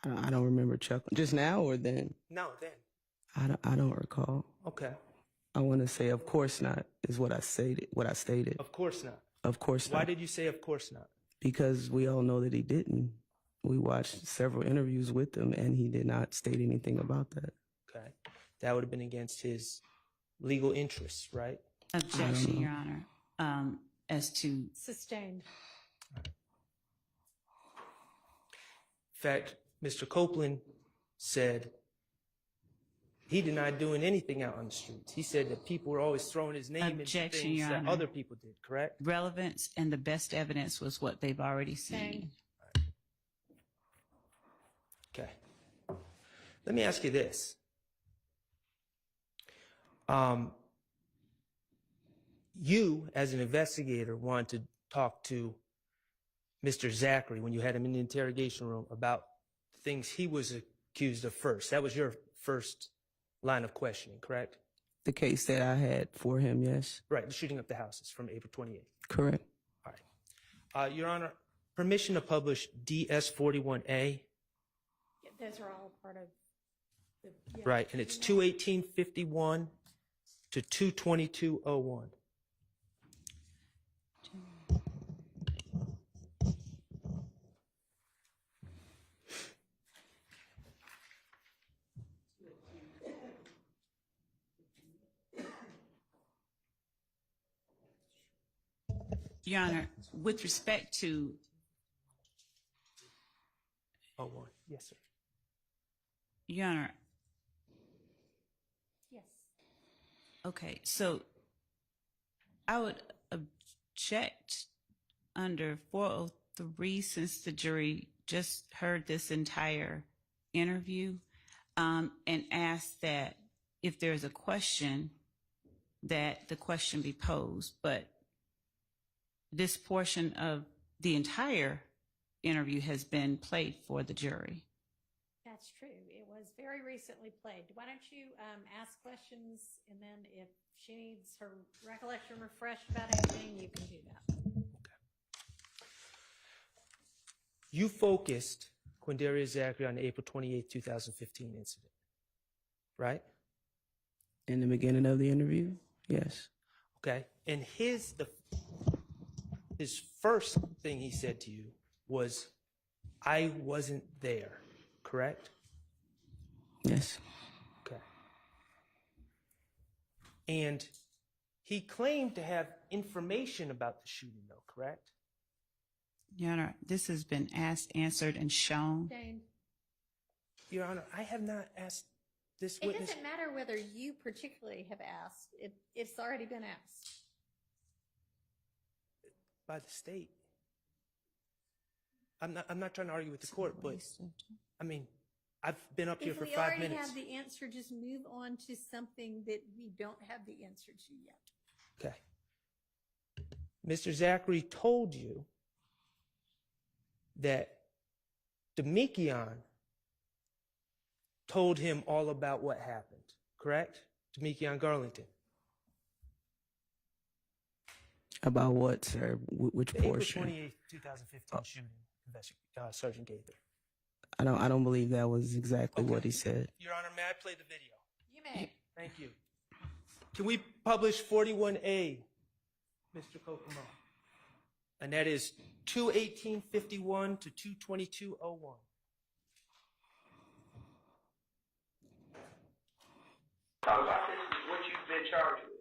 I don't remember chuckling. Just now or then? No, then. I don't recall. Okay. I want to say, of course not, is what I stated. Of course not. Of course not. Why did you say of course not? Because we all know that he didn't. We watched several interviews with him, and he did not state anything about that. Okay. That would have been against his legal interests, right? Objection, Your Honor. As to Sustained. In fact, Mr. Copeland said he denied doing anything out on the streets. He said that people were always throwing his name into Objection, things Your that Honor. other people did, correct? relevance and the best evidence was what they've already seen. Okay. Let me ask you this. You, as an investigator, wanted to talk to Mr. Zachary when you had him in the interrogation room about things he was accused of first. That was your first line of questioning, correct? The case that I had for him, yes. Right, the shooting up the houses from April 28th. Correct. All right. Your Honor, permission to publish DS-41A. Those are all part of the. Yeah. Right, and it's 21851 to 22201. Your Honor, with respect to 01. Yes, sir. Your Honor, Yes. okay, so I would object under 403 since the jury just heard this entire interview and ask that if there's a question that the question be posed, but this portion of the entire interview has been played for the jury. That's true. It was very recently played. Why don't you ask questions, and then if she needs her recollection refreshed about anything, you can do that. You focused Quindaria Zachary on the April 28, 2015 incident, right? In the beginning of the interview, yes. Okay. And his first thing he said to you was, I wasn't there, correct? Yes. Okay. And he claimed to have information about the shooting, though, correct? Your Honor, this has been asked, answered, and shown. Jane, Your Honor, I have not asked this it witness. doesn't matter whether you particularly have asked. It's already been asked. By the state. I'm not trying to argue with the court, but I mean, I've been up here for 5 minutes. If we already have the answer, just move on to something that we don't have the answer to yet. Okay. Mr. Zachary told you that Demekion told him all about what happened, correct? Demekion Garlington. About what, sir? Which The April portion? 28th, 2015 shooting, Sergeant Gaither. I don't believe that was exactly Okay. what he said. Your Honor, may I play the video? You may. Thank you. Can we publish 41A, Mr. Kokomo? And that is 21851 to 22201. Talk about this is what you've been charged with.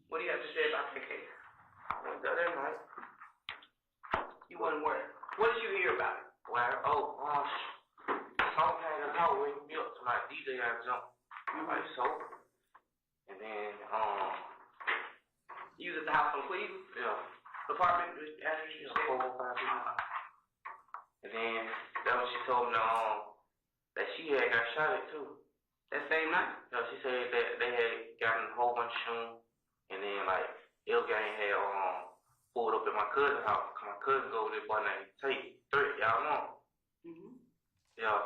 What do you have to say about the case? I went there that night. You wasn't where? What did you hear about it? Well, some had a house waking me up to my DJ had jumped. Like so. And then, you was at the house on Cleveland? Yeah. Apartment, after you said? 4 or 5 people. And then, that when she told me that she had got shot at too. That same night? No, she said that they had gotten a whole bunch of shooting. And then, like, Ill Gang had pulled up at my cousin's house. My cousin over there, boy named Tate. Y'all know. Mm-hmm. Yeah,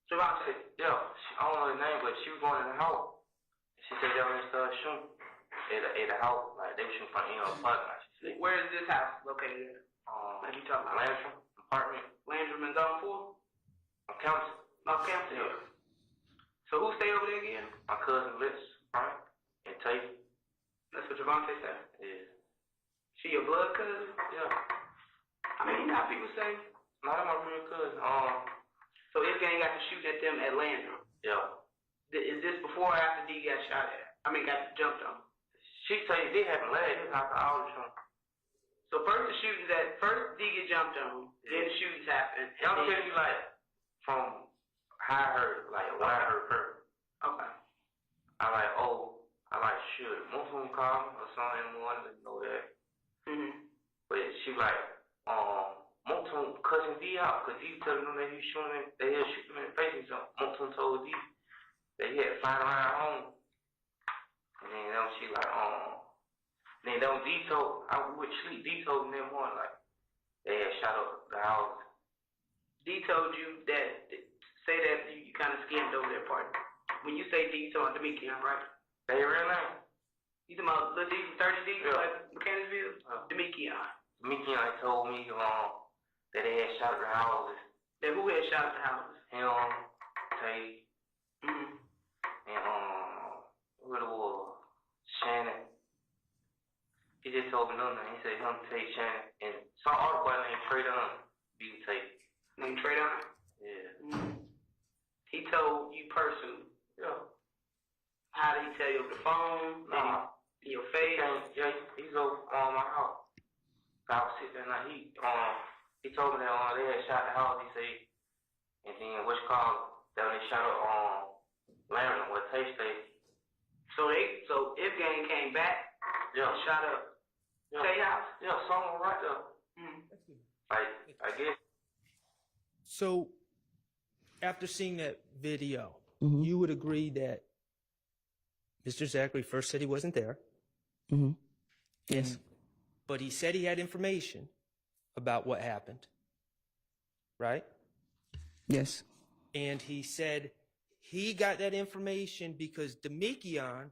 so I said, yeah, I don't know his name, but she was going in the house. She said that when they started shooting at the house, like they were shooting from apartment. She said, where is this house located at? Like you talking about? Landrum apartment. Landrum and Zone 4? On Campbell. North Campbell? Yeah. So who stayed over there again? My cousin Liz, right? And Tate. That's what Javante said? Yeah. She your blood cousin? Yeah. I mean, you know how people say, no, that's my real cousin. So this gang got to shoot at them at Landrum? Yeah. Is this before or after D got shot at? I mean, got jumped on? She tell you it happened last. It was after all the shooting. So first D get jumped on, then the shootings happen. Y'all tell you like from how I heard, like what I heard her. Okay. I like shoot. Most of them call me or something in the morning, they know that. Mm-hmm. But she like, most of them cussing D out because D telling them that he shooting, they had shoot him in the face and something. Most of them told D that he had to find around home. And then that was she like, then that was D told, I would sleep, D told me that morning, like, they had shot up the house. D told you that, say that you kind of skimmed over that part. When you say D, you talking about Demekion, right? That your real name? You talking about Lil D from 30D, yeah. Like Mechanicsville? Demekion. Demekion told me that they had shot at the houses. That who had shot at the houses? Him, Tay, and who it was? Shannon. He just told me nothing. He said him, Tay, Shannon, and some other boy named Traydon be Tay. Named Traydon? Yeah. Mm-hmm. He told you personally. Yeah. How did he tell you over the phone? Nah. In your face? Yeah, he's over my house. I was sitting there and he told me that they had shot the house, he said, and then what's called that when they shot up Larry where Tay stayed. So if gang came back, yeah, and shot up Tay house? Yeah, someone right there. Mm-hmm. Like, I guess. So after seeing that video, Mhm. you would agree that Mr. Zachary first said he wasn't there, Mhm. Yes. and, but he said he had information about what happened, right? Yes. And he said he got that information because Demikian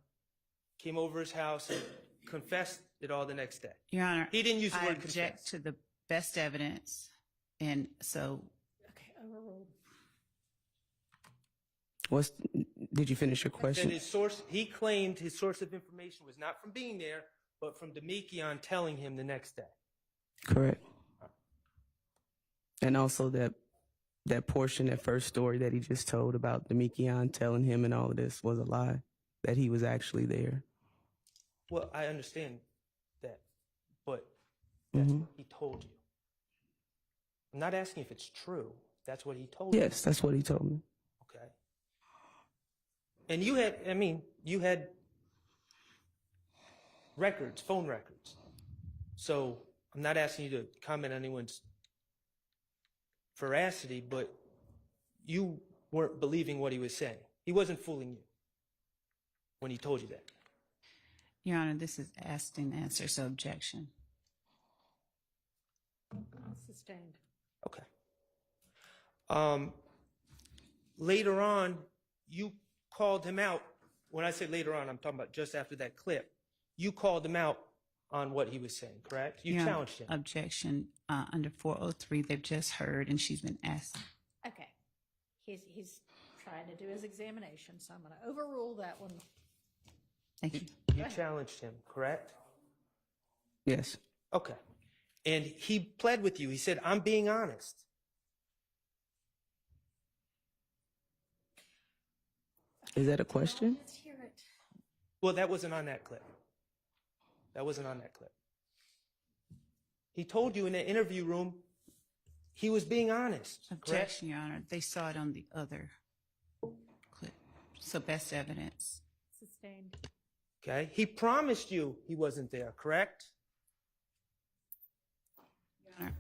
came over his house and confessed it all the next day. Your Honor, He didn't use the I word object confess. to the best evidence, and so Okay, overruled. Did you finish your And question? his source, he claimed his source of information was not from being there, but from Demikian telling him the next day. Correct. And also that portion, that first story that he just told about Demikian telling him and all of this was a lie, that he was actually there. Well, I understand that, but that's Mhm. what he told you. I'm not asking if it's true. That's what he told you. Yes, that's what he told me. Okay. And you had records, phone records. So I'm not asking you to comment on anyone's veracity, but you weren't believing what he was saying. He wasn't fooling you when he told you that. Your Honor, this is asked and answered, so objection. Sustained. Okay. Later on, you called him out. When I say later on, I'm talking about just after that clip. You called him out on what he was saying, correct? You Your Honor, challenged him. Objection under 403. They've just heard, and she's been asked. Okay. He's trying to do his examination, so I'm going to overrule that one. Thank you. You challenged him, correct? Yes. Okay. And he pled with you. He said, I'm being honest. Is that a question? Let's hear it. Well, that wasn't on that clip. That wasn't on that clip. He told you in the interview room he was being honest, correct? Objection, Your Honor. They saw it on the other clip. So best evidence. Sustained. Okay. He promised you he wasn't there, correct? Your Honor,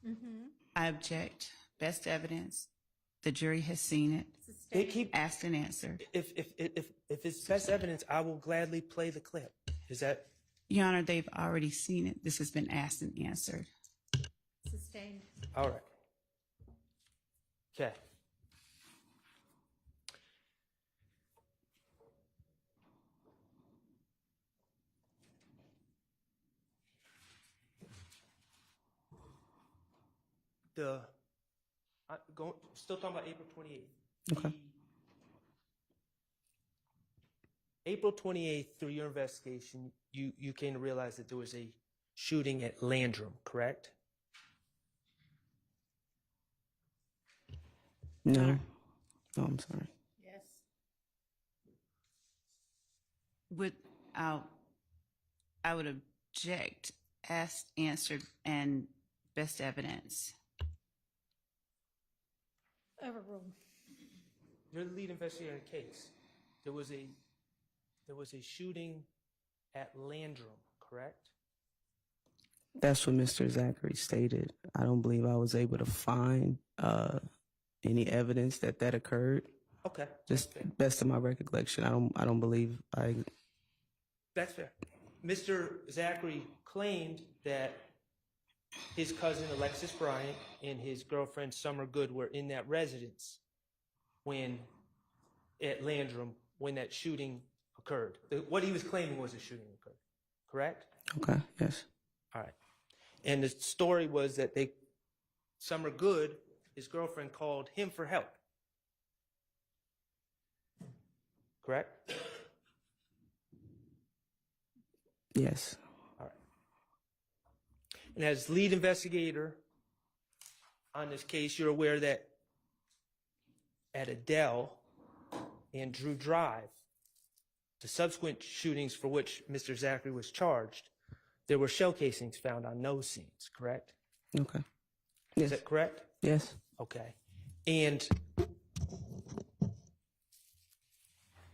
Mm-hmm. I object. Best evidence. The jury has seen it. They keep Asked and answered. if it's best evidence, I will gladly play the clip. Is that Your Honor, they've already seen it. This has been asked and answered. Sustained. all right? Okay. Still talking about April 28th. Okay. April 28th, through your investigation, you came to realize that there was a shooting at Landrum, correct? No. No, I'm sorry. Yes. I would object. Asked, answered, and best evidence. Overruled. You're the lead investigator in the case. There was a shooting at Landrum, correct? That's what Mr. Zachary stated. I don't believe I was able to find any evidence that occurred. Okay. Just best of my recollection, I don't believe I. That's fair. Mr. Zachary claimed that his cousin Alexis Bryant and his girlfriend Summer Good were in that residence at Landrum when that shooting occurred. What he was claiming was a shooting occurred, correct? Okay. Yes. All right. And the story was that Summer Good, his girlfriend, called him for help. Correct? Yes. All right. And as lead investigator on this case, you're aware that at Adele and Drew Drive, the subsequent shootings for which Mr. Zachary was charged, there were shell casings found on those scenes, correct? Okay. Is that correct? Yes. Okay. And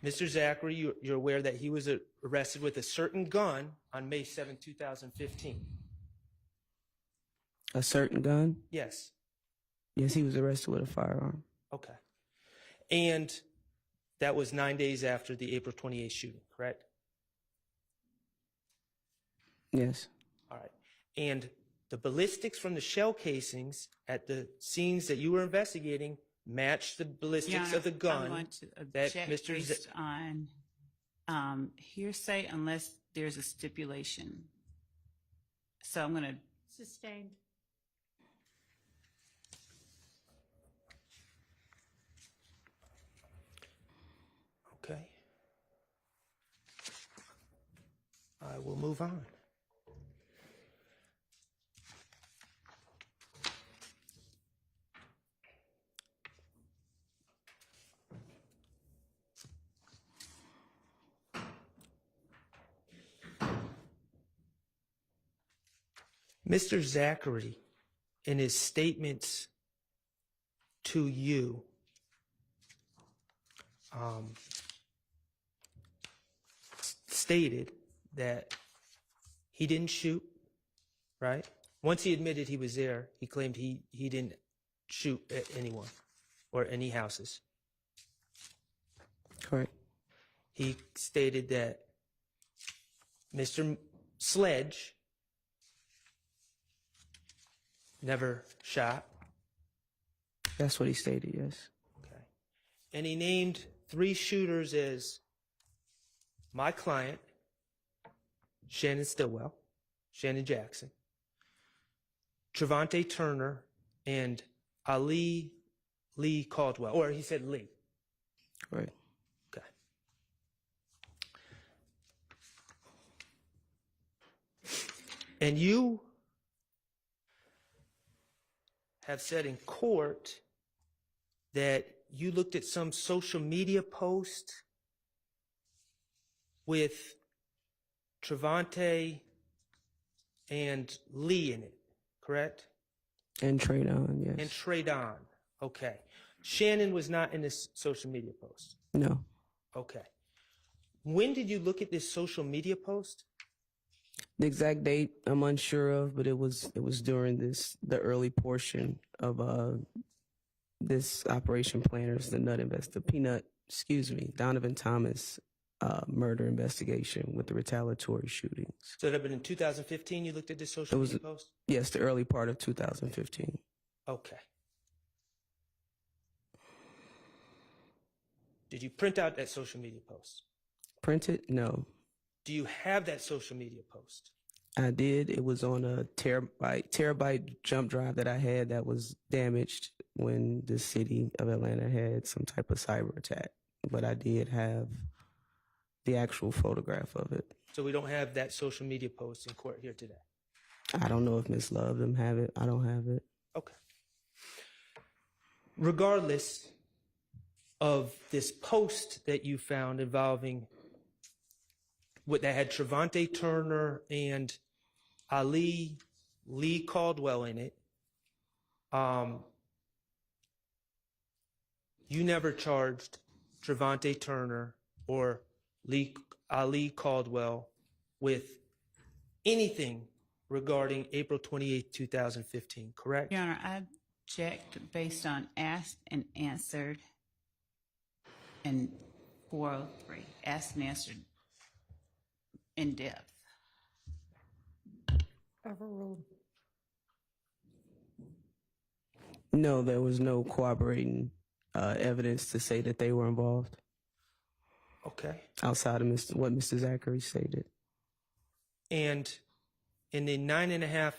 Mr. Zachary, you're aware that he was arrested with a certain gun on May 7, 2015. A certain gun? Yes. Yes, he was arrested with a firearm. Okay. And that was 9 days after the April 28th shooting, correct? Yes. All right. And the ballistics from the shell casings at the scenes that you were investigating matched the ballistics Your of the Honor, gun I'm going to that object Mr. based on hearsay unless there's a stipulation. So I'm going to Sustained. Okay. I will move on. Mr. Zachary, in his statements to you, stated that he didn't shoot, right? Once he admitted he was there, he claimed he didn't shoot at anyone or any houses. Correct. He stated that Mr. Sledge never shot. That's what he stated, yes. Okay. And he named 3 shooters as my client, Shannon Stillwell, Shannon Jackson, Trevante Turner, and Ali Lee Caldwell. Or he said Lee. Right. Okay. And you have said in court that you looked at some social media post with Trevante and Lee in it, correct? And trade on, yes. And Tradon. Okay. Shannon was not in this social media post. No. Okay. When did you look at this social media post? The exact date I'm unsure of, but it was during the early portion of this Operation Planners, Donovan Thomas murder investigation with the retaliatory shootings. So that had been in 2015 you looked at this social media post? Yes, the early part of 2015. Okay. Did you print out that social media post? Print it? No. Do you have that social media post? I did. It was on a terabyte jump drive that I had that was damaged when the city of Atlanta had some type of cyber attack. But I did have the actual photograph of it. So we don't have that social media post in court here today? I don't know if Ms. Love them have it. I don't have it. Okay. Regardless of this post that you found involving that had Trevante Turner and Ali Lee Caldwell in it, you never charged Trevante Turner or Ali Caldwell with anything regarding April 28, 2015, correct? Your Honor, I object based on asked and answered in 403, asked and answered in depth. Overruled. No, there was no corroborating evidence to say that they were involved. Okay. Outside of what Mr. Zachary stated. And in the 9.5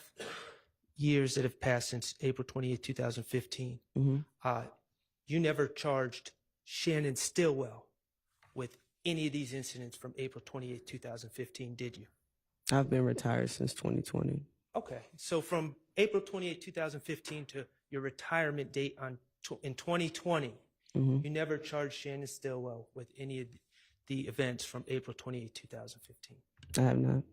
years that have passed since April 28, 2015, you never charged Shannon Stillwell with any of these incidents from April 28, 2015, did you? I've been retired since 2020. Okay. So from April 28, 2015 to your retirement date in 2020, you never charged Shannon Stillwell with any of the events from April 28, 2015? I have not. Okay.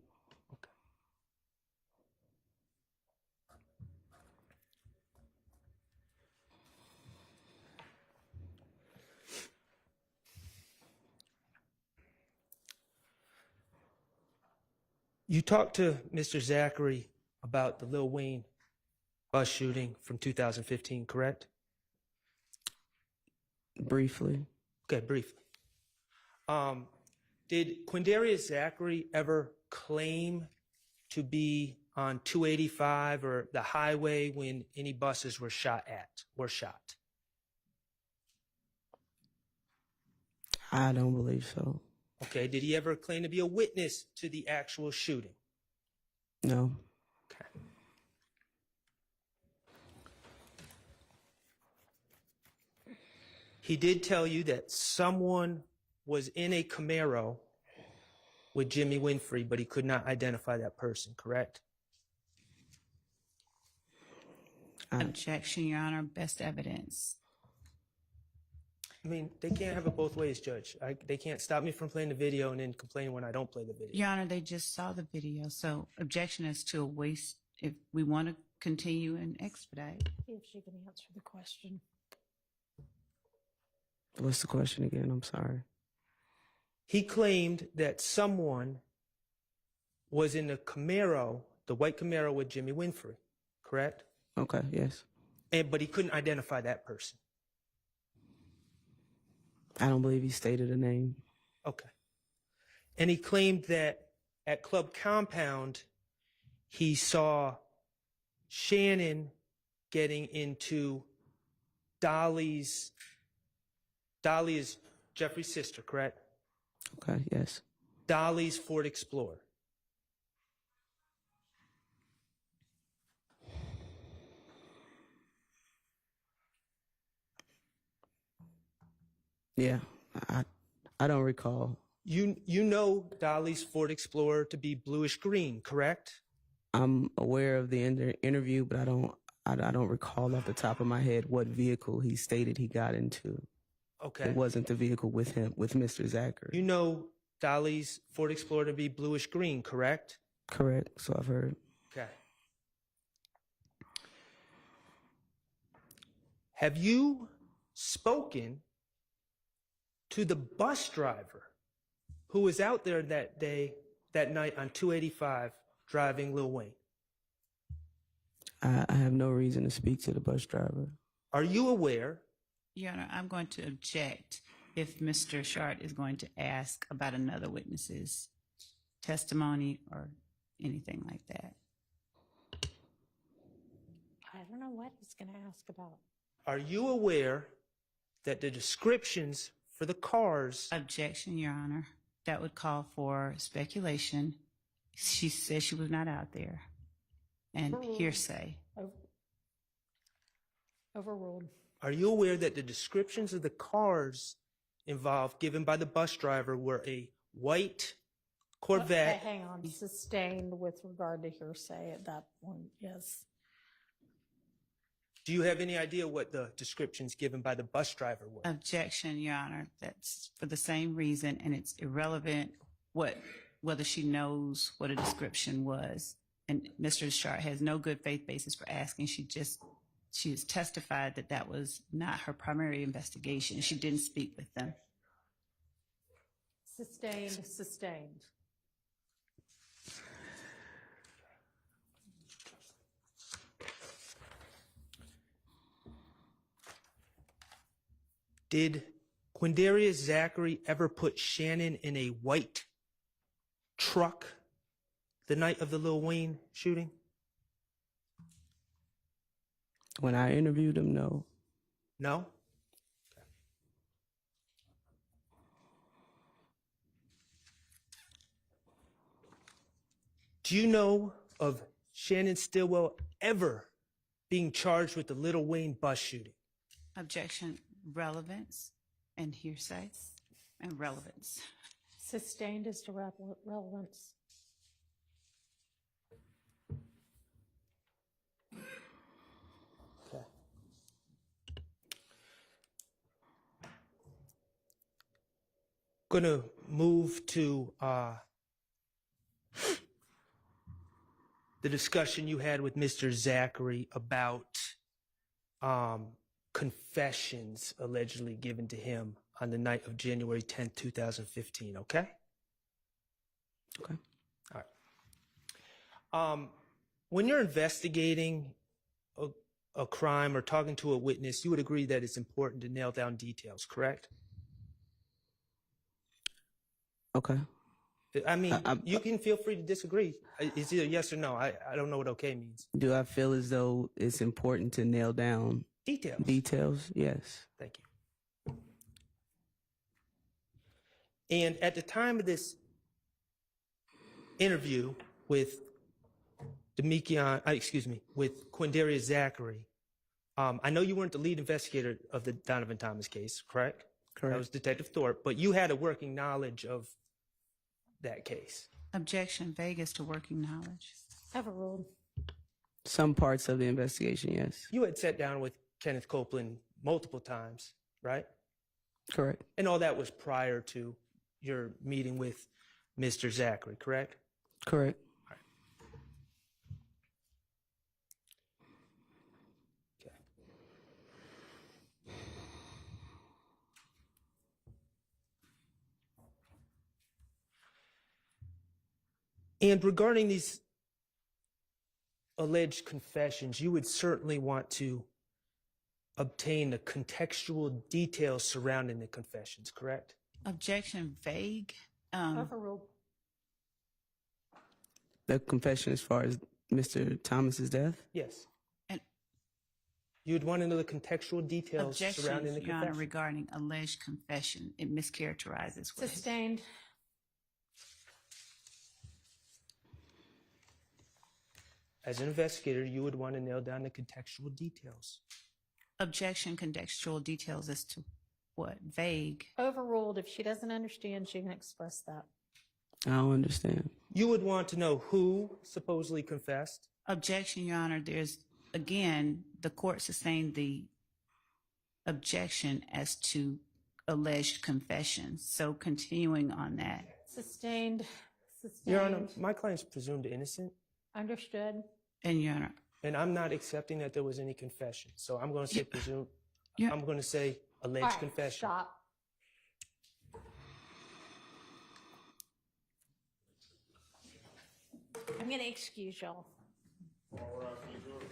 You talked to Mr. Zachary about the Lil Wayne bus shooting from 2015, correct? Briefly. Okay, briefly. Did Quindarius Zachary ever claim to be on 285 or the highway when any buses were shot at or shot? I don't believe so. Okay, did he ever claim to be a witness to the actual shooting? No. Okay. He did tell you that someone was in a Camaro with Jimmy Winfrey, but he could not identify that person, correct? Objection, Your Honor. Best evidence. I mean, they can't have it both ways, Judge. They can't stop me from playing the video and then complain when I don't play the video. Your Honor, they just saw the video. So objection is to a waste. If we want to continue and expedite. See if she can answer the question. What's the question again? I'm sorry. He claimed that someone was in the Camaro, the white Camaro with Jimmy Winfrey, correct? Okay, yes. But he couldn't identify that person. I don't believe he stated a name. Okay. And he claimed that at Club Compound, he saw Shannon getting into Dolly is Jeffrey's sister, correct? Okay, yes. Dolly's Ford Explorer. Yeah, I don't recall. You know Dolly's Ford Explorer to be bluish green, correct? I'm aware of the interview, but I don't recall off the top of my head what vehicle he stated he got into. Okay. It wasn't the vehicle with him, with Mr. Zachary. You know Dolly's Ford Explorer to be bluish green, correct? Correct, so I've heard. Okay. Have you spoken to the bus driver who was out there that night on 285 driving Lil Wayne? I have no reason to speak to the bus driver. Are you aware? Your Honor, I'm going to object if Mr. Shart is going to ask about another witness's testimony or anything like that. I don't know what he's going to ask about. Are you aware that the descriptions for the cars... Objection, Your Honor. That would call for speculation. She said she was not out there. And hearsay. Overruled. Are you aware that the descriptions of the cars involved given by the bus driver were a white Corvette? Okay, hang on. Sustained with regard to hearsay at that point, yes. Do you have any idea what the descriptions given by the bus driver were? Objection, Your Honor. That's for the same reason, and it's irrelevant whether she knows what a description was. And Mr. Shart has no good faith basis for asking. She has testified that that was not her primary investigation. She didn't speak with them. Sustained. Did Quindarius Zachary ever put Shannon in a white truck the night of the Lil Wayne shooting? When I interviewed him, no. No? Okay. Do you know of Shannon Stillwell ever being charged with the Lil Wayne bus shooting? Objection, relevance and hearsay and relevance. Sustained as to relevance. Okay. Going to move to the discussion you had with Mr. Zachary about confessions allegedly given to him on the night of January 10th, 2015, okay? Okay. All right. When you're investigating a crime or talking to a witness, you would agree that it's important to nail down details, correct? Okay. I mean, you can feel free to disagree. It's either yes or no. I don't know what okay means. Do I feel as though it's important to nail down Details. details? Yes. Thank you. And at the time of this interview with with Quindarius Zachary, I know you weren't the lead investigator of the Donovan Thomas case, correct? Correct. That was Detective Thorpe, but you had a working knowledge of that case. Objection, vague as to working knowledge. Overruled. Some parts of the investigation, yes. You had sat down with Kenneth Copeland multiple times, right? Correct. And all that was prior to your meeting with Mr. Zachary, correct? Correct. Okay. And regarding these alleged confessions, you would certainly want to obtain the contextual details surrounding the confessions, correct? Objection, vague. Overruled. The confession as far as Mr. Thomas's death? Yes. And you'd want to know the contextual details surrounding the objections, Your confession. Honor, regarding alleged confession. It mischaracterizes what Sustained. As an investigator, you would want to nail down the contextual details. Objection, contextual details as to what? Vague. Overruled. If she doesn't understand, she can express that. I don't understand. You would want to know who supposedly confessed. Objection, Your Honor. There's, again, the court sustained the objection as to alleged confessions. So continuing on that. Sustained. Sustained. Your Honor, my client's presumed innocent. Understood. And Your Honor. And I'm not accepting that there was any confession. So I'm going to say presumed. Yeah. I'm going to say alleged All right, confession. Stop. I'm going to excuse y'all. All right, for the jury.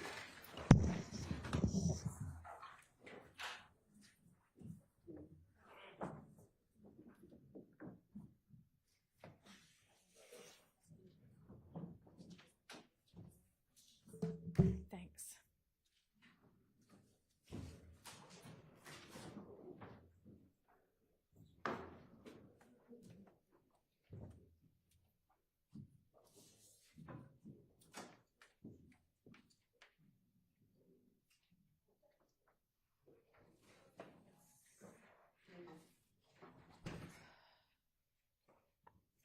Thanks.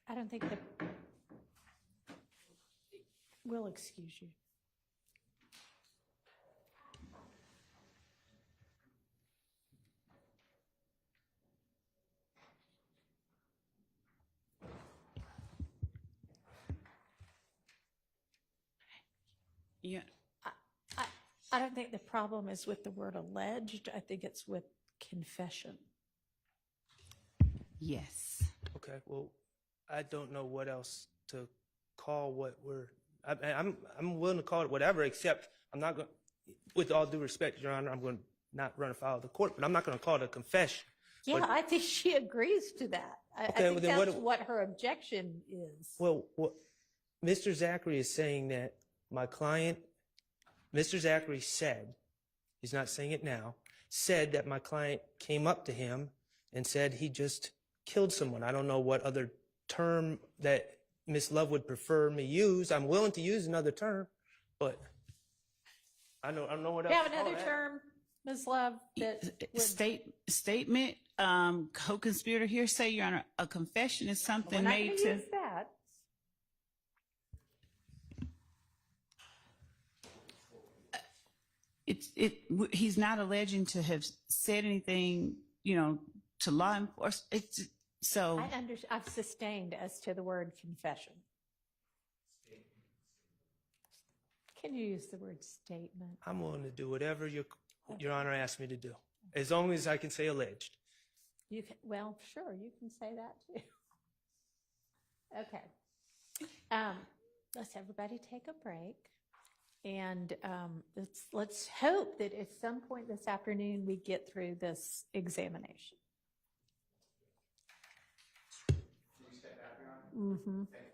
I don't think that we'll excuse you. Yeah. I don't think the problem is with the word alleged. I think it's with confession. Yes. Okay. Well, I don't know what else to call what we're. I'm willing to call it whatever, except I'm not going. With all due respect, Your Honor, I'm going to not run afoul of the court, but I'm not going to call it a confession. Yeah, But- I think she agrees to that. I Okay, think well, then that's what her objection is. Well, Mr. Zachary is saying that my client, Mr. Zachary said, he's not saying it now, said that my client came up to him and said he just killed someone. I don't know what other term that Ms. Love would prefer me use. I'm willing to use another term, but I don't know what else. You have to call another that. term, Ms. Love, that would, Statement, co-conspirator hearsay, Your Honor. A confession is something we're not made going to. to use that. He's not alleging to have said anything, to law enforcement. So I've sustained as to the word confession. Can you use the word statement? I'm willing to do whatever Your Honor asked me to do, as long as I can say alleged. You can, well, sure, you can say that too. Okay. Let's everybody take a break. And let's hope that at some point this afternoon we get through this examination. Can you step back, Your Honor? Mm-hmm. Thank you.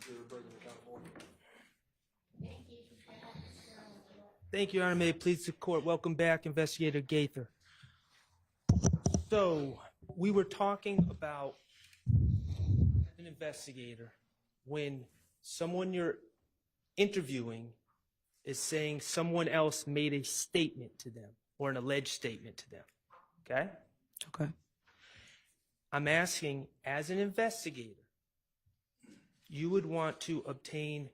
You're bringing it down forward. Thank you, Your Honor. May it please the court. Welcome back, Investigator Gaither. So we were talking about an investigator when someone you're interviewing is saying someone else made a statement to them or an alleged statement to them. Okay? Okay. I'm asking, as an investigator, you would want to obtain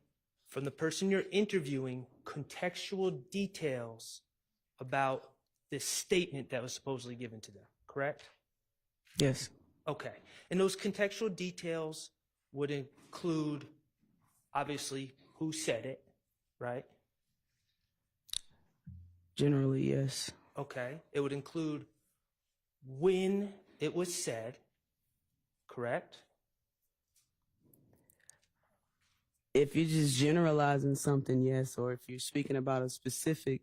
from the person you're interviewing contextual details about this statement that was supposedly given to them, correct? Yes. Okay. And those contextual details would include, obviously, who said it, right? Generally, yes. Okay. It would include when it was said, correct? If you're just generalizing something, yes, or if you're speaking about a specific.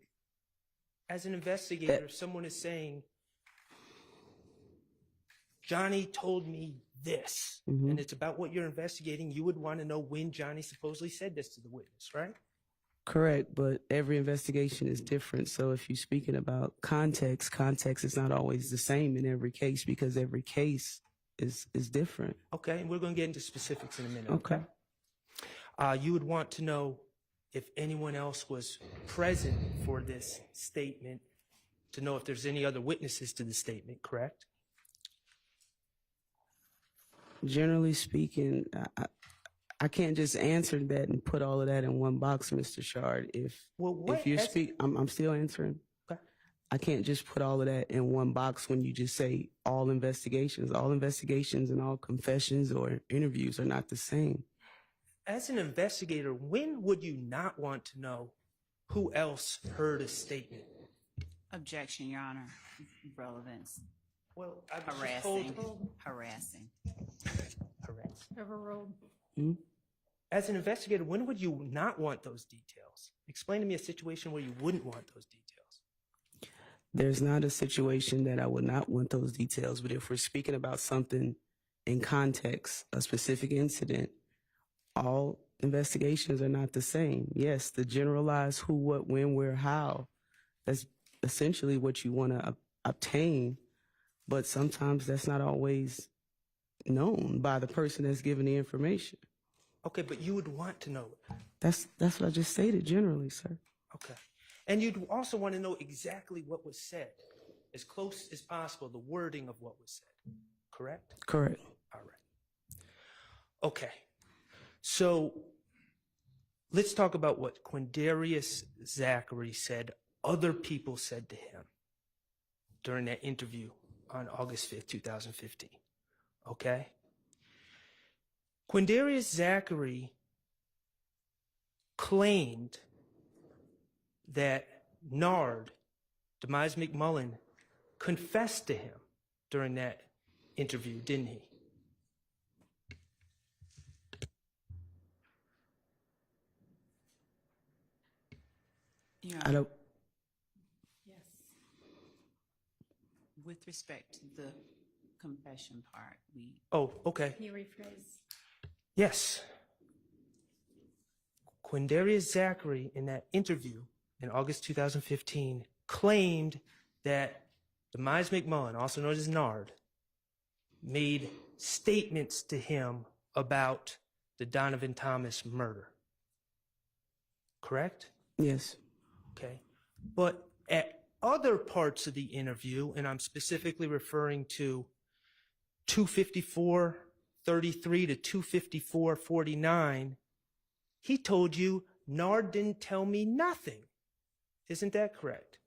As an investigator, if someone is saying, Johnny told me this, and it's about what you're investigating, you would want to know when Johnny supposedly said this to the witness, right? Correct, but every investigation is different. So if you're speaking about context is not always the same in every case because every case is different. Okay, and we're going to get into specifics in a minute. Okay. You would want to know if anyone else was present for this statement to know if there's any other witnesses to the statement, correct? Generally speaking, I can't just answer that and put all of that in one box, Mr. Shard. If you speak, I'm still answering. Okay. I can't just put all of that in one box when you just say all investigations. All investigations and all confessions or interviews are not the same. As an investigator, when would you not want to know who else heard a statement? Objection, Your Honor. Relevance. Well, I was just Harassing. told. Harassing. Overruled. As an investigator, when would you not want those details? Explain to me a situation where you wouldn't want those details. There's not a situation that I would not want those details, but if we're speaking about something in context, a specific incident, all investigations are not the same. Yes, the generalized who, what, when, where, how, that's essentially what you want to obtain, but sometimes that's not always known by the person that's giving the information. Okay, but you would want to know it. That's what I just stated generally, sir. Okay. And you'd also want to know exactly what was said, as close as possible, the wording of what was said, correct? Correct. All right. Okay. So let's talk about what Quindarius Zachary said other people said to him during that interview on August 5th, 2015. Okay? Quindarius Zachary claimed that Nard, Demise McMullen, confessed to him during that interview, didn't he? Your I Honor, don't. Yes. with respect to the confession part, Oh, okay. Can you rephrase? Yes. Quindarius Zachary, in that interview in August 2015, claimed that Demise McMullen, also known as Nard, made statements to him about the Donovan Thomas murder. Correct? Yes. Okay. But at other parts of the interview, and I'm specifically referring to 254-33 to 254-49, he told you Nard didn't tell me nothing. Isn't that correct?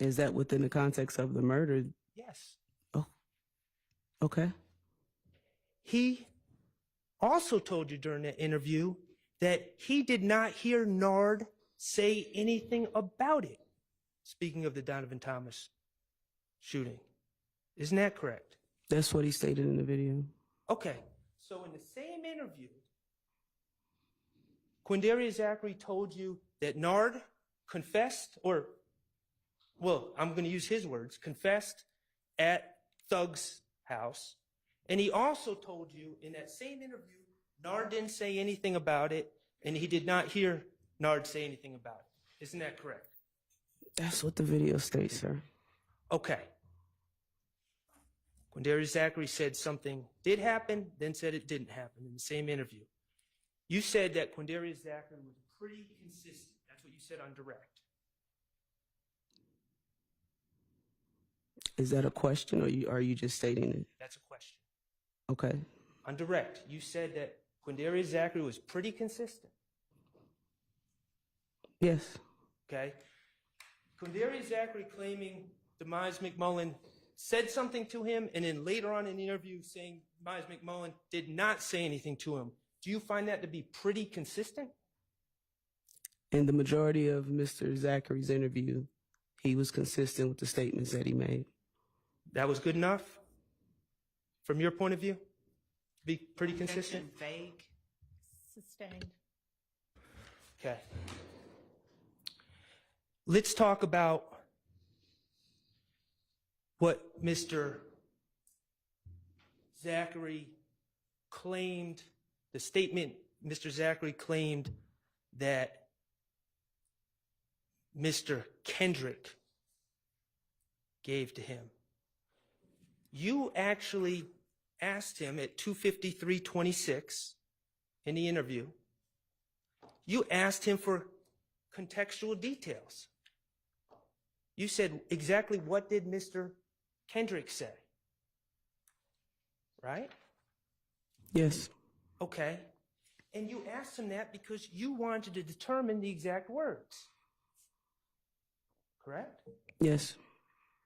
Is that within the context of the murder? Yes. Oh, okay. He also told you during that interview that he did not hear Nard say anything about it. Speaking of the Donovan Thomas shooting. Isn't that correct? That's what he stated in the video. Okay. So in the same interview, Quindarius Zachary told you that Nard confessed, or, well, I'm going to use his words, confessed at Thug's house. And he also told you in that same interview Nard didn't say anything about it, and he did not hear Nard say anything about it. Isn't that correct? That's what the video states, sir. Okay. Quindarius Zachary said something did happen, then said it didn't happen in the same interview. You said that Quindarius Zachary was pretty consistent. That's what you said on direct. Is that a question, or are you just stating it? That's a question. Okay. On direct, you said that Quindarius Zachary was pretty consistent. Yes. Okay. Quindarius Zachary claiming Demise McMullen said something to him, and then later on in the interview saying Demise McMullen did not say anything to him. Do you find that to be pretty consistent? In the majority of Mr. Zachary's interview, he was consistent with the statements that he made. That was good enough from your point of view? Be pretty consistent? Vague. Sustained. Okay. Let's talk about what Mr. Zachary claimed, the statement Mr. Zachary claimed that Mr. Kendrick gave to him. You actually asked him at 2:53:26 in the interview, you asked him for contextual details. You said, exactly what did Mr. Kendrick say? Right? Yes. Okay. And you asked him that because you wanted to determine the exact words. Correct? Yes.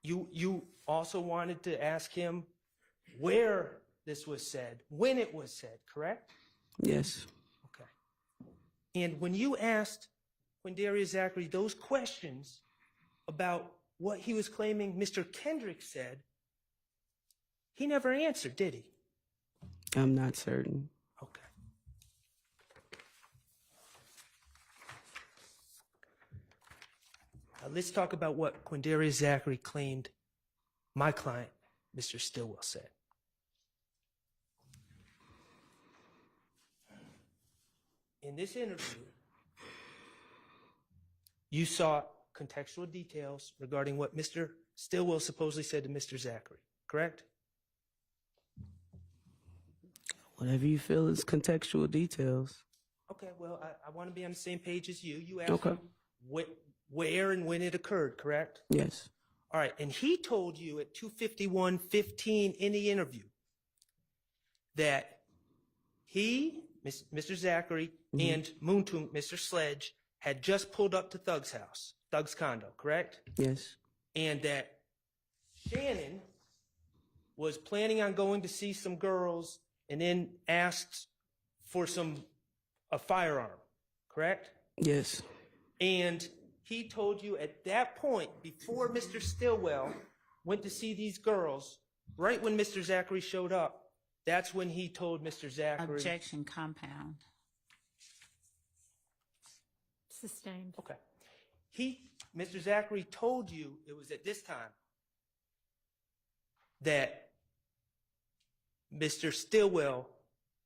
You also wanted to ask him where this was said, when it was said, correct? Yes. Okay. And when you asked Quindarius Zachary those questions about what he was claiming Mr. Kendrick said, he never answered, did he? I'm not certain. Okay. Now let's talk about what Quindarius Zachary claimed my client, Mr. Stillwell, said. In this interview, you saw contextual details regarding what Mr. Stillwell supposedly said to Mr. Zachary, correct? Whatever you feel is contextual details. Okay, well, I want to be on the same page as you. You asked him where and when it occurred, correct? Yes. All right, and he told you at 2:51:15 in the interview that he, Mr. Zachary, and Moontoon, Mr. Sledge, had just pulled up to Thug's house, Thug's condo, correct? Yes. And that Shannon was planning on going to see some girls and then asked for a firearm, correct? Yes. And he told you at that point, before Mr. Stillwell went to see these girls, right when Mr. Zachary showed up, that's when he told Mr. Zachary. Objection compound. Sustained. Okay. Mr. Zachary told you it was at this time that Mr. Stillwell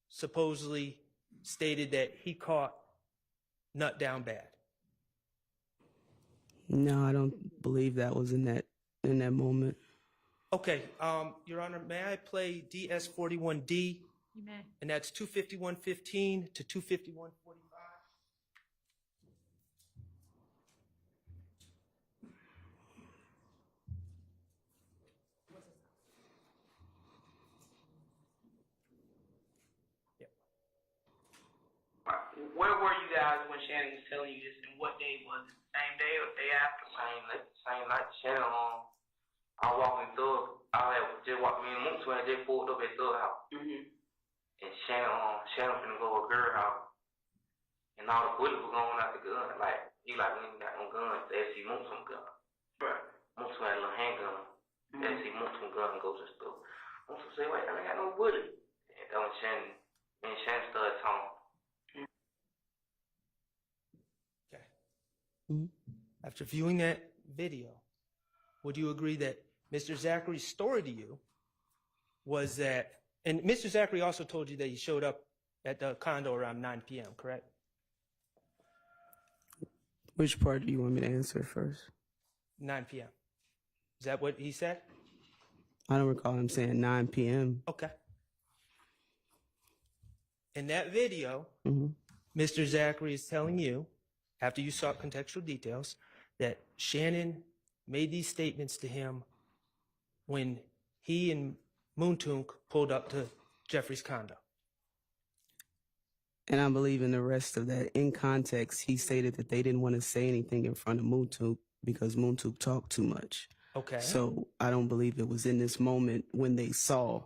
supposedly stated that he caught Nut down bad. No, I don't believe that was in that moment. Okay, Your Honor, may I play DS41D? You may. And that's 251:15 to 251:45. Where were you guys when Shannon was telling you this, and what day was it? Same day or day after? Same night. Shannon, I was walking through. I had just walked me and Moon's had just pulled up at Thug's house. And Shannon finna go to a girl house. And all the bullets were going out the gun. Like, he like, we ain't got no guns. They see Moon's some gun. Right. Moon's had a little handgun. They see Moon's some gun and goes to the store. Moon's say, wait, I ain't got no bullet. And then Shannon started talking. After viewing that video, would you agree that Mr. Zachary's story to you was that, and Mr. Zachary also told you that he showed up at the condo around 9 p.m., correct? Which part do you want me to answer first? 9 p.m. Is that what he said? I don't recall him saying 9 p.m. Okay. In that video, Hmm. Mr. Zachary is telling you, after you sought contextual details, that Shannon made these statements to him when he and Moontunk pulled up to Jeffrey's condo. And I believe in the rest of that. In context, he stated that they didn't want to say anything in front of Moontuk because Moontuk talked too much. Okay. So I don't believe it was in this moment when they saw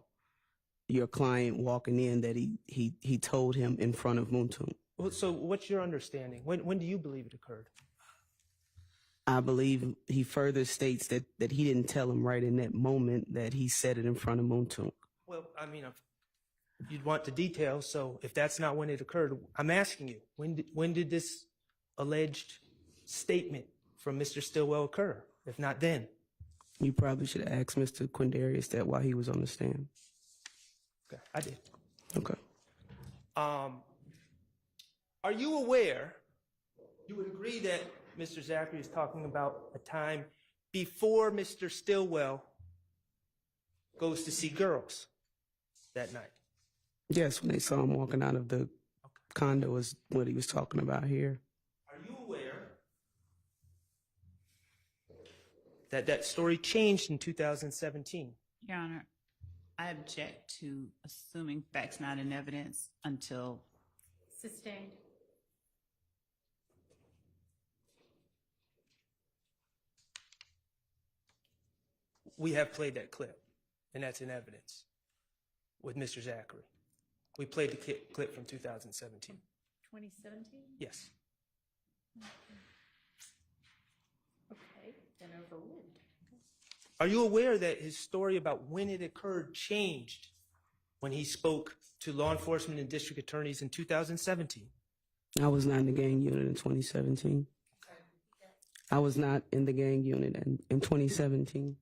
your client walking in that he told him in front of Moontuk. Well, so what's your understanding? When do you believe it occurred? I believe he further states that he didn't tell him right in that moment, that he said it in front of Moontuk. Well, I mean, you'd want the details, so if that's not when it occurred, I'm asking you, when did this alleged statement from Mr. Stillwell occur? If not then? You probably should have asked Mr. Quindarius that while he was on the stand. Okay, I did. Okay. Are you aware, you would agree that Mr. Zachary is talking about a time before Mr. Stillwell goes to see girls that night? Yes, when they saw him walking out of the condo is what he was talking about here. Are you aware that that story changed in 2017? Your Honor, I object to assuming facts not in evidence until Sustained. We have played that clip, and that's in evidence with Mr. Zachary. We played the clip from 2017. 2017? Yes. Okay, then overruled. Are you aware that his story about when it occurred changed when he spoke to law enforcement and district attorneys in 2017? I was not in the gang unit in 2017. I was not in the gang unit in 2017.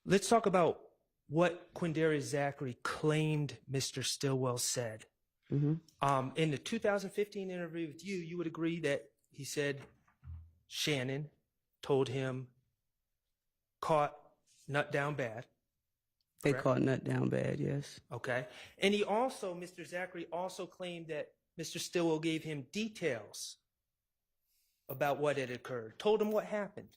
Let's talk about what Quindarius Zachary claimed Mr. Stillwell said. Mm-hmm. In the 2015 interview with you, you would agree that he said Shannon told him caught nut down bad. They correct? caught nut down bad, yes. Okay. And he also, Mr. Zachary also claimed that Mr. Stillwell gave him details about what had occurred, told him what happened.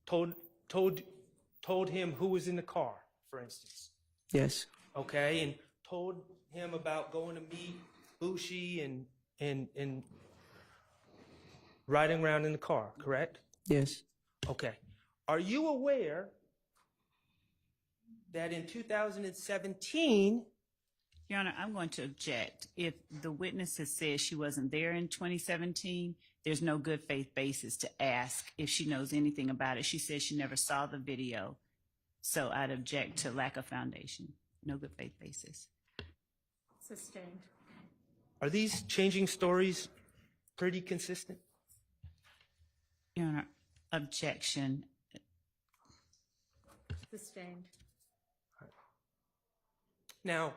Told him who was in the car, for instance. Yes. Okay, and told him about going to meet Bushi and riding around in the car, correct? Yes. Okay. Are you aware that in 2017... Your Honor, I'm going to object. If the witness has said she wasn't there in 2017, there's no good faith basis to ask if she knows anything about it. She says she never saw the video, so I'd object to lack of foundation. No good faith basis. Sustained. Are these changing stories pretty consistent? Your Honor, objection. Sustained. Now,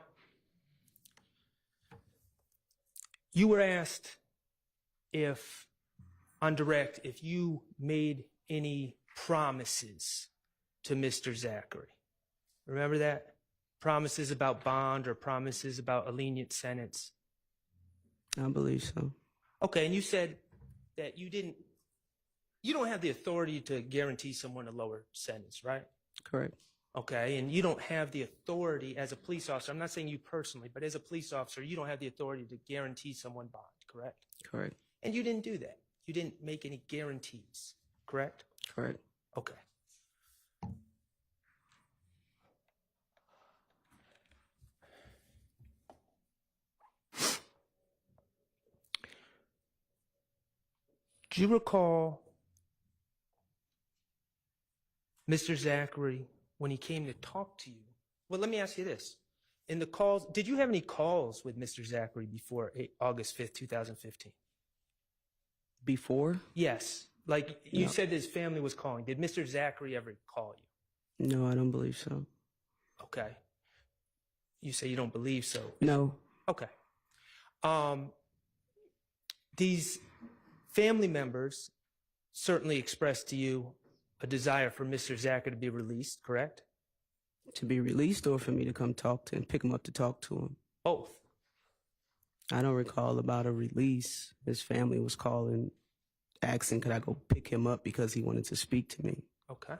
you were asked if, on direct, if you made any promises to Mr. Zachary. Remember that? Promises about bond or promises about a lenient sentence. I believe so. Okay, and you said that you don't have the authority to guarantee someone a lower sentence, right? Correct. Okay, and you don't have the authority as a police officer, I'm not saying you personally, but as a police officer, you don't have the authority to guarantee someone bond, correct? Correct. And you didn't do that. You didn't make any guarantees, correct? Correct. Okay. Do you recall Mr. Zachary, when he came to talk to you? Well, let me ask you this. In the calls, did you have any calls with Mr. Zachary before August 5th, 2015? Before? Yes. Like you No. said his family was calling. Did Mr. Zachary ever call you? No, I don't believe so. Okay. You say you don't believe so. No. Okay. These family members certainly expressed to you a desire for Mr. Zachary to be released, correct? To be released or for me to come talk to him, pick him up to talk to him? Both. I don't recall about a release. His family was calling, asking could I go pick him up because he wanted to speak to me. Okay.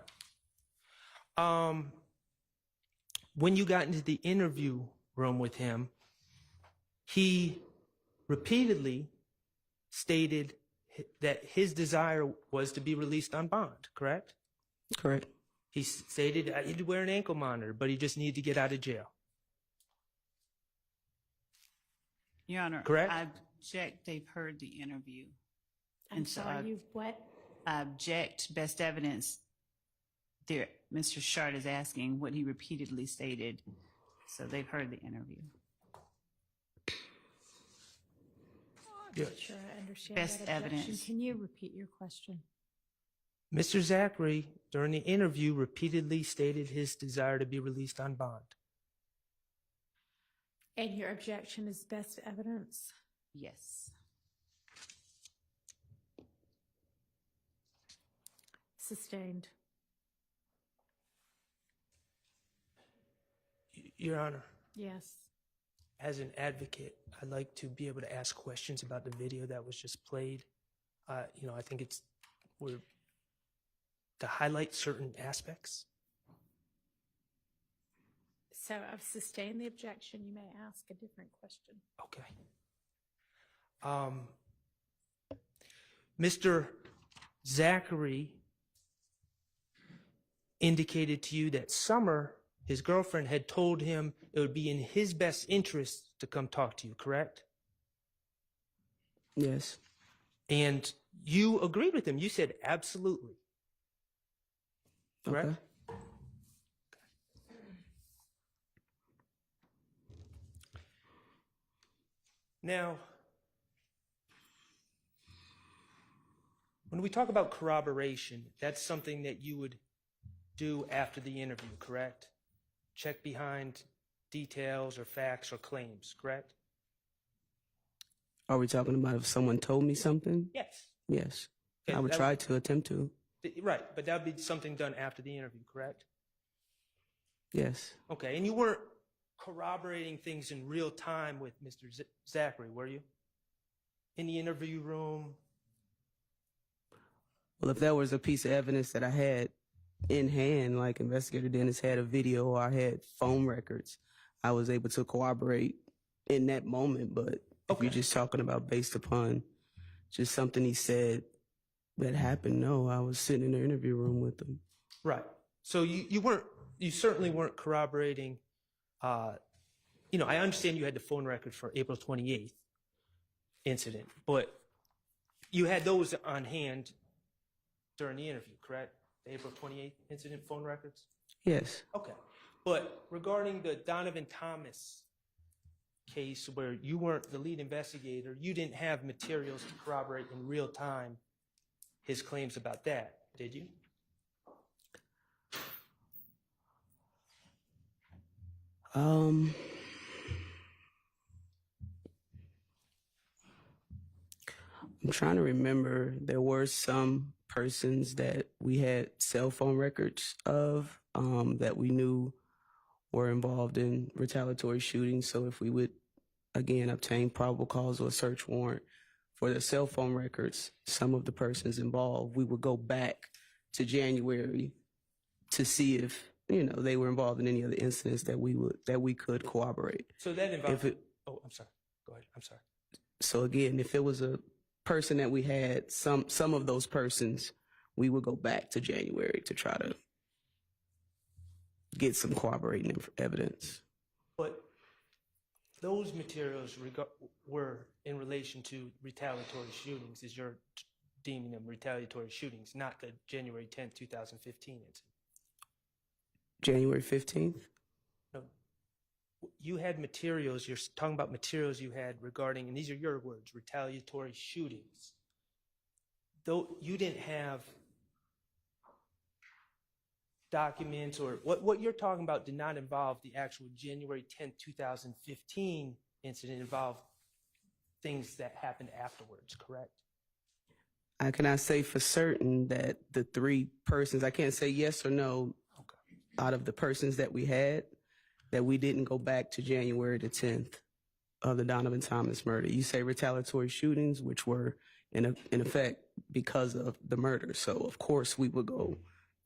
When you got into the interview room with him, he repeatedly stated that his desire was to be released on bond, correct? Correct. He stated he'd wear an ankle monitor, but he just needed to get out of jail. Your Honor, Correct? I object they've heard the interview. I'm And so sorry, you what? I object best evidence. There, Mr. Shard is asking what he repeatedly stated. So they've heard the interview. Yeah. I'm not sure I understand Best that objection. evidence. Can you repeat your question? Mr. Zachary, during the interview, repeatedly stated his desire to be released on bond. And your objection is best evidence? Yes. Sustained. Your Honor, Yes. as an advocate, I'd like to be able to ask questions about the video that was just played. I think we're to highlight certain aspects. So I've sustained the objection. You may ask a different question. Okay. Mr. Zachary indicated to you that Summer, his girlfriend, had told him it would be in his best interest to come talk to you, correct? Yes. And you agreed with him. You said absolutely. Correct? Okay. Now, when we talk about corroboration, that's something that you would do after the interview, correct? Check behind details or facts or claims, correct? Are we talking about if someone told me something? Yes. Yes. Okay, I would try to attempt to. Right, but that would be something done after the interview, correct? Yes. Okay, and you weren't corroborating things in real time with Mr. Zachary, were you? In the interview room? Well, if there was a piece of evidence that I had in hand, like Investigator Dennis had a video or I had phone records, I was able to corroborate in that moment. But if you're just talking about based upon just something he said that happened, no, I was sitting in the interview room with him. Right. So you certainly weren't corroborating. I understand you had the phone record for April 28th incident, but you had those on hand during the interview, correct? The April 28th incident phone records? Yes. Okay. But regarding the Donovan Thomas case where you weren't the lead investigator, you didn't have materials to corroborate in real time his claims about that, did you? I'm trying to remember. There were some persons that we had cell phone records of that we knew were involved in retaliatory shootings. So if we would, again, obtain probable cause or a search warrant for the cell phone records, some of the persons involved, we would go back to January to see if they were involved in any other incidents that we could corroborate. So that involves. I'm sorry. Go ahead. I'm sorry. So again, if it was a person that we had, some of those persons, we would go back to January to try to get some corroborating evidence. But those materials were in relation to retaliatory shootings, as you're deeming them retaliatory shootings, not the January 10th, 2015 incident. January 15th? No. You had materials, you're talking about materials you had regarding, and these are your words, retaliatory shootings. Though you didn't have documents or what you're talking about did not involve the actual January 10th, 2015 incident. It involved things that happened afterwards, correct? I cannot say for certain that the 3 persons, I can't say yes or no, out of the persons that we had, that we didn't go back to January the 10th of the Donovan Thomas murder. You say retaliatory shootings, which were in effect because of the murder. So of course we would go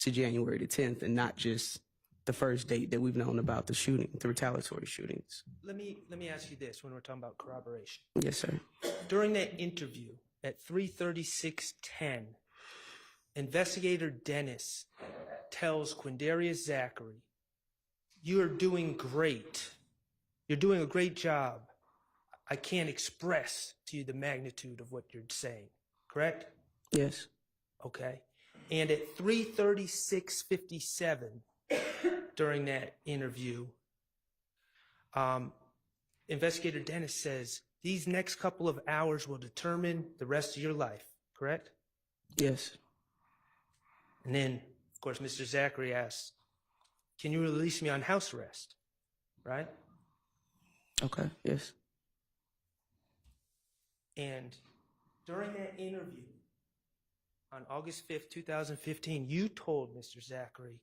to January the 10th and not just the first date that we've known about the shooting, the retaliatory shootings. Let me ask you this when we're talking about corroboration. Yes, sir. During that interview at 3:36:10, investigator Dennis tells Quindarius Zachary, "You're doing great. You're doing a great job. I can't express to you the magnitude of what you're saying." Correct? Yes. Okay. And at 3:36:57, during that interview, investigator Dennis says, "These next couple of hours will determine the rest of your life." Correct? Yes. And then, of course, Mr. Zachary asks, "Can you release me on house arrest?" Right? Okay. Yes. And during that interview on August 5th, 2015, you told Mr. Zachary,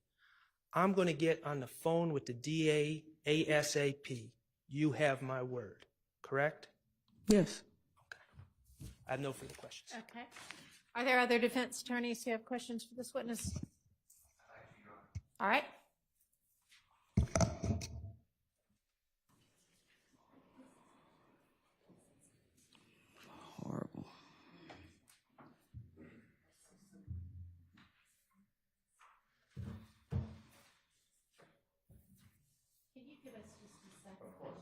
"I'm going to get on the phone with the DA ASAP. You have my word." Correct? Yes. Okay. I have no further questions. Okay. Are there other defense attorneys who have questions for this witness? All right. Horrible. Can you give us just a second? Of course.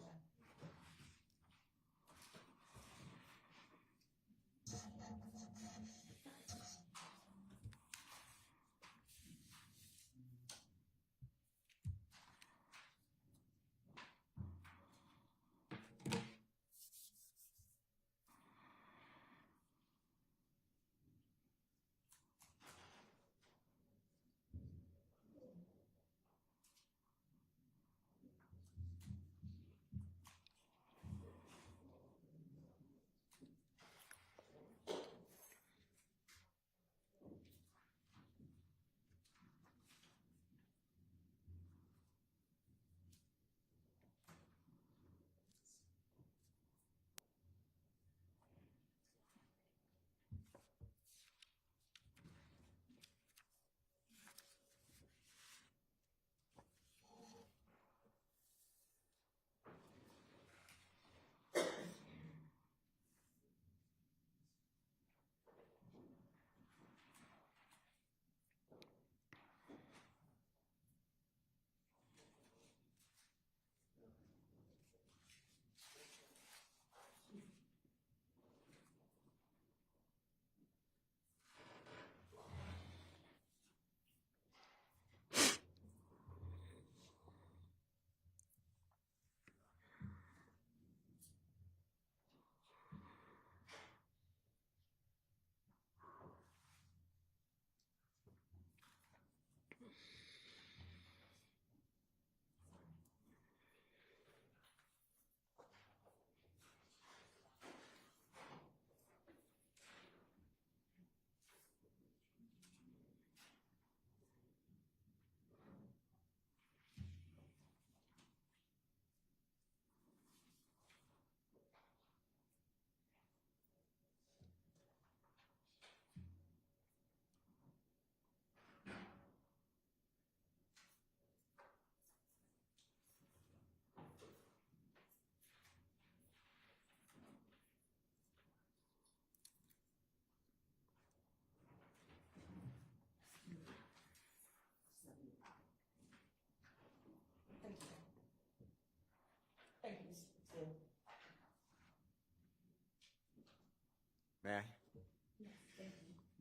May I?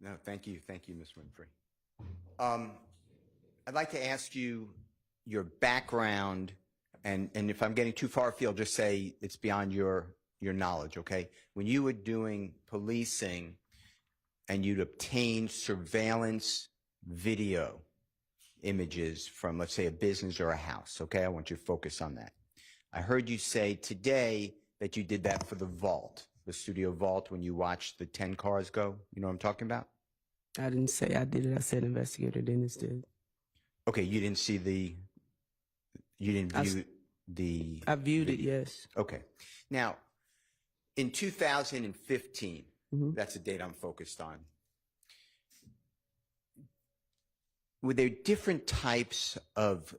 No, thank you. Thank you, Ms. Winfrey. I'd like to ask you your background, and if I'm getting too far afield, just say it's beyond your knowledge, okay? When you were doing policing and you'd obtain surveillance video, images from, let's say, a business or a house, okay? I want you to focus on that. I heard you say today that you did that for the vault, the studio vault, when you watched the 10 cars go. You know what I'm talking about? I didn't say I did it. I said investigator Dennis did. Okay, you didn't see you didn't view the... I viewed it, yes. Okay. Now, in 2015, that's the date I'm focused on, were there different types of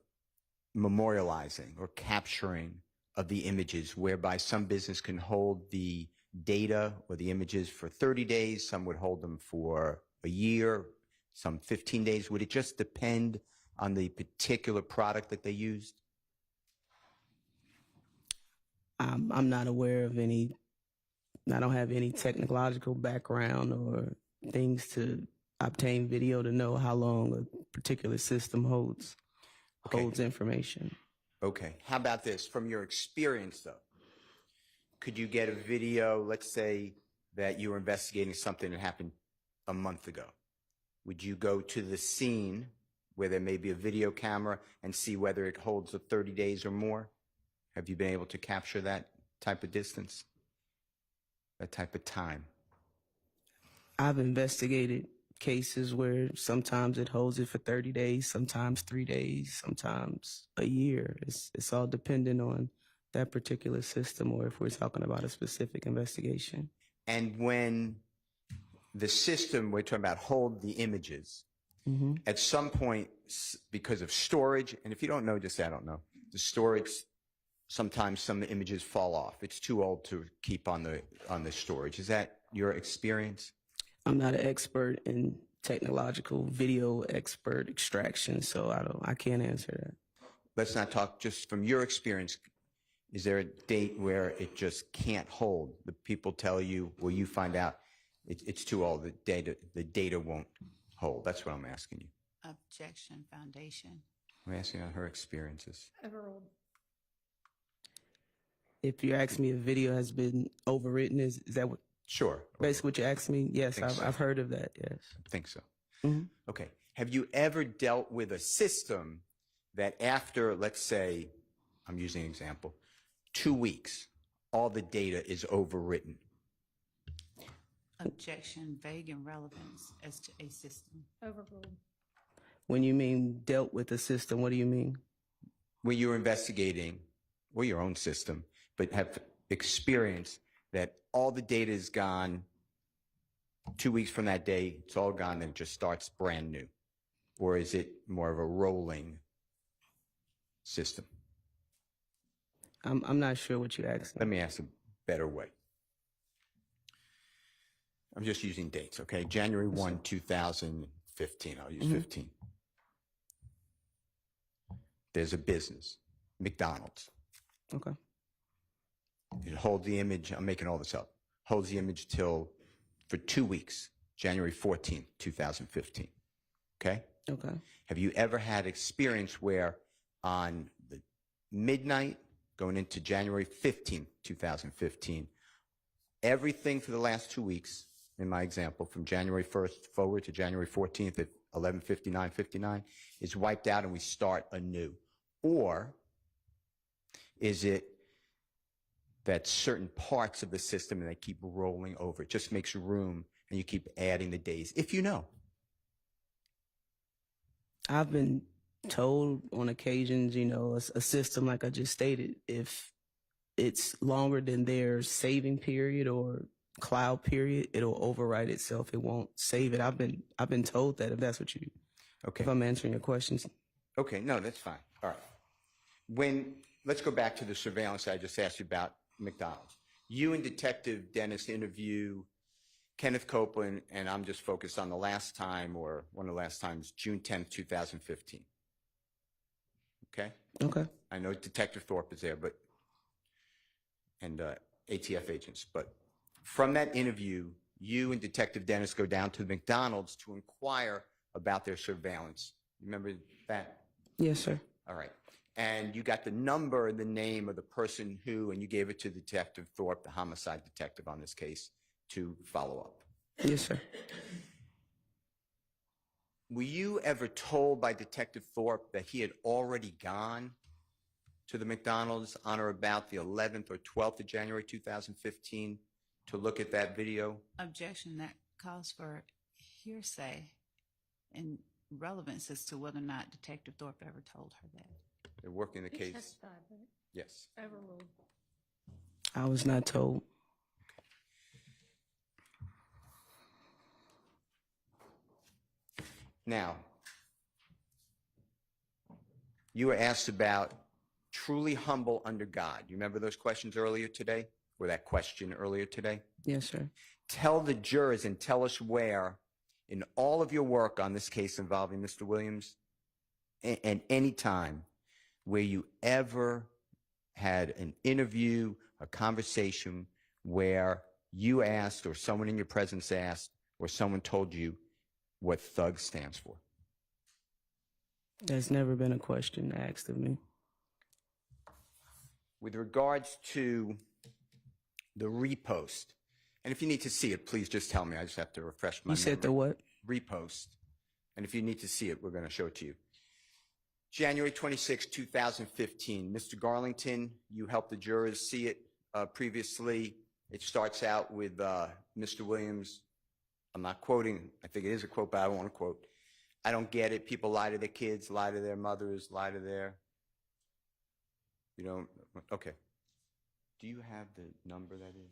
memorializing or capturing of the images whereby some business can hold the data or the images for 30 days, some would hold them for a year, some 15 days? Would it just depend on the particular product that they used? I'm not aware of any, I don't have any technological background or things to obtain video to know how long a particular system holds information. Okay. How about this? From your experience, though, could you get a video, let's say that you were investigating something that happened a month ago? Would you go to the scene where there may be a video camera and see whether it holds the 30 days or more? Have you been able to capture that type of distance, that type of time? I've investigated cases where sometimes it holds it for 30 days, sometimes 3 days, sometimes a year. It's all dependent on that particular system or if we're talking about a specific investigation. And when the system, we're talking about hold the images, at some point, because of storage, and if you don't know, just say I don't know, the storage, sometimes some images fall off. It's too old to keep on the storage. Is that your experience? I'm not an expert in technological video expert extraction, so I can't answer that. Let's not talk just from your experience. Is there a date where it just can't hold? The people tell you, well, you find out it's too old. The data won't hold. That's what I'm asking you. Objection, Foundation. I'm asking about her experiences. Overruled. If you're asking me if video has been overwritten, is that what? Sure. Basically what you're asking me? Yes, I've heard of that, yes. I think so. Okay. Have you ever dealt with a system that after, let's say, I'm using an example, 2 weeks, all the data is overwritten? Objection, vague in relevance as to a system. Overruled. When you mean dealt with a system, what do you mean? When you're investigating, or your own system, but have experienced that all the data is gone 2 weeks from that day, it's all gone, and it just starts brand new? Or is it more of a rolling system? I'm not sure what you're asking. Let me ask a better way. I'm just using dates, okay? January 1, 2015. I'll use 15. There's a business, McDonald's. Okay. It holds the image, I'm making all this up, holds the image for 2 weeks, January 14th, 2015. Okay? Okay. Have you ever had experience where on the midnight going into January 15th, 2015, everything for the last 2 weeks, in my example, from January 1st forward to January 14th at 11:59 is wiped out and we start anew? Or is it that certain parts of the system and they keep rolling over? It just makes room and you keep adding the days, if you know. I've been told on occasions, a system like I just stated, if it's longer than their saving period or cloud period, it'll overwrite itself. It won't save it. I've been told that, if that's what you, okay, if I'm answering your questions. Okay, no, that's fine. All right. Let's go back to the surveillance I just asked you about McDonald's. You and Detective Dennis interview Kenneth Copeland, and I'm just focused on the last time, or one of the last times, June 10th, 2015. Okay? Okay. I know Detective Thorpe is there, and ATF agents, but from that interview, you and Detective Dennis go down to McDonald's to inquire about their surveillance. Remember that? Yes, sir. All right. And you got the number and the name of the person who, and you gave it to Detective Thorpe, the homicide detective on this case, to follow up. Yes, sir. were you ever told by Detective Thorpe that he had already gone to the McDonald's on or about the 11th or 12th of January 2015 to look at that video? Objection. That calls for hearsay and relevance as to whether or not Detective Thorpe ever told her that. They're working the You case. testified, right? Yes. Overruled. I was not told. Now, you were asked about truly humble under God. You remember those questions earlier today? Or that question earlier today? Yes, sir. Tell the jurors and tell us where, in all of your work on this case involving Mr. Williams, and any time where you ever had an interview, a conversation where you asked or someone in your presence asked or someone told you what THUG stands for. There's never been a question asked of me. With regards to the repost, and if you need to see it, please just tell me. I just have to refresh my You said the memory. what? Repost. And if you need to see it, we're going to show it to you. January 26, 2015. Mr. Garlington, you helped the jurors see it previously. It starts out with Mr. Williams. I'm not quoting. I think it is a quote, but I don't want to quote. I don't get it. People lie to their kids, lie to their mothers, lie to their... You don't... Okay. Do you have the number that is?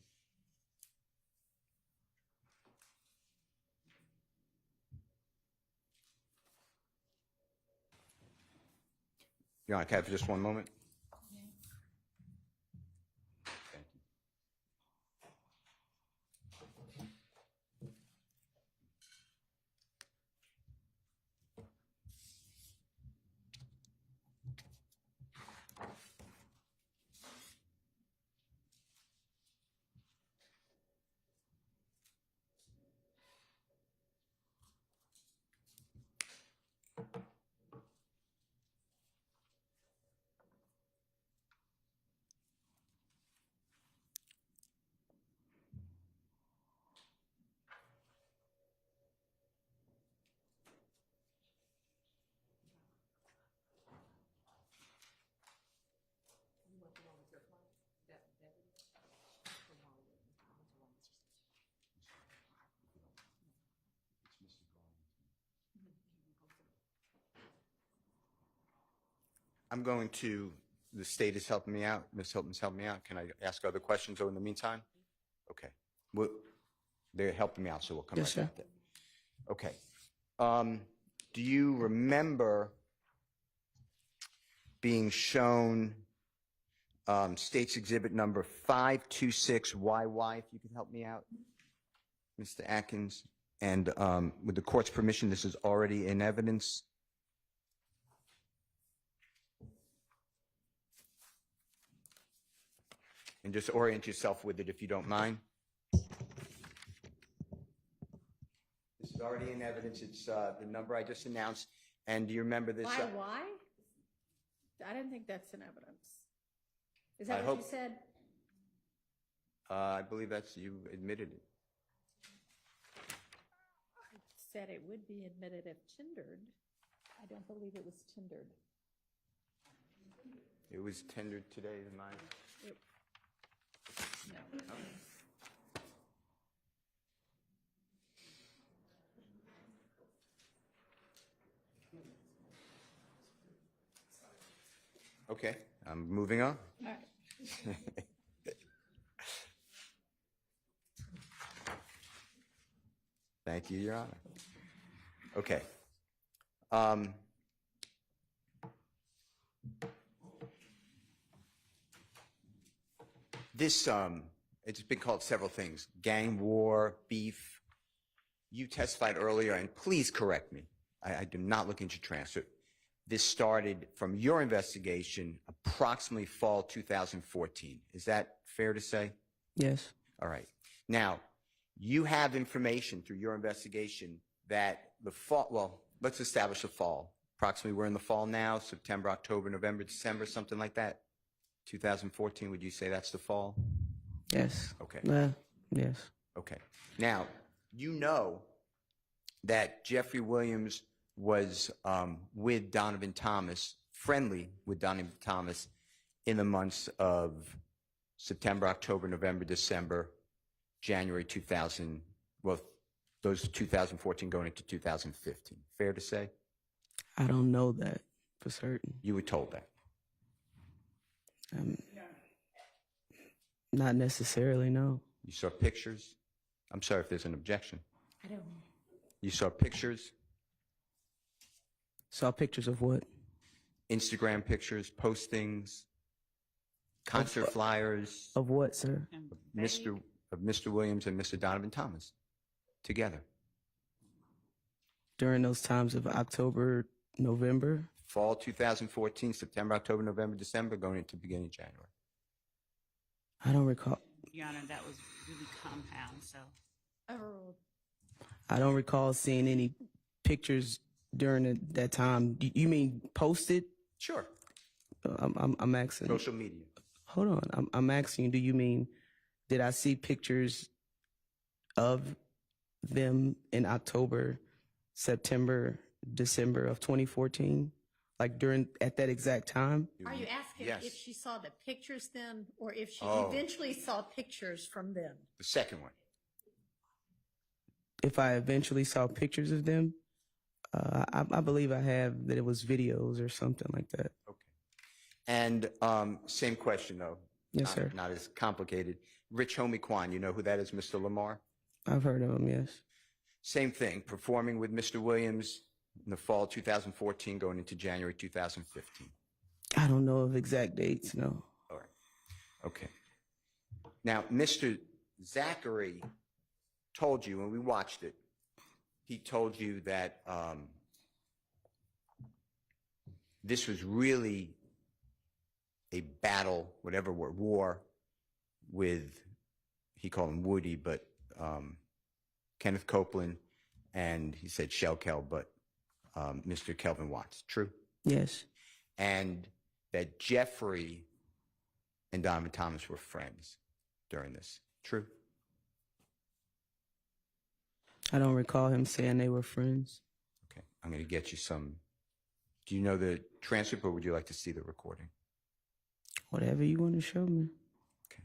You want to have just one moment? Thank you. I'm going to, the state is helping me out. Ms. Hilton's helping me out. Can I ask other questions in the meantime? Okay. Well, they're helping me out, so we'll come Yes, right sir. back there. Okay. Do you remember being shown State's Exhibit number 526YY, if you could help me out, Mr. Atkins? And with the court's permission, this is already in evidence. And just orient yourself with it if you don't mind. This is already in evidence. It's the number I just announced. And do you remember this? Why? I didn't think that's in evidence. Is that I what you hope- said? I believe that's, you admitted it. I said it would be admitted if tendered. I don't believe it was tendered. It was tendered today in my... No. Okay, I'm moving on. All right. Thank you, Your Honor. Okay. This, it's been called several things. Gang war, beef. You testified earlier, and please correct me. I do not look into transcript. This started from your investigation approximately fall 2014. Is that fair to say? Yes. All right. Now, you have information through your investigation that the fall, well, let's establish the fall. Approximately, we're in the fall now, September, October, November, December, something like that. 2014, would you say that's the fall? Yes. Okay. Yes. Okay. Now, you know that Jeffrey Williams was with Donovan Thomas, friendly with Donovan Thomas in the months of September, October, November, December, January 2000, well, those 2014 going into 2015. Fair to say? I don't know that for certain. You were told that. Not necessarily, no. You saw pictures? I'm sorry if there's an objection. I don't. You saw pictures? Saw pictures of what? Instagram pictures, postings, concert flyers Of what, sir? of Mr. Williams and Mr. Donovan Thomas together. During those times of October, November? Fall 2014, September, October, November, December, going into beginning of January. I don't recall. Your Honor, that was really compound, so. I don't recall seeing any pictures during that time. You mean posted? Sure. I'm asking. Social media. Hold on. I'm asking you, do you mean, did I see pictures of them in October, September, December of 2014? Like at that exact time? Are you asking Yes. if she saw the pictures then, or if she Oh. eventually saw pictures from them? The second one. If I eventually saw pictures of them, I believe I have that it was videos or something like that. Okay. And same question, though. Yes, sir. Not as complicated. Rich Homie Kwan, you know who that is, Mr. Lamar? I've heard of them, yes. Same thing, performing with Mr. Williams in the fall 2014, going into January 2015. I don't know of exact dates, no. All right. Okay. Now, Mr. Zachary told you, and we watched it, he told you that this was really a battle, whatever word, war with, he called him Woody, but Kenneth Copeland, and he said Shellkel, but Mr. Kelvin Watts. True? Yes. And that Jeffrey and Donovan Thomas were friends during this. True? I don't recall him saying they were friends. Okay. I'm going to get you some. Do you know the transcript, or would you like to see the recording? Whatever you want to show me. Okay.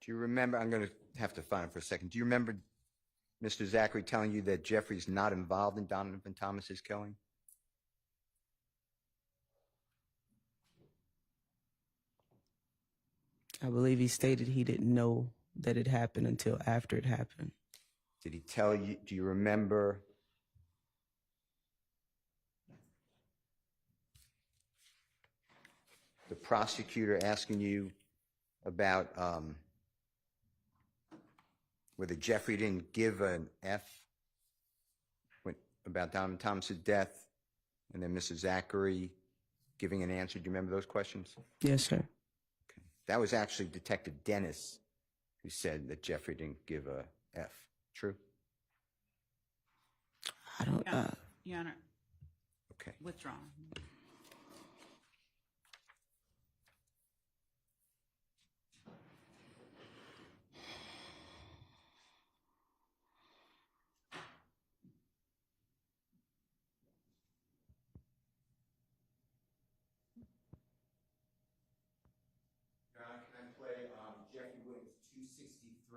Do you remember, I'm going to have to find it for a second. Do you remember Mr. Zachary telling you that Jeffrey's not involved in Donovan Thomas's killing? I believe he stated he didn't know that it happened until after it happened. Did he tell you, do you remember the prosecutor asking you about whether Jeffrey didn't give an F about Donovan Thomas's death, and then Mr. Zachary giving an answer? Do you remember those questions? Yes, sir. Okay. That was actually Detective Dennis who said that Jeffrey didn't give a F. True? I don't. Your Honor, Okay. withdrawn.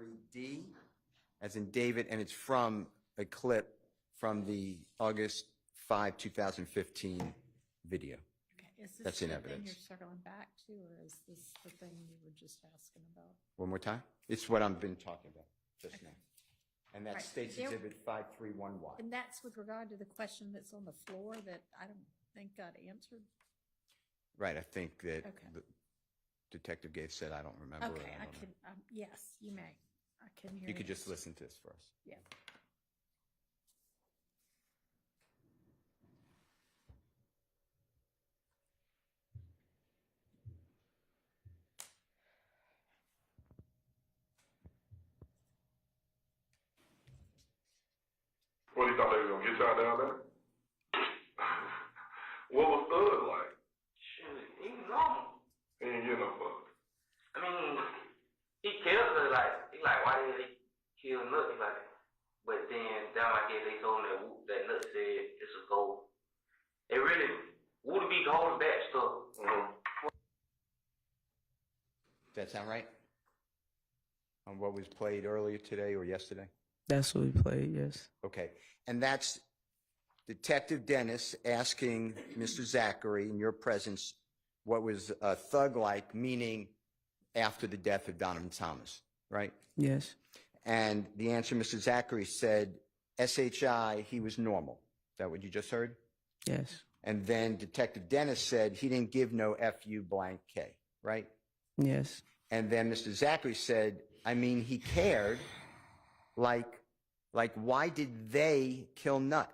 53D, as in David, and it's from a clip from the August 5, 2015 video. Okay, is this That's in the thing evidence. you're circling back to, or is this the thing you were just asking about? One more time? It's what I've been talking about just now. And that's Right. State's There- Exhibit 531Y. And that's with regard to the question that's on the floor that I don't think got answered? Right, I think that Okay. the Detective Gates said, I don't remember. Okay, I I don't know. can, yes, you may. I can hear You could just yes. listen to this first. Yeah. What do you thought they was gonna get y'all down there? What was Thug like? Shoot, he normal. He ain't get no fuck. I mean, he kills her like, he like, why did he kill Nut? He like, but then down like that, they told him that that Nut said it's a goal. It really would be holding back stuff. Does that sound right? On what was played earlier today or yesterday? That's what we played, yes. Okay. And that's Detective Dennis asking Mr. Zachary, in your presence, what was thug-like, meaning after the death of Donovan Thomas, right? Yes. And the answer, Mr. Zachary said, SHI, he was normal. Is that what you just heard? Yes. And then Detective Dennis said he didn't give no FU blank K, right? Yes. And then Mr. Zachary said, I mean, he cared, like why did they kill Nut?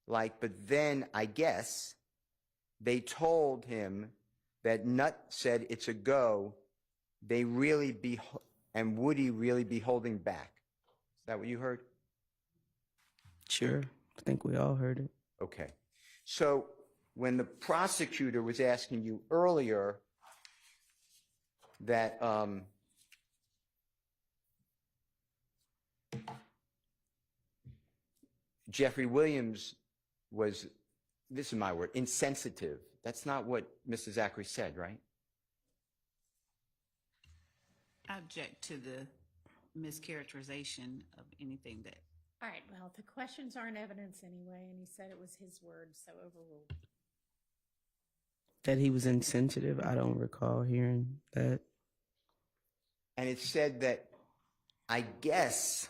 Like, but then I guess they told him that Nut said it's a go, they really be, and would he really be holding back? Is that what you heard? Sure. I think we all heard it. Okay. So when the prosecutor was asking you earlier that Jeffrey Williams was, this is my word, insensitive. That's not what Mr. Zachary said, right? I object to the mischaracterization of anything that. All right, well, the questions aren't evidence anyway, and he said it was his word, so overruled. That he was insensitive, I don't recall hearing that. And it said that, I guess,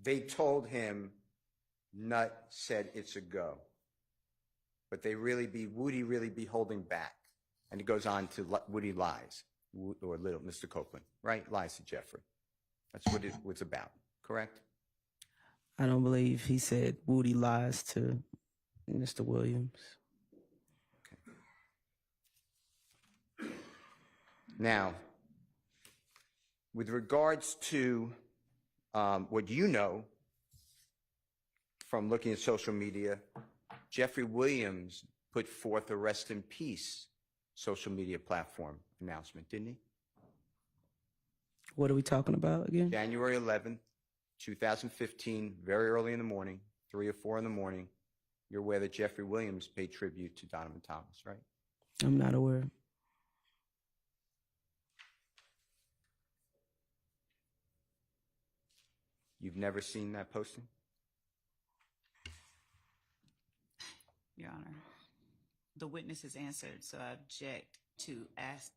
they told him Nut said it's a go. But they really be, would he really be holding back? And it goes on to would he lies, or little Mr. Copeland, right? Lies to Jeffrey. That's what it was about, correct? I don't believe he said Woody lies to Mr. Williams. Okay. Now, with regards to what you know from looking at social media, Jeffrey Williams put forth a rest in peace social media platform announcement, didn't he? What are we talking about again? January 11th, 2015, very early in the morning, 3 or 4 in the morning, you're aware that Jeffrey Williams paid tribute to Donovan Thomas, right? I'm not aware. You've never seen that posting? Your Honor, the witness has answered, so I object to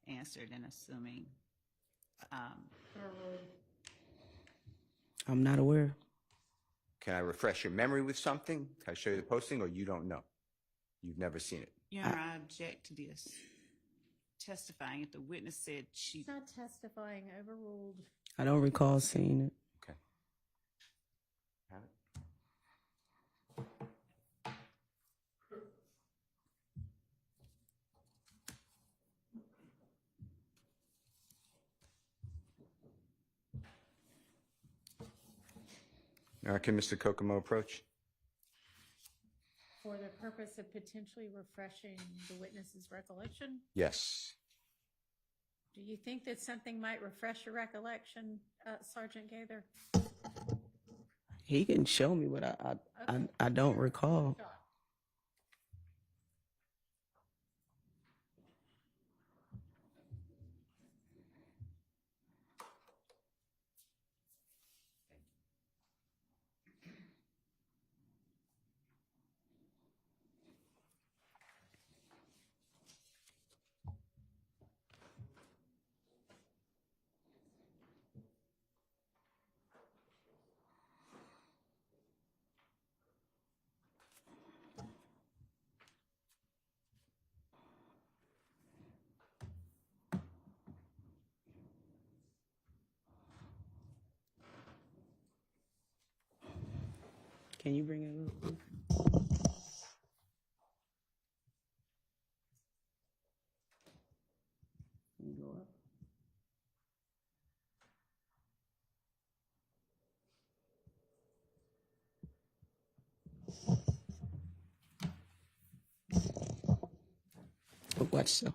answered and assuming. I'm not aware. Can I refresh your memory with something? Can I show you the posting, or you don't know? You've never seen it? Your Honor, I object to this testifying. If the witness said she... He's not testifying, overruled. I don't recall seeing it. Okay. Have it? All right, can Mr. Kokomo approach? For the purpose of potentially refreshing the witness's recollection? Yes. Do you think that something might refresh your recollection, Sergeant Gaither? He can show me, but I don't recall. Can you bring it up, please? Can you go up? Watch so.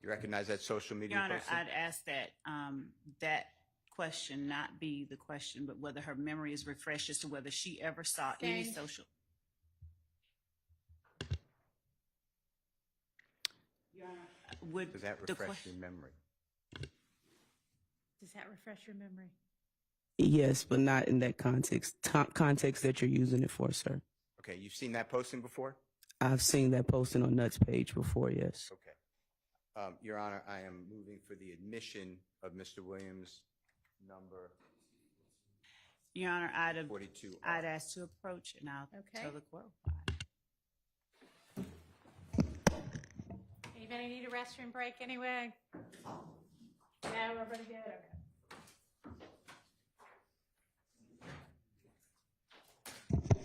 You recognize that social media Your Honor, posting? I'd ask that that question not be the question, but whether her memory is refreshed as to whether she ever saw any Same. social. Your Honor, would Does that the refresh question? your memory? Does that refresh your memory? Yes, but not in that context that you're using it for, sir. Okay, you've seen that posting before? I've seen that posting on Nuts page before, yes. Okay. Your Honor, I am moving for the admission of Mr. Williams' number Your Honor, 42. I'd ask to approach and I'll Okay. tell the court. Anybody need a restroom break anyway? No, everybody good? Okay.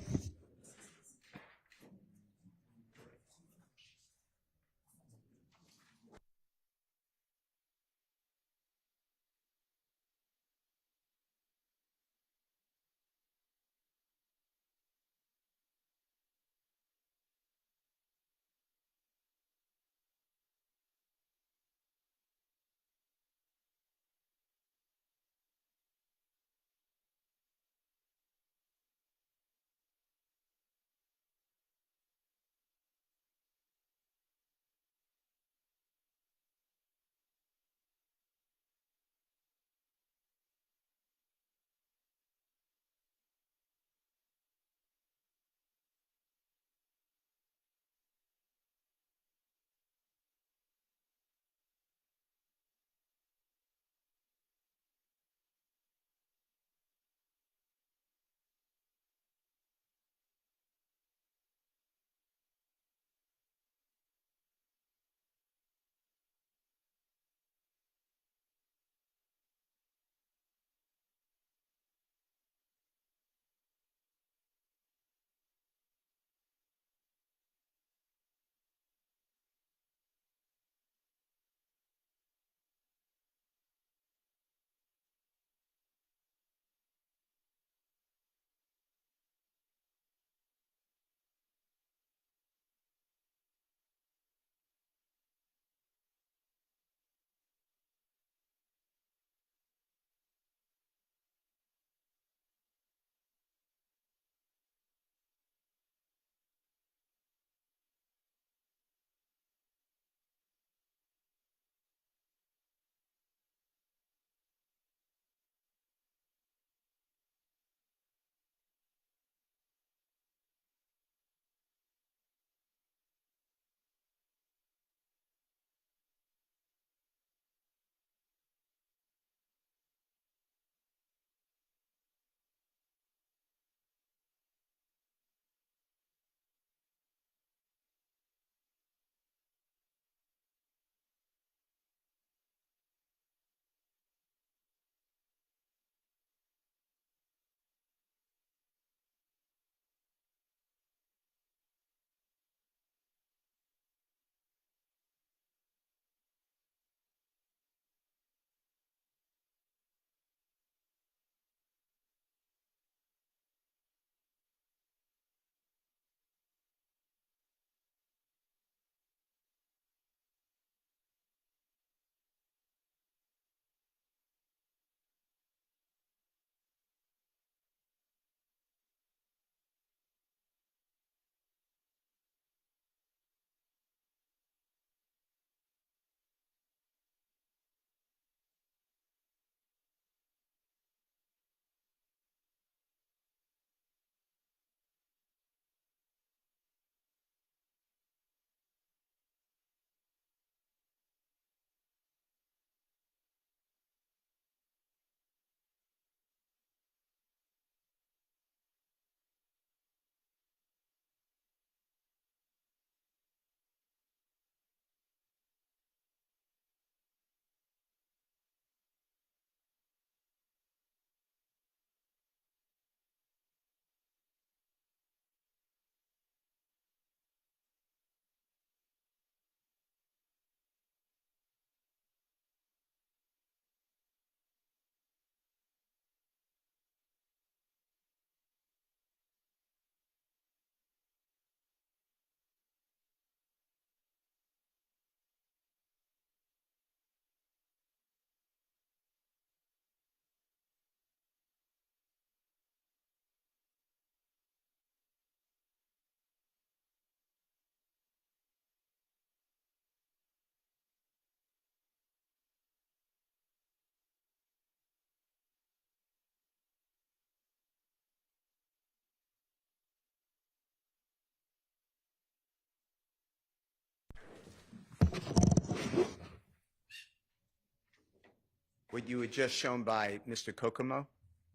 What you were just shown by Mr. Kokomo,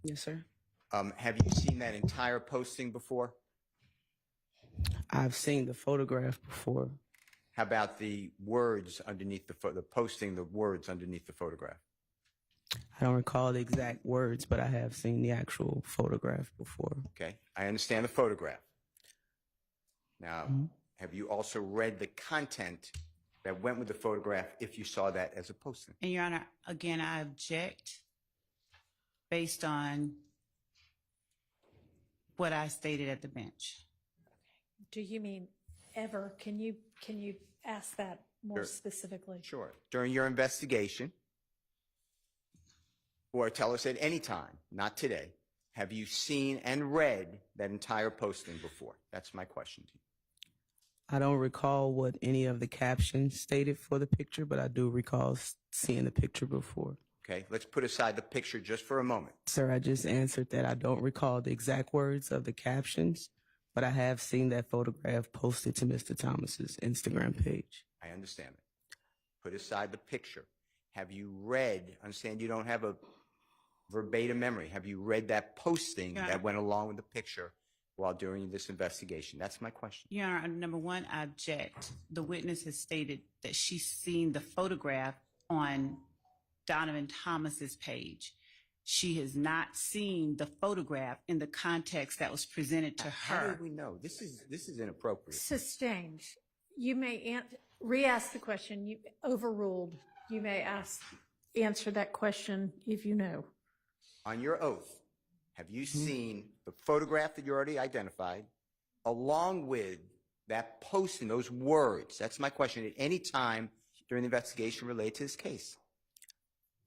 Yes, sir. have you seen that entire posting before? I've seen the photograph before. How about the words underneath the posting, the words underneath the photograph? I don't recall the exact words, but I have seen the actual photograph before. Okay, I understand the photograph. Now, have you also read the content that went with the photograph if you saw that as a posting? And Your Honor, again, I object based on what I stated at the bench. Do you mean ever? Can you ask that more Sure. specifically? Sure. During your investigation, or tell us at any time, not today, have you seen and read that entire posting before? That's my question to you. I don't recall what any of the captions stated for the picture, but I do recall seeing the picture before. Okay, let's put aside the picture just for a moment. Sir, I just answered that I don't recall the exact words of the captions, but I have seen that photograph posted to Mr. Thomas's Instagram page. I understand it. Put aside the picture. Have you read, understand you don't have a verbatim memory, have you read that posting Yeah. that went along with the picture while during this investigation? That's my question. Your Honor, number one, I object. The witness has stated that she's seen the photograph on Donovan Thomas's page. She has not seen the photograph in the context that was presented to How her. do we know? This is inappropriate. Sustained. You may re-ask the question. You overruled. You may answer that question if you know. On your oath, have you seen the photograph that you already identified along with that posting, those words? That's my question. At any time during the investigation related to this case?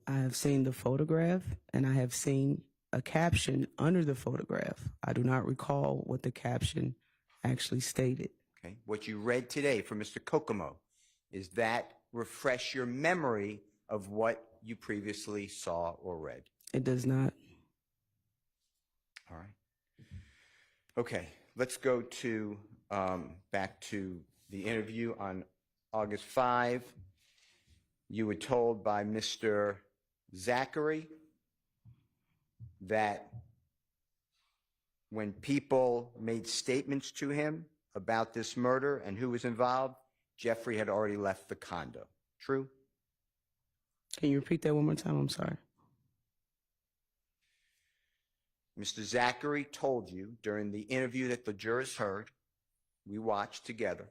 I have seen the photograph, and I have seen a caption under the photograph. I do not recall what the caption actually stated. Okay. What you read today from Mr. Kokomo, is that refresh your memory of what you previously saw or read? It does not. All right. Okay, let's go to back to the interview on August 5. You were told by Mr. Zachary that when people made statements to him about this murder and who was involved, Jeffrey had already left the condo. True? Can you repeat that one more time? I'm sorry. Mr. Zachary told you during the interview that the jurors heard, we watched together,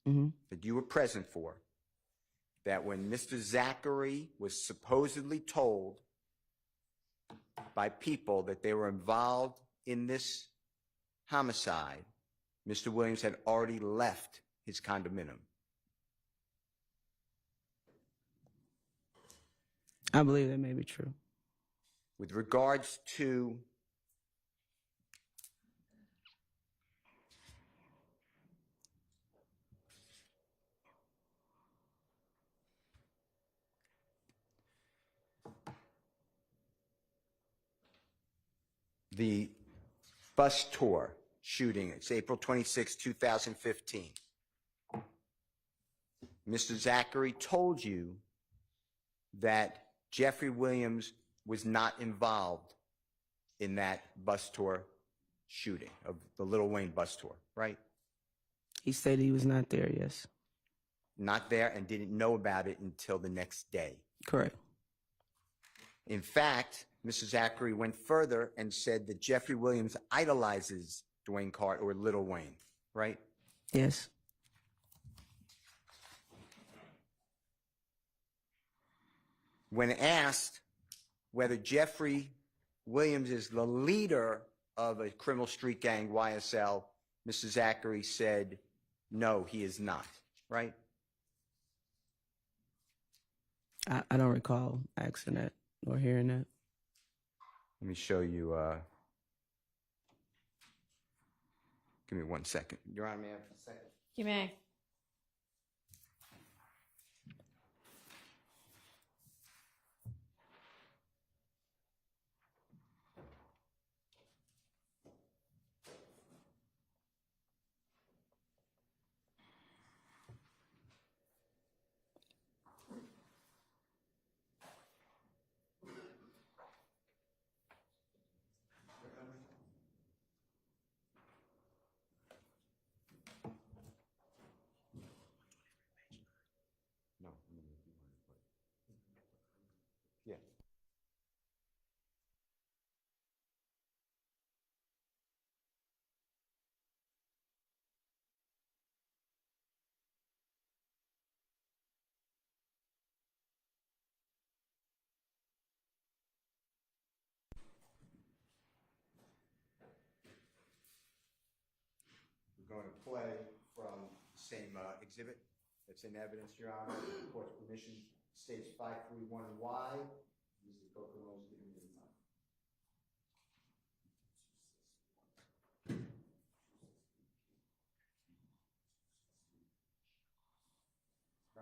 that you were present for, that when Mr. Zachary was supposedly told by people that they were involved in this homicide, Mr. Williams had already left his condominium. I believe that may be true. With regards to the bus tour shooting, it's April 26, 2015. Mr. Zachary told you that Jeffrey Williams was not involved in that bus tour shooting, of the Little Wayne bus tour, right? He stated he was not there, yes. Not there and didn't know about it until the next day. Correct. In fact, Mr. Zachary went further and said that Jeffrey Williams idolizes Dwayne Carter or Little Wayne, right? Yes. When asked whether Jeffrey Williams is the leader of a criminal street gang, YSL, Mr. Zachary said, no, he is not, right? I don't recall asking that or hearing that. Let me show you. Give me 1 second. Your Honor, may I have a second? You may. We're going to play from the same exhibit that's in evidence, Your Honor. With the court's permission, states 531Y. Mr. Kokomo is giving me the time.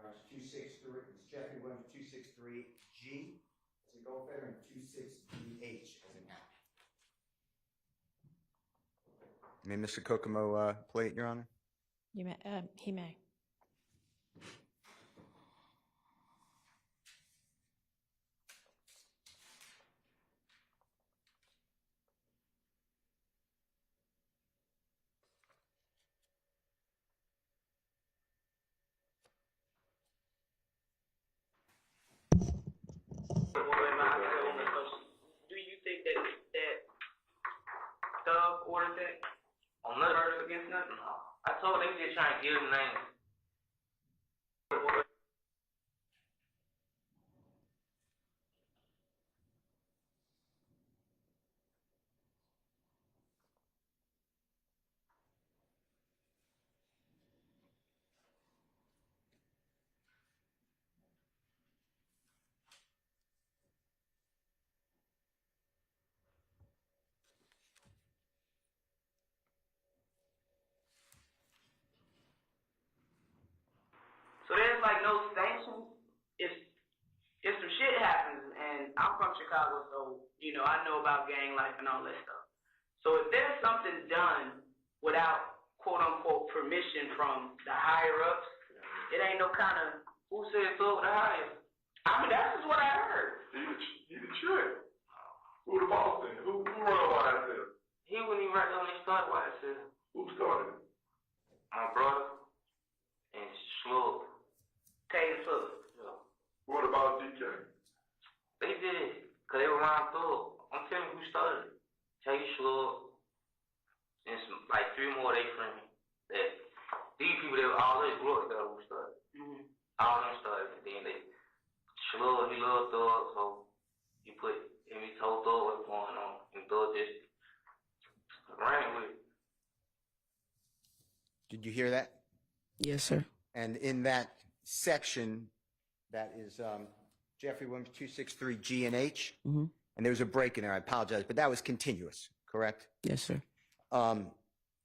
It's 263. It's Jeffrey Williams 263G as a go feather and 26BH as an out. May Mr. Kokomo play it, Your Honor? You may, he may. Do you think that Thug ordered that on murder against nothing? I told they just trying to give him names. So there's like no sanctions if some shit happens, and I'm from Chicago, so you know I know about gang life and all that stuff. So if there's something done without quote unquote permission from the higher ups, it ain't no kind of who said so with the higher. I mean that's just what I heard. He the trick. Who the boss then? Who run YSL? He when he right when they started YSL. Who started it? My brother and Slug. Taylor Slug. Yeah. What about DK? They did it, because they were around through. I'm telling you who started it. Taylor Slug and some, like 3 more of their friends. That these people that all they grew up together who started. Mm-hmm. All them started, and then they Slug, he loved Thug, so he put him, he told Thug what's going on, and Thug just ran with it. Did you hear that? Yes, sir. And in that section, that is Jeffrey Williams 263G and H. Mm-hmm. And there was a break in there. I apologize, but that was continuous, correct? Yes, sir.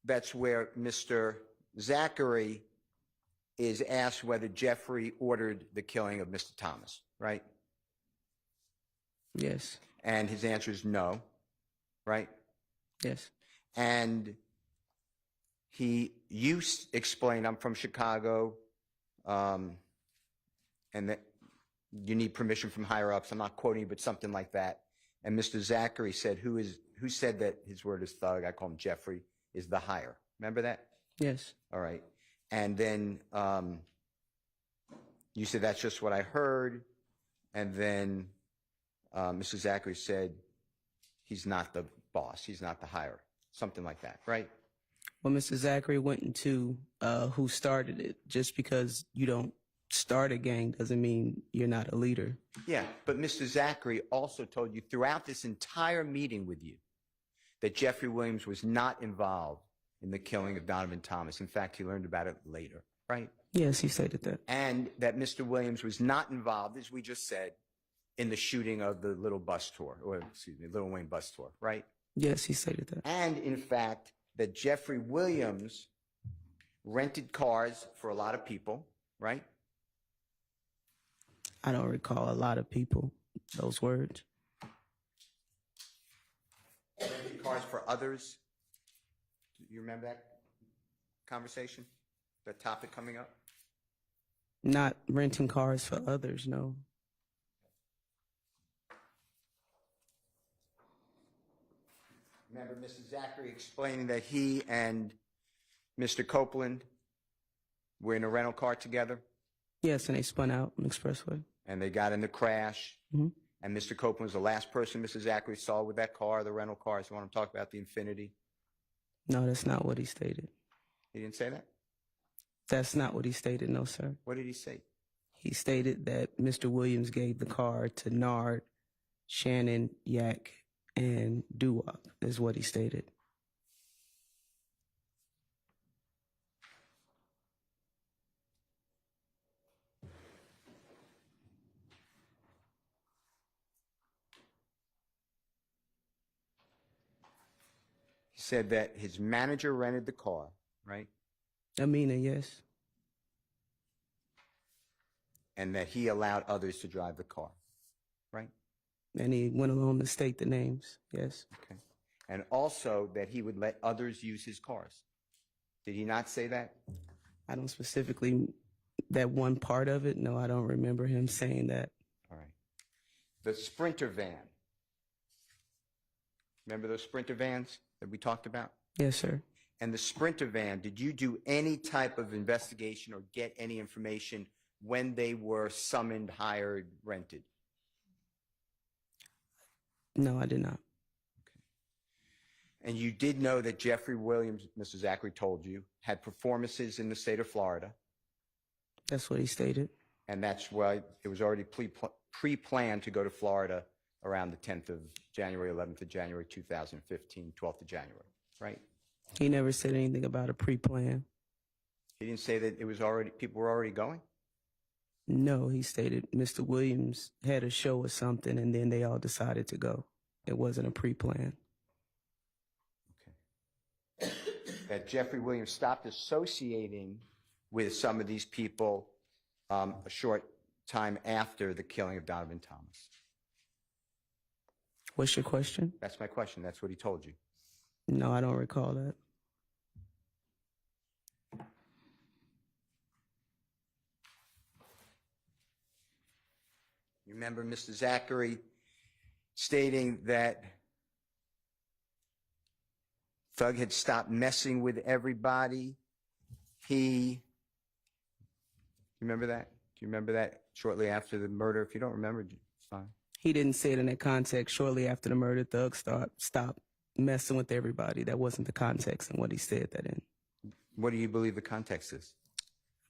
That's where Mr. Zachary is asked whether Jeffrey ordered the killing of Mr. Thomas, right? Yes. And his answer is no, right? Yes. And you explained, I'm from Chicago, and that you need permission from higher ups. I'm not quoting you, but something like that. And Mr. Zachary said, who said that his word is Thug? I call him Jeffrey, is the higher. Remember that? Yes. All right. And then you said, that's just what I heard. And then Mr. Zachary said, he's not the boss. He's not the higher. Something like that, right? Well, Mr. Zachary went into who started it. Just because you don't start a gang doesn't mean you're not a leader. Yeah, but Mr. Zachary also told you throughout this entire meeting with you that Jeffrey Williams was not involved in the killing of Donovan Thomas. In fact, he learned about it later, right? Yes, he stated that. And that Mr. Williams was not involved, as we just said, in the shooting of the Little Wayne bus tour, right? Yes, he stated that. And in fact, that Jeffrey Williams rented cars for a lot of people, right? I don't recall a lot of people, those words. Rented cars for others. Do you remember that conversation? The topic coming up? Not renting cars for others, no. Remember Mr. Zachary explaining that he and Mr. Copeland were in a rental car together? Yes, and they spun out on the expressway. And they got in the crash. Mm-hmm. And Mr. Copeland was the last person Mr. Zachary saw with that car, the rental car. So I want to talk about the Infinity. No, that's not what he stated. He didn't say that? That's not what he stated, no, sir. What did he say? He stated that Mr. Williams gave the car to Nard, Shannon, Yak, and Doo-Wop, is what he stated. said that his manager rented the car, right? Amina, yes. And that he allowed others to drive the car, right? And he went along to state the names, yes. Okay. And also that he would let others use his cars. Did he not say that? I don't specifically, that one part of it, no, I don't remember him saying that. All right. The Sprinter van. Remember those Sprinter vans that we talked about? Yes, sir. And the Sprinter van, did you do any type of investigation or get any information when they were summoned, hired, rented? No, I did not. And you did know that Jeffrey Williams, Mr. Zachary told you, had performances in the state of Florida. That's what he stated. And that's why it was already pre-planned to go to Florida around the 10th of January, 11th of January, 2015, 12th of January, right? He never said anything about a pre-plan. He didn't say that it was already, people were already going? No, he stated Mr. Williams had a show or something, and then they all decided to go. It wasn't a pre-plan. Okay. That Jeffrey Williams stopped associating with some of these people a short time after the killing of Donovan Thomas. What's your question? That's my question. That's what he told you. No, I don't recall that. You remember Mr. Zachary stating that Thug had stopped messing with everybody. You remember that? Do you remember that shortly after the murder? If you don't remember, it's fine. He didn't say it in that context. Shortly after the murder, Thug stopped messing with everybody. That wasn't the context in what he said that in. What do you believe the context is?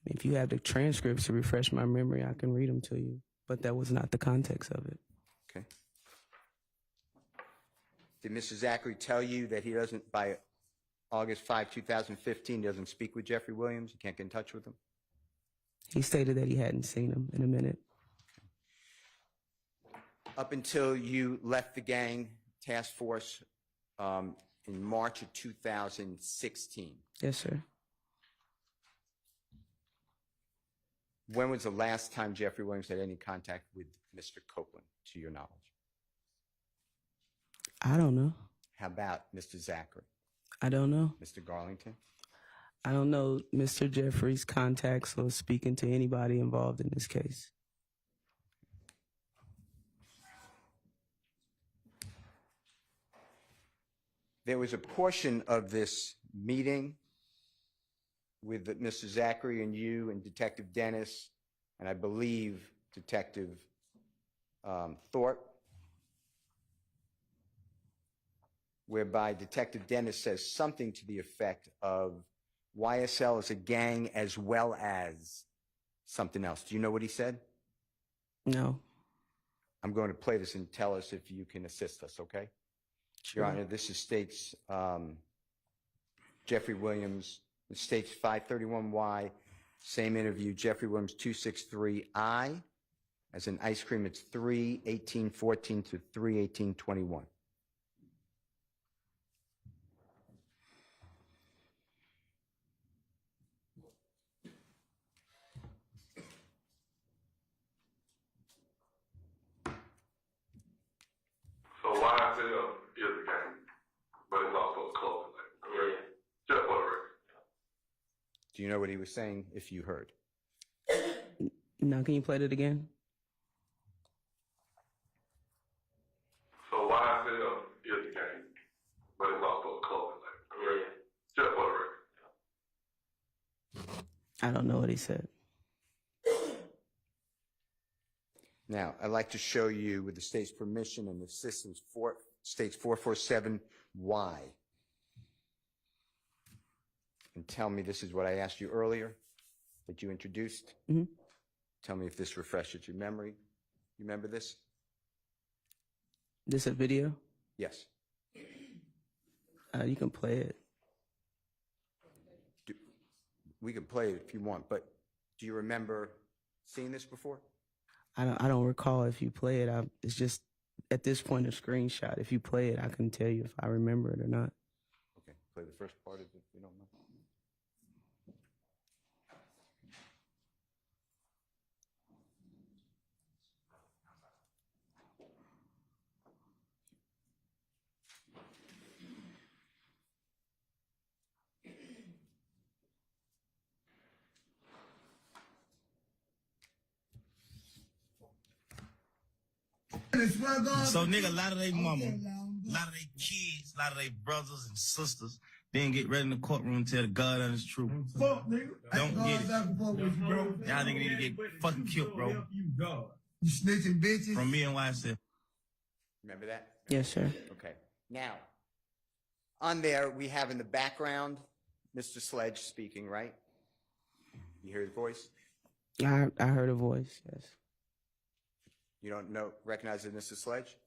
If you have the transcripts to refresh my memory, I can read them to you. But that was not the context of it. Okay. Did Mr. Zachary tell you that he doesn't, by August 5, 2015, doesn't speak with Jeffrey Williams? He can't get in touch with him? He stated that he hadn't seen him in a minute. Up until you left the gang task force in March of 2016. Yes, sir. When was the last time Jeffrey Williams had any contact with Mr. Copeland, to your knowledge? I don't know. How about Mr. Zachary? I don't know. Mr. Garlington? I don't know Mr. Jeffrey's contacts or speaking to anybody involved in this case. There was a portion of this meeting with Mr. Zachary and you and Detective Dennis, and I believe Detective Thorpe, whereby Detective Dennis says something to the effect of YSL is a gang as well as something else. Do you know what he said? No. I'm going to play this and tell us if you can assist us, okay? Sure. Your Honor, this is states Jeffrey Williams. It states 531Y, same interview, Jeffrey Williams 263I. As in ice cream, it's 3/18/14 to 3/18/21. So YSL is a gang, but it's also a clothing label, correct? Just for the record. Do you know what he was saying, if you heard? Now, can you play that again? So YSL is a gang, but it's also a clothing label, correct? Just for the record. I don't know what he said. Now, I'd like to show you, with the state's permission and assistance, states 447Y. And tell me, this is what I asked you earlier that you introduced. Mm-hmm. Tell me if this refreshes your memory. You remember this? This a video? Yes. You can play it. We can play it if you want, but do you remember seeing this before? I don't recall if you play it. It's just at this point a screenshot. If you play it, I can tell you if I remember it or not. Okay. play the first part of it, if you don't mind. So, nigga, a lot of they mama, a lot of they kids, a lot of they brothers and sisters didn't get ready in the courtroom and tell the God honest truth. Fuck, nigga. Don't get it. Y'all nigga need to get fucking killed, bro. You snitching bitches. From me and YSL. Remember that? Yes, sir. Okay. Now, on there, we have in the background Mr. Sledge speaking, right? You hear his voice? I heard a voice, yes. You don't recognize it, Mr. Sledge?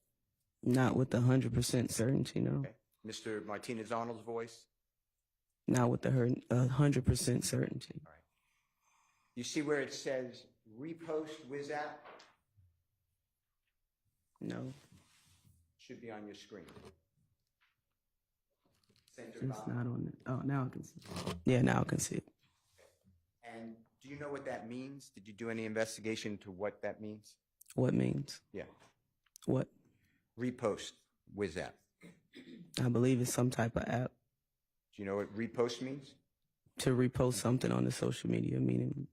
Not with 100% certainty, no. Okay. Mr. Martinez Arnold's voice? Not with 100% certainty. All right. You see where it says repost WizApp? No. Should be on your screen. Center It's bottom. not on it. Oh, now I can see it. Yeah, now I can see it. And do you know what that means? Did you do any investigation into what that means? What means? Yeah. What? Repost WizApp. I believe it's some type of app Do you know what repost means? to repost something on the social media, meaning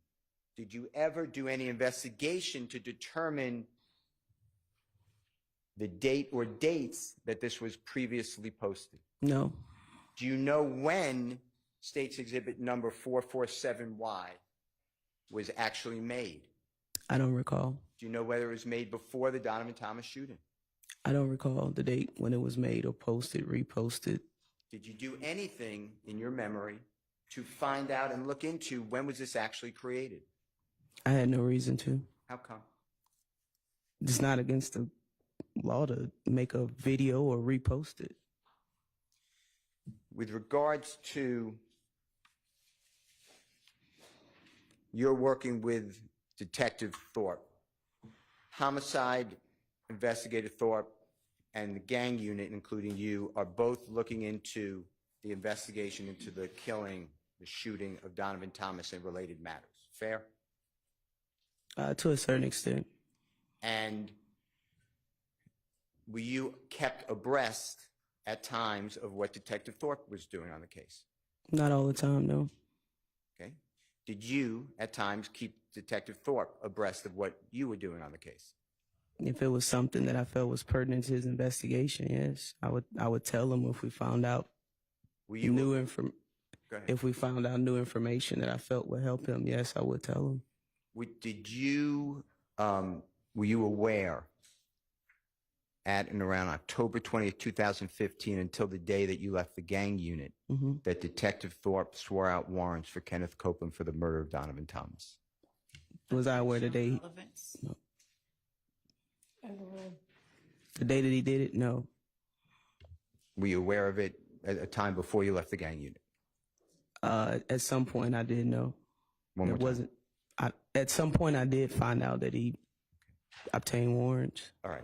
Did you ever do any investigation to determine the date or dates that this was previously posted? no. Do you know when State's Exhibit number 447Y was actually made? I don't recall. Do you know whether it was made before the Donovan Thomas shooting? I don't recall the date when it was made or posted, reposted. Did you do anything in your memory to find out and look into when was this actually created? I had no reason to. How come? It's not against the law to make a video or repost it. With regards to your working with Detective Thorpe, Homicide Investigator Thorpe and the gang unit, including you, are both looking into the investigation into the killing, the shooting of Donovan Thomas and related matters. Fair? To a certain extent. And were you kept abreast at times of what Detective Thorpe was doing on the case? Not all the time, no. Okay. Did you, at times, keep Detective Thorpe abreast of what you were doing on the case? If it was something that I felt was pertinent to his investigation, yes, I would tell him if we found out Were you new Go ahead. if we found out new information that I felt would help him. Yes, I would tell him. Did you, were you aware at and around October 20th, 2015, until the day that you left the gang unit, that Detective Thorpe swore out warrants for Kenneth Copeland for the murder of Donovan Thomas? Was I aware today? No. The day that he did it? No. Were you aware of it at a time before you left the gang unit? At some point I did know. One more It time. wasn't. At some point I did find out that he obtained warrants. All right.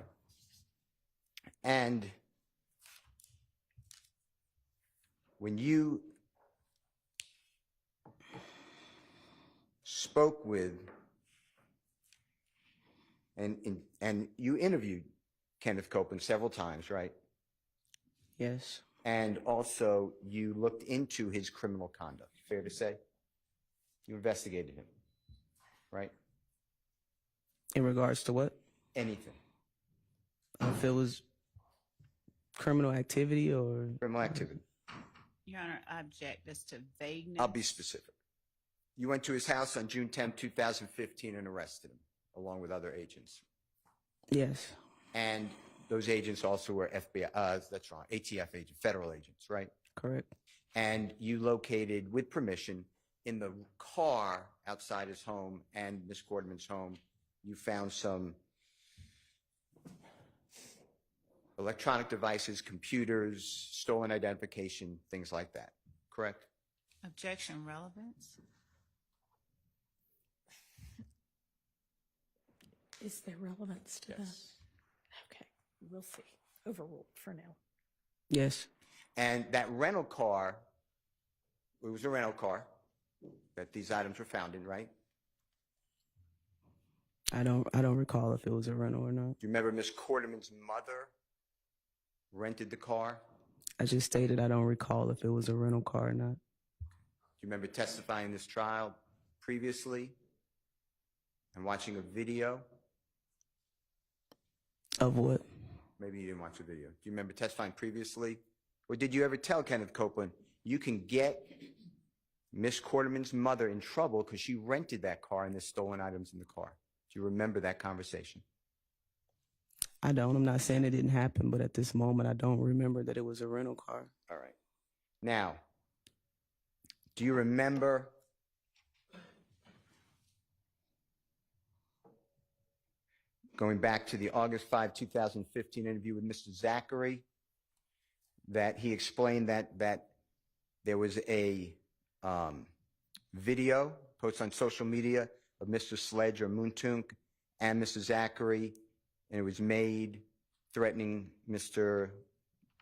And when you spoke with and you interviewed Kenneth Copeland several times, right? Yes. And also you looked into his criminal conduct, fair to say? You investigated him, right? In regards to what? Anything. If it was criminal activity or... Criminal activity. Your Honor, I object as to vagueness. I'll be specific. You went to his house on June 10, 2015 and arrested him, along with other agents. Yes. And those agents also were FBI, that's wrong, ATF agents, federal agents, right? Correct. And you located, with permission, in the car outside his home and Miss Gordman's home, you found some electronic devices, computers, stolen identification, things like that, correct? Objection, relevance. Is there relevance to Yes. that? Okay, we'll see. Overruled for now. Yes. And that rental car it was a rental car that these items were found in, right? I don't recall if it was a rental or not. Do you remember Miss Quarterman's mother rented the car? I just stated I don't recall if it was a rental car or not. Do you remember testifying in this trial previously and watching a video? Of what? Maybe you didn't watch the video. Do you remember testifying previously? Or did you ever tell Kenneth Copeland, you can get Miss Quarterman's mother in trouble because she rented that car and there's stolen items in the car? Do you remember that conversation? I don't. I'm not saying it didn't happen, but at this moment, I don't remember that it was a rental car. All right. Now, do you remember going back to the August 5, 2015 interview with Mr. Zachary, that he explained that there was a video posted on social media of Mr. Sledge or Moontunk and Mr. Zachary, and it was made threatening Mr.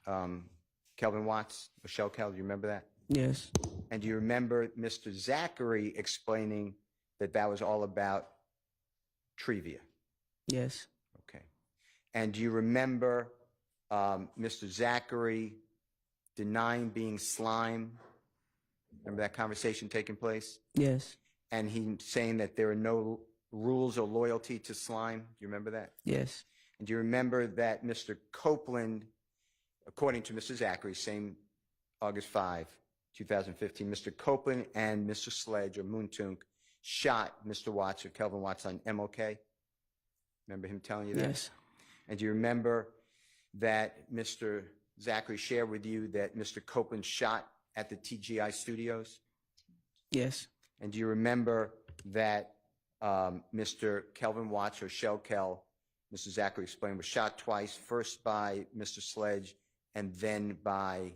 Kelvin Watts, or Shell Kel, do you remember that? Yes. And do you remember Mr. Zachary explaining that that was all about trivia? Yes. Okay. And do you remember Mr. Zachary denying being slime? Remember that conversation taking place? Yes. And he saying that there are no rules or loyalty to slime? Do you remember that? Yes. And do you remember that Mr. Copeland, according to Mr. Zachary, same August 5, 2015, Mr. Copeland and Mr. Sledge or Moontunk shot Mr. Watts or Kelvin Watts on MLK? Remember him telling you that? Yes. And do you remember that Mr. Zachary shared with you that Mr. Copeland shot at the TGI studios? Yes. And do you remember that Mr. Kelvin Watts or Shell Kel, Mr. Zachary explained, was shot twice, first by Mr. Sledge and then by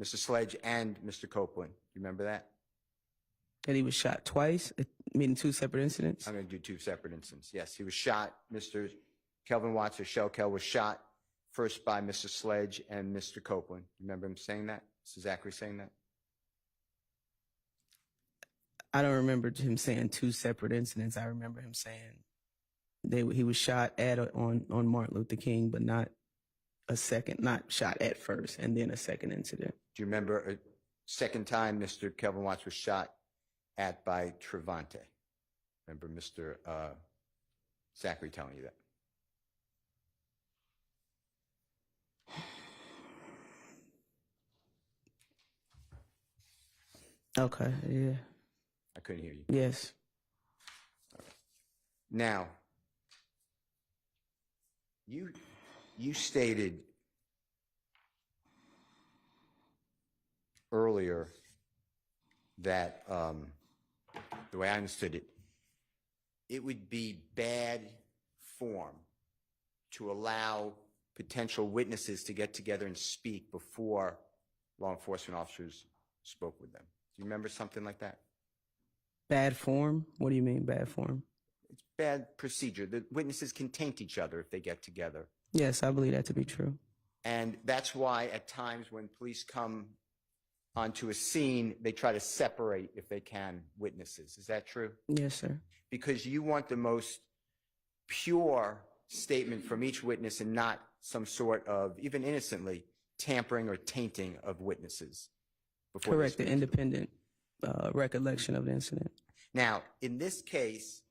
Mr. Sledge and Mr. Copeland? Do you remember that? That he was shot twice, meaning two separate incidents? I'm going to do two separate incidents. Yes, he was shot. Mr. Kelvin Watts or Shell Kel was shot first by Mr. Sledge and Mr. Copeland. You remember him saying that? Mr. Zachary saying that? I don't remember him saying two separate incidents. I remember him saying he was shot on Martin Luther King, but not shot at first and then a second incident. Do you remember a second time Mr. Kelvin Watts was shot at by Trevante? Remember Mr. Zachary telling you that? Okay, yeah. I couldn't hear you. Yes. All right. Now, you stated earlier that, the way I understood it, it would be bad form to allow potential witnesses to get together and speak before law enforcement officers spoke with them. Do you remember something like that? Bad form? What do you mean, bad form? It's bad procedure. The witnesses can taint each other if they get together. Yes, I believe that to be true. And that's why at times when police come onto a scene, they try to separate, if they can, witnesses. Is that true? Yes, sir. Because you want the most pure statement from each witness and not some sort of, even innocently, tampering or tainting of witnesses. Correct, the independent recollection of the incident. Now, in this case,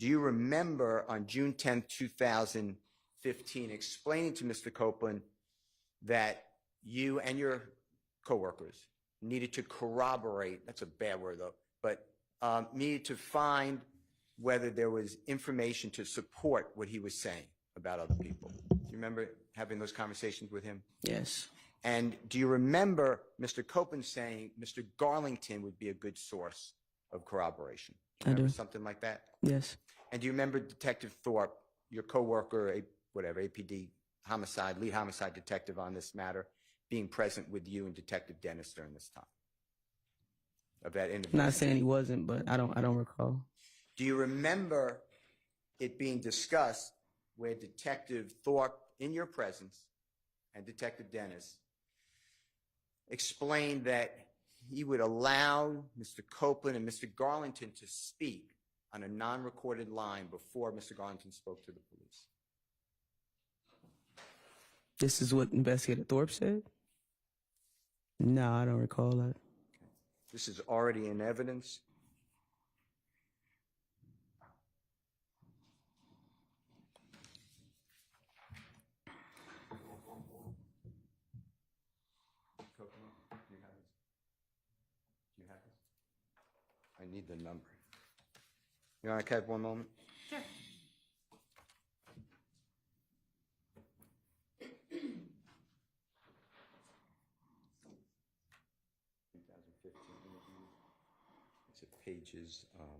do you remember on June 10th, 2015, explaining to Mr. Copeland that you and your coworkers needed to corroborate, that's a bad word though, but needed to find whether there was information to support what he was saying about other people? Do you remember having those conversations with him? Yes. And do you remember Mr. Copeland saying Mr. Garlington would be a good source of corroboration? Do you remember something like that? Yes. And do you remember Detective Thorpe, your coworker, APD homicide, lead homicide detective on this matter, being present with you and Detective Dennis during this time of that interview? Not saying he wasn't, but I don't recall. Do you remember it being discussed where Detective Thorpe, in your presence, and Detective Dennis explained that he would allow Mr. Copeland and Mr. Garlington to speak on a non-recorded line before Mr. Garlington spoke to the police. This is what Investigator Thorpe said? No, I don't recall that. This is already in evidence. Do you have this? I need the number. You want to have one moment? Sure. It's at pages, I have.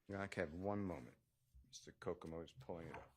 You know, I can have one moment. Mr. Kokomo is pulling it up.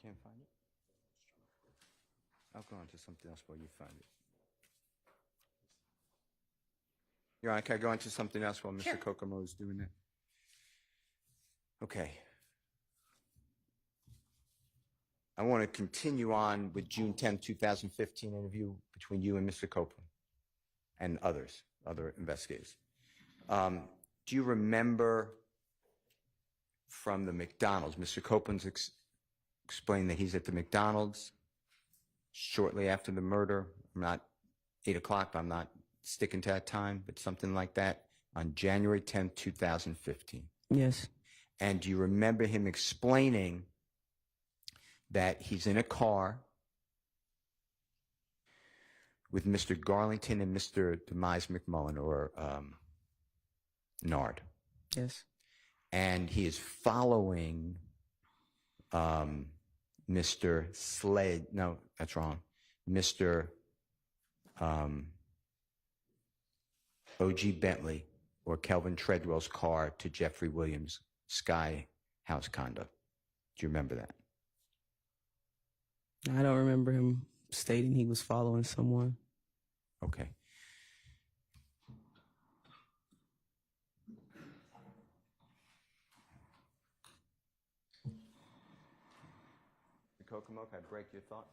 Can't find it? I'll go on to something else while you find it. Your Honor, can I go on to something else while Mr. Kokomo is doing that? Okay. I want to continue on with June 10, 2015 interview between you and Mr. Copeland and others, other investigators. Do you remember from the McDonald's, Mr. Copeland's explained that he's at the McDonald's shortly after the murder. I'm not 8 o'clock, but I'm not sticking to that time, but something like that on January 10th, 2015. Yes. And do you remember him explaining that he's in a car with Mr. Garlington and Mr. Demise McMullen, or Nard? Yes. And he is following Mr. Slade, no, that's wrong, Mr. O.G. Bentley or Kelvin Treadwell's car to Jeffrey Williams' Sky House condo. Do you remember that? I don't remember him stating he was following someone. Okay. Kokomo, can I break your thought?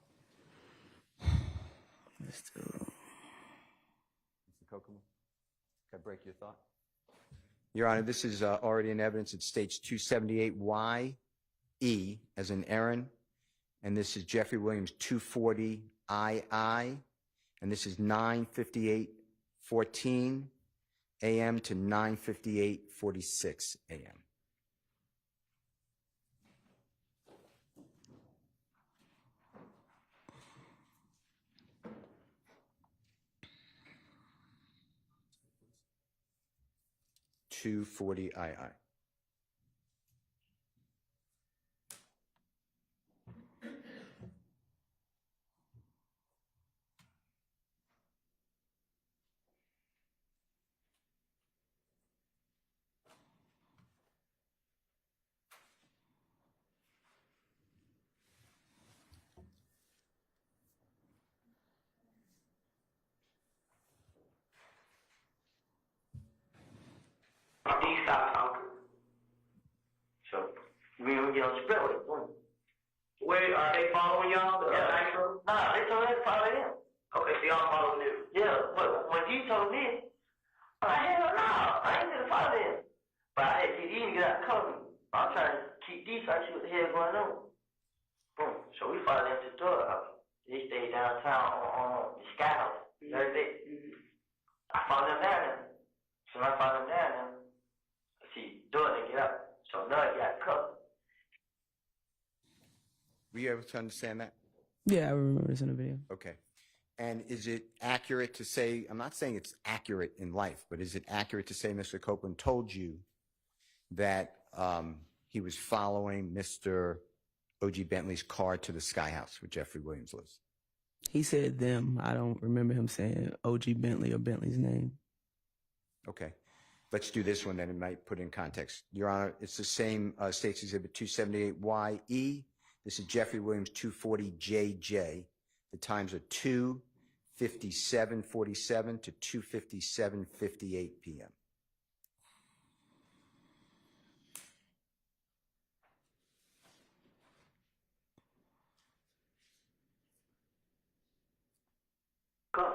Mr. Kokomo, can I break your thought? Your Honor, this is already in evidence. It states 278YE as in Aaron, and this is Jeffrey Williams 240II, and this is 9:58:14 a.m. to 9:58:46 a.m. 240II. These stop talking. So, we get on the spellway. Where are they following y'all? Nah, they told us to follow them. Okay, so y'all follow them. Yeah, but when you told me, hell no, I ain't gonna follow them. But I had to get in to get out of cover. I'm trying to keep these, I see what the hell going on. Boom. So we followed them to the door. They stayed downtown on the Sky House. Every day. I followed them down there. So when I followed them down there, I see the door, they get up. So now they got covered. Were you able to understand that? Yeah, I remember this in the video. Okay. And is it accurate to say, I'm not saying it's accurate in life, but is it accurate to say Mr. Copeland told you that he was following Mr. O.G. Bentley's car to the Sky House where Jeffrey Williams lives? He said them. I don't remember him saying O.G. Bentley or Bentley's name. Okay. Let's do this one then. It might put in context. Your Honor, it's the same State's Exhibit 278YE. This is Jeffrey Williams 240JJ. The times are 2:57:47 to 2:57:58 p.m. Come.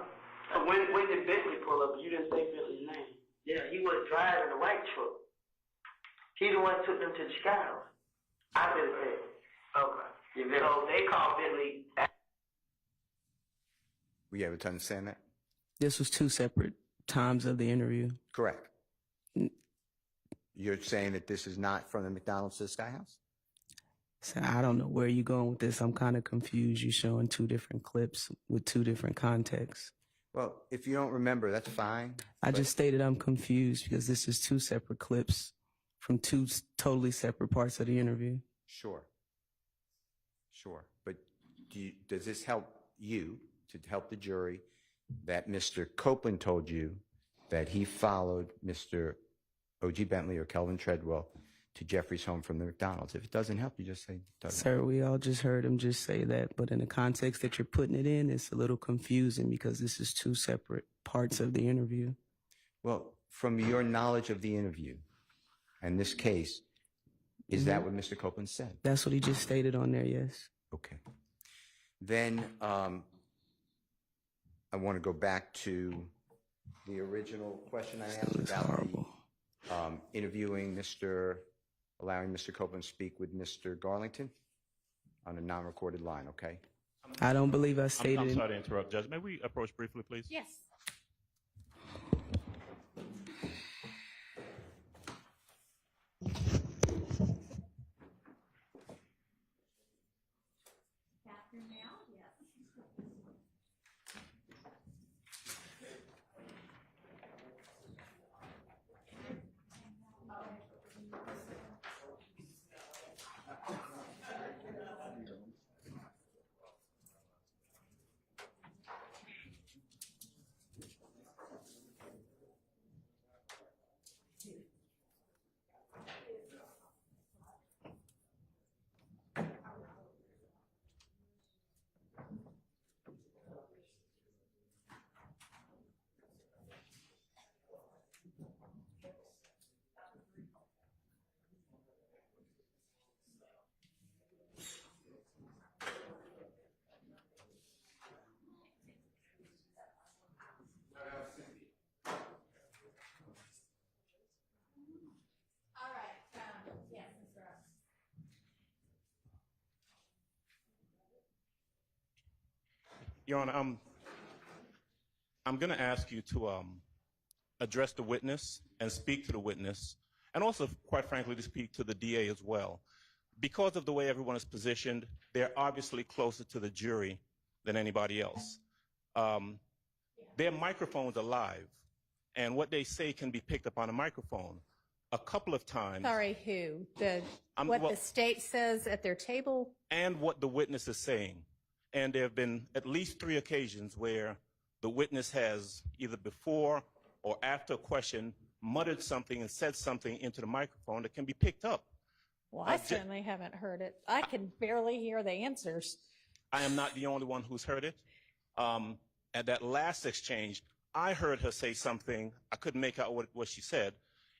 So when did Bentley pull up? You didn't say Bentley's name. Yeah, he was driving the white truck. He the one who took them to the Sky House. I didn't say it. Okay. So they called Bentley. Were you able to understand that? This was two separate times of the interview. Correct. You're saying that this is not from the McDonald's to the Sky House? So I don't know where you're going with this. I'm kind of confused. You're showing two different clips with two different contexts. Well, if you don't remember, that's fine. I just stated I'm confused because this is two separate clips from two totally separate parts of the interview. Sure. But does this help you to help the jury that Mr. Copeland told you that he followed Mr. O.G. Bentley or Kelvin Treadwell to Jeffrey's home from the McDonald's? If it doesn't help, you just say it doesn't. Sir, we all just heard him just say that, but in the context that you're putting it in, it's a little confusing because this is two separate parts of the interview. Well, from your knowledge of the interview and this case, is that what Mr. Copeland said? That's what he just stated on there, yes. Okay. Then I want to go back to the original question I asked about allowing Mr. Copeland to speak with Mr. Garlington on a non-recorded line, okay? I don't believe I stated. I'm sorry to interrupt, Judge. May we approach briefly, please? Yes. Your Honor, I'm going to ask you to address the witness and speak to the witness, and also, quite frankly, to speak to the DA as well. Because of the way everyone is positioned, they're obviously closer to the jury than anybody else. Their microphones are live, and what they say can be picked up on a microphone. a couple of times. Sorry, who? Well, The state says at their table? And what the witness is saying. And there have been at least 3 occasions where the witness has either before or after a question muttered something and said something into the microphone that can be picked up. Well, I certainly haven't heard it. I can barely hear the answers. I am not the only one who's heard it. At that last exchange, I heard her say something, I couldn't make out what she said,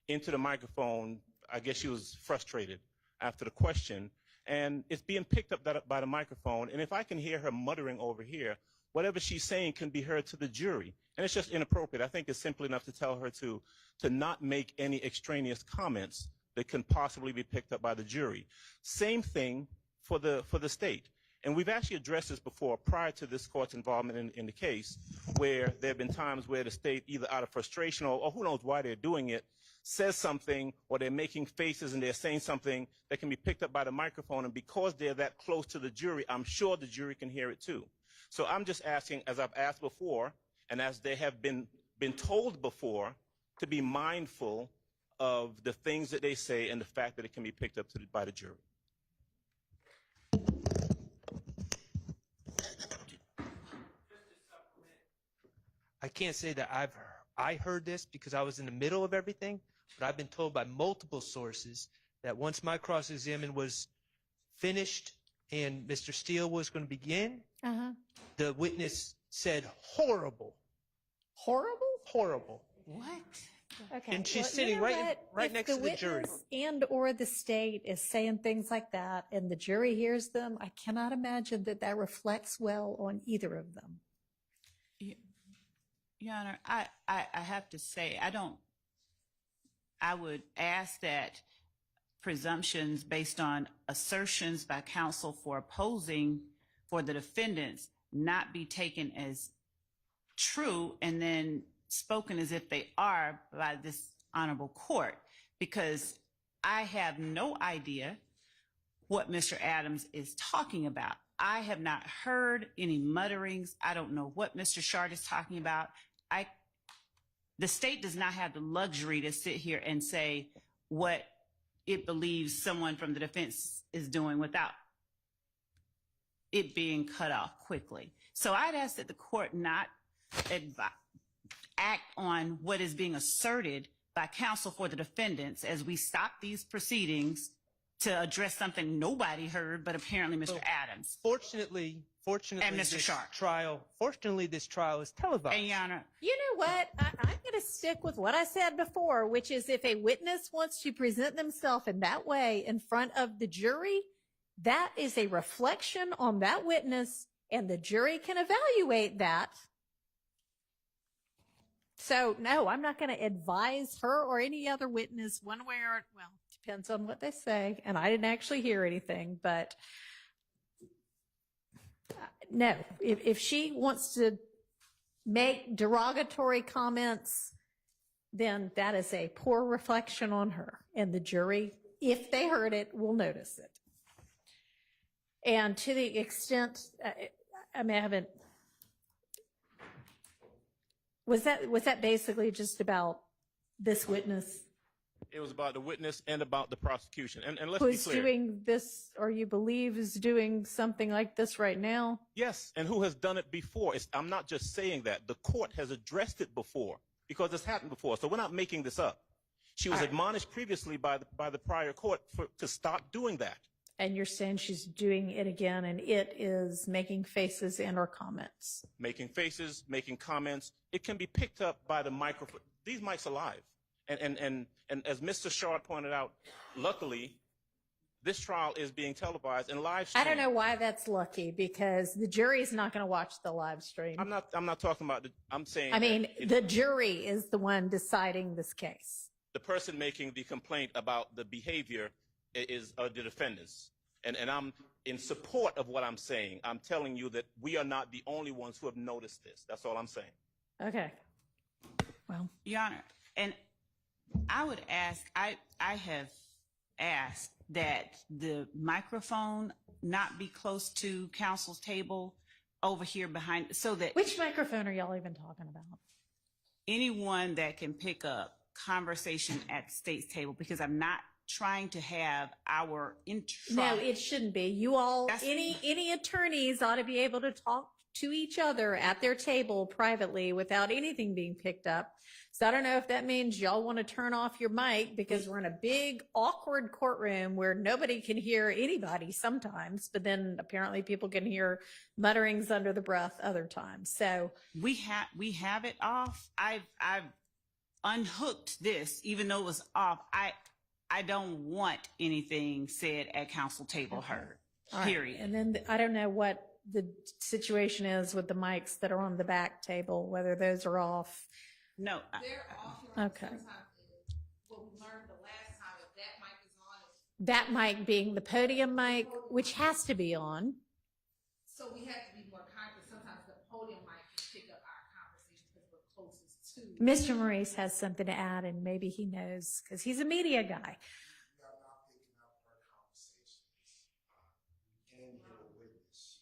into the microphone. I guess she was frustrated after the question, and it's being picked up by the microphone. And if I can hear her muttering over here, whatever she's saying can be heard to the jury. And it's just inappropriate. I think it's simple enough to tell her to not make any extraneous comments that can possibly be picked up by the jury. Same thing for the state. And we've actually addressed this before prior to this court's involvement in the case, where there have been times where the state, either out of frustration or who knows why they're doing it, says something, or they're making faces and they're saying something that can be picked up by the microphone. And because they're that close to the jury, I'm sure the jury can hear it too. So I'm just asking, as I've asked before, and as they have been told before, to be mindful of the things that they say and the fact that it can be picked up by the jury. I can't say that I heard this because I was in the middle of everything, but I've been told by multiple sources that once my cross-examination was finished and Mr. Steele was going to begin, the witness said horrible. Horrible? Horrible. What? Okay. And she's sitting right next to the jury. If the witness and or the state is saying things like that and the jury hears them, I cannot imagine that reflects well on either of them. Your Honor, I have to say, I would ask that presumptions based on assertions by counsel for opposing for the defendants not be taken as true and then spoken as if they are by this honorable court, because I have no idea what Mr. Adams is talking about. I have not heard any mutterings. I don't know what Mr. Shard is talking about. The state does not have the luxury to sit here and say what it believes someone from the defense is doing without it being cut off quickly. So I'd ask that the court not act on what is being asserted by counsel for the defendants as we stop these proceedings to address something nobody heard, but apparently Mr. Adams. Fortunately, and Mr. Sharp. Fortunately, this trial is televised. And Your Honor, you know what? I'm going to stick with what I said before, which is if a witness wants to present themselves in that way in front of the jury, that is a reflection on that witness, and the jury can evaluate that. So, no, I'm not going to advise her or any other witness one way or, well, depends on what they say. And I didn't actually hear anything, but no, if she wants to make derogatory comments, then that is a poor reflection on her. And the jury, if they heard it, will notice it. And to the extent, I mean, I haven't, was that basically just about this witness? It was about the witness and about the prosecution. And let's be Who's clear. doing this, or you believe is doing something like this right now? Yes, and who has done it before? I'm not just saying that. The court has addressed it before because it's happened before. So we're not making this up. She was admonished previously by the prior court to stop doing that. And you're saying she's doing it again, and it is making faces and or comments. Making faces, making comments. It can be picked up by the microphone. These mics are live. And as Mr. Shard pointed out, luckily, this trial is being televised and live streamed. I don't know why that's lucky, because the jury is not going to watch the live stream. I'm not talking about I'm saying. I mean, the jury is the one deciding this case. The person making the complaint about the behavior is the defendants. And I'm in support of what I'm saying. I'm telling you that we are not the only ones who have noticed this. That's all I'm saying. Okay. Well, Your Honor, and I would ask, I have asked that the microphone not be close to counsel's table over here behind, so that. Which microphone are y'all even talking about? Anyone that can pick up conversation at the state's table? Because I'm not trying to have our No, it shouldn't be. You all, any attorneys ought to be able to talk to each other at their table privately without anything being picked up. So I don't know if that means y'all want to turn off your mic because we're in a big, awkward courtroom where nobody can hear anybody sometimes, but then apparently people can hear mutterings under the breath other times. So we have it off. I've unhooked this, even though it was off. I don't want anything said at council table heard. all right. Period. And then I don't know what the situation is with the mics that are on the back table, whether those are off. No. They're off. Okay. What we learned the last time, if that mic is on, That mic being the podium mic, which has to be on. so we have to be more conscious. Sometimes the podium mic can pick up our conversation because we're closest to. Mr. Maurice has something to add, and maybe he knows because he's a media guy. We are not picking up her conversations. We can hear a witness.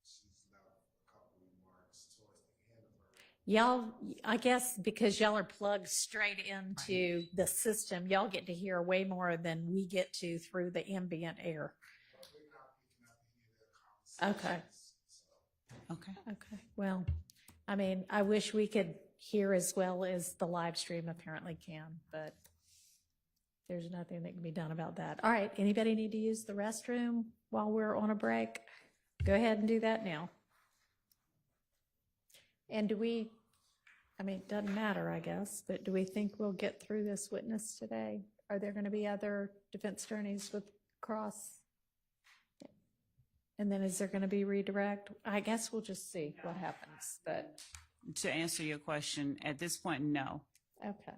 She's left a couple remarks towards the end of her. Y'all, I guess because y'all are plugged straight into the system, y'all get to hear way more than we get to through the ambient air. We're not picking up any of their Okay. conversations. Okay. Okay. Well, I mean, I wish we could hear as well as the live stream apparently can, but there's nothing that can be done about that. All right. Anybody need to use the restroom while we're on a break? Go ahead and do that now. And do we, I mean, it doesn't matter, I guess, but do we think we'll get through this witness today? Are there going to be other defense attorneys with cross? And then is there going to be redirect? I guess we'll just see what happens, but To answer your question, at this point, no. okay.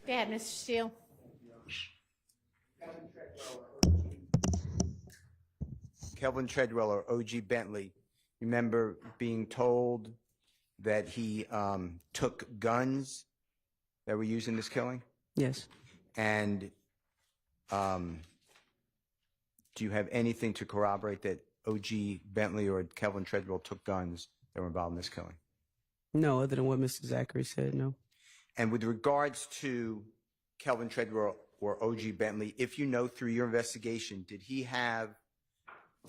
Go ahead, Mr. Steele. Kelvin Treadwell or O.G. Bentley, remember being told that he took guns that were used in this killing? Yes. And do you have anything to corroborate that O.G. Bentley or Kelvin Treadwell took guns that were involved in this killing? No, other than what Mr. Zachary said, no. And with regards to Kelvin Treadwell or O.G. Bentley, if you know through your investigation, did he have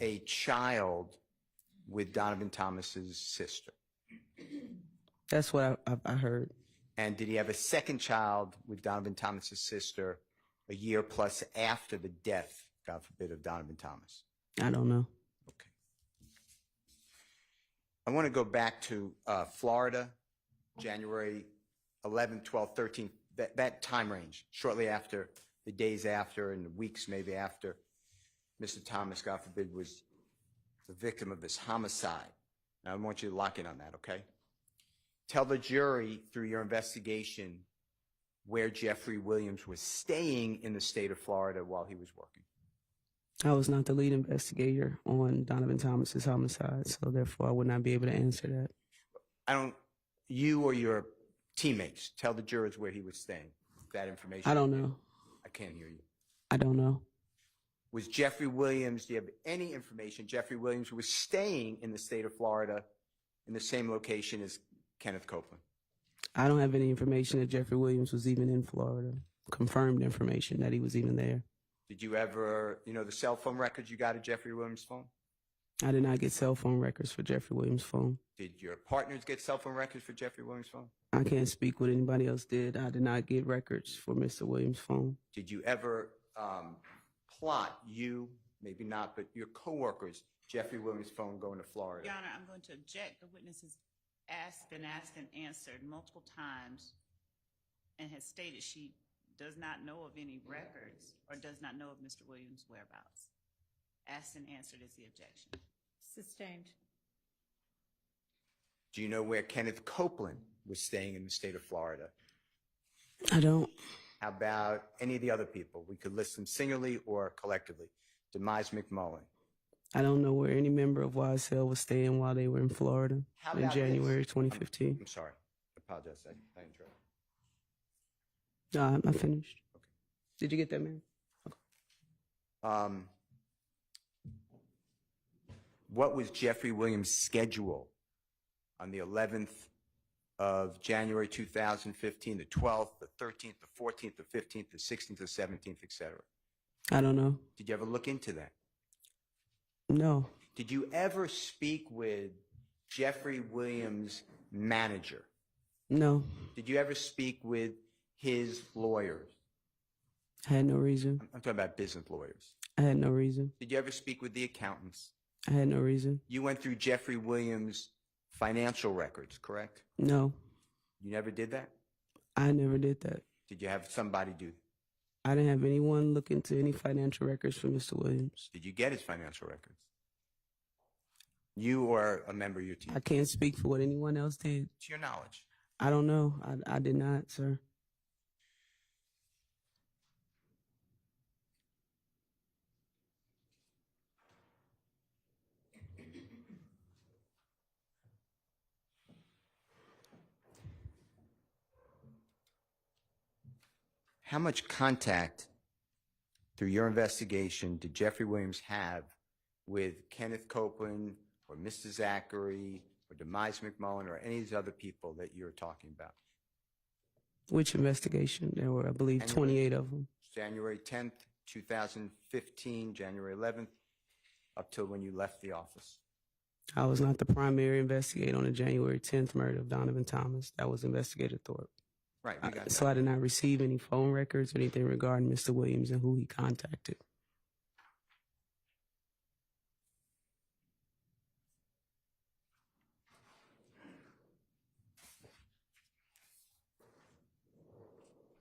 a child with Donovan Thomas's sister? That's what I heard. And did he have a second child with Donovan Thomas's sister a year plus after the death, God forbid, of Donovan Thomas? I don't know. Okay. I want to go back to Florida, January 11th, 12th, 13th, that time range, shortly after, the days after, and the weeks maybe after Mr. Thomas, God forbid, was the victim of this homicide. Now, I want you to lock in on that, okay? Tell the jury through your investigation where Jeffrey Williams was staying in the state of Florida while he was working. I was not the lead investigator on Donovan Thomas's homicide, so therefore I would not be able to answer that. You or your teammates, tell the jurors where he was staying. That information. I don't know. I can't hear you. I don't know. Was Jeffrey Williams, do you have any information, Jeffrey Williams was staying in the state of Florida in the same location as Kenneth Copeland? I don't have any information that Jeffrey Williams was even in Florida. Confirmed information that he was even there. Did you ever, the cell phone records you got of Jeffrey Williams' phone? I did not get cell phone records for Jeffrey Williams' phone. Did your partners get cell phone records for Jeffrey Williams' phone? I can't speak what anybody else did. I did not get records for Mr. Williams' phone. Did you ever plot, you, maybe not, but your coworkers, Jeffrey Williams' phone going to Florida? Your Honor, I'm going to object. The witness has been asked and answered multiple times and has stated she does not know of any records or does not know of Mr. Williams' whereabouts. Asked and answered is the objection. Sustained. Do you know where Kenneth Copeland was staying in the state of Florida? I don't. How about any of the other people? We could list them singularly or collectively. Demise McMullen. I don't know where any member of YSL was staying while they were in Florida How in about January this? 2015. I'm sorry. I apologize. I interrupted. No, I'm not finished. Okay. Did you get that, man? Okay. What was Jeffrey Williams' schedule on the 11th of January 2015, the 12th, the 13th, the 14th, the 15th, the 16th, the 17th, etc.? I don't know. Did you ever look into that? No. Did you ever speak with Jeffrey Williams' manager? No. Did you ever speak with his lawyers? I had no reason. I'm talking about business lawyers. I had no reason. Did you ever speak with the accountants? I had no reason. You went through Jeffrey Williams' financial records, correct? No. You never did that? I never did that. Did you have somebody do that? I didn't have anyone look into any financial records for Mr. Williams. Did you get his financial records? You or a member of your team? I can't speak for what anyone else did. To your knowledge. I don't know. I did not, sir. How much contact through your investigation did Jeffrey Williams have with Kenneth Copeland or Mr. Zachary or Demise McMullen or any of these other people that you're talking about? Which investigation? There were, I believe, 28 of them. January 10th, 2015, January 11th, up till when you left the office. I was not the primary investigator on the January 10th murder of Donovan Thomas. That was Investigator Thorpe. Right. We got So I did not receive any phone records or anything regarding Mr. Williams and who he contacted.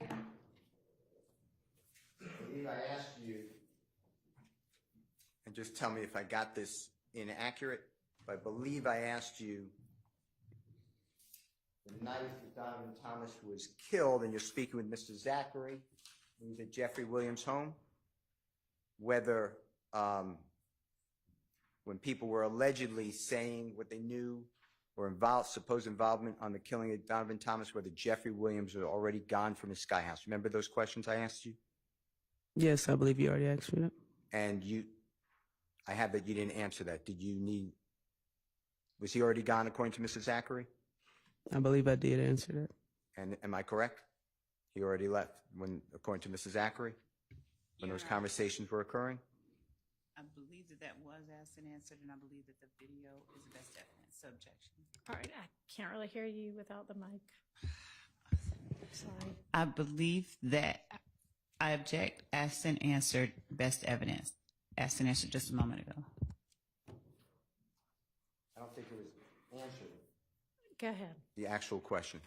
I believe I asked you, and just tell me if I got this inaccurate, but I believe I asked you the night that Donovan Thomas was killed, and you're speaking with Mr. Zachary, who was at Jeffrey Williams' home, whether when people were allegedly saying what they knew or supposed involvement on the killing of Donovan Thomas, whether Jeffrey Williams was already gone from his Sky House. Remember those questions I asked you? Yes, I believe you already asked me that. And I have that you didn't answer that. Was he already gone according to Mr. Zachary? I believe I did answer that. And am I correct? He already left according to Mr. Zachary, when those conversations were occurring? I believe that was asked and answered, and I believe that the video is the best evidence. So objection. All right, I can't really hear you without the mic. Sorry. I believe that I object, asked and answered, best evidence. Asked and answered just a moment ago. I don't think it was answered. Go ahead. The actual question.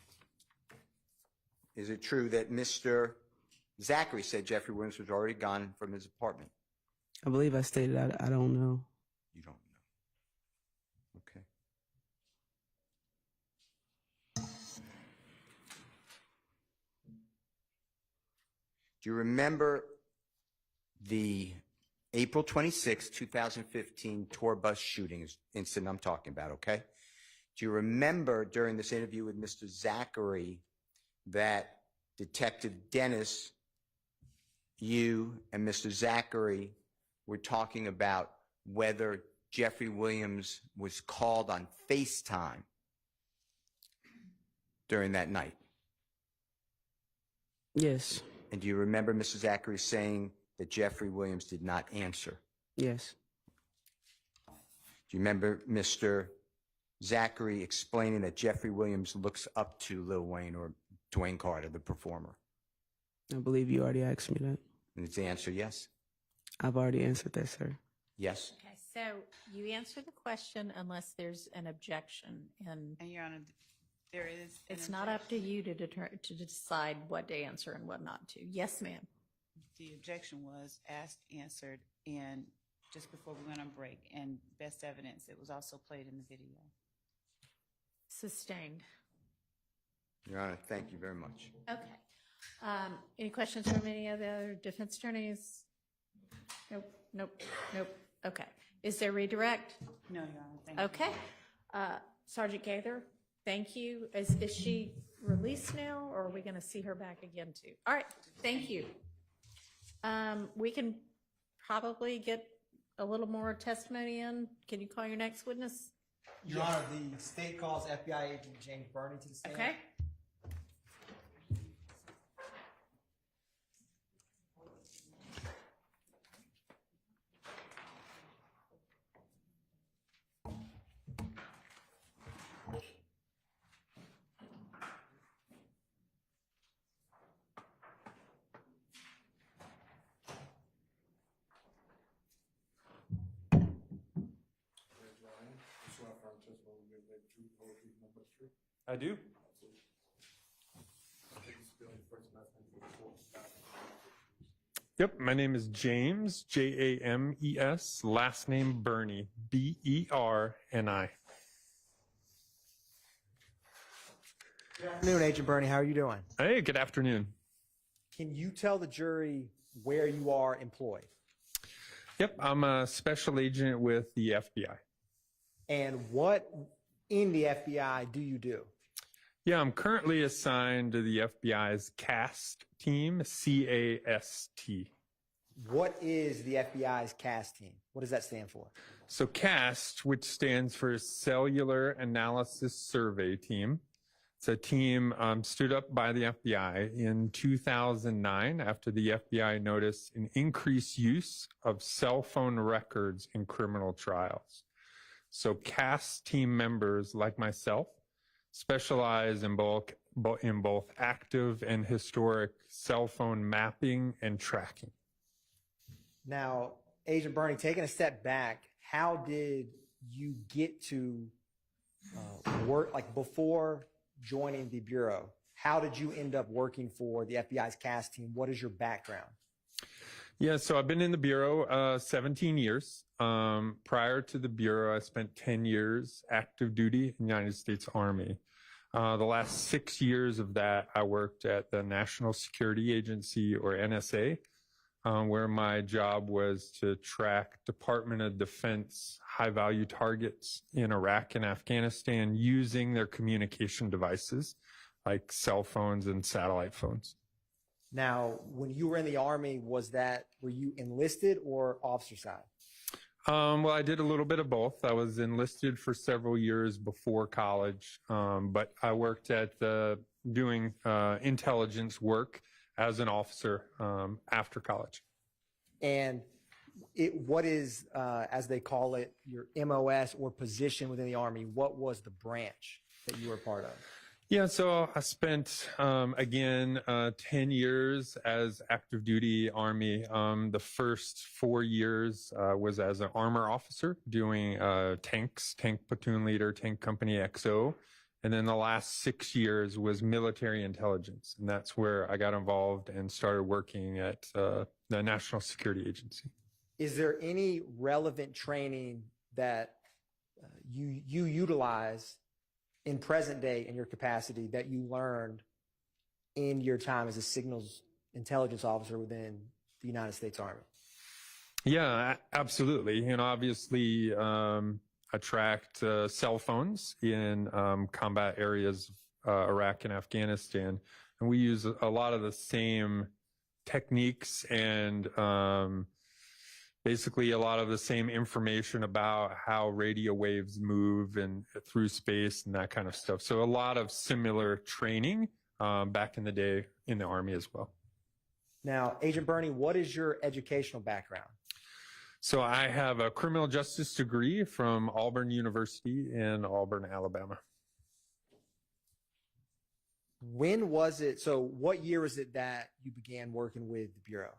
Is it true that Mr. Zachary said Jeffrey Williams was already gone from his apartment? I believe I stated I don't know. You don't know. Okay. Do you remember the April 26, 2015 tour bus shooting incident I'm talking about, okay? Do you remember during this interview with Mr. Zachary that Detective Dennis, you and Mr. Zachary were talking about whether Jeffrey Williams was called on FaceTime during that night? Yes. And do you remember Mr. Zachary saying that Jeffrey Williams did not answer? Yes. Do you remember Mr. Zachary explaining that Jeffrey Williams looks up to Lil Wayne or Dwayne Carter, the performer? I believe you already asked me that. And is the answer yes? I've already answered that, sir. Yes? Okay, so you answer the question unless there's an objection, and Your Honor, there is. it's not up to you to decide what to answer and what not to. Yes, ma'am. The objection was asked, answered, and just before we went on break, and best evidence, it was also played in the video. Sustained. Your Honor, thank you very much. Okay. Any questions from any of the other defense attorneys? Nope, nope, nope. Okay. Is there redirect? No, Your Honor, thank you. Okay. Sergeant Gaither, thank you. Is she released now, or are we going to see her back again too? All right. Thank you. We can probably get a little more testimony in. Can you call your next witness? Your Honor, the state calls FBI agent James Burney to the stand. Okay. I do. Yep, my name is James, James, last name Burney, Berni. Good afternoon, Agent Burney. How are you doing? Hey, good afternoon. Can you tell the jury where you are employed? Yep, I'm a special agent with the FBI. And what in the FBI do you do? Yeah, I'm currently assigned to the FBI's CAST team, C-A-S-T. What is the FBI's CAST team? What does that stand for? So CAST, which stands for Cellular Analysis Survey Team. It's a team stood up by the FBI in 2009 after the FBI noticed an increased use of cell phone records in criminal trials. So CAST team members like myself specialize in both active and historic cell phone mapping and tracking. Now, Agent Burney, taking a step back, how did you get to work, like before joining the Bureau, how did you end up working for the FBI's CAST team? What is your background? Yeah, so I've been in the Bureau 17 years. Prior to the Bureau, I spent 10 years active duty in the United States Army. The last 6 years of that, I worked at the National Security Agency, or NSA, where my job was to track Department of Defense high-value targets in Iraq and Afghanistan using their communication devices, like cell phones and satellite phones. Now, when you were in the Army, were you enlisted or officer side? Well, I did a little bit of both. I was enlisted for several years before college, but I worked at doing intelligence work as an officer after college. And what is, as they call it, your MOS or position within the Army? What was the branch that you were part of? Yeah, so I spent, 10 years as active duty Army. The first 4 years was as an armor officer doing tanks, tank platoon leader, tank company XO. And then the last 6 years was military intelligence. And that's where I got involved and started working at the National Security Agency. Is there any relevant training that you utilize in present day in your capacity that you learned in your time as a signals intelligence officer within the United States Army? Yeah, absolutely. And obviously, I tracked cell phones in combat areas of Iraq and Afghanistan. And we use a lot of the same techniques and basically a lot of the same information about how radio waves move and through space and that kind of stuff. So a lot of similar training back in the day in the Army as well. Now, Agent Bernie, what is your educational background? So I have a criminal justice degree from Auburn University in Auburn, Alabama. When was it, so what year was it that you began working with the Bureau?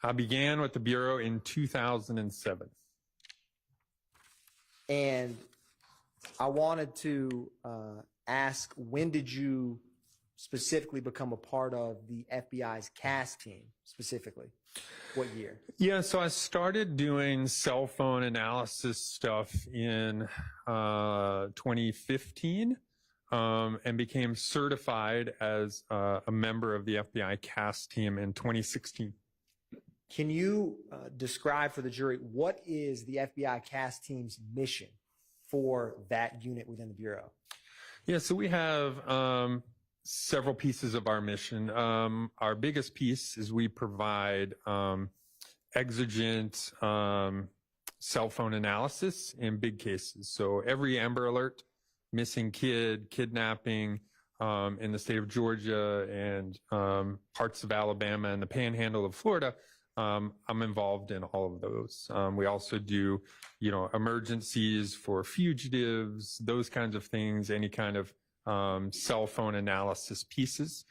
I began with the Bureau in 2007. And I wanted to ask, when did you specifically become a part of the FBI's CAS team specifically? What year? Yeah, so I started doing cell phone analysis stuff in 2015 and became certified as a member of the FBI CAS team in 2016. Can you describe for the jury what is the FBI CAS team's mission for that unit within the Bureau? Yeah, so we have several pieces of our mission. Our biggest piece is we provide exigent cell phone analysis in big cases. So every Amber Alert, missing kid, kidnapping in the state of Georgia and parts of Alabama and the panhandle of Florida, I'm involved in all of those. We also do, emergencies for fugitives, those kinds of things, any kind of cell phone analysis pieces.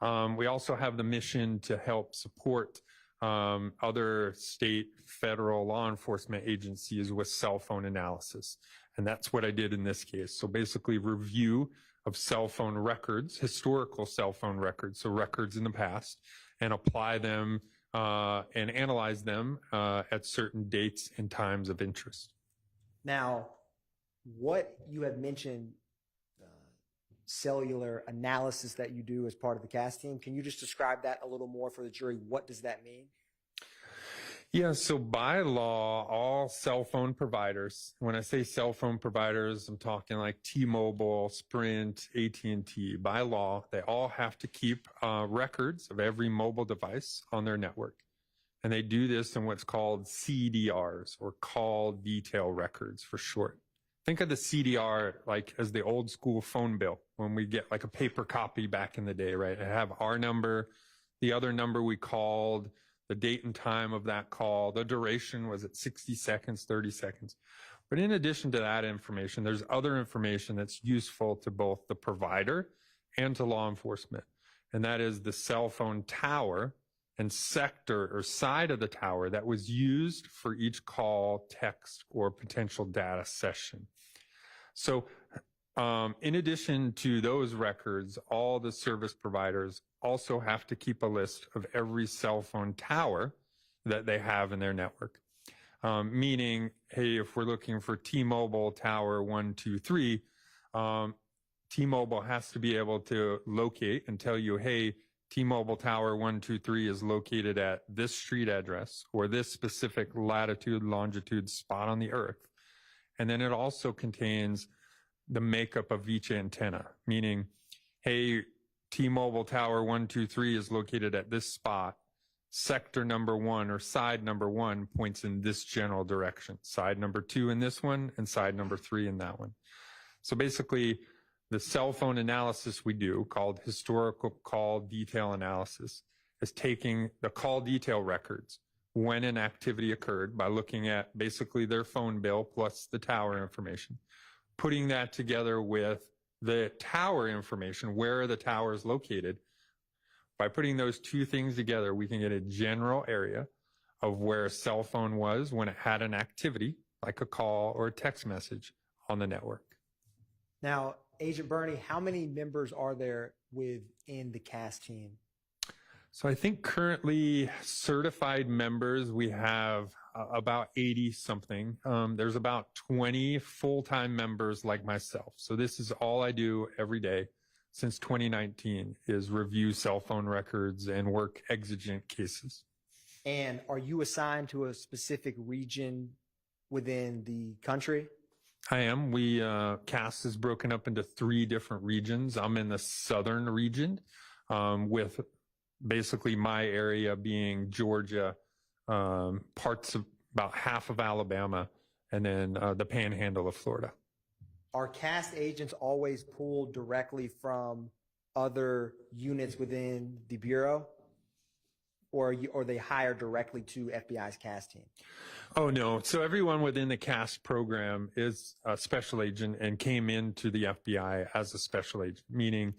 We also have the mission to help support other state, federal law enforcement agencies with cell phone analysis. And that's what I did in this case. So basically review of cell phone records, historical cell phone records, so records in the past, and apply them and analyze them at certain dates and times of interest. Now, what you have mentioned, cellular analysis that you do as part of the CAS team, can you just describe that a little more for the jury? What does that mean? Yeah, so by law, all cell phone providers, when I say cell phone providers, I'm talking like T-Mobile, Sprint, AT&T. By law, they all have to keep records of every mobile device on their network. And they do this in what's called CDRs, or call detail records for short. Think of the CDR like as the old school phone bill when we get like a paper copy back in the day, right? I have our number, the other number we called, the date and time of that call, the duration, was it 60 seconds, 30 seconds? But in addition to that information, there's other information that's useful to both the provider and to law enforcement. And that is the cell phone tower and sector or side of the tower that was used for each call, text, or potential data session. So in addition to those records, all the service providers also have to keep a list of every cell phone tower that they have in their network. Meaning, hey, if we're looking for T-Mobile tower 123, T-Mobile has to be able to locate and tell you, hey, T-Mobile Tower 123 is located at this street address or this specific latitude, longitude spot on the earth. And then it also contains the makeup of each antenna, meaning, hey, T-Mobile Tower 123 is located at this spot. Sector number 1 or side number 1 points in this general direction. Side number 2 in this one and side number 3 in that one. So basically, the cell phone analysis we do, called historical call detail analysis, is taking the call detail records when an activity occurred by looking at basically their phone bill plus the tower information, putting that together with the tower information, where the tower is located. By putting those two things together, we can get a general area of where a cell phone was when it had an activity, like a call or a text message on the network. Now, Agent Bernie, how many members are there within the CAS team? So I think currently certified members, we have about 80 something. There's about 20 full-time members like myself. So this is all I do every day since 2019 is review cell phone records and work exigent cases. And are you assigned to a specific region within the country? I am. CAS is broken up into 3 different regions. I'm in the southern region, with basically my area being Georgia, parts of about half of Alabama, and then the panhandle of Florida. Are CAS agents always pulled directly from other units within the Bureau? Or are they hired directly to FBI's CAS team? Oh, no. So everyone within the CAS program is a special agent and came into the FBI as a special agent, meaning,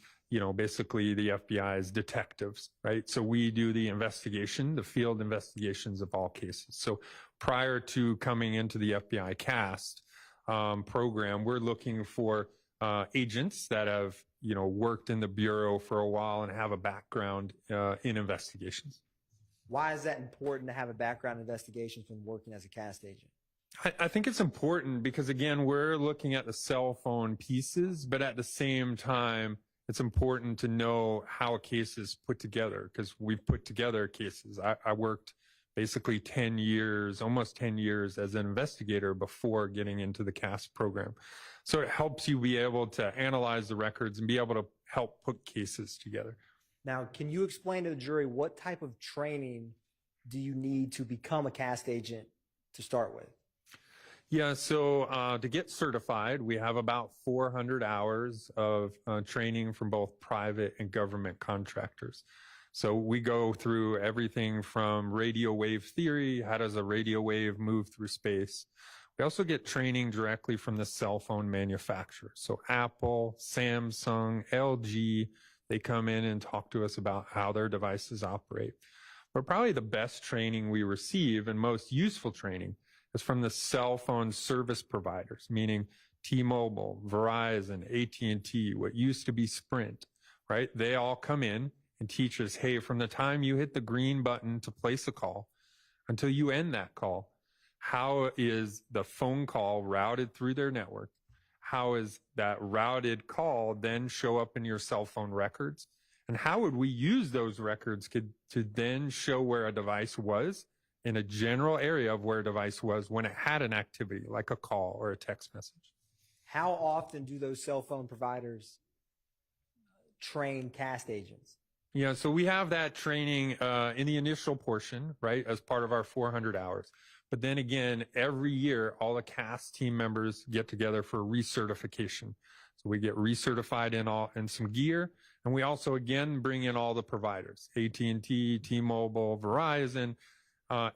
basically the FBI's detectives, right? So we do the investigation, the field investigations of all cases. So prior to coming into the FBI CAS program, we're looking for agents that have, worked in the Bureau for a while and have a background in investigations. Why is that important to have a background in investigations when working as a CAS agent? I think it's important because, again, we're looking at the cell phone pieces, but at the same time, it's important to know how a case is put together because we've put together cases. I worked basically 10 years, almost 10 years as an investigator before getting into the CAS program. So it helps you be able to analyze the records and be able to help put cases together. Now, can you explain to the jury what type of training do you need to become a CAS agent to start with? Yeah, so to get certified, we have about 400 hours of training from both private and government contractors. So we go through everything from radio wave theory, how does a radio wave move through space? We also get training directly from the cell phone manufacturer. So Apple, Samsung, LG, they come in and talk to us about how their devices operate. But probably the best training we receive and most useful training is from the cell phone service providers, meaning T-Mobile, Verizon, AT&T, what used to be Sprint, right? They all come in and teach us, hey, from the time you hit the green button to place a call until you end that call, how is the phone call routed through their network? How is that routed call then show up in your cell phone records? And how would we use those records to then show where a device was in a general area of where a device was when it had an activity like a call or a text message? How often do those cell phone providers train CAS agents? Yeah, so we have that training in the initial portion, right, as part of our 400 hours. But then again, every year, all the CAS team members get together for recertification. So we get recertified in some gear, and we also, again, bring in all the providers, AT&T, T-Mobile, Verizon,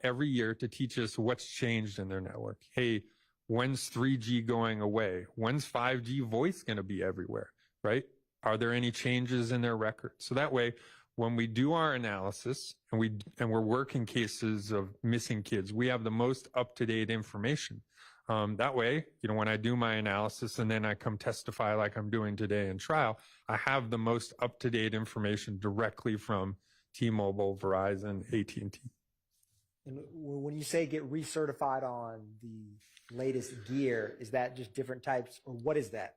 every year to teach us what's changed in their network. Hey, when's 3G going away? When's 5G voice going to be everywhere, right? Are there any changes in their records? So that way, when we do our analysis and we're working cases of missing kids, we have the most up-to-date information. That way, when I do my analysis and then I come testify like I'm doing today in trial, I have the most up-to-date information directly from T-Mobile, Verizon, AT&T. And when you say get recertified on the latest gear, is that just different types, or what is that?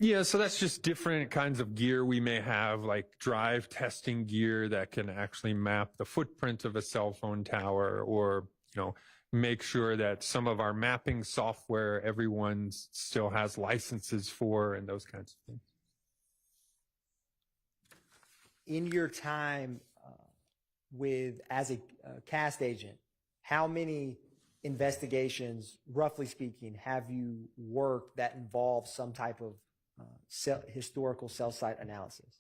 Yeah, so that's just different kinds of gear we may have, like drive testing gear that can actually map the footprint of a cell phone tower, or, make sure that some of our mapping software everyone still has licenses for, and those kinds of things. In your time as a cast agent, how many investigations, roughly speaking, have you worked that involve some type of historical cell site analysis?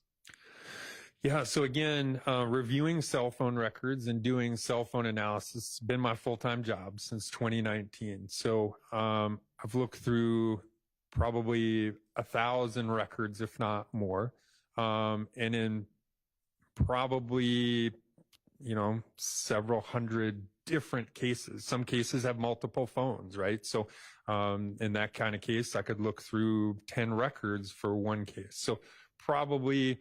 Yeah, so again, reviewing cell phone records and doing cell phone analysis has been my full-time job since 2019. So I've looked through probably 1,000 records, if not more, and in probably, several hundred different cases. Some cases have multiple phones, right? So in that kind of case, I could look through 10 records for one case. So probably,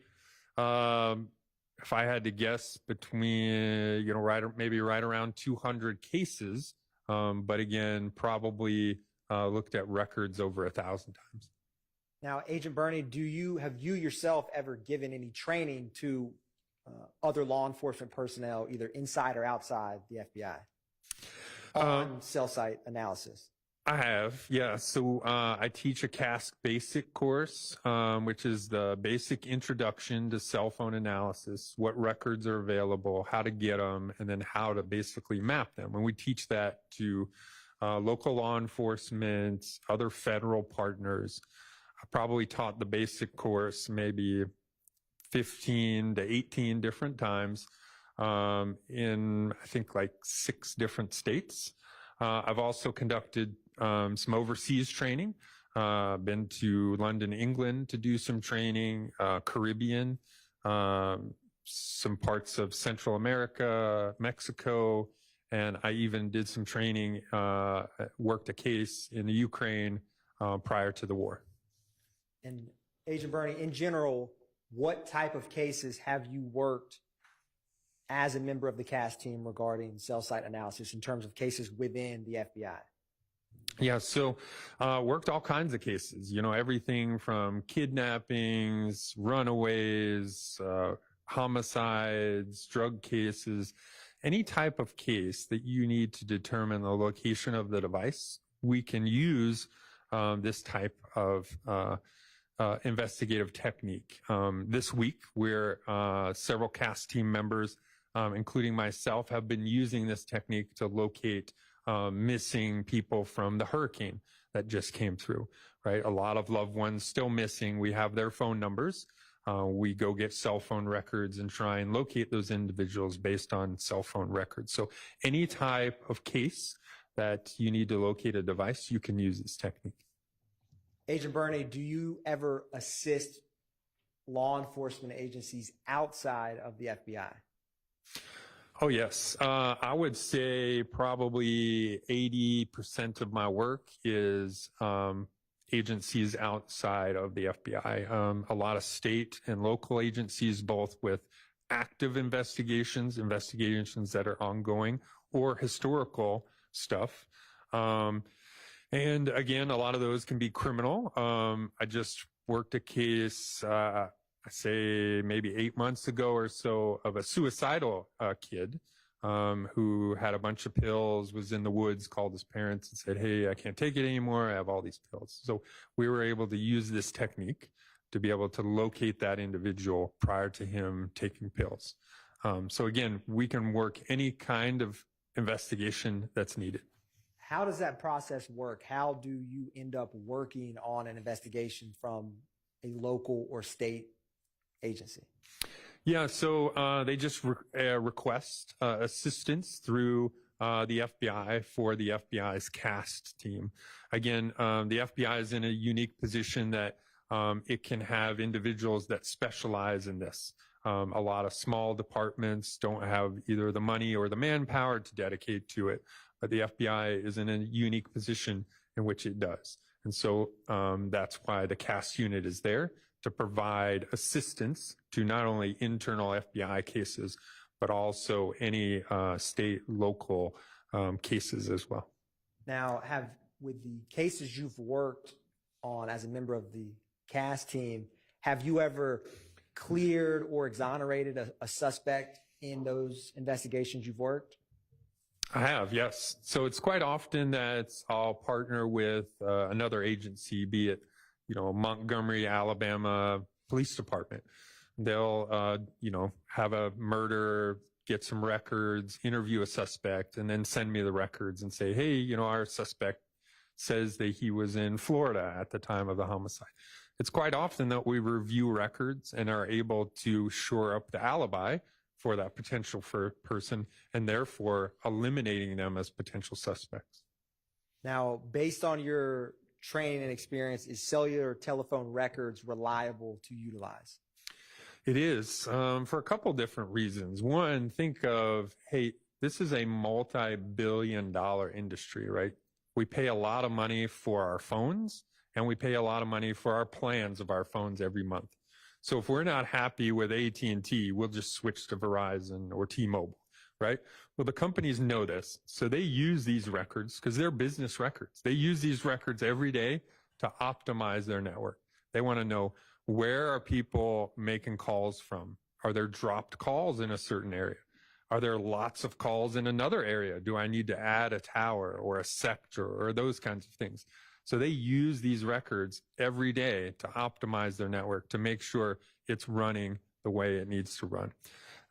if I had to guess, between, maybe right around 200 cases. But again, probably looked at records over 1,000 times. Now, Agent Burney, have you yourself ever given any training to other law enforcement personnel, either inside or outside the FBI, on cell site analysis? I have, yeah. So I teach a CASC basic course, which is the basic introduction to cell phone analysis, what records are available, how to get them, and then how to basically map them. And we teach that to local law enforcement, other federal partners. I probably taught the basic course maybe 15 to 18 different times in, I think, like 6 different states. I've also conducted some overseas training, been to London, England to do some training, Caribbean, some parts of Central America, Mexico, and I even did some training, worked a case in the Ukraine prior to the war. And Agent Burney, in general, what type of cases have you worked as a member of the CAST team regarding cell site analysis in terms of cases within the FBI? Yeah, so worked all kinds of cases, everything from kidnappings, runaways, homicides, drug cases, any type of case that you need to determine the location of the device. We can use this type of investigative technique. This week, several CAST team members, including myself, have been using this technique to locate missing people from the hurricane that just came through, right? A lot of loved ones still missing. We have their phone numbers. We go get cell phone records and try and locate those individuals based on cell phone records. So any type of case that you need to locate a device, you can use this technique. Agent Burney, do you ever assist law enforcement agencies outside of the FBI? Oh, yes. I would say probably 80% of my work is agencies outside of the FBI. A lot of state and local agencies, both with active investigations that are ongoing, or historical stuff. And again, a lot of those can be criminal. I just worked a case, I say maybe 8 months ago or so, of a suicidal kid who had a bunch of pills, was in the woods, called his parents and said, "Hey, I can't take it anymore. I have all these pills." So we were able to use this technique to be able to locate that individual prior to him taking pills. So again, we can work any kind of investigation that's needed. How does that process work? How do you end up working on an investigation from a local or state agency? Yeah, so they just request assistance through the FBI for the FBI's CAST team. Again, the FBI is in a unique position that it can have individuals that specialize in this. A lot of small departments don't have either the money or the manpower to dedicate to it, but the FBI is in a unique position in which it does. And so that's why the CAST unit is there, to provide assistance to not only internal FBI cases, but also any state, local cases as well. Now, with the cases you've worked on as a member of the CAS team, have you ever cleared or exonerated a suspect in those investigations you've worked? I have, yes. So it's quite often that I'll partner with another agency, be it, Montgomery, Alabama Police Department. They'll, have a murder, get some records, interview a suspect, and then send me the records and say, hey, our suspect says that he was in Florida at the time of the homicide. It's quite often that we review records and are able to shore up the alibi for that potential person and therefore eliminating them as potential suspects. Now, based on your training and experience, is cellular telephone records reliable to utilize? It is, for a couple different reasons. One, think of, hey, this is a multi-billion-dollar industry, right? We pay a lot of money for our phones, and we pay a lot of money for our plans of our phones every month. So if we're not happy with AT&T, we'll just switch to Verizon or T-Mobile, right? Well, the companies know this, so they use these records because they're business records. They use these records every day to optimize their network. They want to know, where are people making calls from? Are there dropped calls in a certain area? Are there lots of calls in another area? Do I need to add a tower or a sector or those kinds of things? So they use these records every day to optimize their network to make sure it's running the way it needs to run.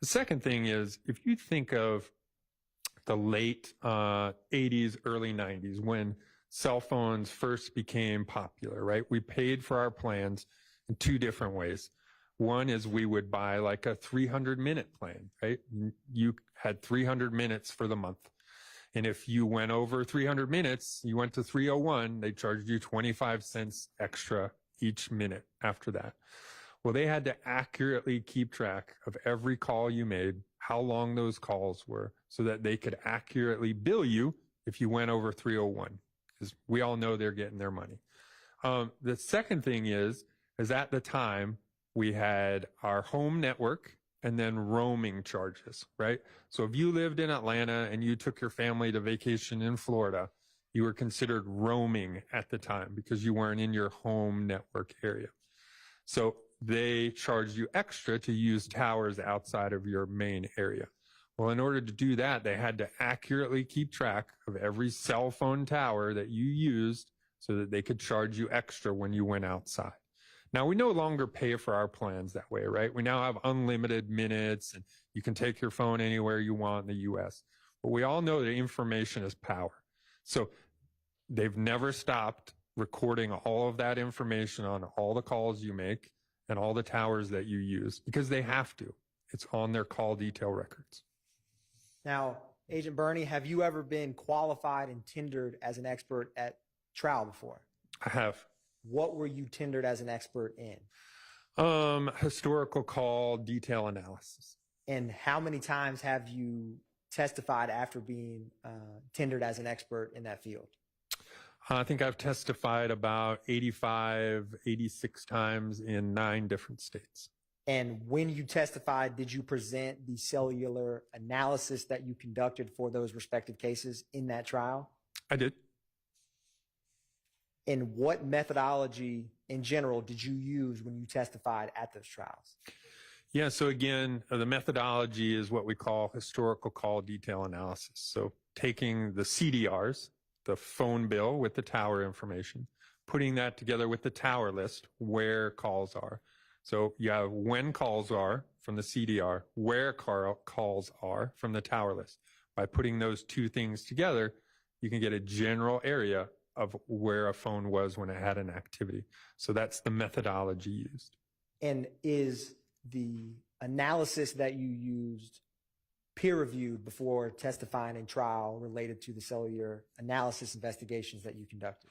The second thing is, if you think of the late 80s, early 90s, when cell phones first became popular, right? We paid for our plans in two different ways. One is we would buy like a 300-minute plan, right? You had 300 minutes for the month. And if you went over 300 minutes, you went to 301, they charged you 25 cents extra each minute after that. Well, they had to accurately keep track of every call you made, how long those calls were, so that they could accurately bill you if you went over 301, because we all know they're getting their money. The second thing is at the time, we had our home network and then roaming charges, right? So if you lived in Atlanta and you took your family to vacation in Florida, you were considered roaming at the time because you weren't in your home network area. So they charged you extra to use towers outside of your main area. Well, in order to do that, they had to accurately keep track of every cell phone tower that you used so that they could charge you extra when you went outside. Now, we no longer pay for our plans that way, right? We now have unlimited minutes, and you can take your phone anywhere you want in the U.S. But we all know that information is power. So they've never stopped recording all of that information on all the calls you make and all the towers that you use because they have to. It's on their call detail records. Now, Agent Bernie, have you ever been qualified and tendered as an expert at trial before? I have. What were you tendered as an expert in? Historical call detail analysis. And how many times have you testified after being tendered as an expert in that field? I think I've testified about 85, 86 times in 9 different states. And when you testified, did you present the cellular analysis that you conducted for those respective cases in that trial? I did. And what methodology in general did you use when you testified at those trials? Yeah, so again, the methodology is what we call historical call detail analysis. So taking the CDRs, the phone bill with the tower information, putting that together with the tower list, where calls are. So you have when calls are from the CDR, where calls are from the tower list. By putting those two things together, you can get a general area of where a phone was when it had an activity. So that's the methodology used. And is the analysis that you used peer-reviewed before testifying in trial related to the cellular analysis investigations that you conducted?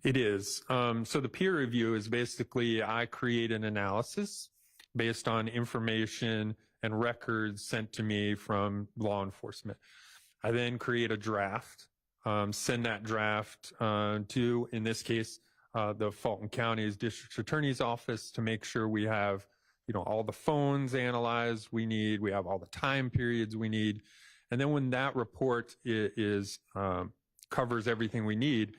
It is. So the peer review is basically I create an analysis based on information and records sent to me from law enforcement. I then create a draft, send that draft to, in this case, the Fulton County's District Attorney's Office to make sure we have, all the phones analyzed we need, we have all the time periods we need. And then when that report is covers everything we need,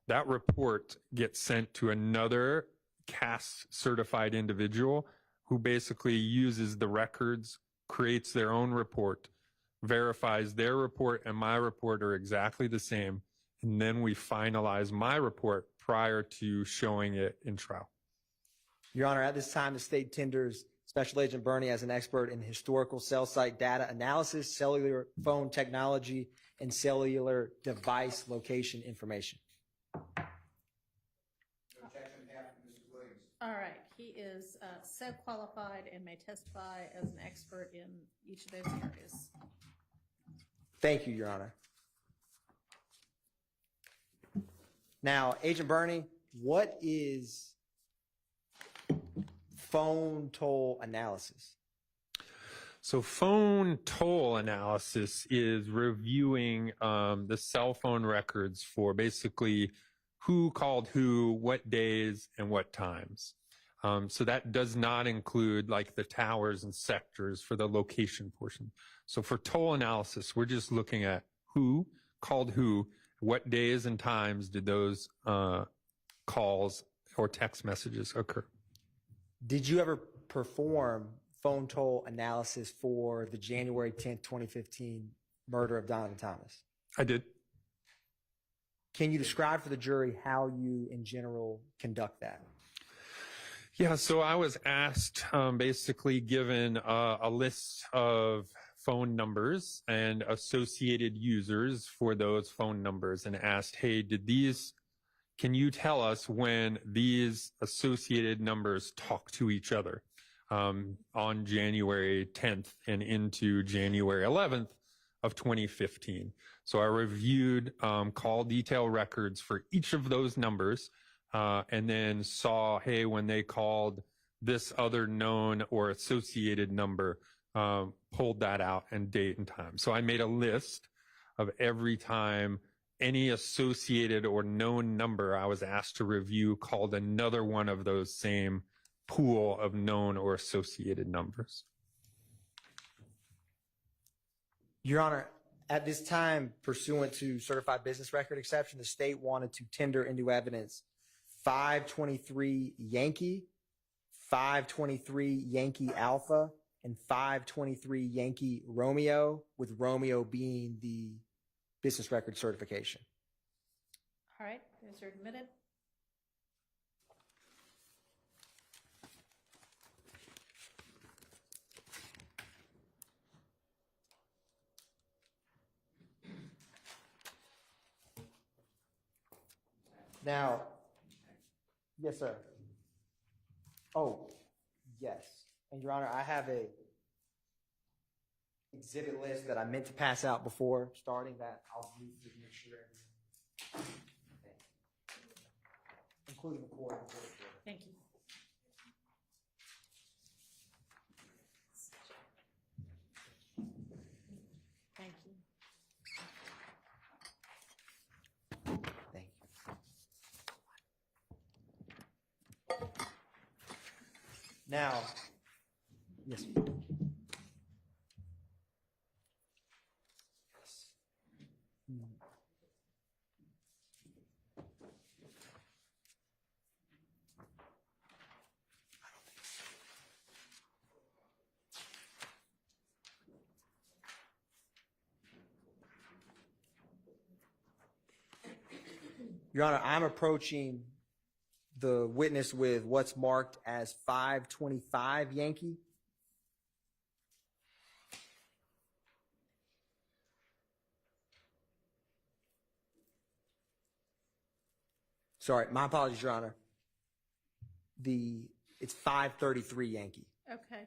that report gets sent to another CAS certified individual who basically uses the records, creates their own report, verifies their report and my report are exactly the same. And then we finalize my report prior to showing it in trial. Your Honor, at this time, the state tenders Special Agent Burney as an expert in historical cell site data analysis, cellular phone technology, and cellular device location information. All right, he is so qualified and may testify as an expert in each of those areas. Thank you, Your Honor. Now, Agent Burney, what is phone toll analysis? So phone toll analysis is reviewing the cell phone records for basically who called who, what days, and what times. So that does not include like the towers and sectors for the location portion. So for toll analysis, we're just looking at who called who, what days and times did those calls or text messages occur. Did you ever perform phone toll analysis for the January 10th, 2015 murder of Donovan Thomas? I did. Can you describe for the jury how you, in general, conduct that? Yeah, so I was asked, basically given a list of phone numbers and associated users for those phone numbers and asked, hey, can you tell us when these associated numbers talk to each other on January 10th and into January 11th of 2015? So I reviewed call detail records for each of those numbers and then saw, hey, when they called this other known or associated number, pulled that out and date and time. So I made a list of every time any associated or known number I was asked to review called another one of those same pool of known or associated numbers. Your Honor, at this time, pursuant to certified business record exception, the state wanted to tender into evidence 523 Yankee, 523 Yankee Alpha, and 523 Yankee Romeo, with Romeo being the business record certification. All right, those are admitted. Now, yes, sir. Oh, yes. And Your Honor, I have a exhibit list that I meant to pass out before starting that. I'll read to make sure everything, including the court. Thank you. Thank you. Thank you. Now, yes. Your Honor, I'm approaching the witness with what's marked as 525 Yankee. Sorry, my apologies, Your Honor. It's 533 Yankee. Okay.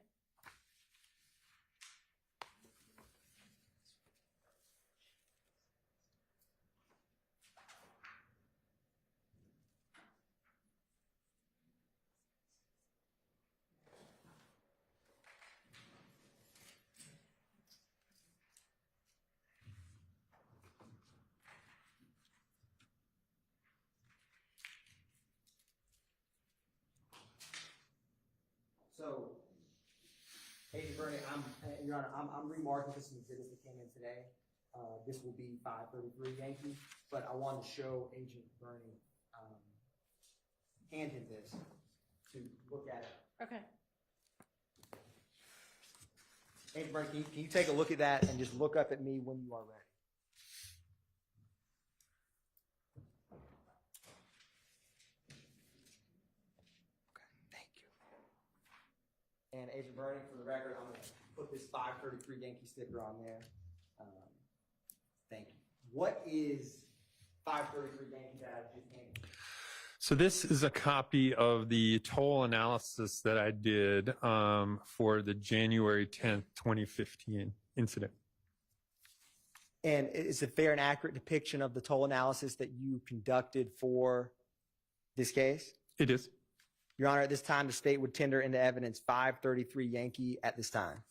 So, Agent Burney, Your Honor, I'm remarking this exhibit that came in today. This will be 533 Yankee, but I wanted to show Agent Burney hand him this. to look at it. Okay. Agent Bernie, can you take a look at that and just look up at me when you are ready? And Agent Bernie, for the record, I'm going to put this 533 Yankee sticker on there. Thank you. What is 533 Yankee that I just handed you? So this is a copy of the toll analysis that I did for the January 10th, 2015 incident. And is it a fair and accurate depiction of the toll analysis that you conducted for this case? It is. Your Honor, at this time, the state would tender into evidence 533 Yankee at this time.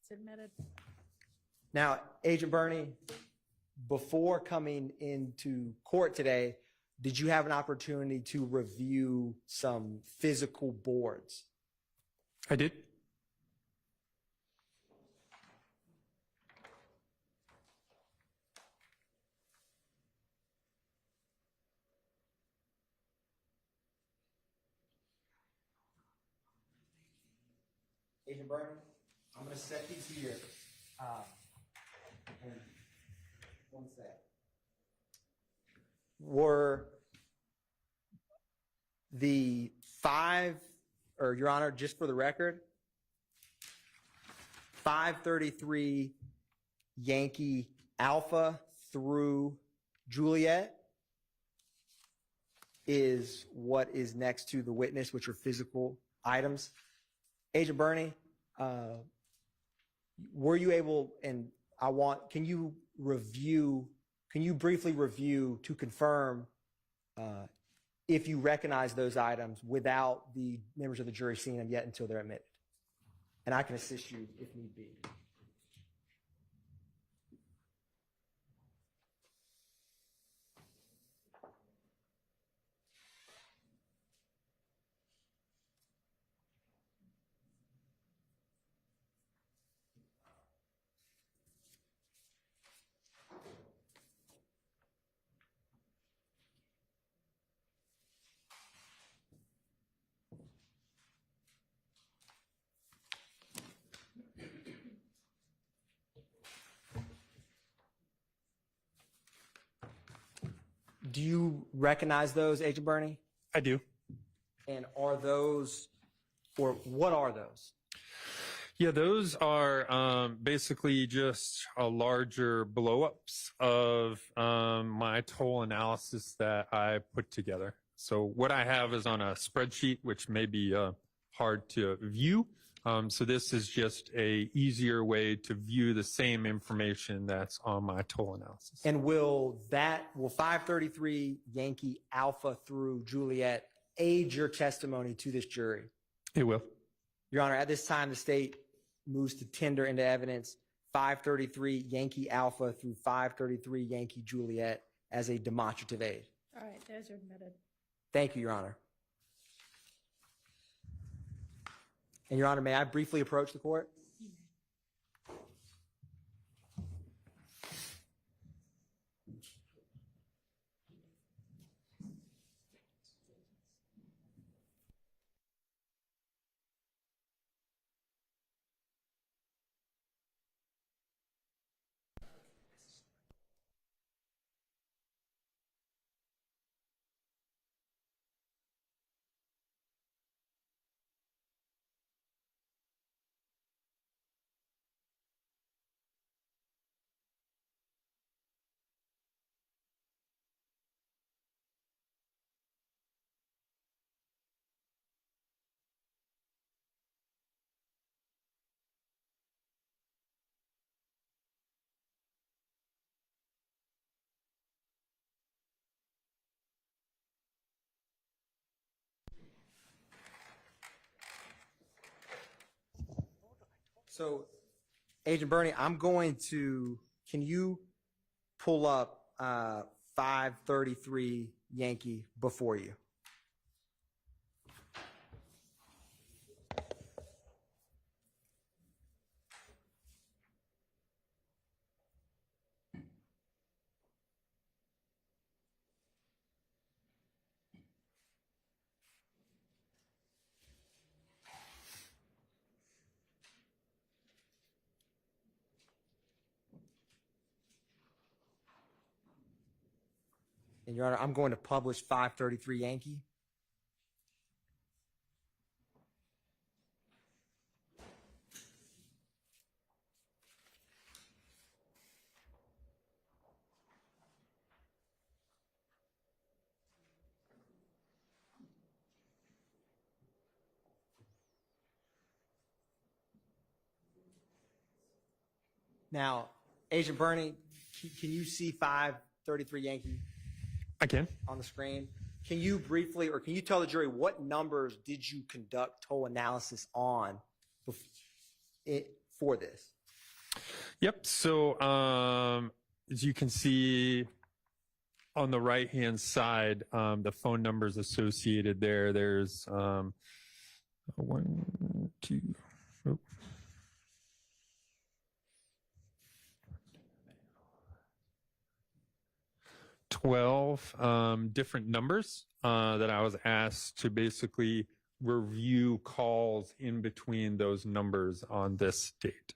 It's admitted. Now, Agent Bernie, before coming into court today, did you have an opportunity to review some physical boards? I did. Agent Bernie, I'm going to set these here. And one sec. Were the five, or Your Honor, just for the record, 533 Yankee Alpha through Juliet is what is next to the witness, which are physical items. Agent Bernie, were you able, and can you briefly review to confirm if you recognize those items without the members of the jury seeing them yet until they're admitted? And I can assist you if need be. Do you recognize those, Agent Bernie? I do. And are those, or what are those? Yeah, those are basically just larger blow-ups of my toll analysis that I put together. So what I have is on a spreadsheet, which may be hard to view. So this is just a easier way to view the same information that's on my toll analysis. And will 533 Yankee Alpha through Juliet aid your testimony to this jury? It will. Your Honor, at this time, the state moves to tender into evidence 533 Yankee Alpha through 533 Yankee Juliet as a demonstrative aid. All right, those are admitted. Thank you, Your Honor. And Your Honor, may I briefly approach the court? So, Agent Bernie, can you pull up 533 Yankee before you? And Your Honor, I'm going to publish 533 Yankee. Now, Agent Bernie, can you see 533 Yankee I can. on the screen? Can you briefly, or can you tell the jury what numbers did you conduct toll analysis on for this? Yep. So as you can see on the right-hand side, the phone numbers associated there, there's 12 different numbers that I was asked to basically review calls in between those numbers on this date.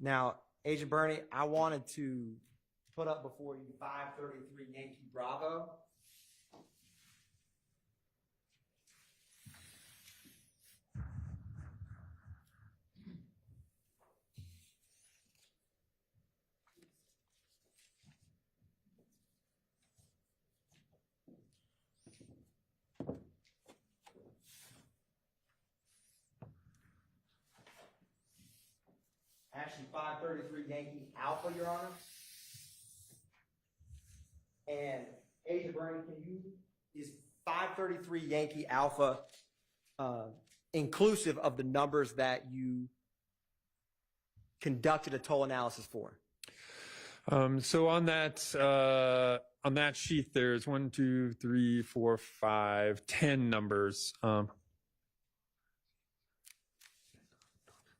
Now, Agent Bernie, I wanted to put up before you 533 Yankee Bravo. Actually, 533 Yankee Alpha, Your Honor. And Agent Bernie, is 533 Yankee Alpha inclusive of the numbers that you conducted a toll analysis for? So on that sheet, there's 1, 2, 3, 4, 5, 10 numbers.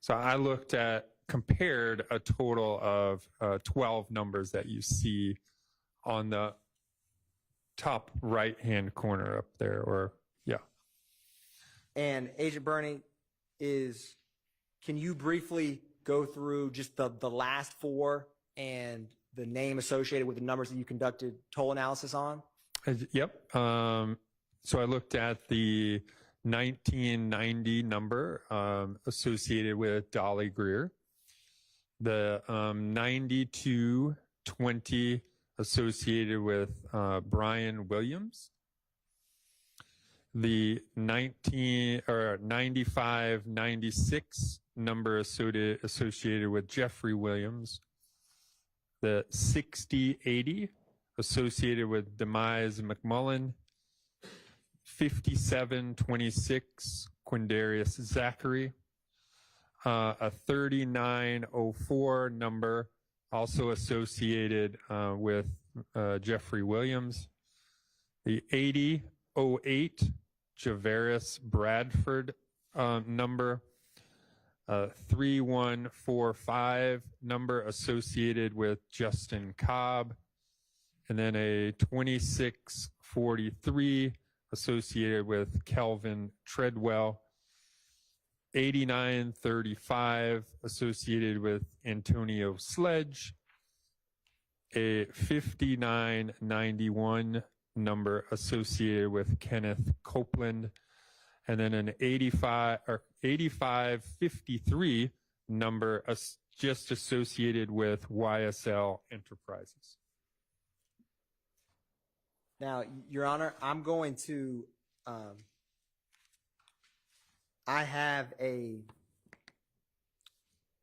So I compared a total of 12 numbers that you see on the top right-hand corner up there, or yeah. And Agent Bernie, can you briefly go through just the last four and the name associated with the numbers that you conducted toll analysis on? Yep. So I looked at the 1990 number associated with Dolly Greer, the 9220 associated with Brian Williams, the 9596 number associated with Jeffrey Williams, the 6080 associated with Demise McMullen, 5726 Quindarius Zachary, a 3904 number also associated with Jeffrey Williams, the 8008 Javaris Bradford number, 3145 number associated with Justin Cobb, and then a 2643 associated with Kelvin Treadwell, 8935 associated with Antonio Sledge, a 5991 number associated with Kenneth Copeland, and then an 8553 number just associated with YSL Enterprises. Now, Your Honor, I'm going to, I have a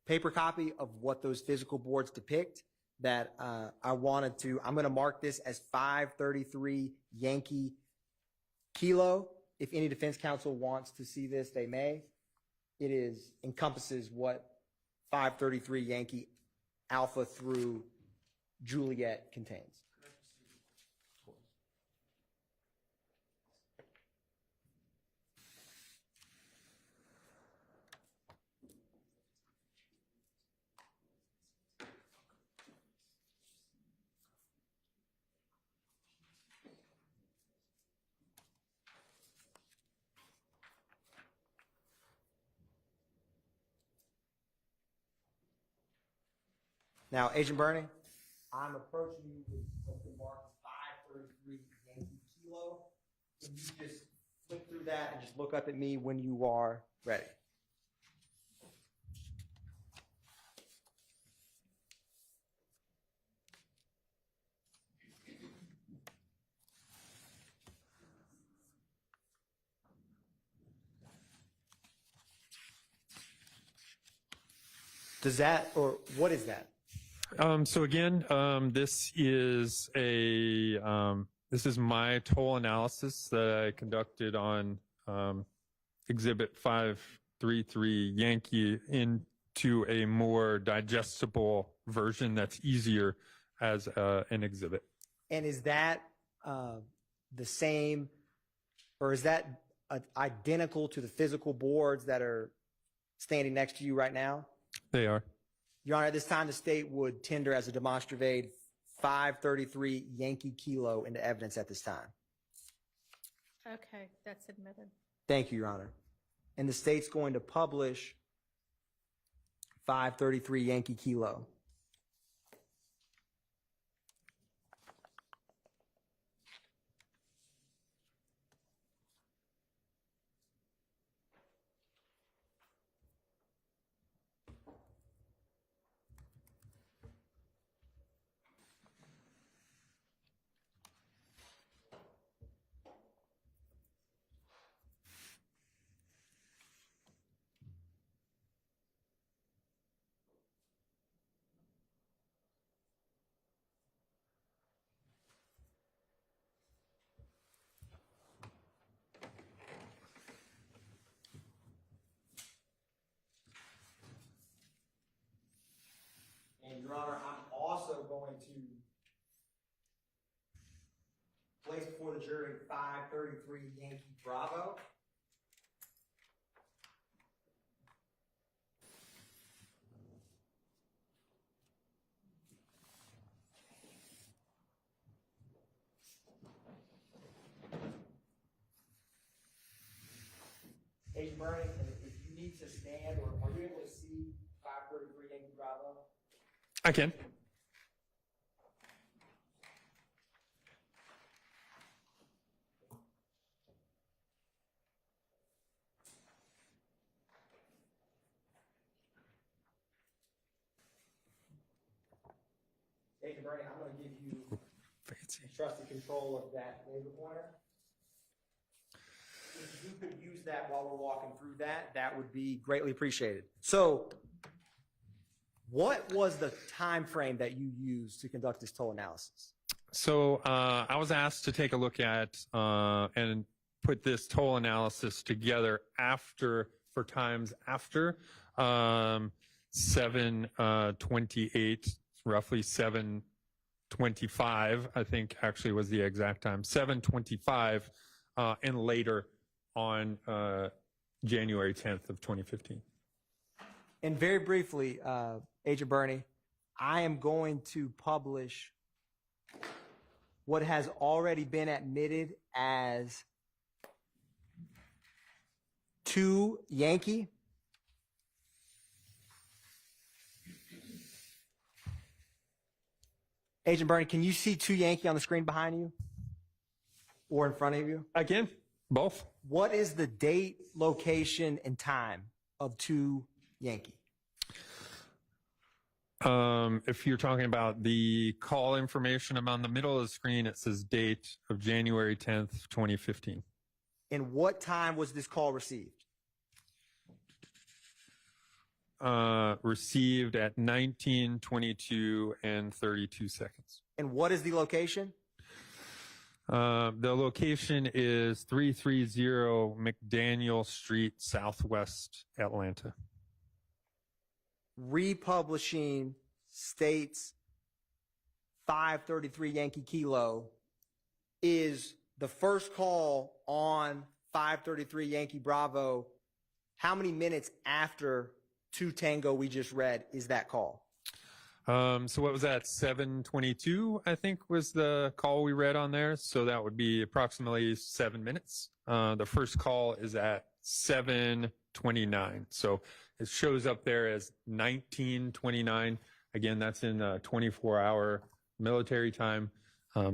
paper copy of what those physical boards depict that I'm going to mark this as 533 Yankee Kilo. If any defense counsel wants to see this, they may. It encompasses what 533 Yankee Alpha through Juliet contains. Now, Agent Bernie, I'm approaching you with something marked 533 you just flip through that and just look up at me when you are ready. Does that, or what is that? So again, this is my toll analysis that I conducted on Exhibit 533 Yankee into a more digestible version that's easier as an exhibit. And is that the same, or is that identical to the physical boards that are standing next to you right now? They are. Your Honor, at this time, the state would tender as a demonstrative aid 533 Yankee Kilo into evidence at this time. Okay, that's admitted. Thank you, Your Honor. And the state's going to publish 533 Yankee Kilo. And Your Honor, I'm also going to place before the jury 533 Yankee Bravo. Agent Bernie, if you need to stand, or are you able to see 533 Yankee Bravo? I can. Agent Bernie, I'm going to give you trusted control of that laser pointer. If you could use that while we're walking through that, that would be greatly appreciated. So, what was the time frame that you used to conduct this toll analysis? So I was asked to take a look at and put this toll analysis together for times after 7:28, roughly 7:25, I think actually was the exact time, 7:25, and later on January 10th of 2015. And very briefly, Agent Bernie, I am going to publish what has already been admitted as 2 Yankee. Agent Bernie, can you see 2 Yankee on the screen behind you or in front of you? I can, both. What is the date, location, and time of 2 Yankee? If you're talking about the call information, I'm on the middle of the screen. It says date of January 10th, 2015. And what time was this call received? Received at 19:22 and 32 seconds. And what is the location? The location is 330 McDaniel Street, Southwest Atlanta. Republishing states 533 Yankee Kilo is the first call on 533 Yankee Bravo. How many minutes after 2 Tango we just read is that call? So what was that? 7:22, I think, was the call we read on there. So that would be approximately 7 minutes. The first call is at 7:29. So it shows up there as 19:29. Again, that's in 24-hour military time.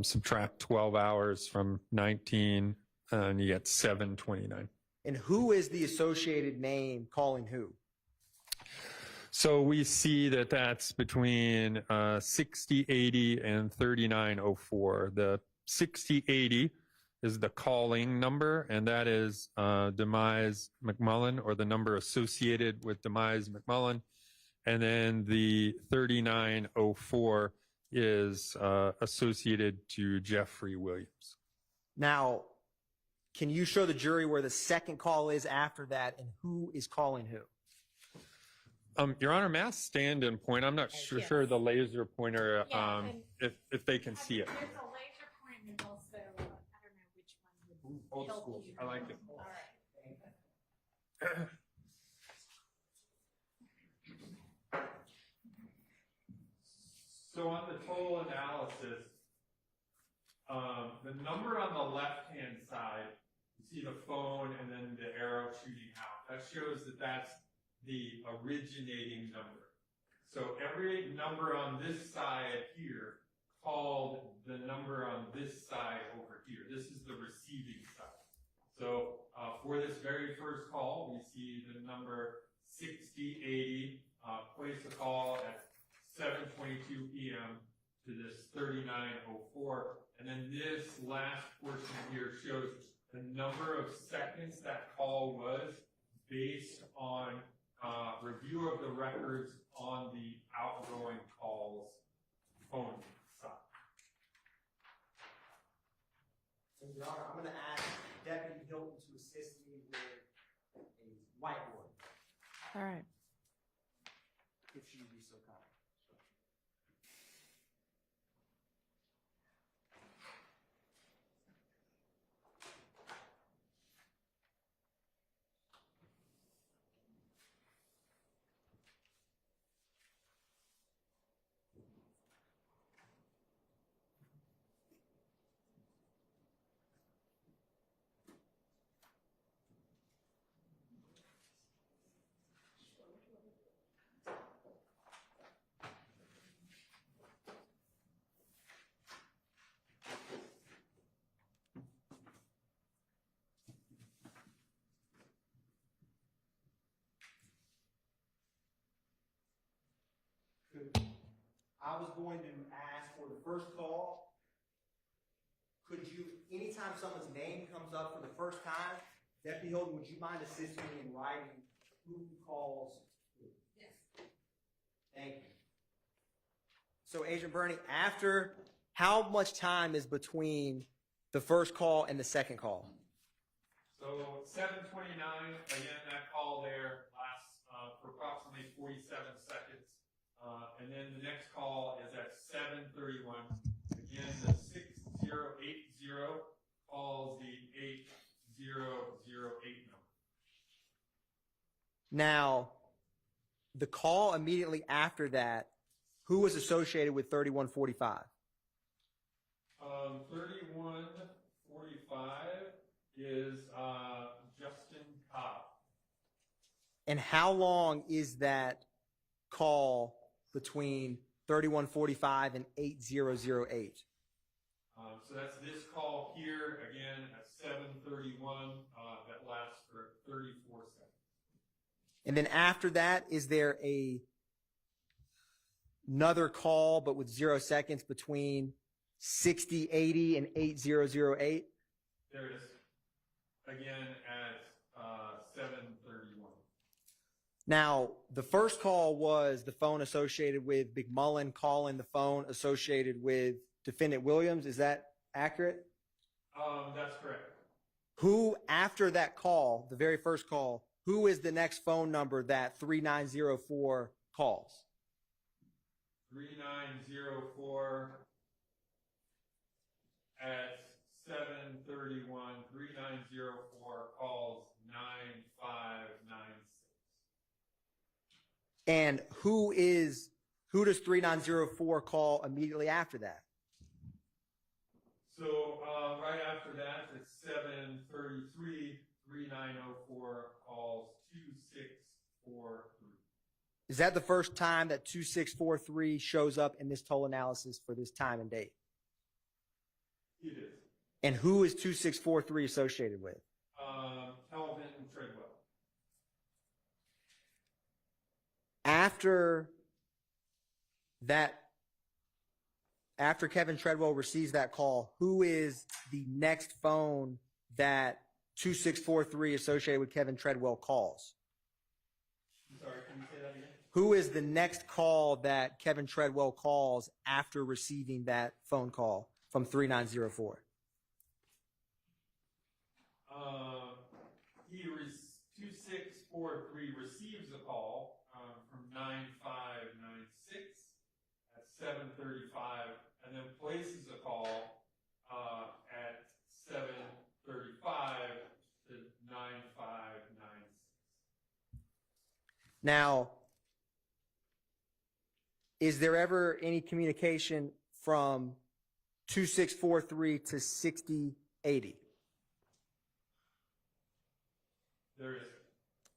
Subtract 12 hours from 19 and you get 729. And who is the associated name calling who? So we see that that's between 6080 and 3904. The 6080 is the calling number, and that is Demise McMullen, or the number associated with Demise McMullen. And then the 3904 is associated to Jeffrey Williams. Now, can you show the jury where the second call is after that and who is calling who? Your Honor, may I stand and point? I'm not sure the laser pointer, if they can see it. There's a laser pointer also. I don't know which one would Old help school. you. I like it. All right. So on the total analysis, the number on the left-hand side, you see the phone and then the arrow shooting out. That shows that that's the originating number. So every number on this side here called the number on this side over here. This is the receiving side. So for this very first call, we see the number 6080 place a call at 7:22 p.m. to this 3904. And then this last portion here shows the number of seconds that call was based on review of the records on the outgoing calls phone side. So, Your Honor, I'm going to ask Deputy Hilton to assist me with a whiteboard, All right. if she would be so kind. I was going to ask for the first call. Could you, anytime someone's name comes up for the first time, Deputy Hilton, would you mind assisting me in writing who calls who? Yes. Thank you. So, Agent Bernie, after, how much time is between the first call and the second call? So 7:29, again, that call there lasts for approximately 47 seconds. And then the next call is at 7:31. Again, the 6080 calls the 8008 number. Now, the call immediately after that, who was associated with 3145? 3145 is Justin Cobb. And how long is that call between 3145 and 8008? So that's this call here, again, at 7:31, that lasts for 34 seconds. And then after that, is there another call but with 0 seconds between 6080 and 8008? There it is. Again, at 7:31. Now, the first call was the phone associated with McMullen calling the phone associated with Defendant Williams. Is that accurate? That's correct. Who, after that call, the very first call, who is the next phone number that 3904 calls? 3904 at 7:31. 3904 calls 9596. And who does 3904 call immediately after that? So right after that, it's 7:33. 3904 calls 2643. Is that the first time that 2643 shows up in this toll analysis for this time and date? It is. And who is 2643 associated with? Kelvin Treadwell. After Kevin Treadwell receives that call, who is the next phone that 2643 associated with Kevin Treadwell calls? I'm sorry, can you say that again? Who is the next call that Kevin Treadwell calls after receiving that phone call from 3904? 2643 receives a call from 9596 at 7:35, and then places a call at 7:35 to 9596. Now, is there ever any communication from 2643 to 6080? There is.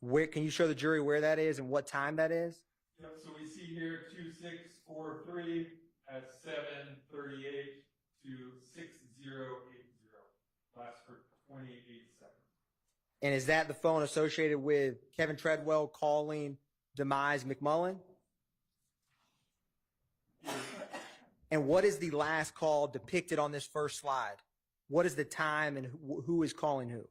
Where can you show the jury where that is and what time that is? Yep, so we see here 2643 at 7:38 to 6080. Lasts for 28 seconds. And is that the phone associated with Kevin Treadwell calling Demise McMullen? And what is the last call depicted on this first slide? What is the time and who is calling who?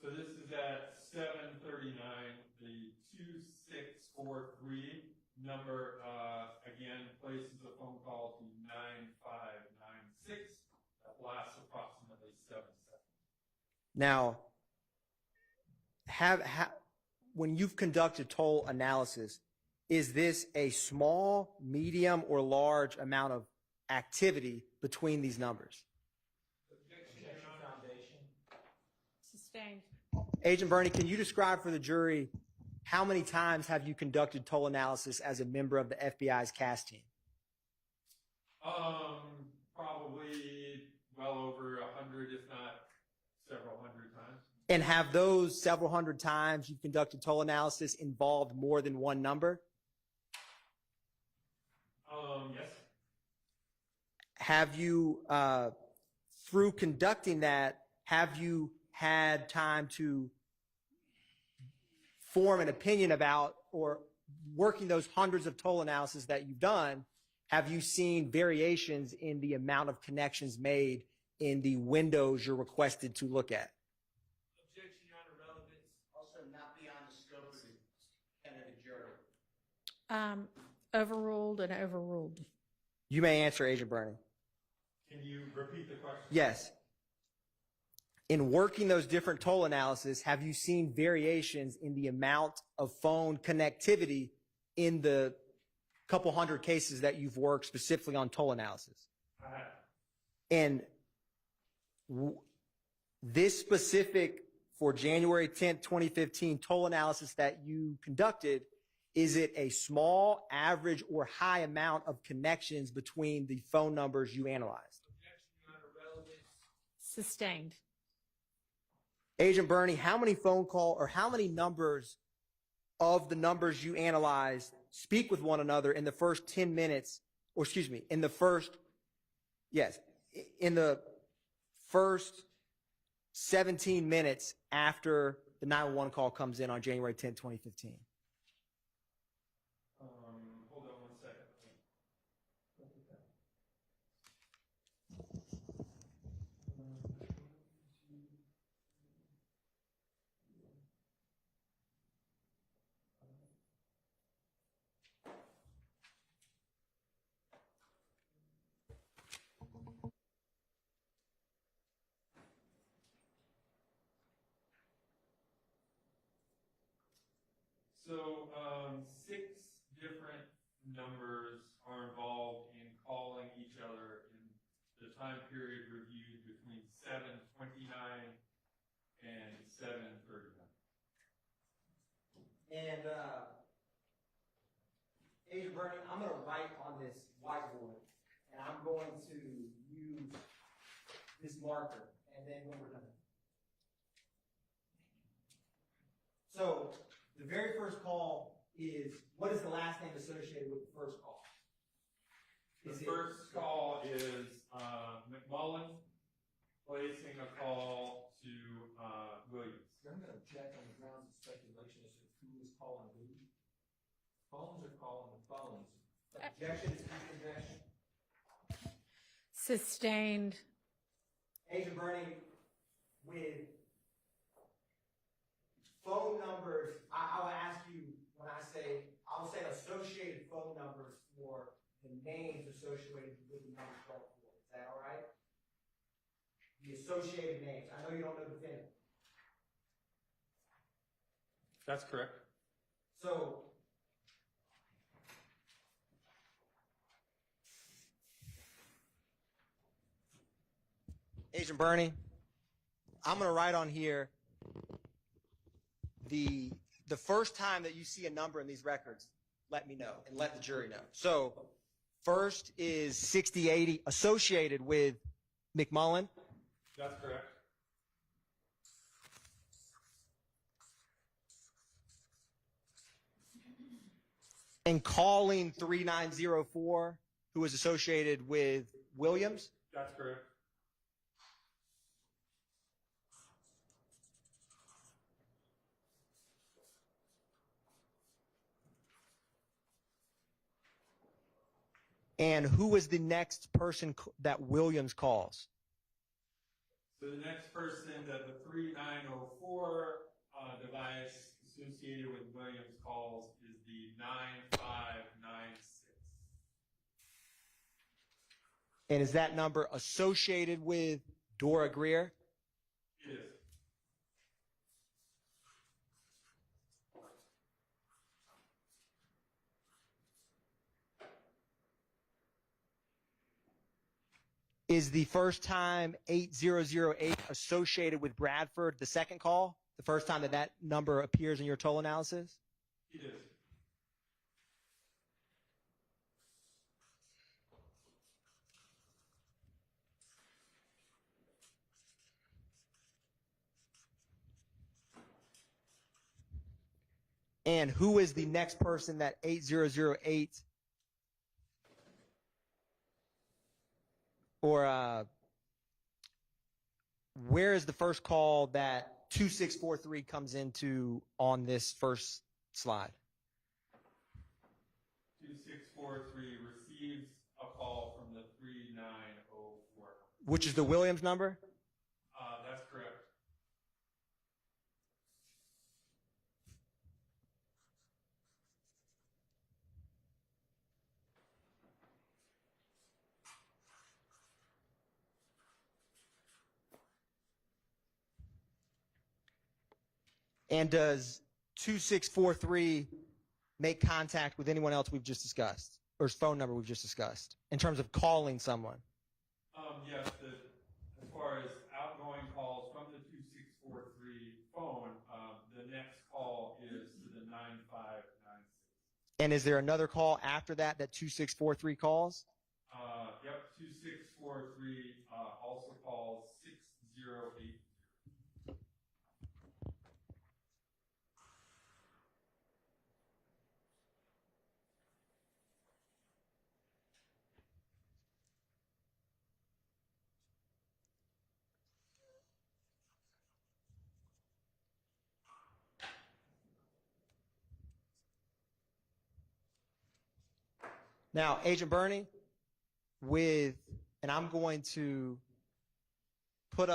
So this is at 7:39. The 2643 number again places a phone call to 9596 that lasts approximately 7 seconds. Now, when you've conducted toll analysis, is this a small, medium, or large amount of activity between these numbers? Sustained. Agent Burney, can you describe for the jury how many times have you conducted toll analysis as a member of the FBI's CAS team? Probably well over 100, if not several hundred times. And have those several hundred times you've conducted toll analysis involved more than one number? Yes. Have you, through conducting that, have you had time to form an opinion about, or working those hundreds of toll analysis that you've done, have you seen variations in the amount of connections made in the windows you're requested to look at? Objection, Your Honor, relevance also not beyond the scope of the intent of the jury. Overruled and overruled. You may answer, Agent Burney. Can you repeat the question? Yes. In working those different toll analysis, have you seen variations in the amount of phone connectivity in the couple hundred cases that you've worked specifically on toll analysis? I have. And this specific, for January 10th, 2015 toll analysis that you conducted, is it a small, average, or high amount of connections between the phone numbers you analyzed? Objection, Your Honor, relevance. Sustained. Agent Burney, how many phone call or how many numbers of the numbers you analyzed speak with one another in the first 10 minutes, or excuse me, in the first 17 minutes after the 911 call comes in on January 10th, 2015? Hold on 1 second. So 6 different numbers are involved in calling each other in the time period reviewed between 7:29 and 7:39. And Agent Burney, I'm going to write on this whiteboard, and I'm going to use this marker, and then when we're done. So the very first call is, what is the last name associated with the first call? The first call is McMullen, placing a call to Williams. I'm going to object on the grounds of speculation as to who is calling who. Phones are calling the phones. Objection is objection. Sustained. Agent Bernie, with phone numbers, I will ask you when I will say associated phone numbers for the names associated with the number 12. Is that all right? The associated names. I know you don't know the defendant. That's correct. So, Agent Bernie, I'm going to write on here the first time that you see a number in these records, let me know and let the jury know. So, first is 6080 associated with McMullen. That's correct. And calling 3904, who is associated with Williams. That's correct. And who is the next person that Williams calls? So the next person that the 3904 device associated with Williams calls is the 9596. And is that number associated with Dora Greer? It is. Is the first time 8008 associated with Bradford the second call? The first time that number appears in your toll analysis? It is. And who is the next person that 8008 or where is the first call that 2643 comes into on this first slide? 2643 receives a call from the 3904. Which is the Williams number? That's correct. And does 2643 make contact with anyone else we've just discussed, or his phone number we've just discussed, in terms of calling someone? Yes, as far as outgoing calls from the 2643 phone, the next call is to the 9596. And is there another call after that 2643 calls? Yep, 2643 also calls 608. Now, Agent Bernie, and I'm going to I'm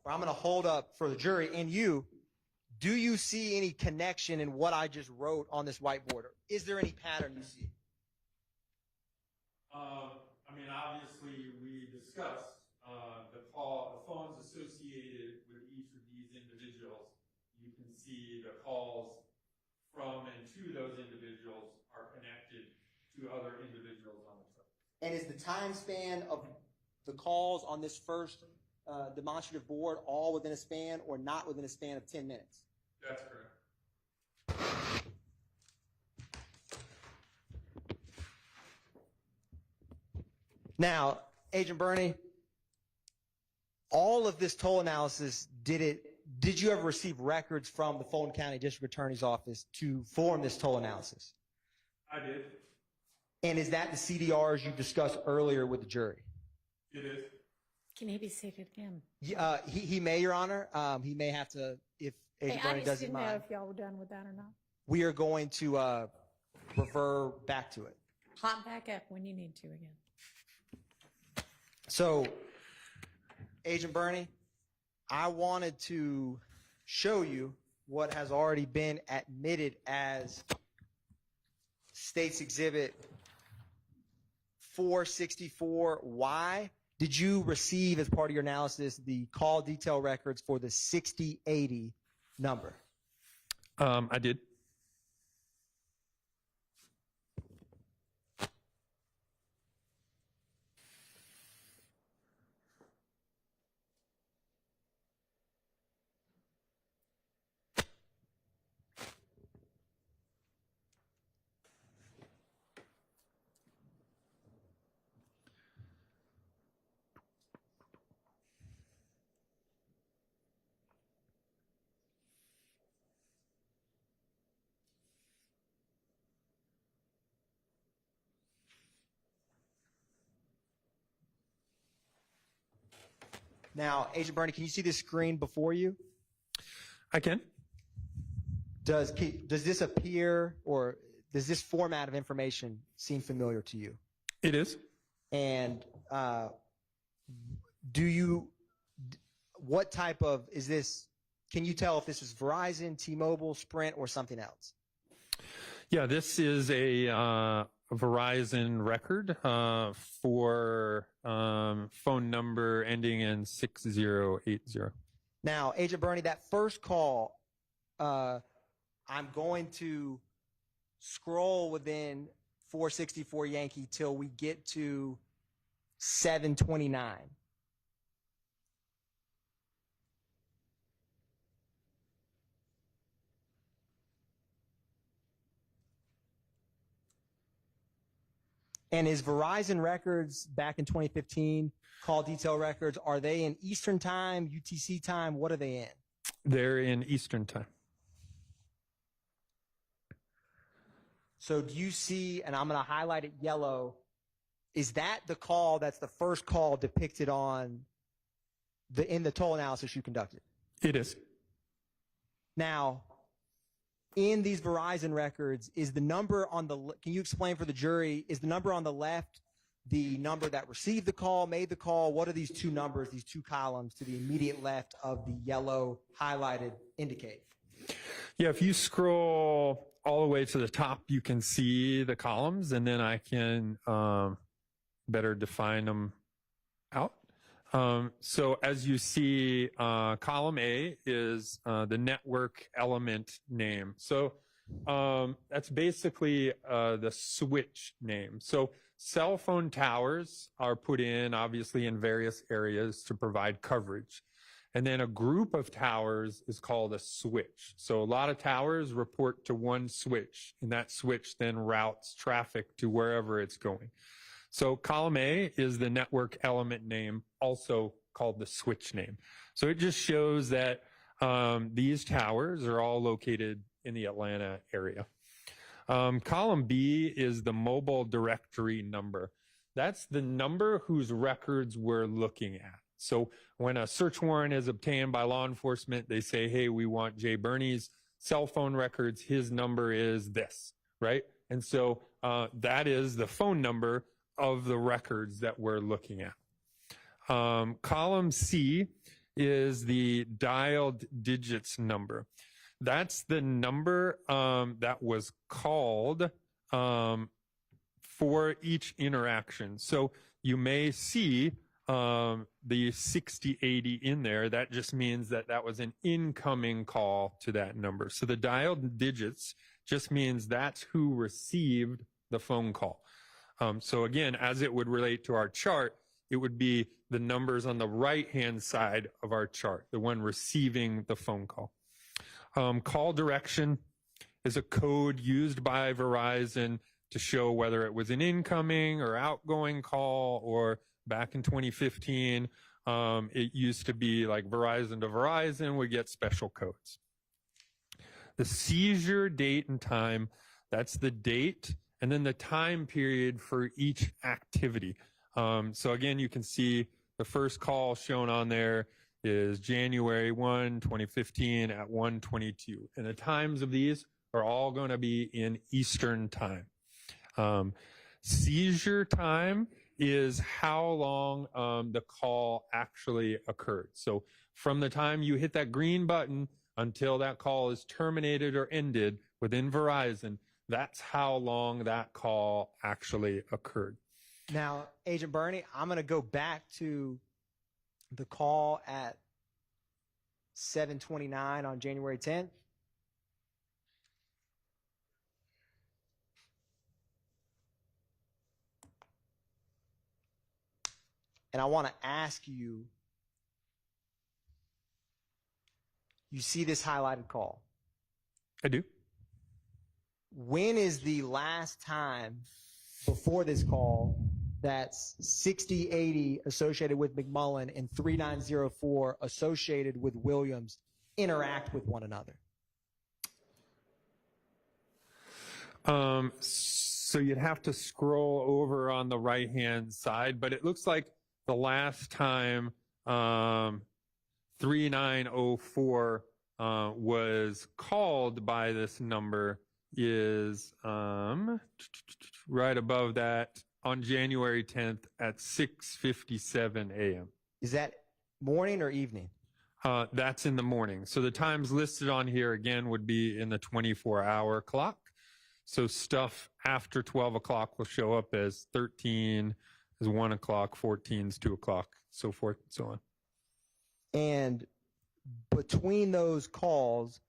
going to hold up for the jury and you, do you see any connection in what I just wrote on this whiteboard? Is there any pattern you see? I mean, obviously, we discussed the phones associated with each of these individuals. You can see the calls from and to those individuals are connected to other individuals on the truck. And is the time span of the calls on this first demonstrative board all within a span or not within a span of 10 minutes? That's correct. Now, Agent Bernie, all of this toll analysis, did you ever receive records from the Fulton County District Attorney's Office to form this toll analysis? I did. And is that the CDRs you discussed earlier with the jury? It is. Can he be seated again? He may, Your Honor. He may have to, if Agent Hey, I Bernie just doesn't didn't know mind. if y'all were done with that or not. We are going to refer back to it. Hop back up when you need to again. So, Agent Bernie, I wanted to show you what has already been admitted as State's Exhibit 464Y. Did you receive, as part of your analysis, the call detail records for the 6080 number? I did. Now, Agent Bernie, can you see this screen before you? I can. Does this appear, or does this format of information seem familiar to you? It is. And what type of, is this, can you tell if this is Verizon, T-Mobile, Sprint, or something else? Yeah, this is a Verizon record for phone number ending in 6080. Now, Agent Bernie, that first call, I'm going to scroll within 464 Yankee till we get to 729. And is Verizon records back in 2015, call detail records, are they in Eastern time, UTC time? What are they in? They're in Eastern time. So do you see, and I'm going to highlight it yellow, is that the call that's the first call depicted on in the toll analysis you conducted? It is. Now, in these Verizon records, is the number on the, can you explain for the jury, is the number on the left the number that received the call, made the call? What are these two numbers, these two columns to the immediate left of the yellow highlighted indicate? Yeah, if you scroll all the way to the top, you can see the columns, and then I can better define them out. So as you see, column A is the network element name. So that's basically the switch name. So cell phone towers are put in, obviously, in various areas to provide coverage. And then a group of towers is called a switch. So a lot of towers report to one switch, and that switch then routes traffic to wherever it's going. So column A is the network element name, also called the switch name. So it just shows that these towers are all located in the Atlanta area. Column B is the mobile directory number. That's the number whose records we're looking at. So when a search warrant is obtained by law enforcement, they say, hey, we want Jay Bernie's cell phone records. His number is this, right? And so that is the phone number of the records that we're looking at. Column C is the dialed digits number. That's the number that was called for each interaction. So you may see the 6080 in there. That just means that that was an incoming call to that number. So the dialed digits just means that's who received the phone call. So again, as it would relate to our chart, it would be the numbers on the right-hand side of our chart, the one receiving the phone call. Call direction is a code used by Verizon to show whether it was an incoming or outgoing call, or back in 2015, it used to be like Verizon to Verizon would get special codes. The seizure date and time, that's the date and then the time period for each activity. So again, you can see The first call shown on there is January 1, 2015 at 1:22. And the times of these are all going to be in Eastern time. Seizure time is how long the call actually occurred. So from the time you hit that green button until that call is terminated or ended within Verizon, that's how long that call actually occurred. Now, Agent Bernie, I'm going to go back to the call at 7:29 on January 10th. And I want to ask you, you see this highlighted call? I do. When is the last time before this call that's 6080 associated with McMullen and 3904 associated with Williams interact with one another? So you'd have to scroll over on the right-hand side, but it looks like the last time 3904 was called by this number is right above that on January 10th at 6:57 a.m. Is that morning or evening? That's in the morning. So the times listed on here again would be in the 24-hour clock. So stuff after 12 o'clock will show up as 13 is 1 o'clock, 14 is 2 o'clock, so forth and so on. And between those calls,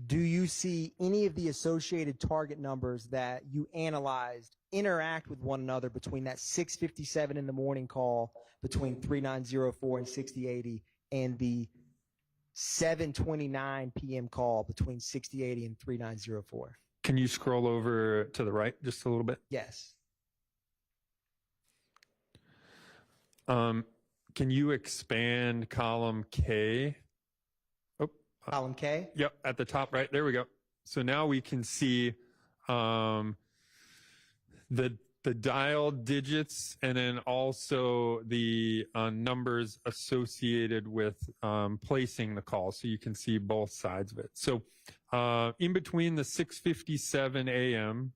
do you see any of the associated target numbers that you analyzed interact with one another between that 6:57 in the morning call between 3904 and 6080 and the 7:29 p.m. call between 6080 and 3904? Can you scroll over to the right just a little bit? Yes. Can you expand column K? Column K? Yep, at the top right. There we go. So now we can see the dial digits and then also the numbers associated with placing the call. So you can see both sides of it. So in between the 6:57 a.m.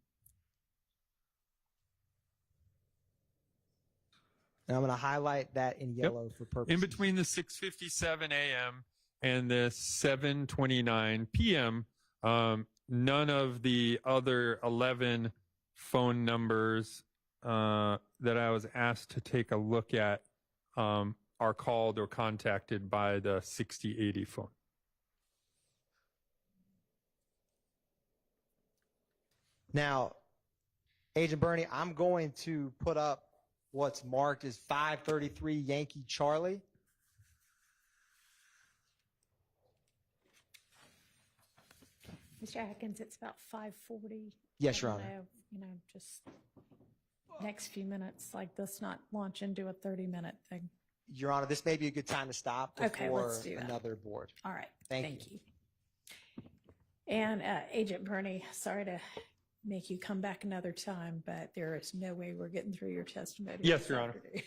And I'm going to highlight that in yellow for purposes. In between the 6:57 a.m. and the 7:29 p.m., none of the other 11 phone numbers that I was asked to take a look at are called or contacted by the 6080 phone. Now, Agent Bernie, I'm going to put up what's marked as 533 Yankee Charlie. Mr. Atkins, it's about 5:40. Yes, Your I don't Honor. know, just next few minutes, like this not launch into a 30-minute thing. Your Honor, this may be a good time to stop before Okay, let's do that. another board. All right. Thank you. And Agent Bernie, sorry to make you come back another time, but there is no way we're getting through your testimony. Yes, this Your Honor. afternoon.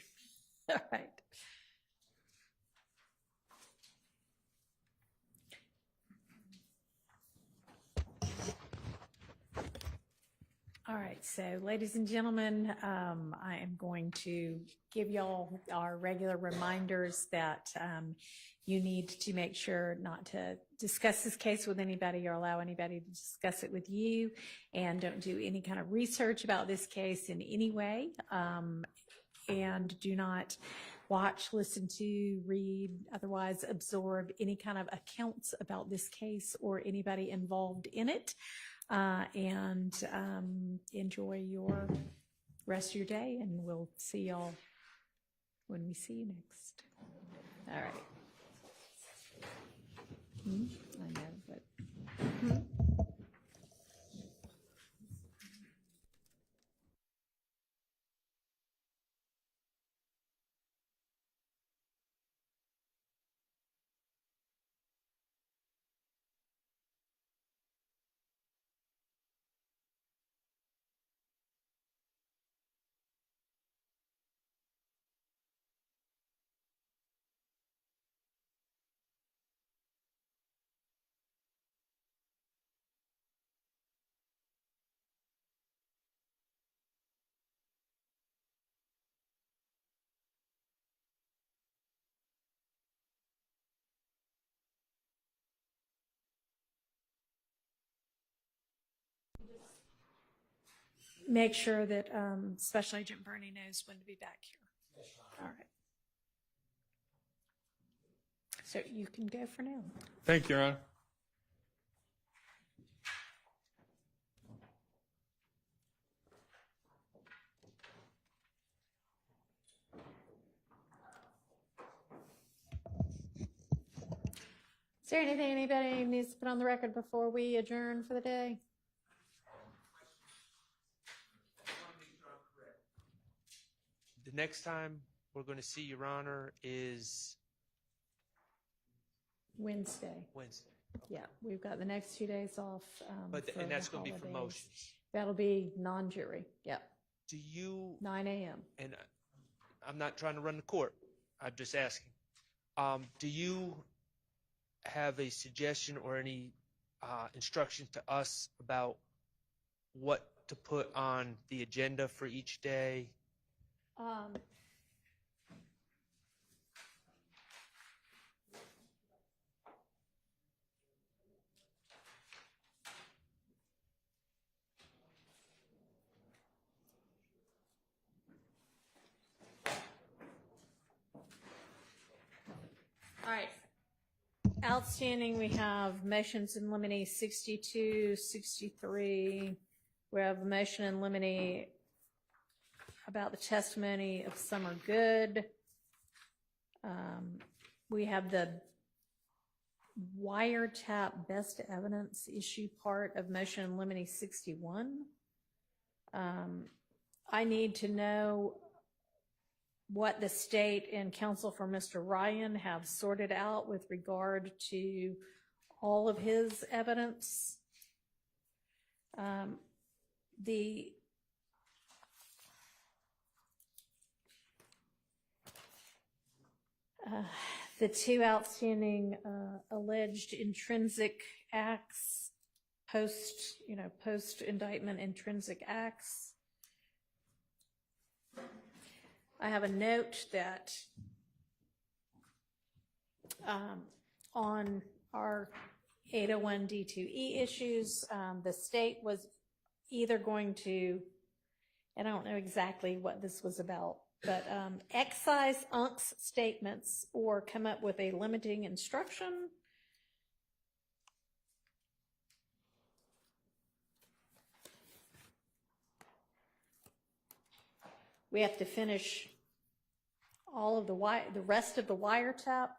All right. All right, so ladies and gentlemen, I am going to give y'all our regular reminders that you need to make sure not to discuss this case with anybody or allow anybody to discuss it with you, and don't do any kind of research about this case in any way, and do not watch, listen to, read, otherwise absorb any kind of accounts about this case or anybody involved in it. And enjoy your rest of your day, and we'll see y'all when we see you next. All right. I know, but. make sure that Special Agent Bernie knows when to be back here. All right. So you can go for now. Thank you, Your Honor. Is there anything anybody needs to put on the record before we adjourn for the day? The next time we're going to see Your Honor is Wednesday. Wednesday. Yeah, we've got the next 2 days off. And that's going to be for motions. That'll be non-jury. Yep. Do you, 9 a.m. and I'm not trying to run the court, I'm just asking, do you have a suggestion or any instructions to us about what to put on the agenda for each day? All right. Outstanding, we have motions in limine 62, 63. We have a motion in limine about the testimony of Summer Good. We have the wiretap best evidence issue part of motion in limine 61. I need to know what the state and counsel for Mr. Ryan have sorted out with regard to all of his evidence. The two outstanding alleged intrinsic acts, post indictment intrinsic acts. I have a note that on our 801 D2E issues, the state was either going to, and I don't know exactly what this was about, but excise UNC's statements or come up with a limiting instruction. We have to finish all of the rest of the wiretap.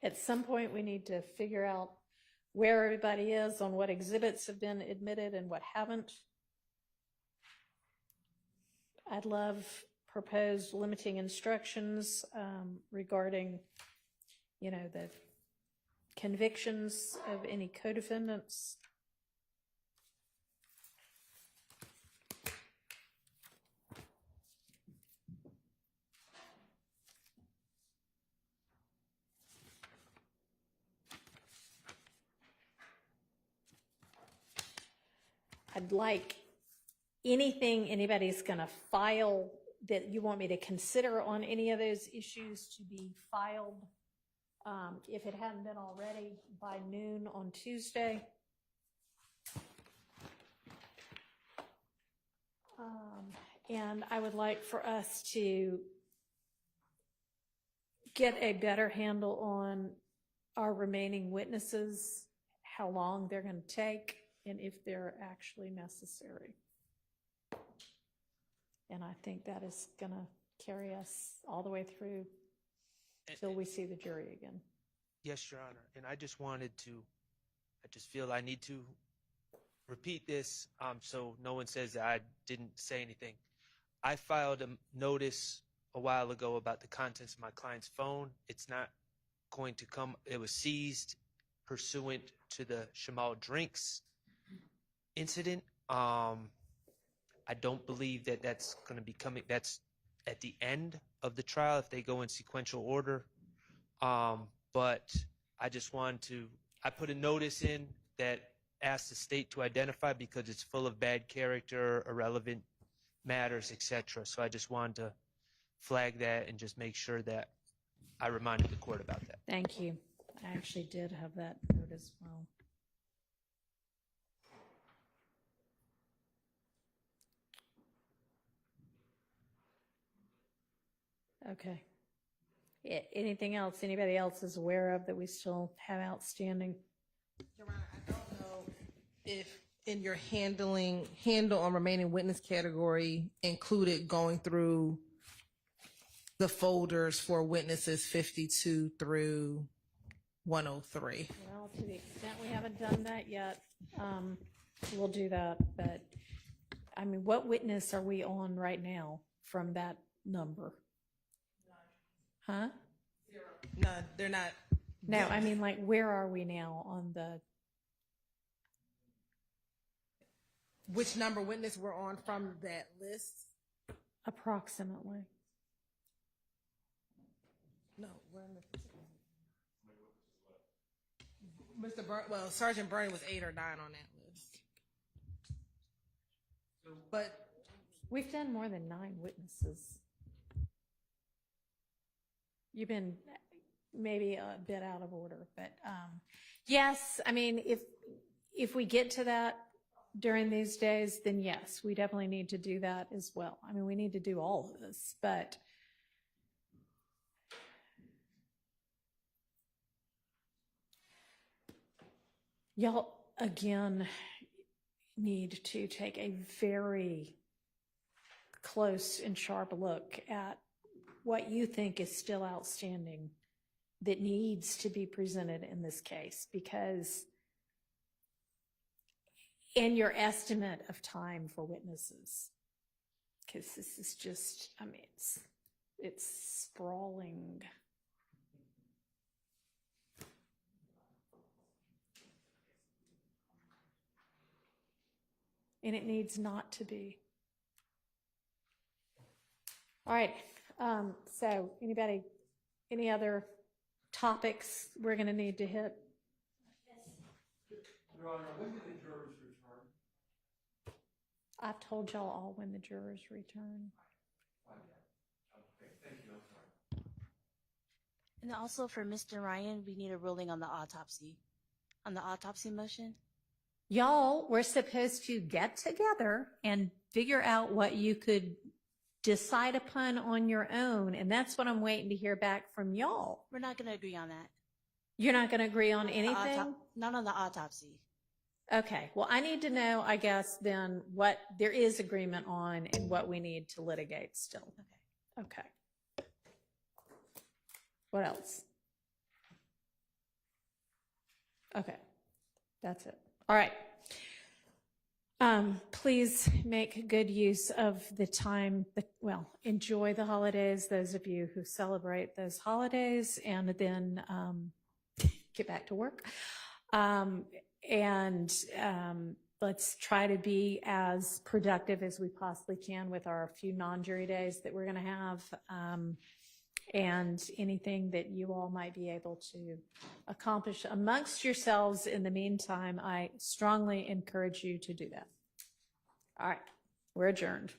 At some point, we need to figure out where everybody is on what exhibits have been admitted and what haven't. I'd love proposed limiting instructions regarding, the convictions of any co-defendants. I'd like anything anybody's going to file that you want me to consider on any of those issues to be filed, if it hadn't been already, by noon on Tuesday. And I would like for us to get a better handle on our remaining witnesses, how long they're going to take, and if they're actually necessary. And I think that is going to carry us all the way through till we see the jury again. Yes, Your Honor. And I just feel I need to repeat this so no one says that I didn't say anything. I filed a notice a while ago about the contents of my client's phone. It's not going to come. It was seized pursuant to the Shamal Drinks incident. I don't believe that that's going to be coming. That's at the end of the trial if they go in sequential order. But I just wanted to, I put a notice in that asked the state to identify because it's full of bad character, irrelevant matters, etc. So I just wanted to flag that and just make sure that I reminded the court about that. Thank you. I actually did have that note as well. Okay. Anything else anybody else is aware of that we still have outstanding? Your Honor, I don't know if in your handle on remaining witness category included going through the folders for witnesses 52 through 103. Well, to the extent we haven't done that yet, we'll do that. But I mean, what witness are we on right now from that number? Huh? No, they're not. No, I mean, like, where are we now on the? Which number witness we're on from that list? Approximately. No, we're in the. Well, Sergeant Burney was 8 or 9 on that list. But we've done more than 9 witnesses. You've been maybe a bit out of order, but yes, I mean, if we get to that during these days, then yes, we definitely need to do that as well. I mean, we need to do all of this, but y'all, again, need to take a very close and sharp look at what you think is still outstanding that needs to be presented in this case, because in your estimate of time for witnesses, because this is just, I mean, it's sprawling. And it needs not to be. All right. So anybody, any other topics we're going to need to hit? Your Honor, when do the jurors return? I've told y'all all when the jurors return. Okay, thank you. I'm sorry. And also for Mr. Ryan, we need a ruling on the autopsy motion. Y'all were supposed to get together and figure out what you could decide upon on your own, and that's what I'm waiting to hear back from y'all. We're not going to agree on that. You're not going to agree on anything? Not on the autopsy. Okay, well, I need to know, I guess, then what there is agreement on and what we need to litigate still. Okay. What else? Okay, that's it. All right. Please make good use of the time, enjoy the holidays, those of you who celebrate those holidays, and then get back to work. Let's try to be as productive as we possibly can with our few non-jury days that we're going to have, and anything that you all might be able to accomplish amongst yourselves in the meantime, I strongly encourage you to do that. All right, we're adjourned.